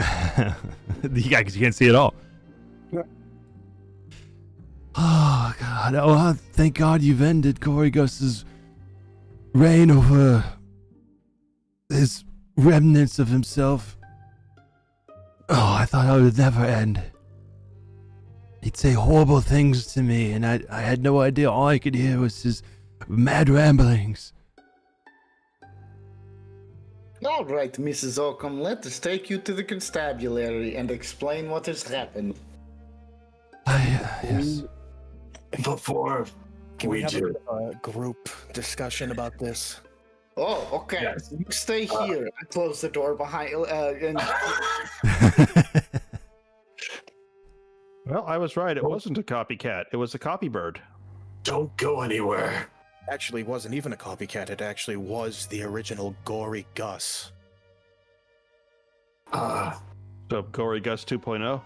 Yeah, because you can't see it all. Oh, God. Oh, thank God you've ended Gory Gus's reign over his remnants of himself. Oh, I thought it would never end. He'd say horrible things to me, and I had no idea. All I could hear was his mad ramblings. All right, Mrs. Oakham, let us take you to the constabulary and explain what has happened. Yes. Before Can we have do, a group discussion about this? Oh, okay. Yes. You stay here. I close the door behind and Well, I was right. It wasn't a copycat. It was a copybird. don't go anywhere. Actually, it wasn't even a copycat. It actually was the original Gory Gus. So Gory Gus 2.0.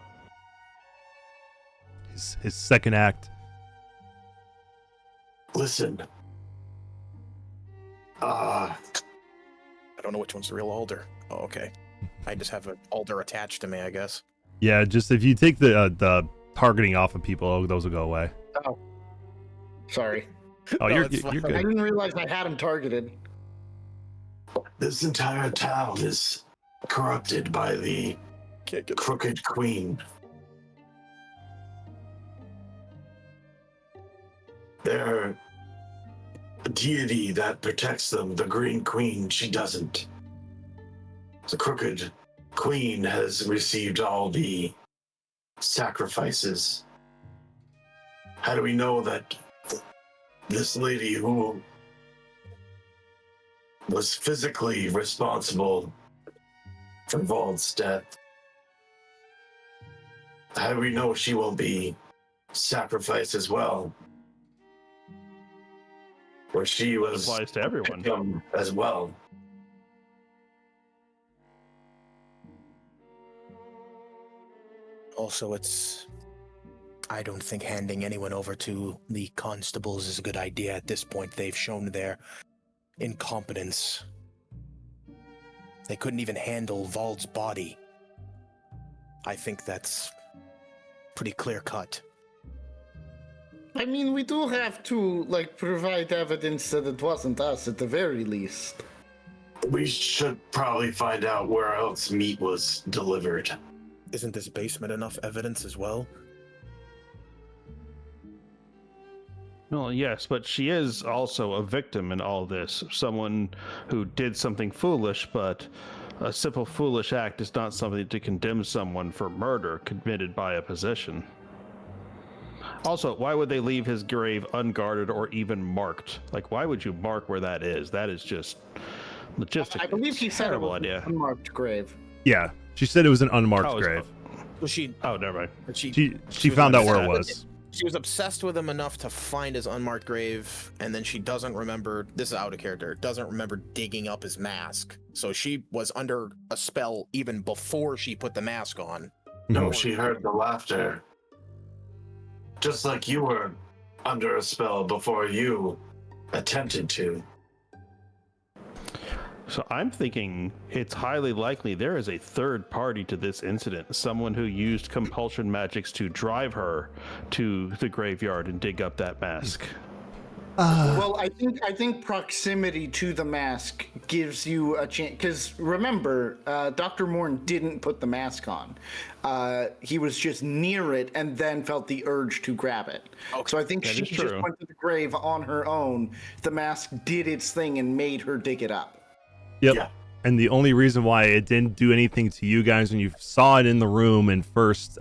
His second act. Listen. I don't know which one's the real Alder. Oh, okay. I just have an Alder attached to me, I guess. Yeah, just if you take the targeting off of people, those will go away. Oh. Sorry. Oh, No, you're it's fine. good. I didn't realize I had him targeted. This entire town is corrupted by the Crooked Queen. Their deity that protects them, the Green Queen, she doesn't. The Crooked Queen has received all the sacrifices. How do we know that this lady who was physically responsible for Vald's death, how do we know she won't be sacrificed as well? Or she was Applies to everyone. victim as well. Also, I don't think handing anyone over to the constables is a good idea at this point. They've shown their incompetence. They couldn't even handle Vald's body. I think that's pretty clear cut. I mean, we do have to, provide evidence that it wasn't us at the very least. We should probably find out where else meat was delivered. Isn't this basement enough evidence as well? Well, yes, but she is also a victim in all this. Someone who did something foolish, but a simple foolish act is not something to condemn someone for murder committed by a physician. Also, why would they leave his grave unguarded or even marked? Like, why would you mark where that is? That is just logistically I believe he said it terrible was idea. an unmarked grave. Yeah, she said it was an unmarked Oh, grave. Well, she Oh, never mind. She found out where it was. She was obsessed with him enough to find his unmarked grave, and then she doesn't remember, this is out of character, doesn't remember digging up his mask. So she was under a spell even before she put the mask on. No, she heard the laughter. Just like you were under a spell before you attempted to. So I'm thinking it's highly likely there is a third party to this incident, someone who used compulsion magics to drive her to the graveyard and dig up that mask. Well, I think proximity to the mask gives you a chance. Because remember, Dr. Morn didn't put the mask on. He was just near it and then felt the urge to grab it. So I think That she is just true. went to the grave on her own. The mask did its thing and made her dig it up. Yep. Yeah. And the only reason why it didn't do anything to you guys when you saw it in the room and first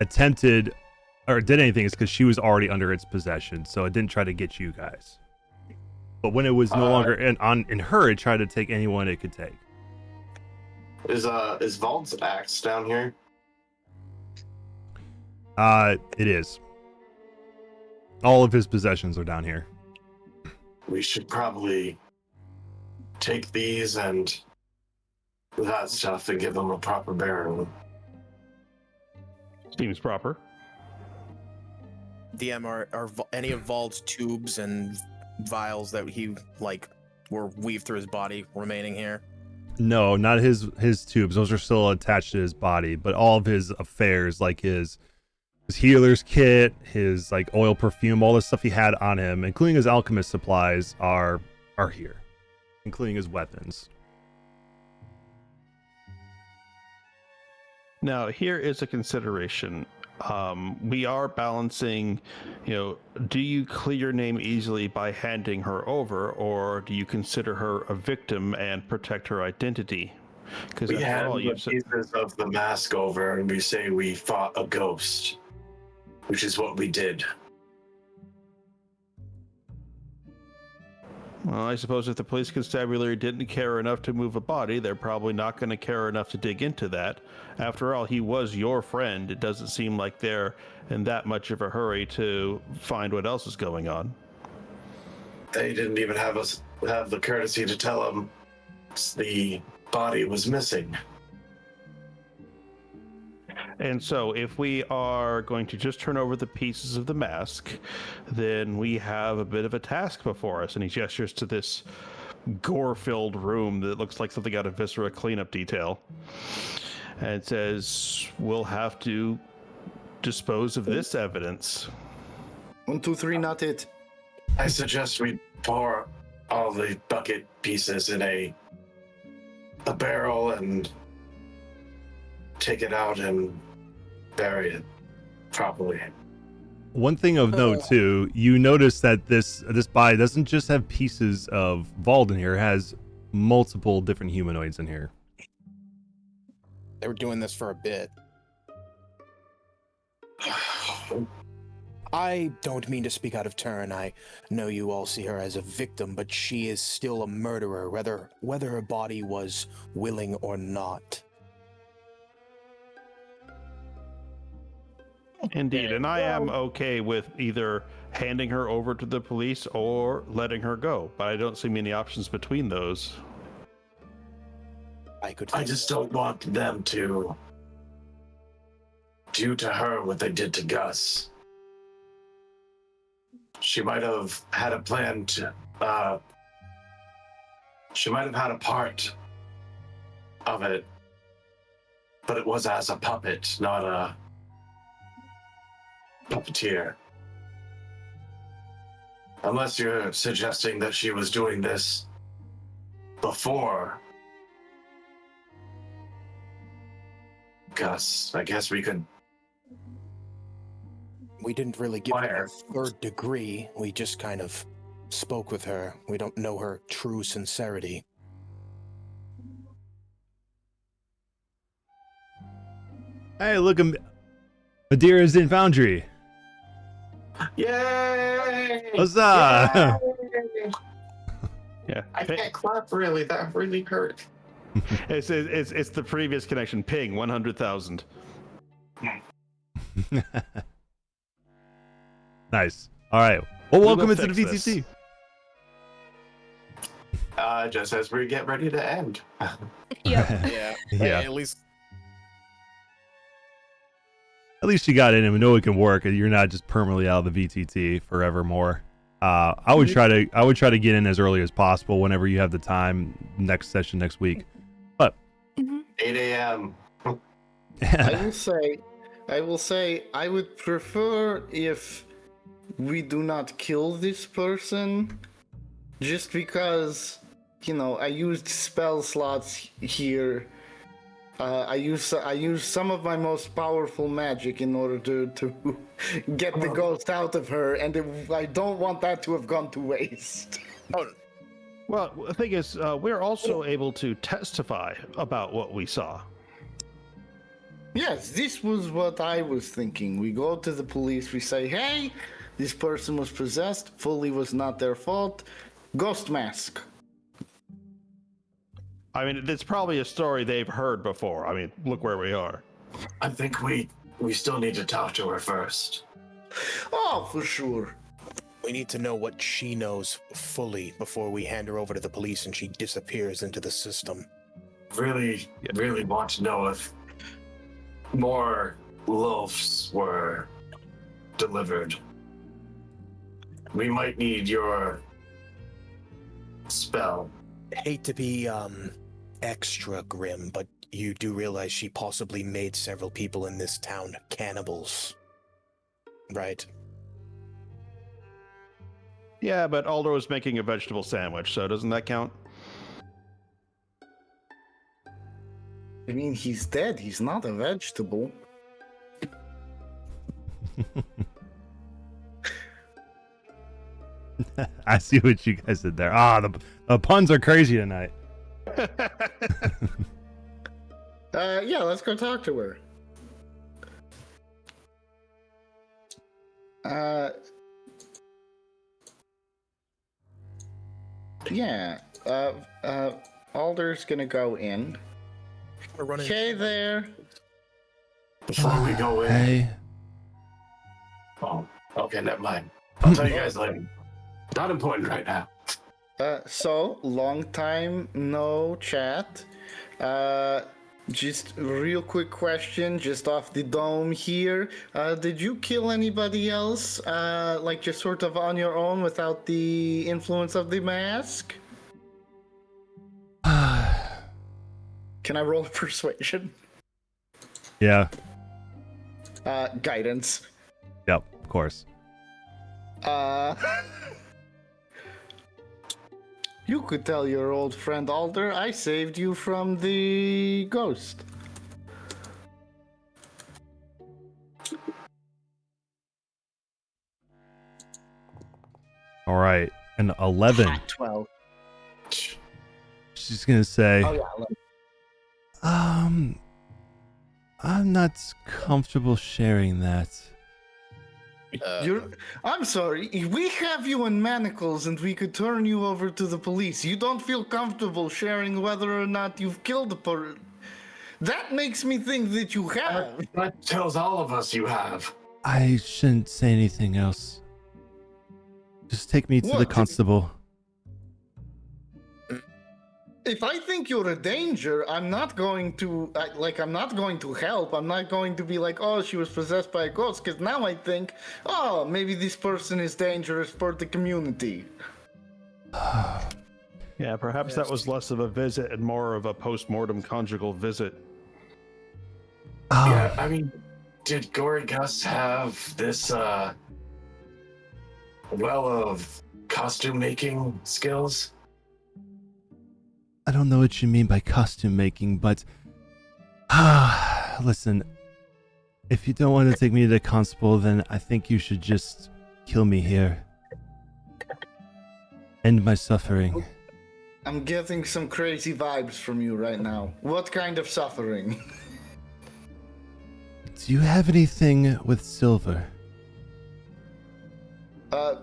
attempted or did anything is because she was already under its possession, so it didn't try to get you guys. But when it was no longer in her, it tried to take anyone it could take. Is Vald's axe down here? It is. All of his possessions are down here. We should probably take these and that stuff and give them a proper burial. Seems proper. DM, are any of Vald's tubes and vials that he, were weaved through his body remaining here? No, not his tubes. Those are still attached to his body, but all of his affairs, like his healer's kit, his oil, perfume, all the stuff he had on him, including his alchemist supplies, are here, including his weapons. Now, here is a consideration. We are balancing, do you clear your name easily by handing her over, or do you consider her a victim and protect her identity? Because We after hand all, the pieces of the mask over and we say we fought a ghost, which is what we did. Well, I suppose if the police constabulary didn't care enough to move a body, they're probably not going to care enough to dig into that. After all, he was your friend. It doesn't seem like they're in that much of a hurry to find what else is going on. They didn't even have the courtesy to tell him the body was missing. And so if we are going to just turn over the pieces of the mask, then we have a bit of a task before us. And he gestures to this gore-filled room that looks like something out of Viscera cleanup detail. And says, we'll have to dispose of this evidence. 1, 2, 3, not it. I suggest we pour all the bucket pieces in a barrel and take it out and bury it properly. One thing of note too, you notice that this body doesn't just have pieces of Vald in here; it has multiple different humanoids in here. They were doing this for a bit. I don't mean to speak out of turn. I know you all see her as a victim, but she is still a murderer, whether her body was willing or not. Indeed, and I am okay with either handing her over to the police or letting her go, but I don't see many options between those. I just don't want them to do to her what they did to Gus. She might have had a plan to, she might have had a part of it, but it was as a puppet, not a puppeteer. Unless you're suggesting that she was doing this before Gus, I guess we could. We didn't really give her a third degree. We just kind of spoke with her. We don't know her true sincerity. Hey, look, Madeira's in Foundry. Yay! Huzzah! Yay! Yeah, I can't clap really. That really hurt. It's the previous connection. Ping 100,000. Nice. All right. Well, welcome will into the fix VTT. Just as we get ready to end. Yeah. Yeah. At least You got in and we know it can work. You're not just permanently out of the VTT forevermore. I would try to get in as early as possible whenever you have the time. Next session next week. But 8 a.m. I will say, I would prefer if we do not kill this person, just because, I used spell slots here. I use some of my most powerful magic in order to get the ghost out of her, and I don't want that to have gone to waste. Oh, well, the thing is, we're also able to testify about what we saw. Yes, this was what I was thinking. We go to the police, we say, hey, this person was possessed, fully was not their fault, ghost mask. I mean, it's probably a story they've heard before. I mean, look where we are. I think we still need to talk to her first. Oh, for sure. We need to know what she knows fully before we hand her over to the police and she disappears into the system. Really want to know if more loaves were delivered. We might need your spell. Hate to be extra grim, but you do realize she possibly made several people in this town cannibals, right? Yeah, but Alder was making a vegetable sandwich, so doesn't that count? I mean, he's dead. He's not a vegetable. I see what you guys did there. The puns are crazy tonight. Yeah, let's go talk to her. Yeah. Alder's gonna go in. We're running. Okay, there. Before we go in. Hey. Oh, okay, never mind. I'll tell you guys later. Not important right now. So, long time no chat. Just real quick question, just off the dome here. Did you kill anybody else, like just sort of on your own without the influence of the mask? Can I roll a persuasion? Yeah. Guidance. Yep, of course. You could tell your old friend Alder I saved you from the ghost. All right, an 11. 12. She's gonna say, Oh, yeah, I'm not comfortable sharing that. I'm sorry, we have you in manacles and we could turn you over to the police. You don't feel comfortable sharing whether or not you've killed a person. That makes me think that you have. That tells all of us you have. I shouldn't say anything else. Just take me to the What? constable. If I think you're a danger, I'm not going to I'm not going to help. I'm not going to be like, oh, she was possessed by a ghost, because now I think, oh, maybe this person is dangerous for the community. Yeah, perhaps that was less of a visit and more of a post-mortem conjugal visit. Yeah, I mean, did Gory Gus have this well of costume making skills? I don't know what you mean by costume making, but listen, if you don't want to take me to the constable, then I think you should just kill me here. End my suffering. I'm getting some crazy vibes from you right now. What kind of suffering? Do you have anything with silver?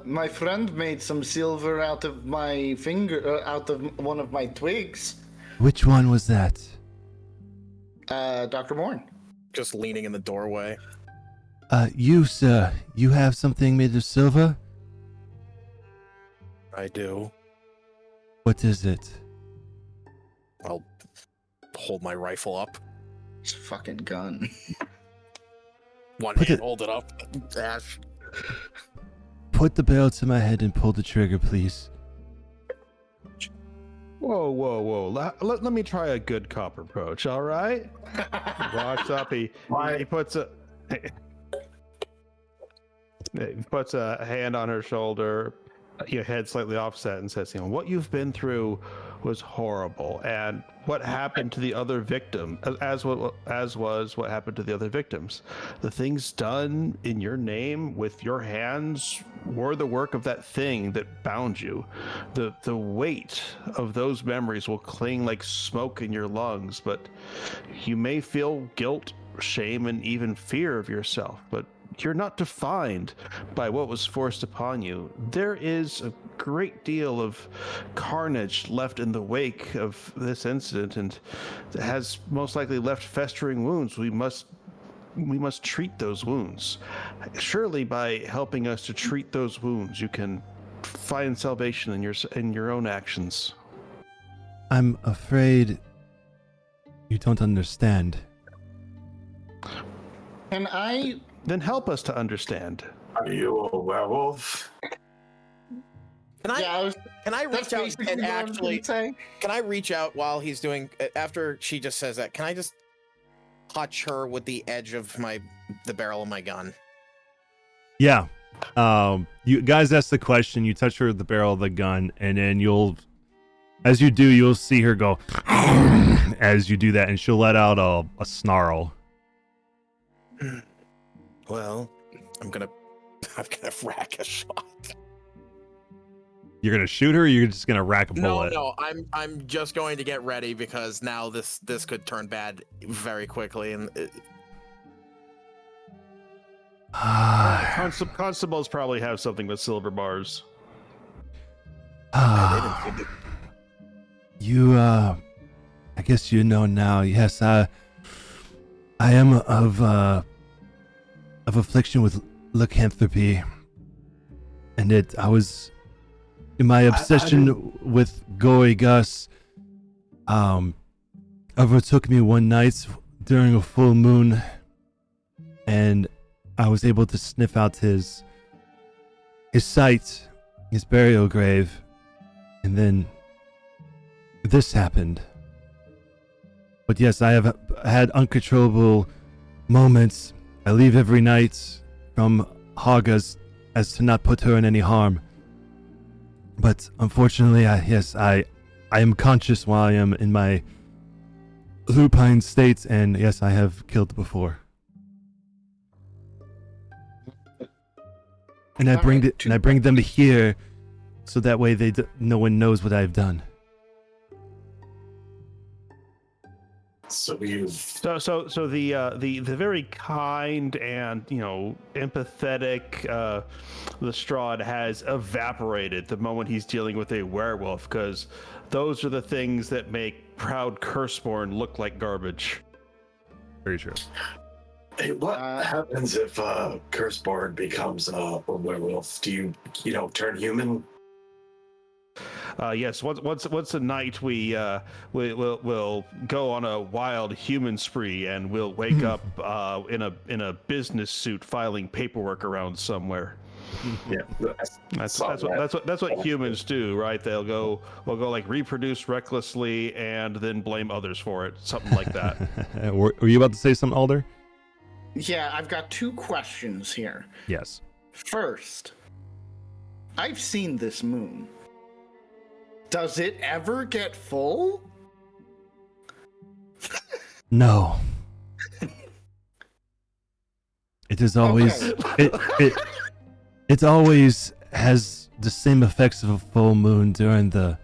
My friend made some silver out of my finger, out of one of my twigs. Which one was that? Dr. Morn. Just leaning in the doorway. You, sir, you have something made of silver? I do. What is it? I'll hold my rifle up. It's a fucking gun. One Put hand, it- hold it up. Dash. Put the barrel to my head and pull the trigger, please. Whoa. Let me try a good cop approach, all right? He walks up, he puts a hand on her shoulder, your head slightly offset, and says, what you've been through was horrible, and what happened to the other victim, as was what happened to the other victims. The things done in your name with your hands were the work of that thing that bound you. The weight of those memories will cling like smoke in your lungs, but you may feel guilt, shame, and even fear of yourself, but you're not defined by what was forced upon you. There is a great deal of carnage left in the wake of this incident, and it has most likely left festering wounds. We must treat those wounds. Surely by helping us to treat those wounds, you can find salvation in your own actions. I'm afraid you don't understand. Can I... Then help us to understand. Are you a werewolf? Can I reach out and actually say? Can I reach out while he's doing after she just says that? Can I just touch her with the edge of the barrel of my gun? Yeah. You guys ask the question, you touch her with the barrel of the gun, and then you'll As you do, you'll see her go as you do that, and she'll let out a snarl. Well, I'm gonna rack a shot. You're gonna shoot her, or you're just gonna rack a bullet? No, I'm just going to get ready because now this could turn bad very quickly, and Constables probably have something with silver bars. You, I guess you know now. Yes, I am of affliction with lycanthropy, and I was in my obsession with Gory Gus. Overtook me one night during a full moon, and I was able to sniff out his site, his burial grave, and then this happened. But yes, I have had uncontrollable moments. I leave every night from Hagas as to not put her in any harm. But unfortunately, I am conscious while I am in my lupine state, and yes, I have killed before. And I bring them here, so that way no one knows what I've done. So you've So the very kind and empathetic Lestrade has evaporated the moment he's dealing with a werewolf, because those are the things that make proud Curseborn look like garbage. Very true. Hey, what happens if Curseborn becomes a werewolf? Do you turn human? Yes, once a night we'll go on a wild human spree, and we'll wake up in a business suit filing paperwork around somewhere. Yeah, that's what humans do, right? We'll go like reproduce recklessly and then blame others for it, something like that. Were you about to say something, Alder? Yeah, I've got 2 questions here. Yes. First, I've seen this moon. Does it ever get full? No. It is always it always has the same effects of a full moon during the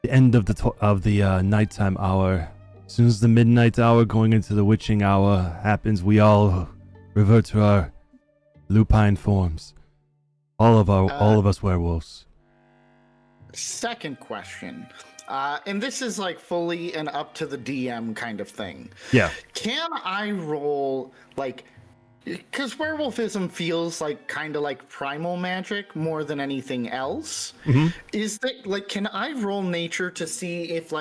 end of the nighttime hour. As soon as the midnight hour going into the witching hour happens, we all revert to our lupine forms. All of us werewolves. Second question, and this is like fully an up to the DM kind of thing. Yeah. Can I roll because werewolfism feels like kind of like primal magic more than anything else. Mm-hmm. Is that can I roll nature to see if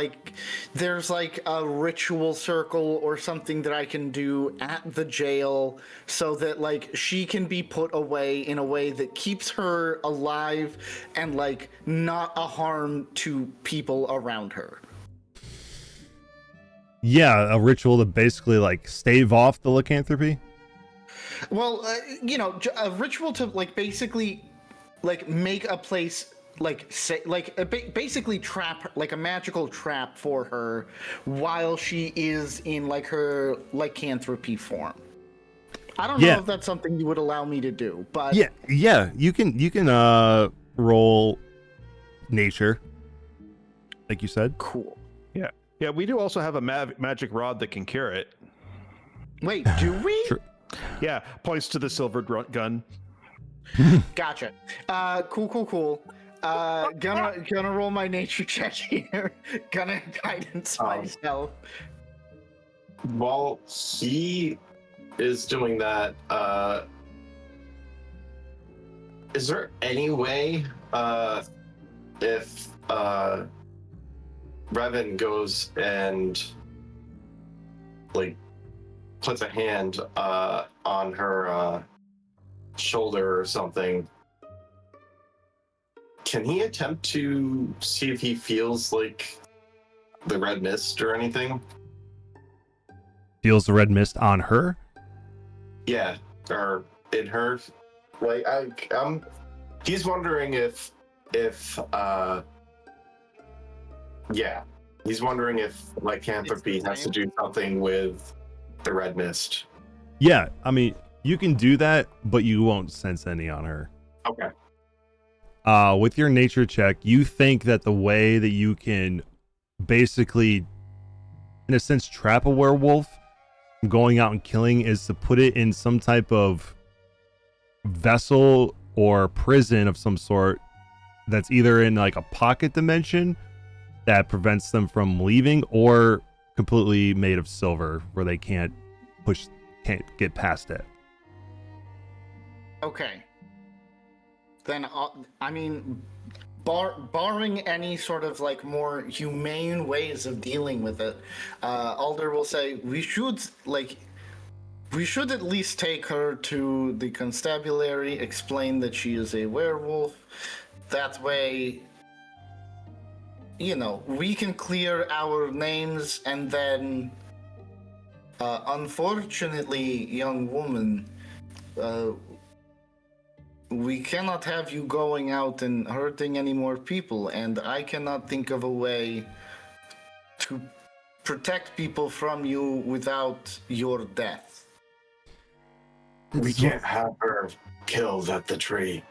there's a ritual circle or something that I can do at the jail so that she can be put away in a way that keeps her alive and not a harm to people around her? Yeah, a ritual to basically stave off the lycanthropy. Well, a ritual to basically make a place basically trap a magical trap for her while she is in her lycanthropy form. I don't know if that's something you would allow me to do, but yeah, you can roll nature, like you said. Cool. Yeah, we do also have a magic rod that can cure it. Wait, do we? Sure. Yeah, points to the silver gun. Gotcha. Cool. Gonna roll my nature check here. Gonna guidance myself. While he is doing that, is there any way if Revan goes and puts a hand on her shoulder or something, can he attempt to see if he feels the red mist or anything? Feels the red mist on her? Yeah, or in her. He's wondering if Yeah. He's wondering if lycanthropy has to do something with the red mist. Yeah, I mean, you can do that, but you won't sense any on her. Okay. With your nature check, you think that the way that you can basically, in a sense, trap a werewolf from going out and killing is to put it in some type of vessel or prison of some sort that's either in like a pocket dimension that prevents them from leaving, or completely made of silver where they can't get past it. Okay. Then, I mean, barring any sort of like more humane ways of dealing with it, Alder will say we should at least take her to the constabulary, explain that she is a werewolf. That way, we can clear our names, and then, unfortunately, young woman, we cannot have you going out and hurting any more people, and I cannot think of a way to protect people from you without your death. We can't have her killed at the tree.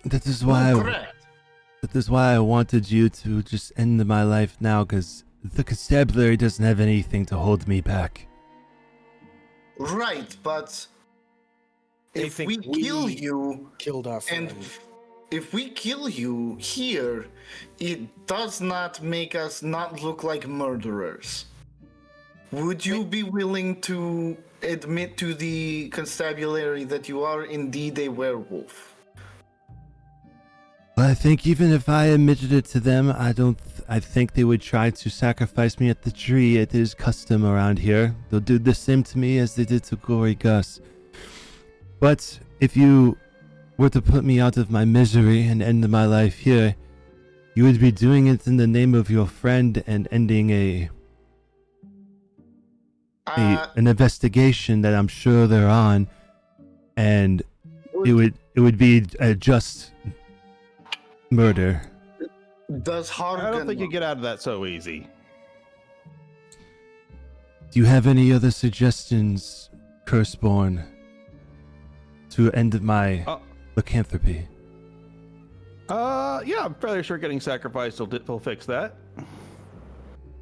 That is why. Correct. That is why I wanted you to just end my life now, because the constabulary doesn't have anything to hold me back. Right, but if we kill you, killed our friend. And if we kill you here, it does not make us not look like murderers. Would you be willing to admit to the constabulary that you are indeed a werewolf? I think even if I admitted it to them, I think they would try to sacrifice me at the tree. It is custom around here. They'll do the same to me as they did to Gory Gus. But if you were to put me out of my misery and end my life here, you would be doing it in the name of your friend and ending an investigation that I'm sure they're on, and it would be a just murder. Does Hargan... I don't think you get out of that so easy. Do you have any other suggestions, Curseborn, to end my lycanthropy? Yeah, I'm fairly sure getting sacrificed will fix that.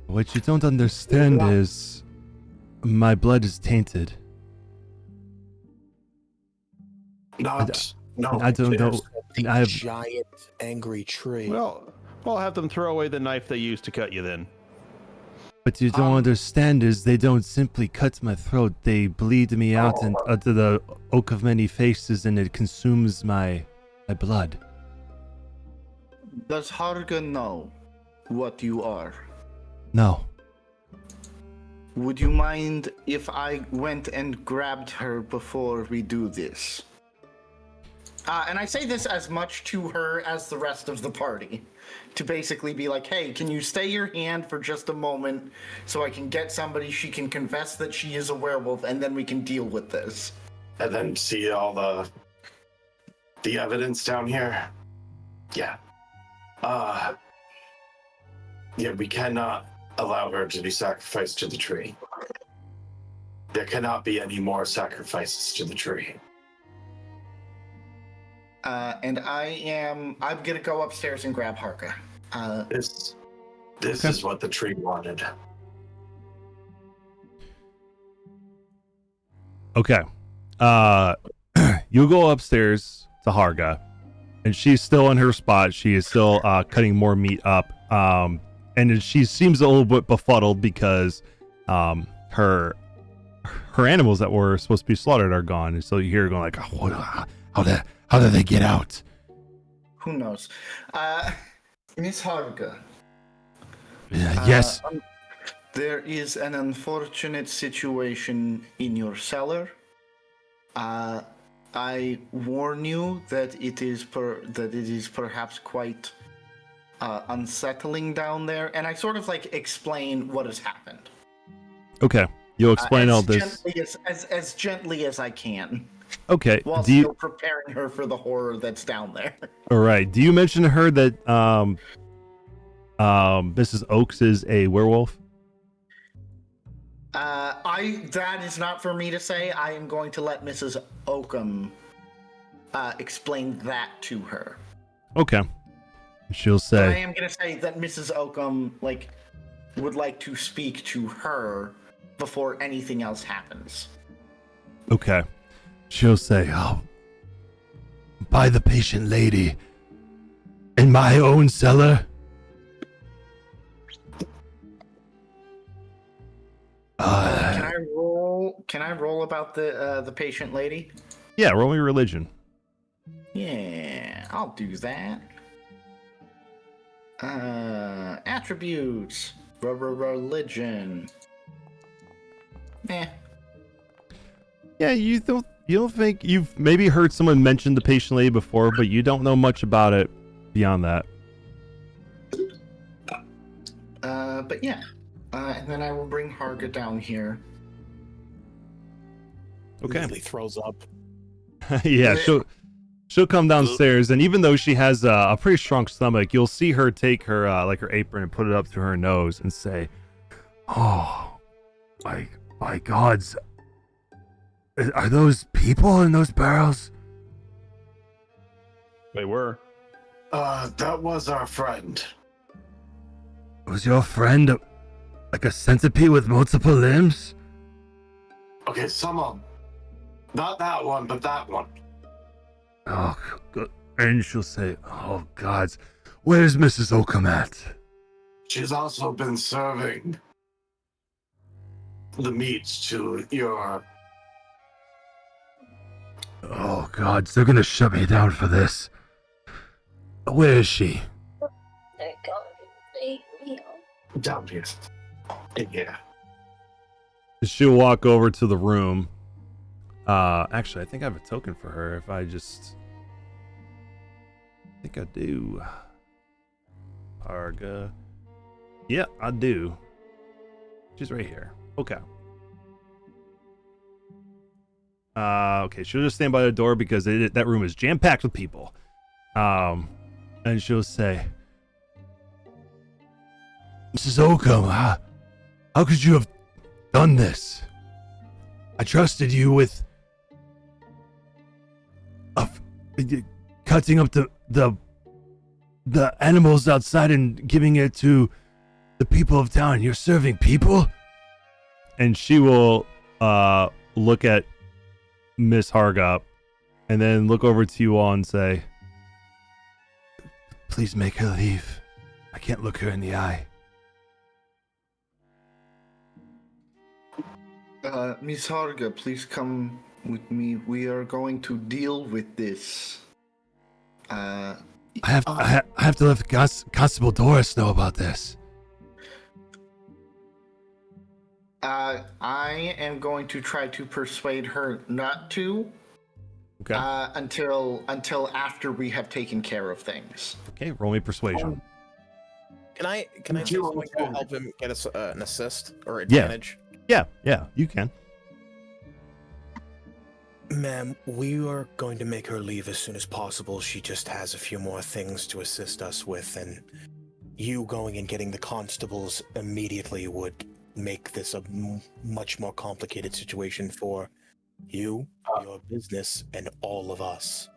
What you don't understand is my blood is tainted. I don't know. A giant angry tree. Well, I'll have them throw away the knife they used to cut you then. What you don't understand is they don't simply cut my throat. They bleed me out into the oak of many faces, and it consumes my blood. Does Hargan know what you are? No. Would you mind if I went and grabbed her before we do this? And I say this as much to her as the rest of the party, to basically be like, hey, can you stay your hand for just a moment so I can get somebody, she can confess that she is a werewolf, and then we can deal with this. And then see all the evidence down here? Yeah. Yeah, we cannot allow her to be sacrificed to the tree. There cannot be any more sacrifices to the tree. And I'm gonna go upstairs and grab Harka. This is what the tree wanted. Okay. You go upstairs to Harga, and she's still in her spot. She is still cutting more meat up. And she seems a little bit befuddled because her animals that were supposed to be slaughtered are gone. And so you hear her going like, how did they get out? Who knows? Miss Harga. Yes. There is an unfortunate situation in your cellar. I warn you that it is perhaps quite unsettling down there, and I sort of like explain what has happened. Okay, you'll explain all this as gently as I can. Okay. While still preparing her for the horror that's down there. All right. Do you mention to her that Mrs. Oakes is a werewolf? That is not for me to say. I am going to let Mrs. Oakham explain that to her. Okay. She'll But I say, am going to say that Mrs. Oakham would like to speak to her before anything else happens. Okay. She'll say, oh, by the patient lady, in my own cellar. Can I roll about the patient lady? yeah, roll me religion. Yeah, I'll do that. Attributes. Religion. Eh. Yeah, you don't think you've maybe heard someone mention the patient lady before, but you don't know much about it beyond that. But yeah. And then I will bring Harga down here. Okay. Really throws up. Yeah, she'll come downstairs, and even though she has a pretty strong stomach, you'll see her take her her apron and put it up to her nose and say, Oh, my gods. Are those people in those barrels? They were. That was our friend. Was your friend like a centipede with multiple limbs? Okay, some of them. Not that one, but that one. Oh, good. And she'll say, oh, gods, where's Mrs. Oakham at? She's also been serving the meats to your... Oh, gods, they're gonna shut me down for this. Where is she? They're going to me. Down here. In here. she'll walk over to the room. Actually, I think I have a token for her. If I just... I think I do. Arga. Yeah, I do. She's right here. Okay. Okay, she'll just stand by the door because that room is jam-packed with people. And she'll say, Mrs. Oakham, how could you have done this? I trusted you with cutting up the animals outside and giving it to the people of town. You're serving people? and she will look at Miss Hargop and then look over to you all and say, Please make her leave. I can't look her in the eye. Miss Harga, please come with me. We are going to deal with this. I have to let Constable Doris know about this. I am going to try to persuade her not to. Okay. Until after we have taken care of things. Okay, roll me persuasion. Can I say something to help him get us an assist or advantage? Yeah, you can. Ma'am, we are going to make her leave as soon as possible. She just has a few more things to assist us with, and you going and getting the constables immediately would make this a much more complicated situation for you, your business, and all of us.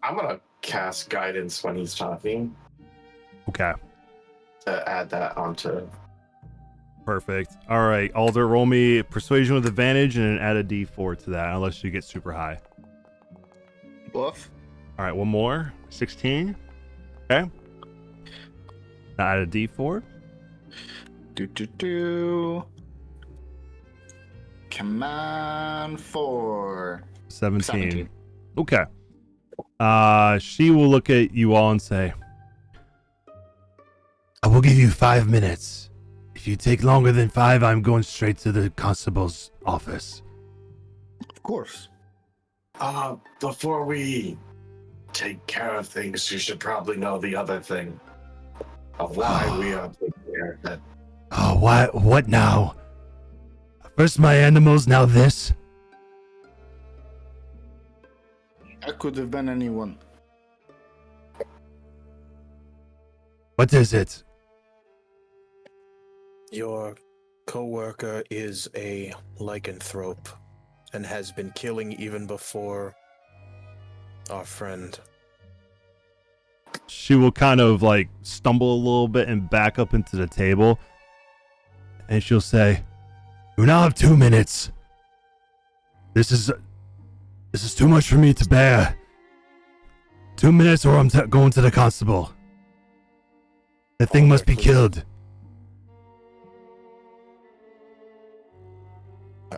I'm gonna cast guidance when he's talking. Okay. To add that onto. Perfect. All right, Alder, roll me persuasion with advantage and then add a d4 to that, unless you get super high. Woof. All right, one more. 16. Okay. Now add a d4. Come on, 4. 17. Okay. She will look at you all and say, I will give you 5 minutes. If you take longer than 5, I'm going straight to the constable's office. Of course. Before we take care of things, you should probably know the other thing of why we are taking care of it. Oh, why? What now? First my animals, now this? That could have been anyone. What is it? Your co-worker is a lycanthrope and has been killing even before our friend. She will kind of like stumble a little bit and back up into the table. And she'll say, "You now have 2 minutes. This is too much for me to bear. 2 minutes or I'm going to the constable. The thing must be killed."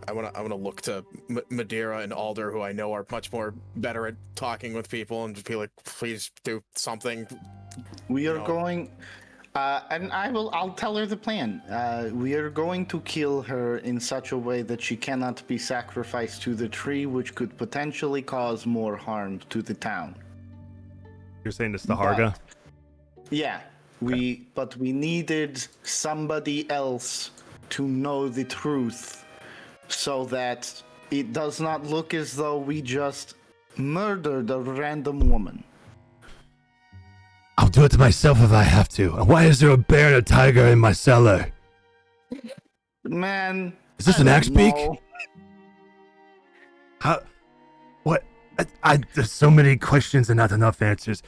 I want to look to Madeira and Alder, who I know are much more better at talking with people, and just be like, please do something. We are going, and I'll tell her the plan. We are going to kill her in such a way that she cannot be sacrificed to the tree, which could potentially cause more harm to the town. You're saying this to Harga? Yeah, but we needed somebody else to know the truth, so that it does not look as though we just murdered a random woman. I'll do it to myself if I have to. And why is there a bear and a tiger in my cellar? Man, is this an axe beak? How? What? There's so many questions and not enough answers.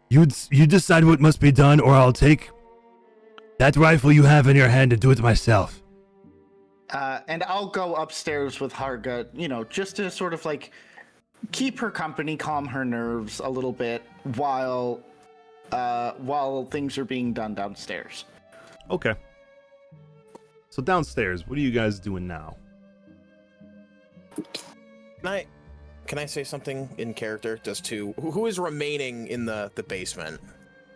You decide what must be done, or I'll take that rifle you have in your hand and do it myself. And I'll go upstairs with Harga, just to sort of like keep her company, calm her nerves a little bit while things are being done downstairs. Okay. So downstairs, what are you guys doing now? Can I say something in character? Just to who is remaining in the basement?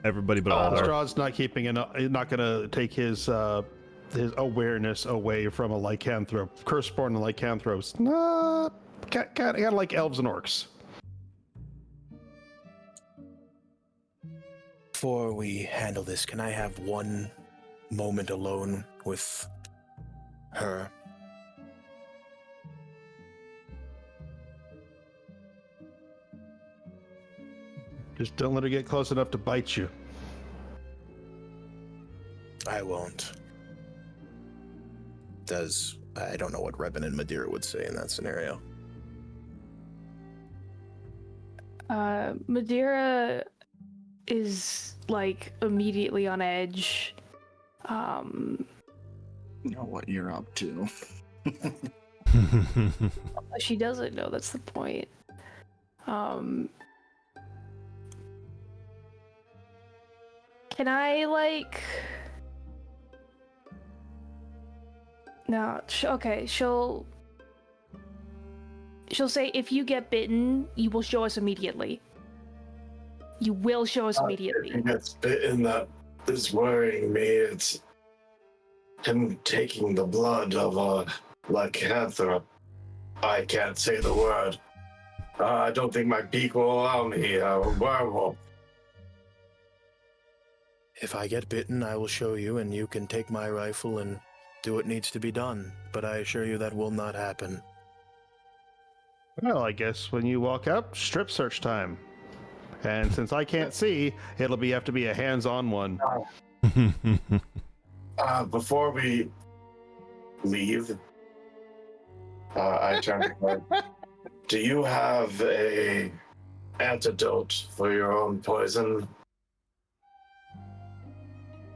Everybody but Alder. Straw's not not gonna take his awareness away from a lycanthrope. Curseborn and lycanthropes, not kind of like elves and orcs. Before we handle this, can I have one moment alone with her? Just don't let her get close enough to bite you. I won't. I don't know what Revan and Madeira would say in that scenario. Madeira is like immediately on edge. You know what you're up to. She doesn't know, that's the point. Can I like... No, okay, she'll say, if you get bitten, you will show us immediately. You will show us immediately. If he gets bitten, that is worrying me. It's him taking the blood of a lycanthrope. I can't say the word. I don't think my beak will allow me. A werewolf. If I get bitten, I will show you, and you can take my rifle and do what needs to be done. But I assure you that will not happen. Well, I guess when you walk up, strip search time. And since I can't see, it'll have to be a hands-on one. Before we leave, I turn to her. Do you have a antidote for your own poison?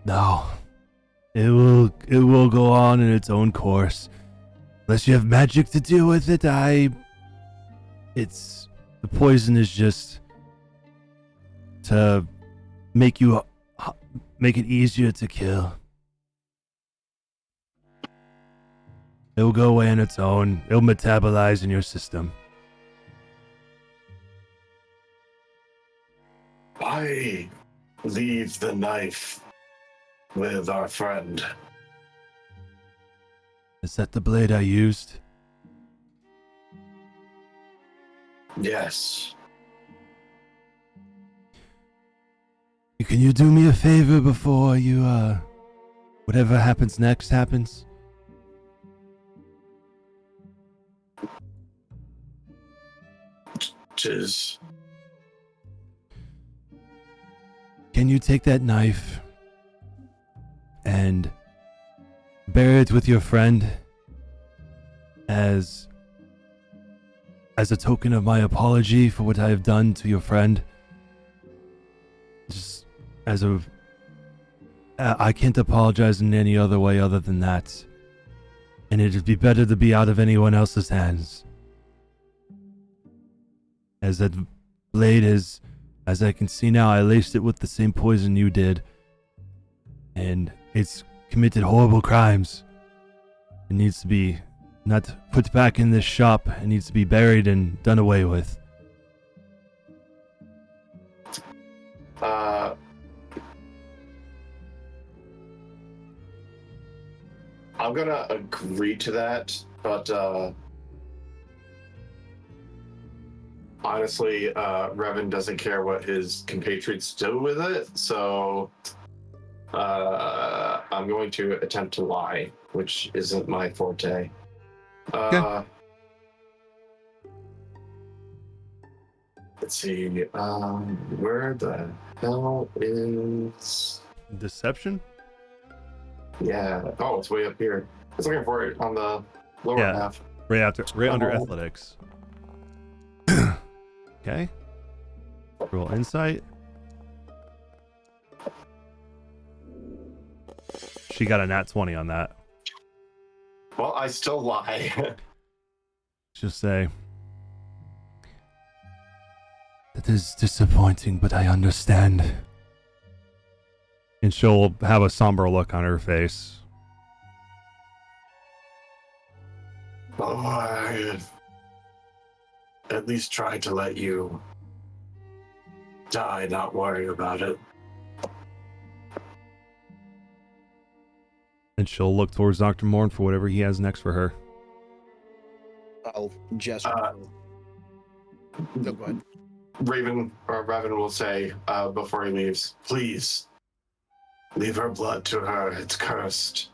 No. It will go on in its own course. Unless you have magic to deal with it, the poison is just to make it easier to kill. It will go away on its own. It'll metabolize in your system. I leave the knife with our friend. Is that the blade I used? Yes. Can you do me a favor before you, whatever happens next happens? Cheers. Can you take that knife and bury it with your friend as a token of my apology for what I have done to your friend. Just as a... I can't apologize in any other way other than that. And it'd be better to be out of anyone else's hands. As that blade is, as I can see now, I laced it with the same poison you did. And it's committed horrible crimes. It needs to be not put back in this shop. It needs to be buried and done away with. I'm gonna agree to that, but honestly, Revan doesn't care what his compatriots do with it, so I'm going to attempt to lie, which isn't my forte. Let's see, where the hell is... Deception? Yeah. Oh, it's way up here. I was looking for it on the lower half. Right under athletics. Okay. Roll insight. She got a nat 20 on that. Well, I still lie. Just say, that is disappointing, but I understand. And she'll have a somber look on her face. Oh, I at least tried to let you die, not worry about it. And she'll look towards Dr. Morn for whatever he has next for her. I'll gesture. Go ahead. Raven will say before he leaves, please leave her blood to her. It's cursed.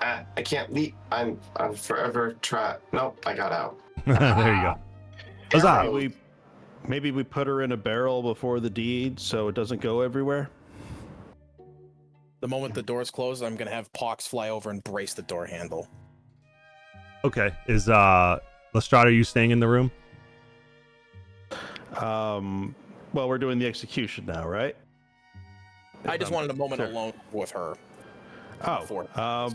I can't leave. I'm forever trapped. Nope, I got out. There you go. Maybe we put her in a barrel before the deed so it doesn't go everywhere. The moment the doors close, I'm gonna have Pox fly over and brace the door handle. Okay. Is Lestrade, are you staying in the room? Well, we're doing the execution now, right? I just wanted a moment alone with her. Oh.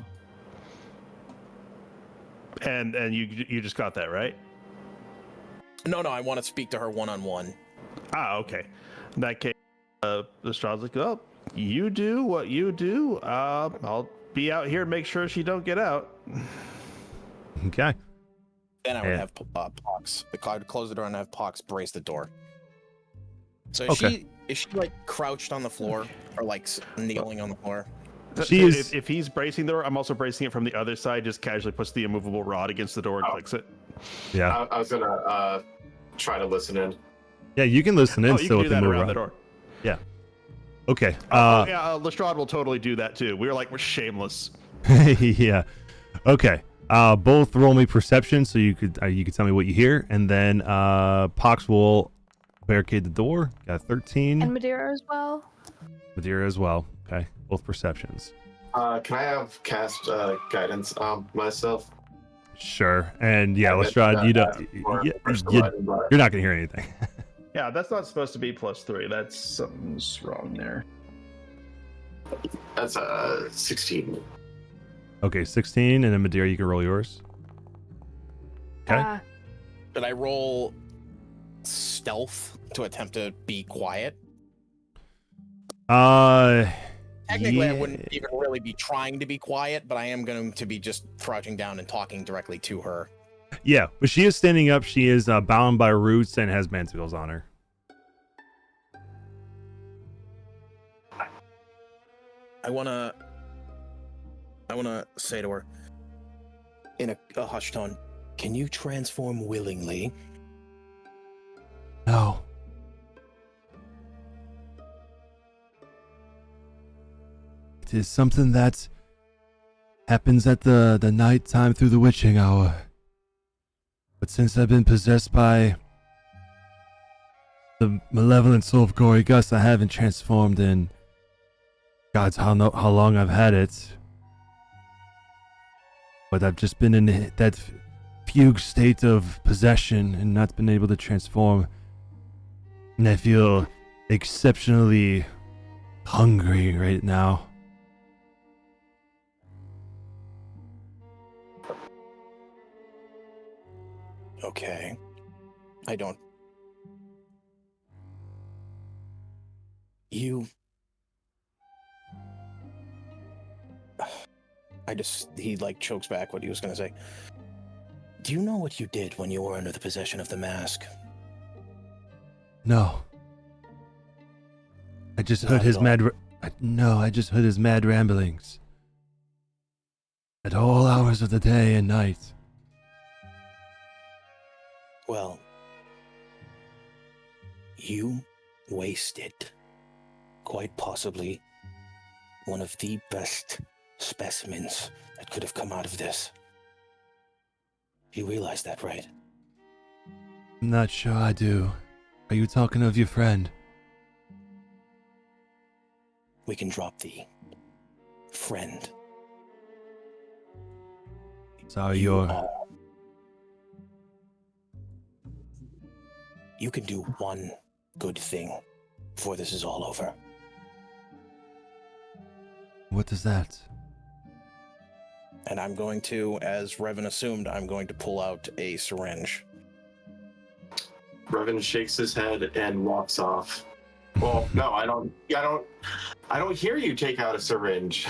And you just got that, right? No, I want to speak to her one-on-one. Ah, okay. In that case, Lestrade's like, oh, you do what you do. I'll be out here, make sure she don't get out. Okay. Then I would have Pox. I would close the door and have Pox brace the door. So is she like crouched on the floor or like kneeling on the floor? If he's bracing the door, I'm also bracing it from the other side. Just casually puts the immovable rod against the door and clicks it. Yeah. I was gonna try to listen in. Yeah, you can listen in you still can do with the that move around rod. the door. Yeah. Okay. Lestrade will totally do that too. We're shameless. Yeah. Okay. Both roll me perception, so you could tell me what you hear, and then Pox will barricade the door. Got 13. And Madeira as well. Madeira as well. Okay. Both perceptions. Can I have cast guidance on myself? Sure. And yeah, Lestrade, you're not gonna hear anything. Yeah, that's not supposed to be +3. That's something's wrong there. That's 16. Okay, 16, and then Madeira, you can roll yours. Okay. Did I roll stealth to attempt to be quiet? Technically, I wouldn't even really be trying to be quiet, but I am going to be just crouching down and talking directly to her. Yeah, but she is standing up. She is bound by roots and has manticles on her. I wanna say to her in a hushed tone, "Can you transform willingly?" No. It is something that happens at the night time through the witching hour. But since I've been possessed by the malevolent soul of Gory Gus, I haven't transformed in God's how long I've had it. but I've just been in that fugue state of possession and not been able to transform. And I feel exceptionally hungry right now. Okay. I don't. You. He like chokes back what he was gonna say. Do you know what you did when you were under the possession of the mask? No. I just heard his mad. I just heard his mad ramblings. At all hours of the day and night. Well, you wasted, quite possibly, one of the best specimens that could have come out of this. You realize that, right? I'm not sure I do. Are you talking of your friend? We can drop the friend. Sorry, You can do one good thing before this is all over. What is that? And I'm going to, as Revan assumed, I'm going to pull out a syringe. Revan shakes his head and walks off. Well, no, I don't hear you take out a syringe.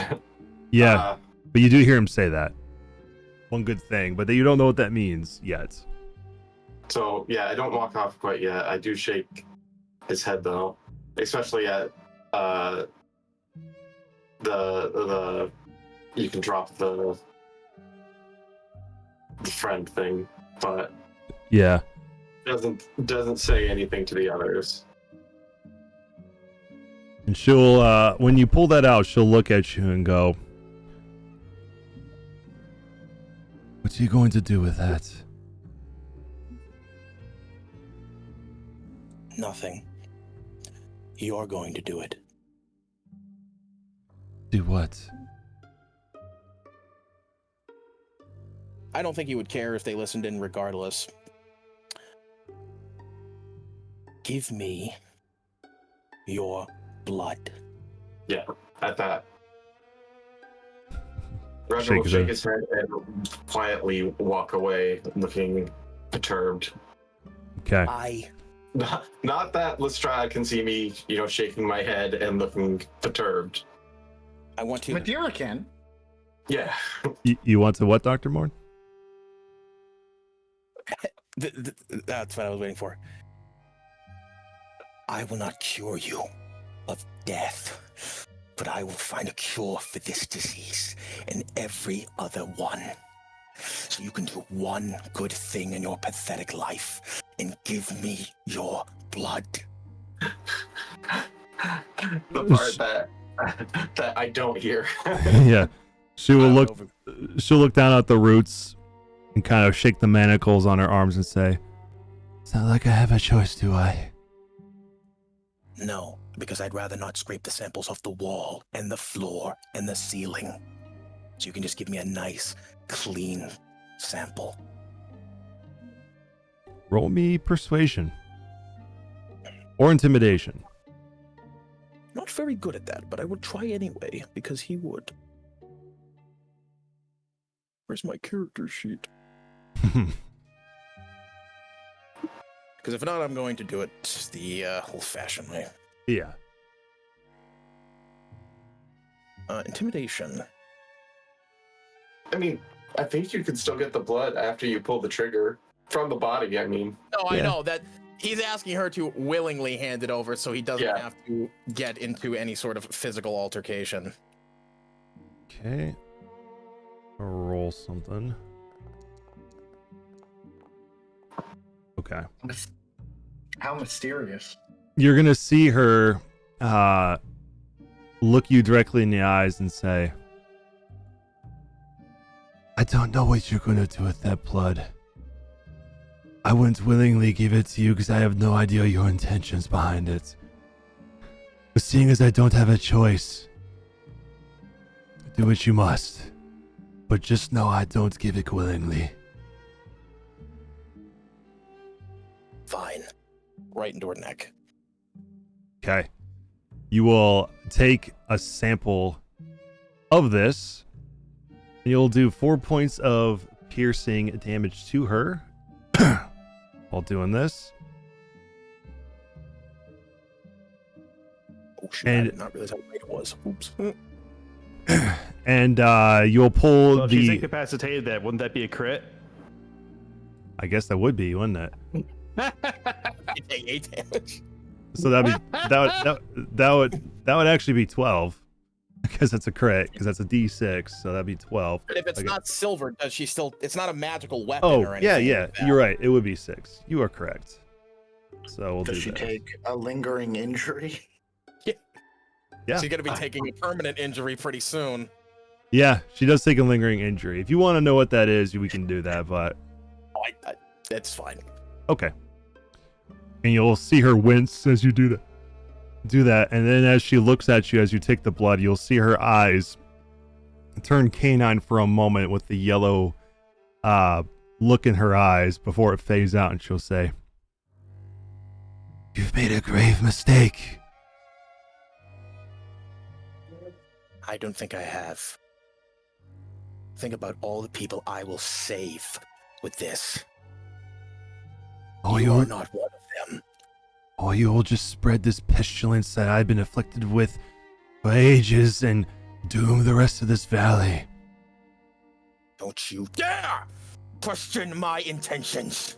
Yeah, but you do hear him say that. One good thing, but you don't know what that means yet. So yeah, I don't walk off quite yet. I do shake his head though, especially at the you can drop the friend thing, but yeah, doesn't say anything to the others. And she'll when you pull that out, she'll look at you and go, "What are you going to do with that?" Nothing. You're going to do it. Do what? I don't think he would care if they listened in regardless. Give me your blood. Yeah, at that. Revan will shake his head and quietly walk away, looking perturbed. Okay. Not that Lestrade can see me, shaking my head and looking perturbed. I want to. Madeira can. Yeah. You want to what, Dr. Morn? That's what I was waiting for. I will not cure you of death, but I will find a cure for this disease and every other one. So you can do one good thing in your pathetic life and give me your blood. The part that I don't hear. Yeah. She'll look down at the roots and kind of shake the manacles on her arms and say, "It's not like I have a choice, do I?" No, because I'd rather not scrape the samples off the wall and the floor and the ceiling. So you can just give me a nice, clean sample. roll me persuasion. Or intimidation. Not very good at that, but I would try anyway, because he would. Where's my character sheet? Because if not, I'm going to do it the old-fashioned way. Yeah. Intimidation. I mean, I think you can still get the blood after you pull the trigger from the body, I mean. No, I know that he's asking her to willingly hand it over so he doesn't have to get into any sort of physical altercation. Okay. I'll roll something. Okay. How mysterious. You're going to see her look you directly in the eyes and say, "I don't know what you're going to do with that blood. I wouldn't willingly give it to you because I have no idea your intentions behind it. But seeing as I don't have a choice, do what you must." but just know I don't give it willingly. Fine. Right into her neck. Okay. You will take a sample of this, and you'll do 4 points of piercing damage to her while doing this. Oh shit, And I did not realize how late it was. Oops. and you'll pull So if she's the. incapacitated, that wouldn't that be a crit? I guess that would be, wouldn't it? You take 8 damage. So that would actually be 12 because it's a crit, because that's a D6, so that'd be 12. But if it's Okay. not silver, does she still? It's not a magical weapon Oh, or anything. yeah, like that. you're right. It would be 6. You are correct. So we'll Does do she that. take a lingering injury? Yeah. She's gonna be taking a permanent injury pretty soon. Yeah, she does take a lingering injury. If you want to know what that is, we can do that, but That's fine. okay. And you'll see her wince as you do that. And then as she looks at you as you take the blood, you'll see her eyes turn canine for a moment with the yellow look in her eyes before it fades out, and she'll say, You've made a grave mistake. I don't think I have. Think about all the people I will save with this. Or you you'll, are not one of them. or you will just spread this pestilence that I've been afflicted with for ages and doom the rest of this valley. Don't you dare question my intentions.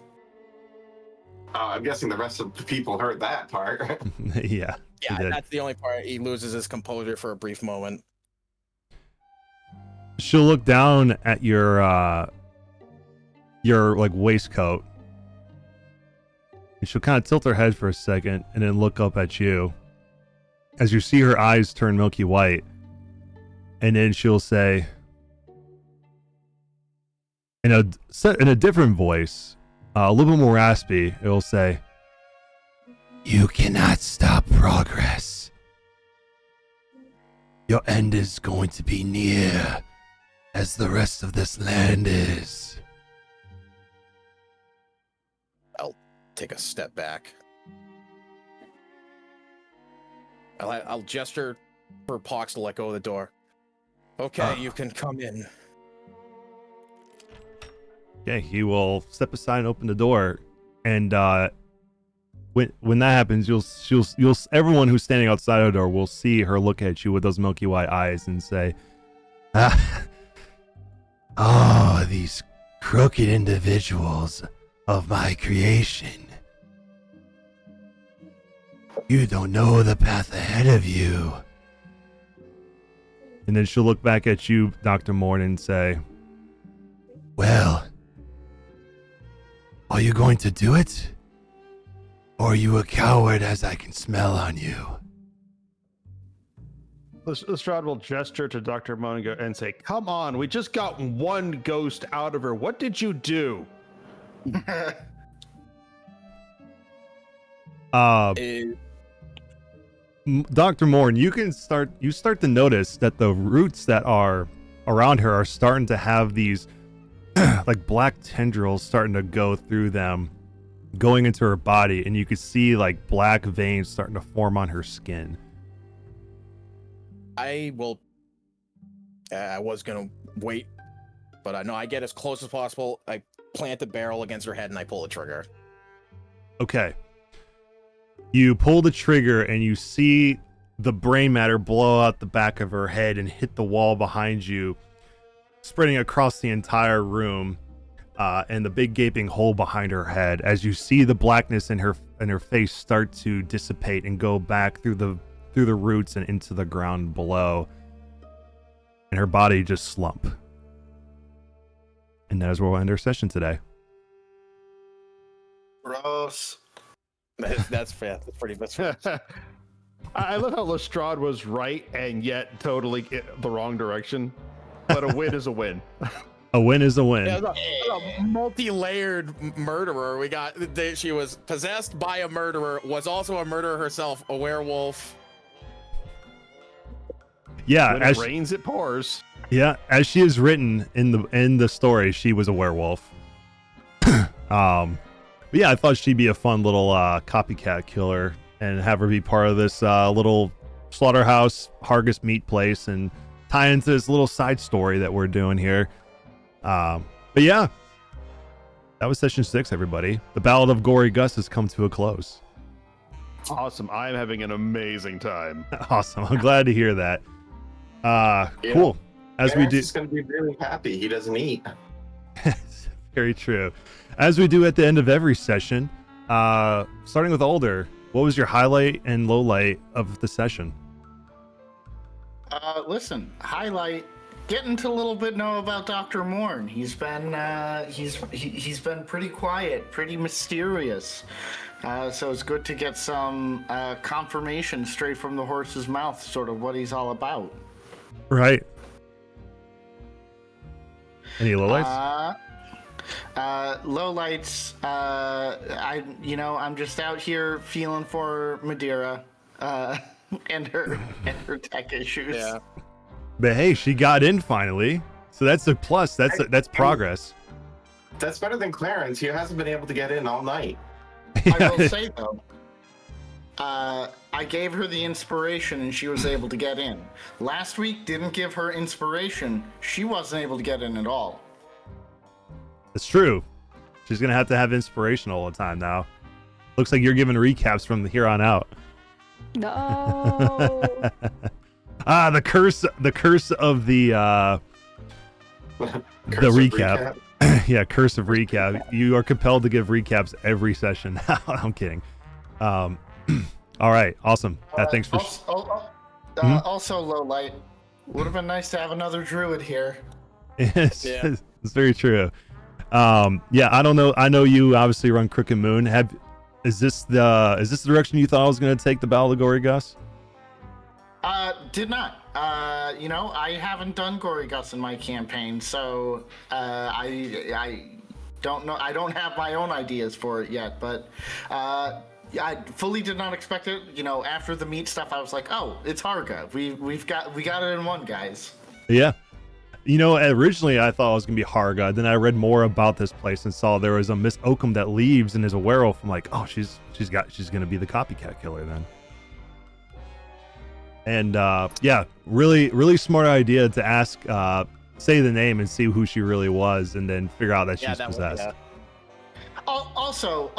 I'm guessing the rest of the people heard that part. yeah. Yeah, that's the only part. He loses his composure for a brief moment. She'll look down at your like waistcoat, and she'll kind of tilt her head for a second and then look up at you as you see her eyes turn milky white, and then she'll say in a different voice, a little bit more raspy, it'll say, You cannot stop progress. Your end is going to be near, as the rest of this land is. I'll take a step back. I'll gesture for Pox to let go of the door. Okay, you can come in. okay, he will step aside and open the door, and when that happens, you'll everyone who's standing outside the door will see her look at you with those milky white eyes and say, Oh, these crooked individuals of my creation. You don't know the path ahead of you. and then she'll look back at you, Dr. Morn, and say, Well, are you going to do it? Or are you a coward, as I can smell on you? Lestrade will gesture to Dr. Mungo and say, come on, we just got one ghost out of her. What did you do? Dr. Morn, you start to notice that the roots that are around her are starting to have these like black tendrils starting to go through them, going into her body, and you could see like black veins starting to form on her skin. I will. I was gonna wait, but I know I get as close as possible. I plant the barrel against her head and I pull the trigger. Okay. You pull the trigger and you see the brain matter blow out the back of her head and hit the wall behind you, spreading across the entire room, and the big gaping hole behind her head as you see the blackness in her face start to dissipate and go back through the roots and into the ground below, and her body just slump. And that is where we'll end our session today. Gross. That's fair. That's pretty much. I love how Lestrade was right and yet totally the wrong direction. But a win is a win. A win is a win. Yeah, a multi-layered murderer. We got. She was possessed by a murderer. Was also a murderer herself. A werewolf. Yeah, when it rains, it pours. Yeah, as she is written in the story, she was a werewolf. But yeah, I thought she'd be a fun little copycat killer and have her be part of this little slaughterhouse Hargus meat place and tie into this little side story that we're doing here. But yeah, that was session 6, everybody. The Ballad of Gory Gus has come to a close. Awesome. I'm having an amazing time. Awesome. I'm glad to hear that. Cool. As we do, he's going to be really happy. He doesn't eat. Very true. As we do at the end of every session, starting with Alder, what was your highlight and low light of the session? Listen, highlight, getting to a little bit know about Dr. Morn. He's been he's been pretty quiet, pretty mysterious. So it's good to get some confirmation straight from the horse's mouth, sort of what he's all about. Right. Any lowlights? Lowlights. I'm just out here feeling for Madeira, and her tech issues. Yeah. But hey, she got in finally, so that's a plus. That's progress. That's better than Clarence. He hasn't been able to get in all night. I will say though, I gave her the inspiration and she was able to get in. Last week didn't give her inspiration. She wasn't able to get in at all. It's true. She's gonna have to have inspiration all the time now. Looks like you're giving recaps from here on out. No. The curse of the recap. Yeah, curse of recap. You are compelled to give recaps every session. I'm kidding. All right, awesome. Thanks for. Also, low light. Would have been nice to have another druid here. Yes, yeah. It's very true. Yeah, I don't know. I know you obviously run Crooked Moon. Is this the direction you thought I was going to take the Ballad of Gory Gus? Did not. I haven't done Gory Gus in my campaign, so I don't know. I don't have my own ideas for it yet, but I fully did not expect it. After the meat stuff, I was like, oh, it's Harga. We got it in one, guys. Yeah. Originally I thought it was gonna be Harga. Then I read more about this place and saw there was a Miss Oakham that leaves and is a werewolf. I'm like, oh, she's gonna be the copycat killer then. And yeah, really, really smart idea to ask, say the name and see who she really was, and then figure out that she's possessed. Also,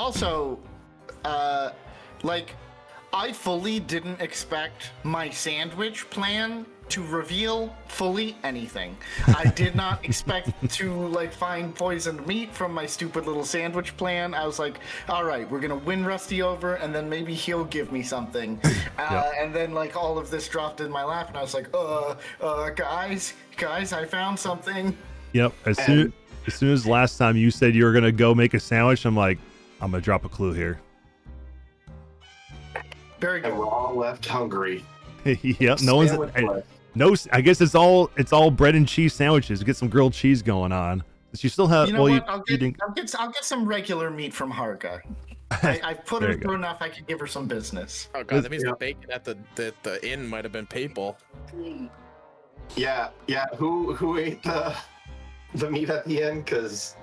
I fully didn't expect my sandwich plan to reveal fully anything. I did not expect to find poisoned meat from my stupid little sandwich plan. I was like, all right, we're gonna win Rusty over, and then maybe he'll give me something. And then all of this dropped in my lap, and I was like, guys, I found something. Yep. As soon as last time you said you were gonna go make a sandwich, I'm like, I'm gonna drop a clue here. Very good. And we're all left hungry. Yep. No, I guess it's all bread and cheese sandwiches. Get some grilled cheese going on. Does she still have? You know what? I'll get some regular meat from Harga. I've put her through enough. I could give her some business. Oh god, that means the bacon at the inn might have been papal. Yeah. Who ate the meat at the end? Because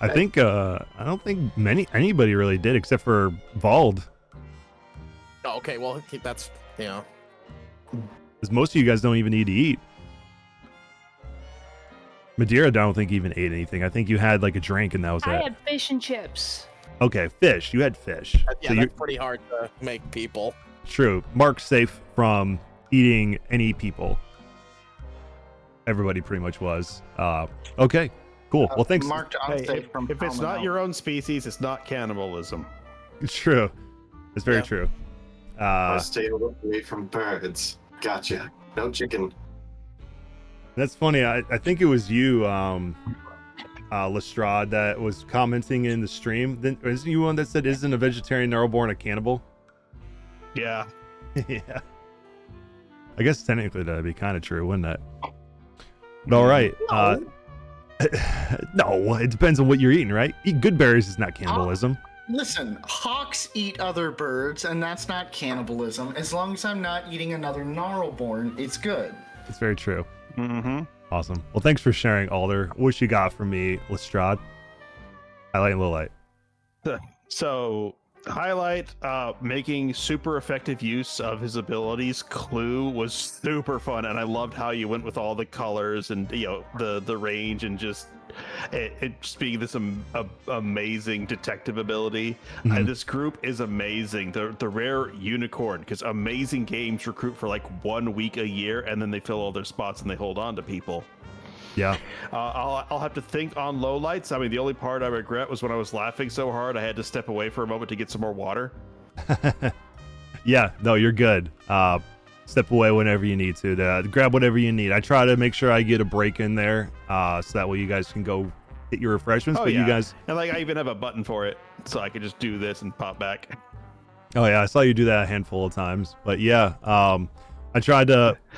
I don't think anybody really did except for Vald. Oh, okay, well that's because most of you guys don't even need to eat. Madeira, I don't think even ate anything. I think you had a drink and that was it. I had fish and chips. Okay, fish. You had fish. Yeah, so that's pretty hard to make people. True. Mark's safe from eating any people. Everybody pretty much was. Okay, cool. Well, thanks. Marked unsafe from if it's not your own species, it's not cannibalism. It's true. It's very true. Stay away from birds. Gotcha. No chicken. That's funny. I think it was you, Lestrade, that was commenting in the stream. Then isn't you one that said, "Isn't a vegetarian Neuroborn a cannibal?" Yeah. Yeah. I guess technically that'd be kind of true, wouldn't it? But all right. No. No, it depends on what you're eating, right? Eat good berries is not cannibalism. Listen, hawks eat other birds, and that's not cannibalism. As long as I'm not eating another gnarlborn, it's good. It's very true. Mm-hmm. Awesome. Well, thanks for sharing, Alder. What you got for me, Lestrade? Highlight and lowlight. So, highlight, making super effective use of his abilities. Clue was super fun, and I loved how you went with all the colors and the range and just it just being this amazing detective ability. Mhm. This group is amazing. The rare unicorn, because amazing games recruit for like 1 week a year, and then they fill all their spots and they hold on to people. Yeah. I'll have to think on lowlights. I mean, the only part I regret was when I was laughing so hard I had to step away for a moment to get some more water. Yeah, no, you're good. Step away whenever you need to grab whatever you need. I try to make sure I get a break in there, so that way you guys can go hit your refreshments. But you guys, and like I even have a button for it, so I could just do this and pop back. oh yeah, I saw you do that a handful of times. But yeah, I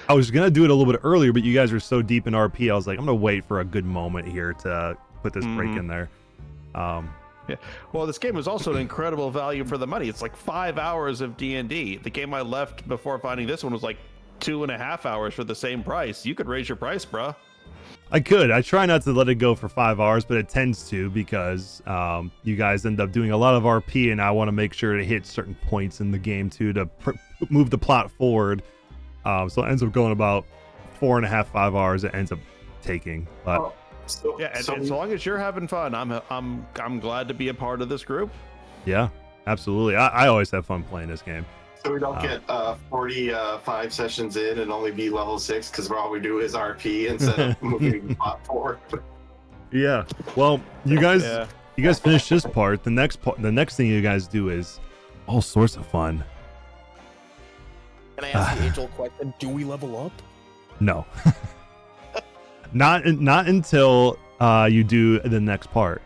was gonna do it a little bit earlier, but you guys were so deep in RP, I was like, I'm gonna wait for a good moment here to put this break in there. Yeah. Well, this game was also an incredible value for the money. It's like 5 hours of D&D. The game I left before finding this one was like 2.5 hours for the same price. You could raise your price, bruh. I could. I try not to let it go for 5 hours, but it tends to because you guys end up doing a lot of RP, and I want to make sure to hit certain points in the game too to move the plot forward. So it ends up going about 4.5, 5 hours. It ends up taking, but. And as long as you're having fun, I'm glad to be a part of this group. Yeah, absolutely. I always have fun playing this game. So we don't get 45 sessions in and only be level 6 because all we do is RP instead of moving the plot forward. Yeah. Well, you guys finish this part. The next thing you guys do is all sorts of fun. Can I ask the age-old question? Do we level up? No. Not until you do the next part.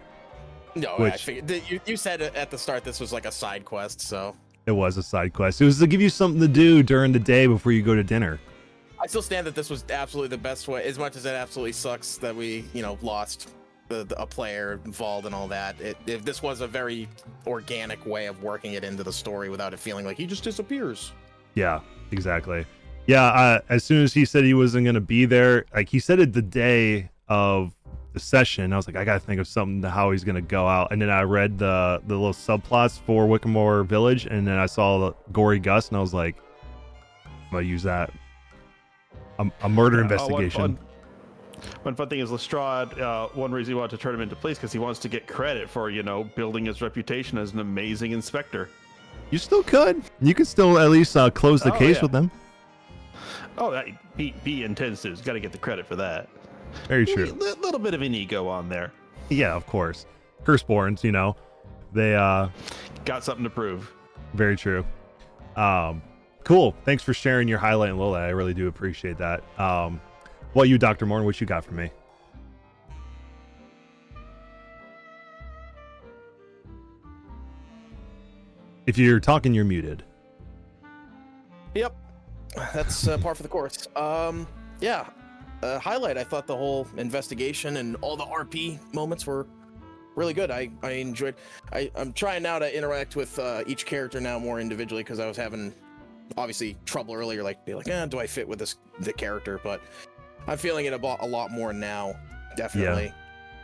No, I figured you said at the start this was like a side quest, so it was a side quest. It was to give you something to do during the day before you go to dinner. I still stand that this was absolutely the best way. As much as it absolutely sucks that we, lost a player involved and all that. If this was a very organic way of working it into the story without it feeling like he just disappears. Yeah, exactly. Yeah, as soon as he said he wasn't going to be there, like he said it the day of the session, I was like, I got to think of something to how he's going to go out. And then I read the little subplots for Wickamore Village, and then I saw the Gory Gus, and I was like, I'm going to use that. A murder investigation. One fun thing is Lestrade, one reason he wanted to turn him into police because he wants to get credit for, building his reputation as an amazing inspector. You still could. You could still at least close the case with them. Oh, he intends to. He's got to get the credit for that. Very true. A little bit of an ego on there. Yeah, of course. Curseborns, they got something to prove. Very true. Cool. Thanks for sharing your highlight and lowlight. I really do appreciate that. What you, Dr. Morton, what you got for me? If you're talking, you're muted. Yep. That's par for the course. Yeah. Highlight, I thought the whole investigation and all the RP moments were really good. I enjoyed. I'm trying now to interact with each character now more individually because I was having obviously trouble earlier, do I fit with the character? But I'm feeling it a lot more now. Definitely. Yeah.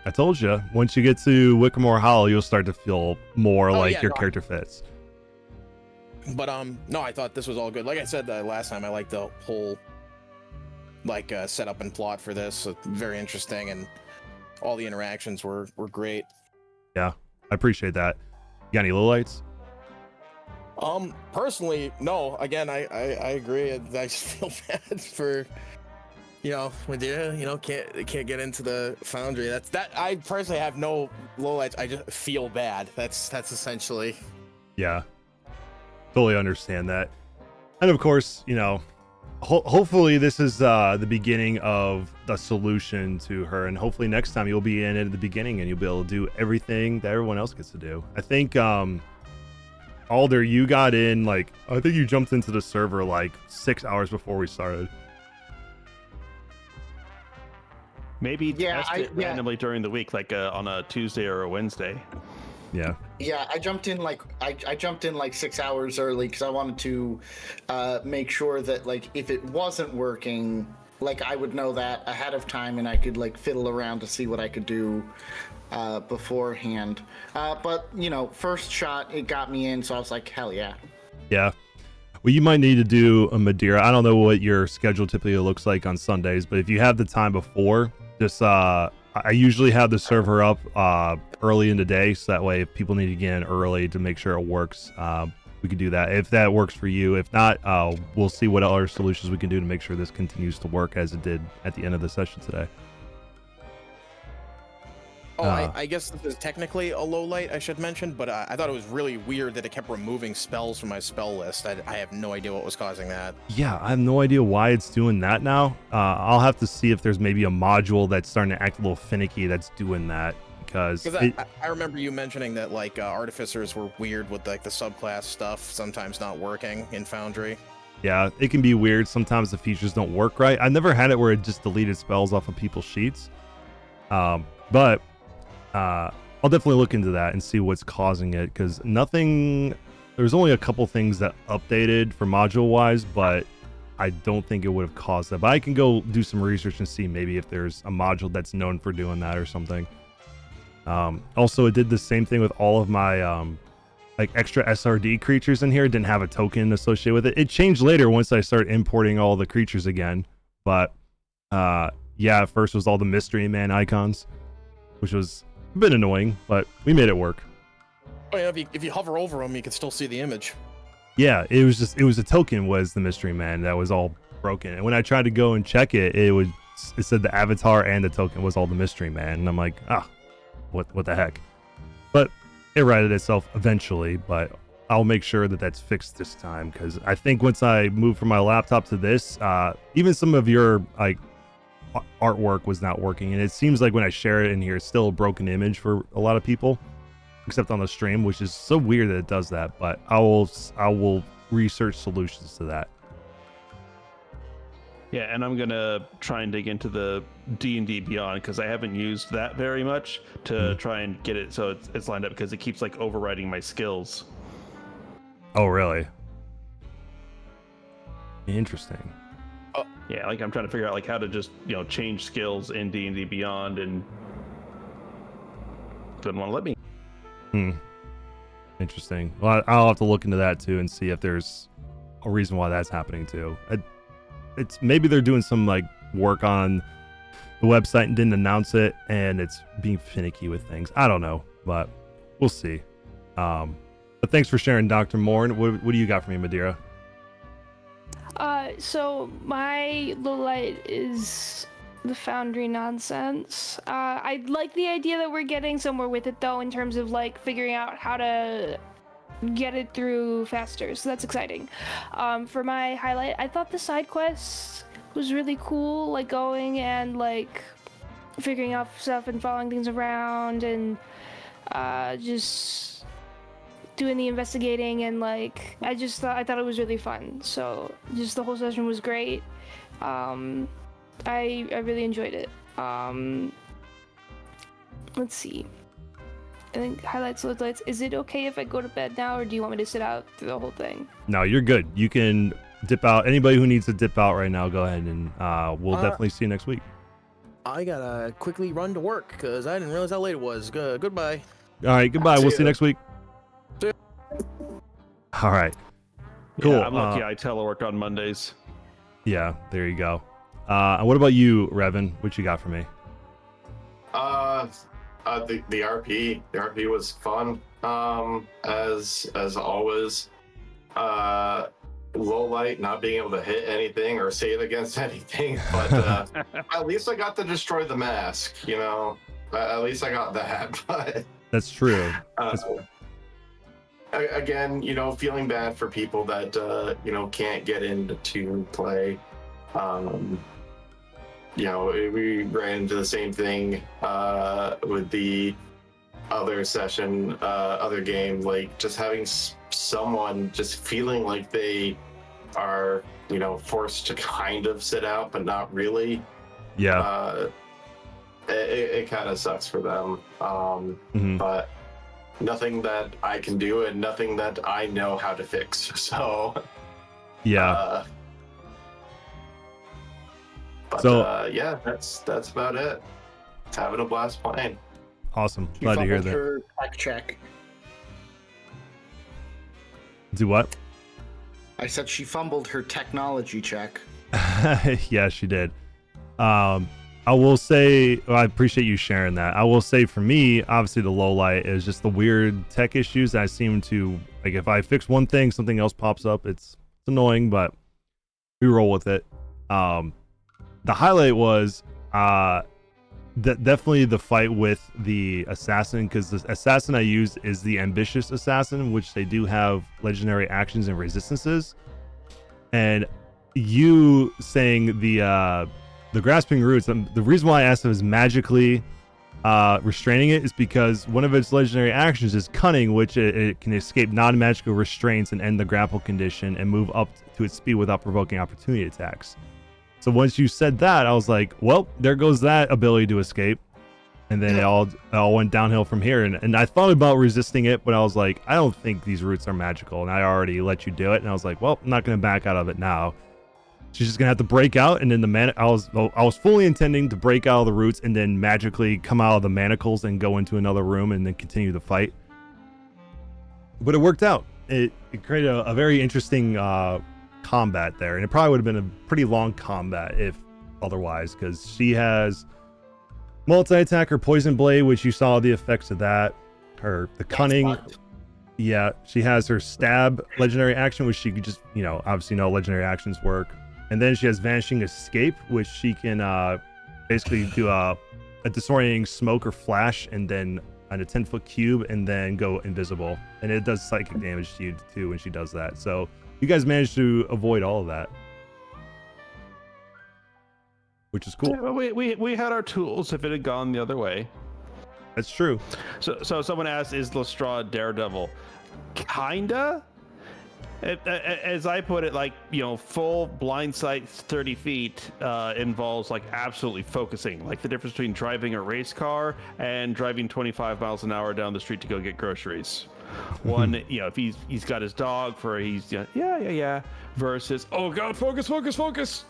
I told you, once you get to Wickamore Hollow, you'll start to feel more your character fits. But no, I thought this was all good. Like I said last time, I liked the whole setup and plot for this. Very interesting, and all the interactions were great. Yeah, I appreciate that. You got any lowlights? Personally, no. Again, I agree. I just feel bad for when you can't get into the foundry. That I personally have no lowlights. I just feel bad. That's essentially. Yeah. Totally understand that. And of course, hopefully this is the beginning of the solution to her, and hopefully next time you'll be in it at the beginning and you'll be able to do everything that everyone else gets to do. I think Alder, you got in I think you jumped into the server 6 hours before we started. Maybe test it randomly during the week, on a Tuesday or a Wednesday. Yeah. Yeah, I jumped in like 6 hours early because I wanted to make sure that like if it wasn't working, like I would know that ahead of time and I could like fiddle around to see what I could do beforehand. But first shot it got me in, so I was like, hell yeah. Yeah. Well, you might need to do a Madeira. I don't know what your schedule typically looks like on Sundays, but if you have the time before, just I usually have the server up early in the day, so that way if people need to get in early to make sure it works, we can do that. If that works for you. If not, we'll see what other solutions we can do to make sure this continues to work as it did at the end of the session today. Oh, I guess this is technically a low light, I should mention, but I thought it was really weird that it kept removing spells from my spell list. I have no idea what was causing that. Yeah, I have no idea why it's doing that now. I'll have to see if there's maybe a module that's starting to act a little finicky that's doing that, because I remember you mentioning that like artificers were weird with like the subclass stuff sometimes not working in Foundry. yeah, it can be weird. Sometimes the features don't work right. I've never had it where it just deleted spells off of people's sheets, but I'll definitely look into that and see what's causing it, because there's only a couple things that updated for module wise, but I don't think it would have caused that. But I can go do some research and see maybe if there's a module that's known for doing that or something. Also, it did the same thing with all of my like extra SRD creatures in here. It didn't have a token associated with it. It changed later once I started importing all the creatures again, but yeah, at first it was all the mystery man icons, which was a bit annoying, but we made it work. Oh yeah, if you hover over them, you can still see the image. Yeah, it was a token was the mystery man that was all broken, and when I tried to go and check it, it said the avatar and the token was all the mystery man, and I'm like, what the heck? But it righted itself eventually, but I'll make sure that that's fixed this time, because I think once I move from my laptop to this, even some of your like artwork was not working, and it seems like when I share it in here, it's still a broken image for a lot of people, except on the stream, which is so weird that it does that. But I will research solutions to that. Yeah, and I'm gonna try and dig into the D&D Beyond, because I haven't used that very much to try and get it so it's lined up, because it keeps like overriding my skills. Oh, really? Interesting. Yeah, like I'm trying to figure out like how to just change skills in D&D Beyond, and doesn't want to let me. Interesting. Well, I'll have to look into that too and see if there's a reason why that's happening too. It's maybe they're doing some like work on the website and didn't announce it, and it's being finicky with things. I don't know, but we'll see. But thanks for sharing, Dr. Morn. What do you got for me, Madeira? So my low light is the Foundry nonsense. I like the idea that we're getting somewhere with it though, in terms of like figuring out how to get it through faster, so that's exciting. For my highlight, I thought the side quest was really cool, like going and like figuring out stuff and following things around and just doing the investigating, and like I thought it was really fun. So just the whole session was great. I really enjoyed it. Let's see. I think highlights, lowlights. Is it okay if I go to bed now, or do you want me to sit out through the whole thing? No, you're good. You can dip out. Anybody who needs to dip out right now, go ahead, and we'll definitely see you next week. I gotta quickly run to work because I didn't realize how late it was. Goodbye. All right, goodbye. We'll see you next week. All right. Cool. Yeah, I'm lucky I telework on Mondays. Yeah, there you go. What about you, Revan? What you got for me? The RP. The RP was fun. As always. Low light, not being able to hit anything or save against anything, but at least I got to destroy the mask. At least I got that. But that's true. Again, feeling bad for people that can't get into play. We ran into the same thing with the other session, other game, like just having someone just feeling like they are, forced to kind of sit out, but not really. Yeah. It kind of sucks for them. But nothing that I can do and nothing that I know how to fix. So yeah. Yeah, that's about it. It's having a blast playing. Awesome. You Glad to hear fumbled that. her tech check. Do what? I said she fumbled her technology check. Yeah, she did. I will say, I appreciate you sharing that. I will say for me, obviously the low light is just the weird tech issues that I seem to, like if I fix one thing, something else pops up. It's annoying, but we roll with it. The highlight was definitely the fight with the assassin, because the assassin I used is the ambitious assassin, which they do have legendary actions and resistances. And you saying the grasping roots, the reason why I asked him is magically restraining it is because one of its legendary actions is cunning, which it can escape non-magical restraints and end the grapple condition and move up to its speed without provoking opportunity attacks. So once you said that, I was like, well, there goes that ability to escape. And then it all went downhill from here. And I thought about resisting it, but I was like, I don't think these roots are magical. And I already let you do it. And I was like, well, I'm not going to back out of it now. She's just going to have to break out. And then I was fully intending to break out of the roots and then magically come out of the manacles and go into another room and then continue the fight. But it worked out. It created a very interesting combat there, and it probably would have been a pretty long combat if otherwise, because she has multi-attack or poison blade, which you saw the effects of that. The cunning, yeah, she has her stab legendary action, which she could just, obviously legendary actions work. And then she has vanishing escape, which she can basically do a disorienting smoke or flash and then on a 10-foot cube and then go invisible, and it does psychic damage to you too when she does that. So you guys managed to avoid all of that, which is cool. Yeah, we had our tools if it had gone the other way. That's true. So someone asked, is Lestrade Daredevil? Kinda. As I put it, full blind sight 30 feet involves absolutely focusing, like the difference between driving a race car and driving 25 miles an hour down the street to go get groceries. One, if he's got his dog for yeah, versus, oh god, focus.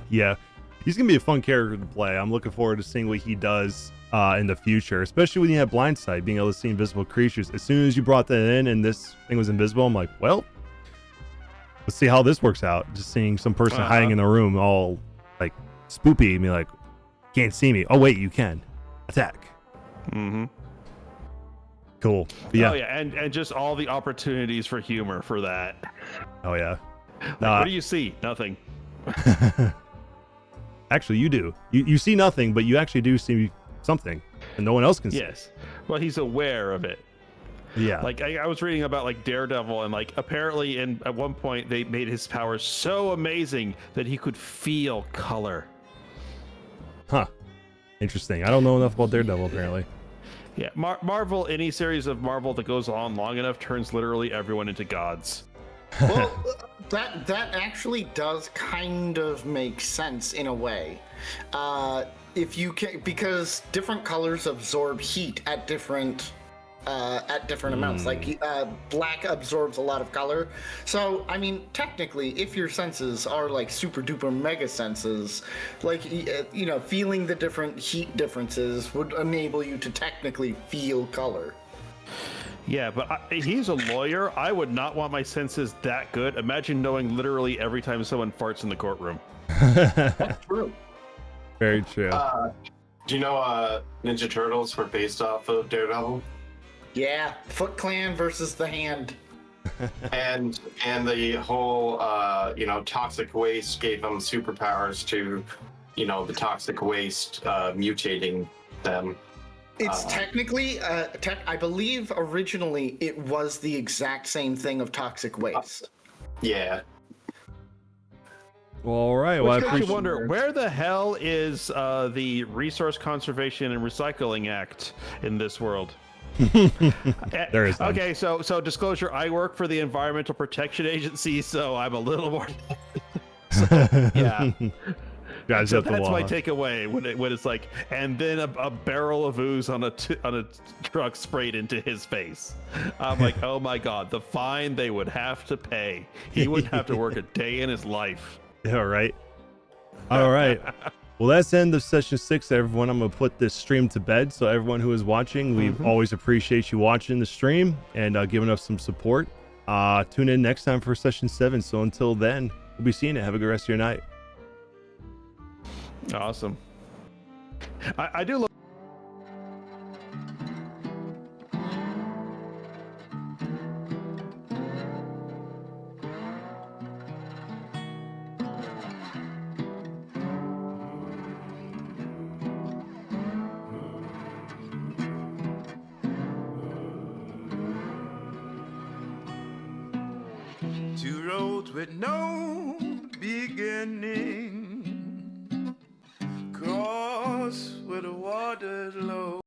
Yeah, he's gonna be a fun character to play. I'm looking forward to seeing what he does in the future, especially when you have blind sight, being able to see invisible creatures. As soon as you brought that in and this thing was invisible, I'm like, well, let's see how this works out. Just seeing some person hiding in the room all spoopy and be like, can't see me. Oh wait, you can attack. Mm-hmm. Cool. But yeah. Oh yeah, and just all the opportunities for humor for that. Oh yeah. What do you see? Nothing. Actually, you do. You see nothing, but you actually do see something, and no one else can see. Yes. Well, he's aware of it. Yeah. I was reading about Daredevil, and apparently at one point they made his powers so amazing that he could feel color. Huh. Interesting. I don't know enough about Daredevil apparently. Yeah, Marvel, any series of Marvel that goes on long enough turns literally everyone into gods. Well, that actually does kind of make sense in a way. If you can, because different colors absorb heat at different amounts. Black absorbs a lot of color. So, I mean, technically, if your senses are super duper mega senses, feeling the different heat differences would enable you to technically feel color. Yeah, but he's a lawyer. I would not want my senses that good. Imagine knowing literally every time someone farts in the courtroom. That's true. Very true. Do you know Ninja Turtles were based off of Daredevil? Yeah, Foot Clan versus the Hand. and the whole toxic waste gave them superpowers to the toxic waste mutating them. It's technically I believe originally it was the exact same thing of toxic waste. Yeah. Well, all right. Well, Which makes you wonder, where the hell is the Resource Conservation and Recycling Act in this world? There is none. Okay, so disclosure, I work for the Environmental Protection Agency, so I'm a little more yeah. Drives So up the that's wall. my takeaway when it's like, and then a barrel of ooze on a truck sprayed into his face. I'm like, oh my god, the fine they would have to pay. He wouldn't have to work a day in his life. All right. All right. Well, that's the end of session 6, everyone. I'm going to put this stream to bed. So everyone who is watching, we always appreciate you watching the stream and giving us some support. Tune in next time for session 7. So until then, we'll be seeing you. Have a good rest of your night. Awesome. I do love Two roads with no beginning cross where the water low.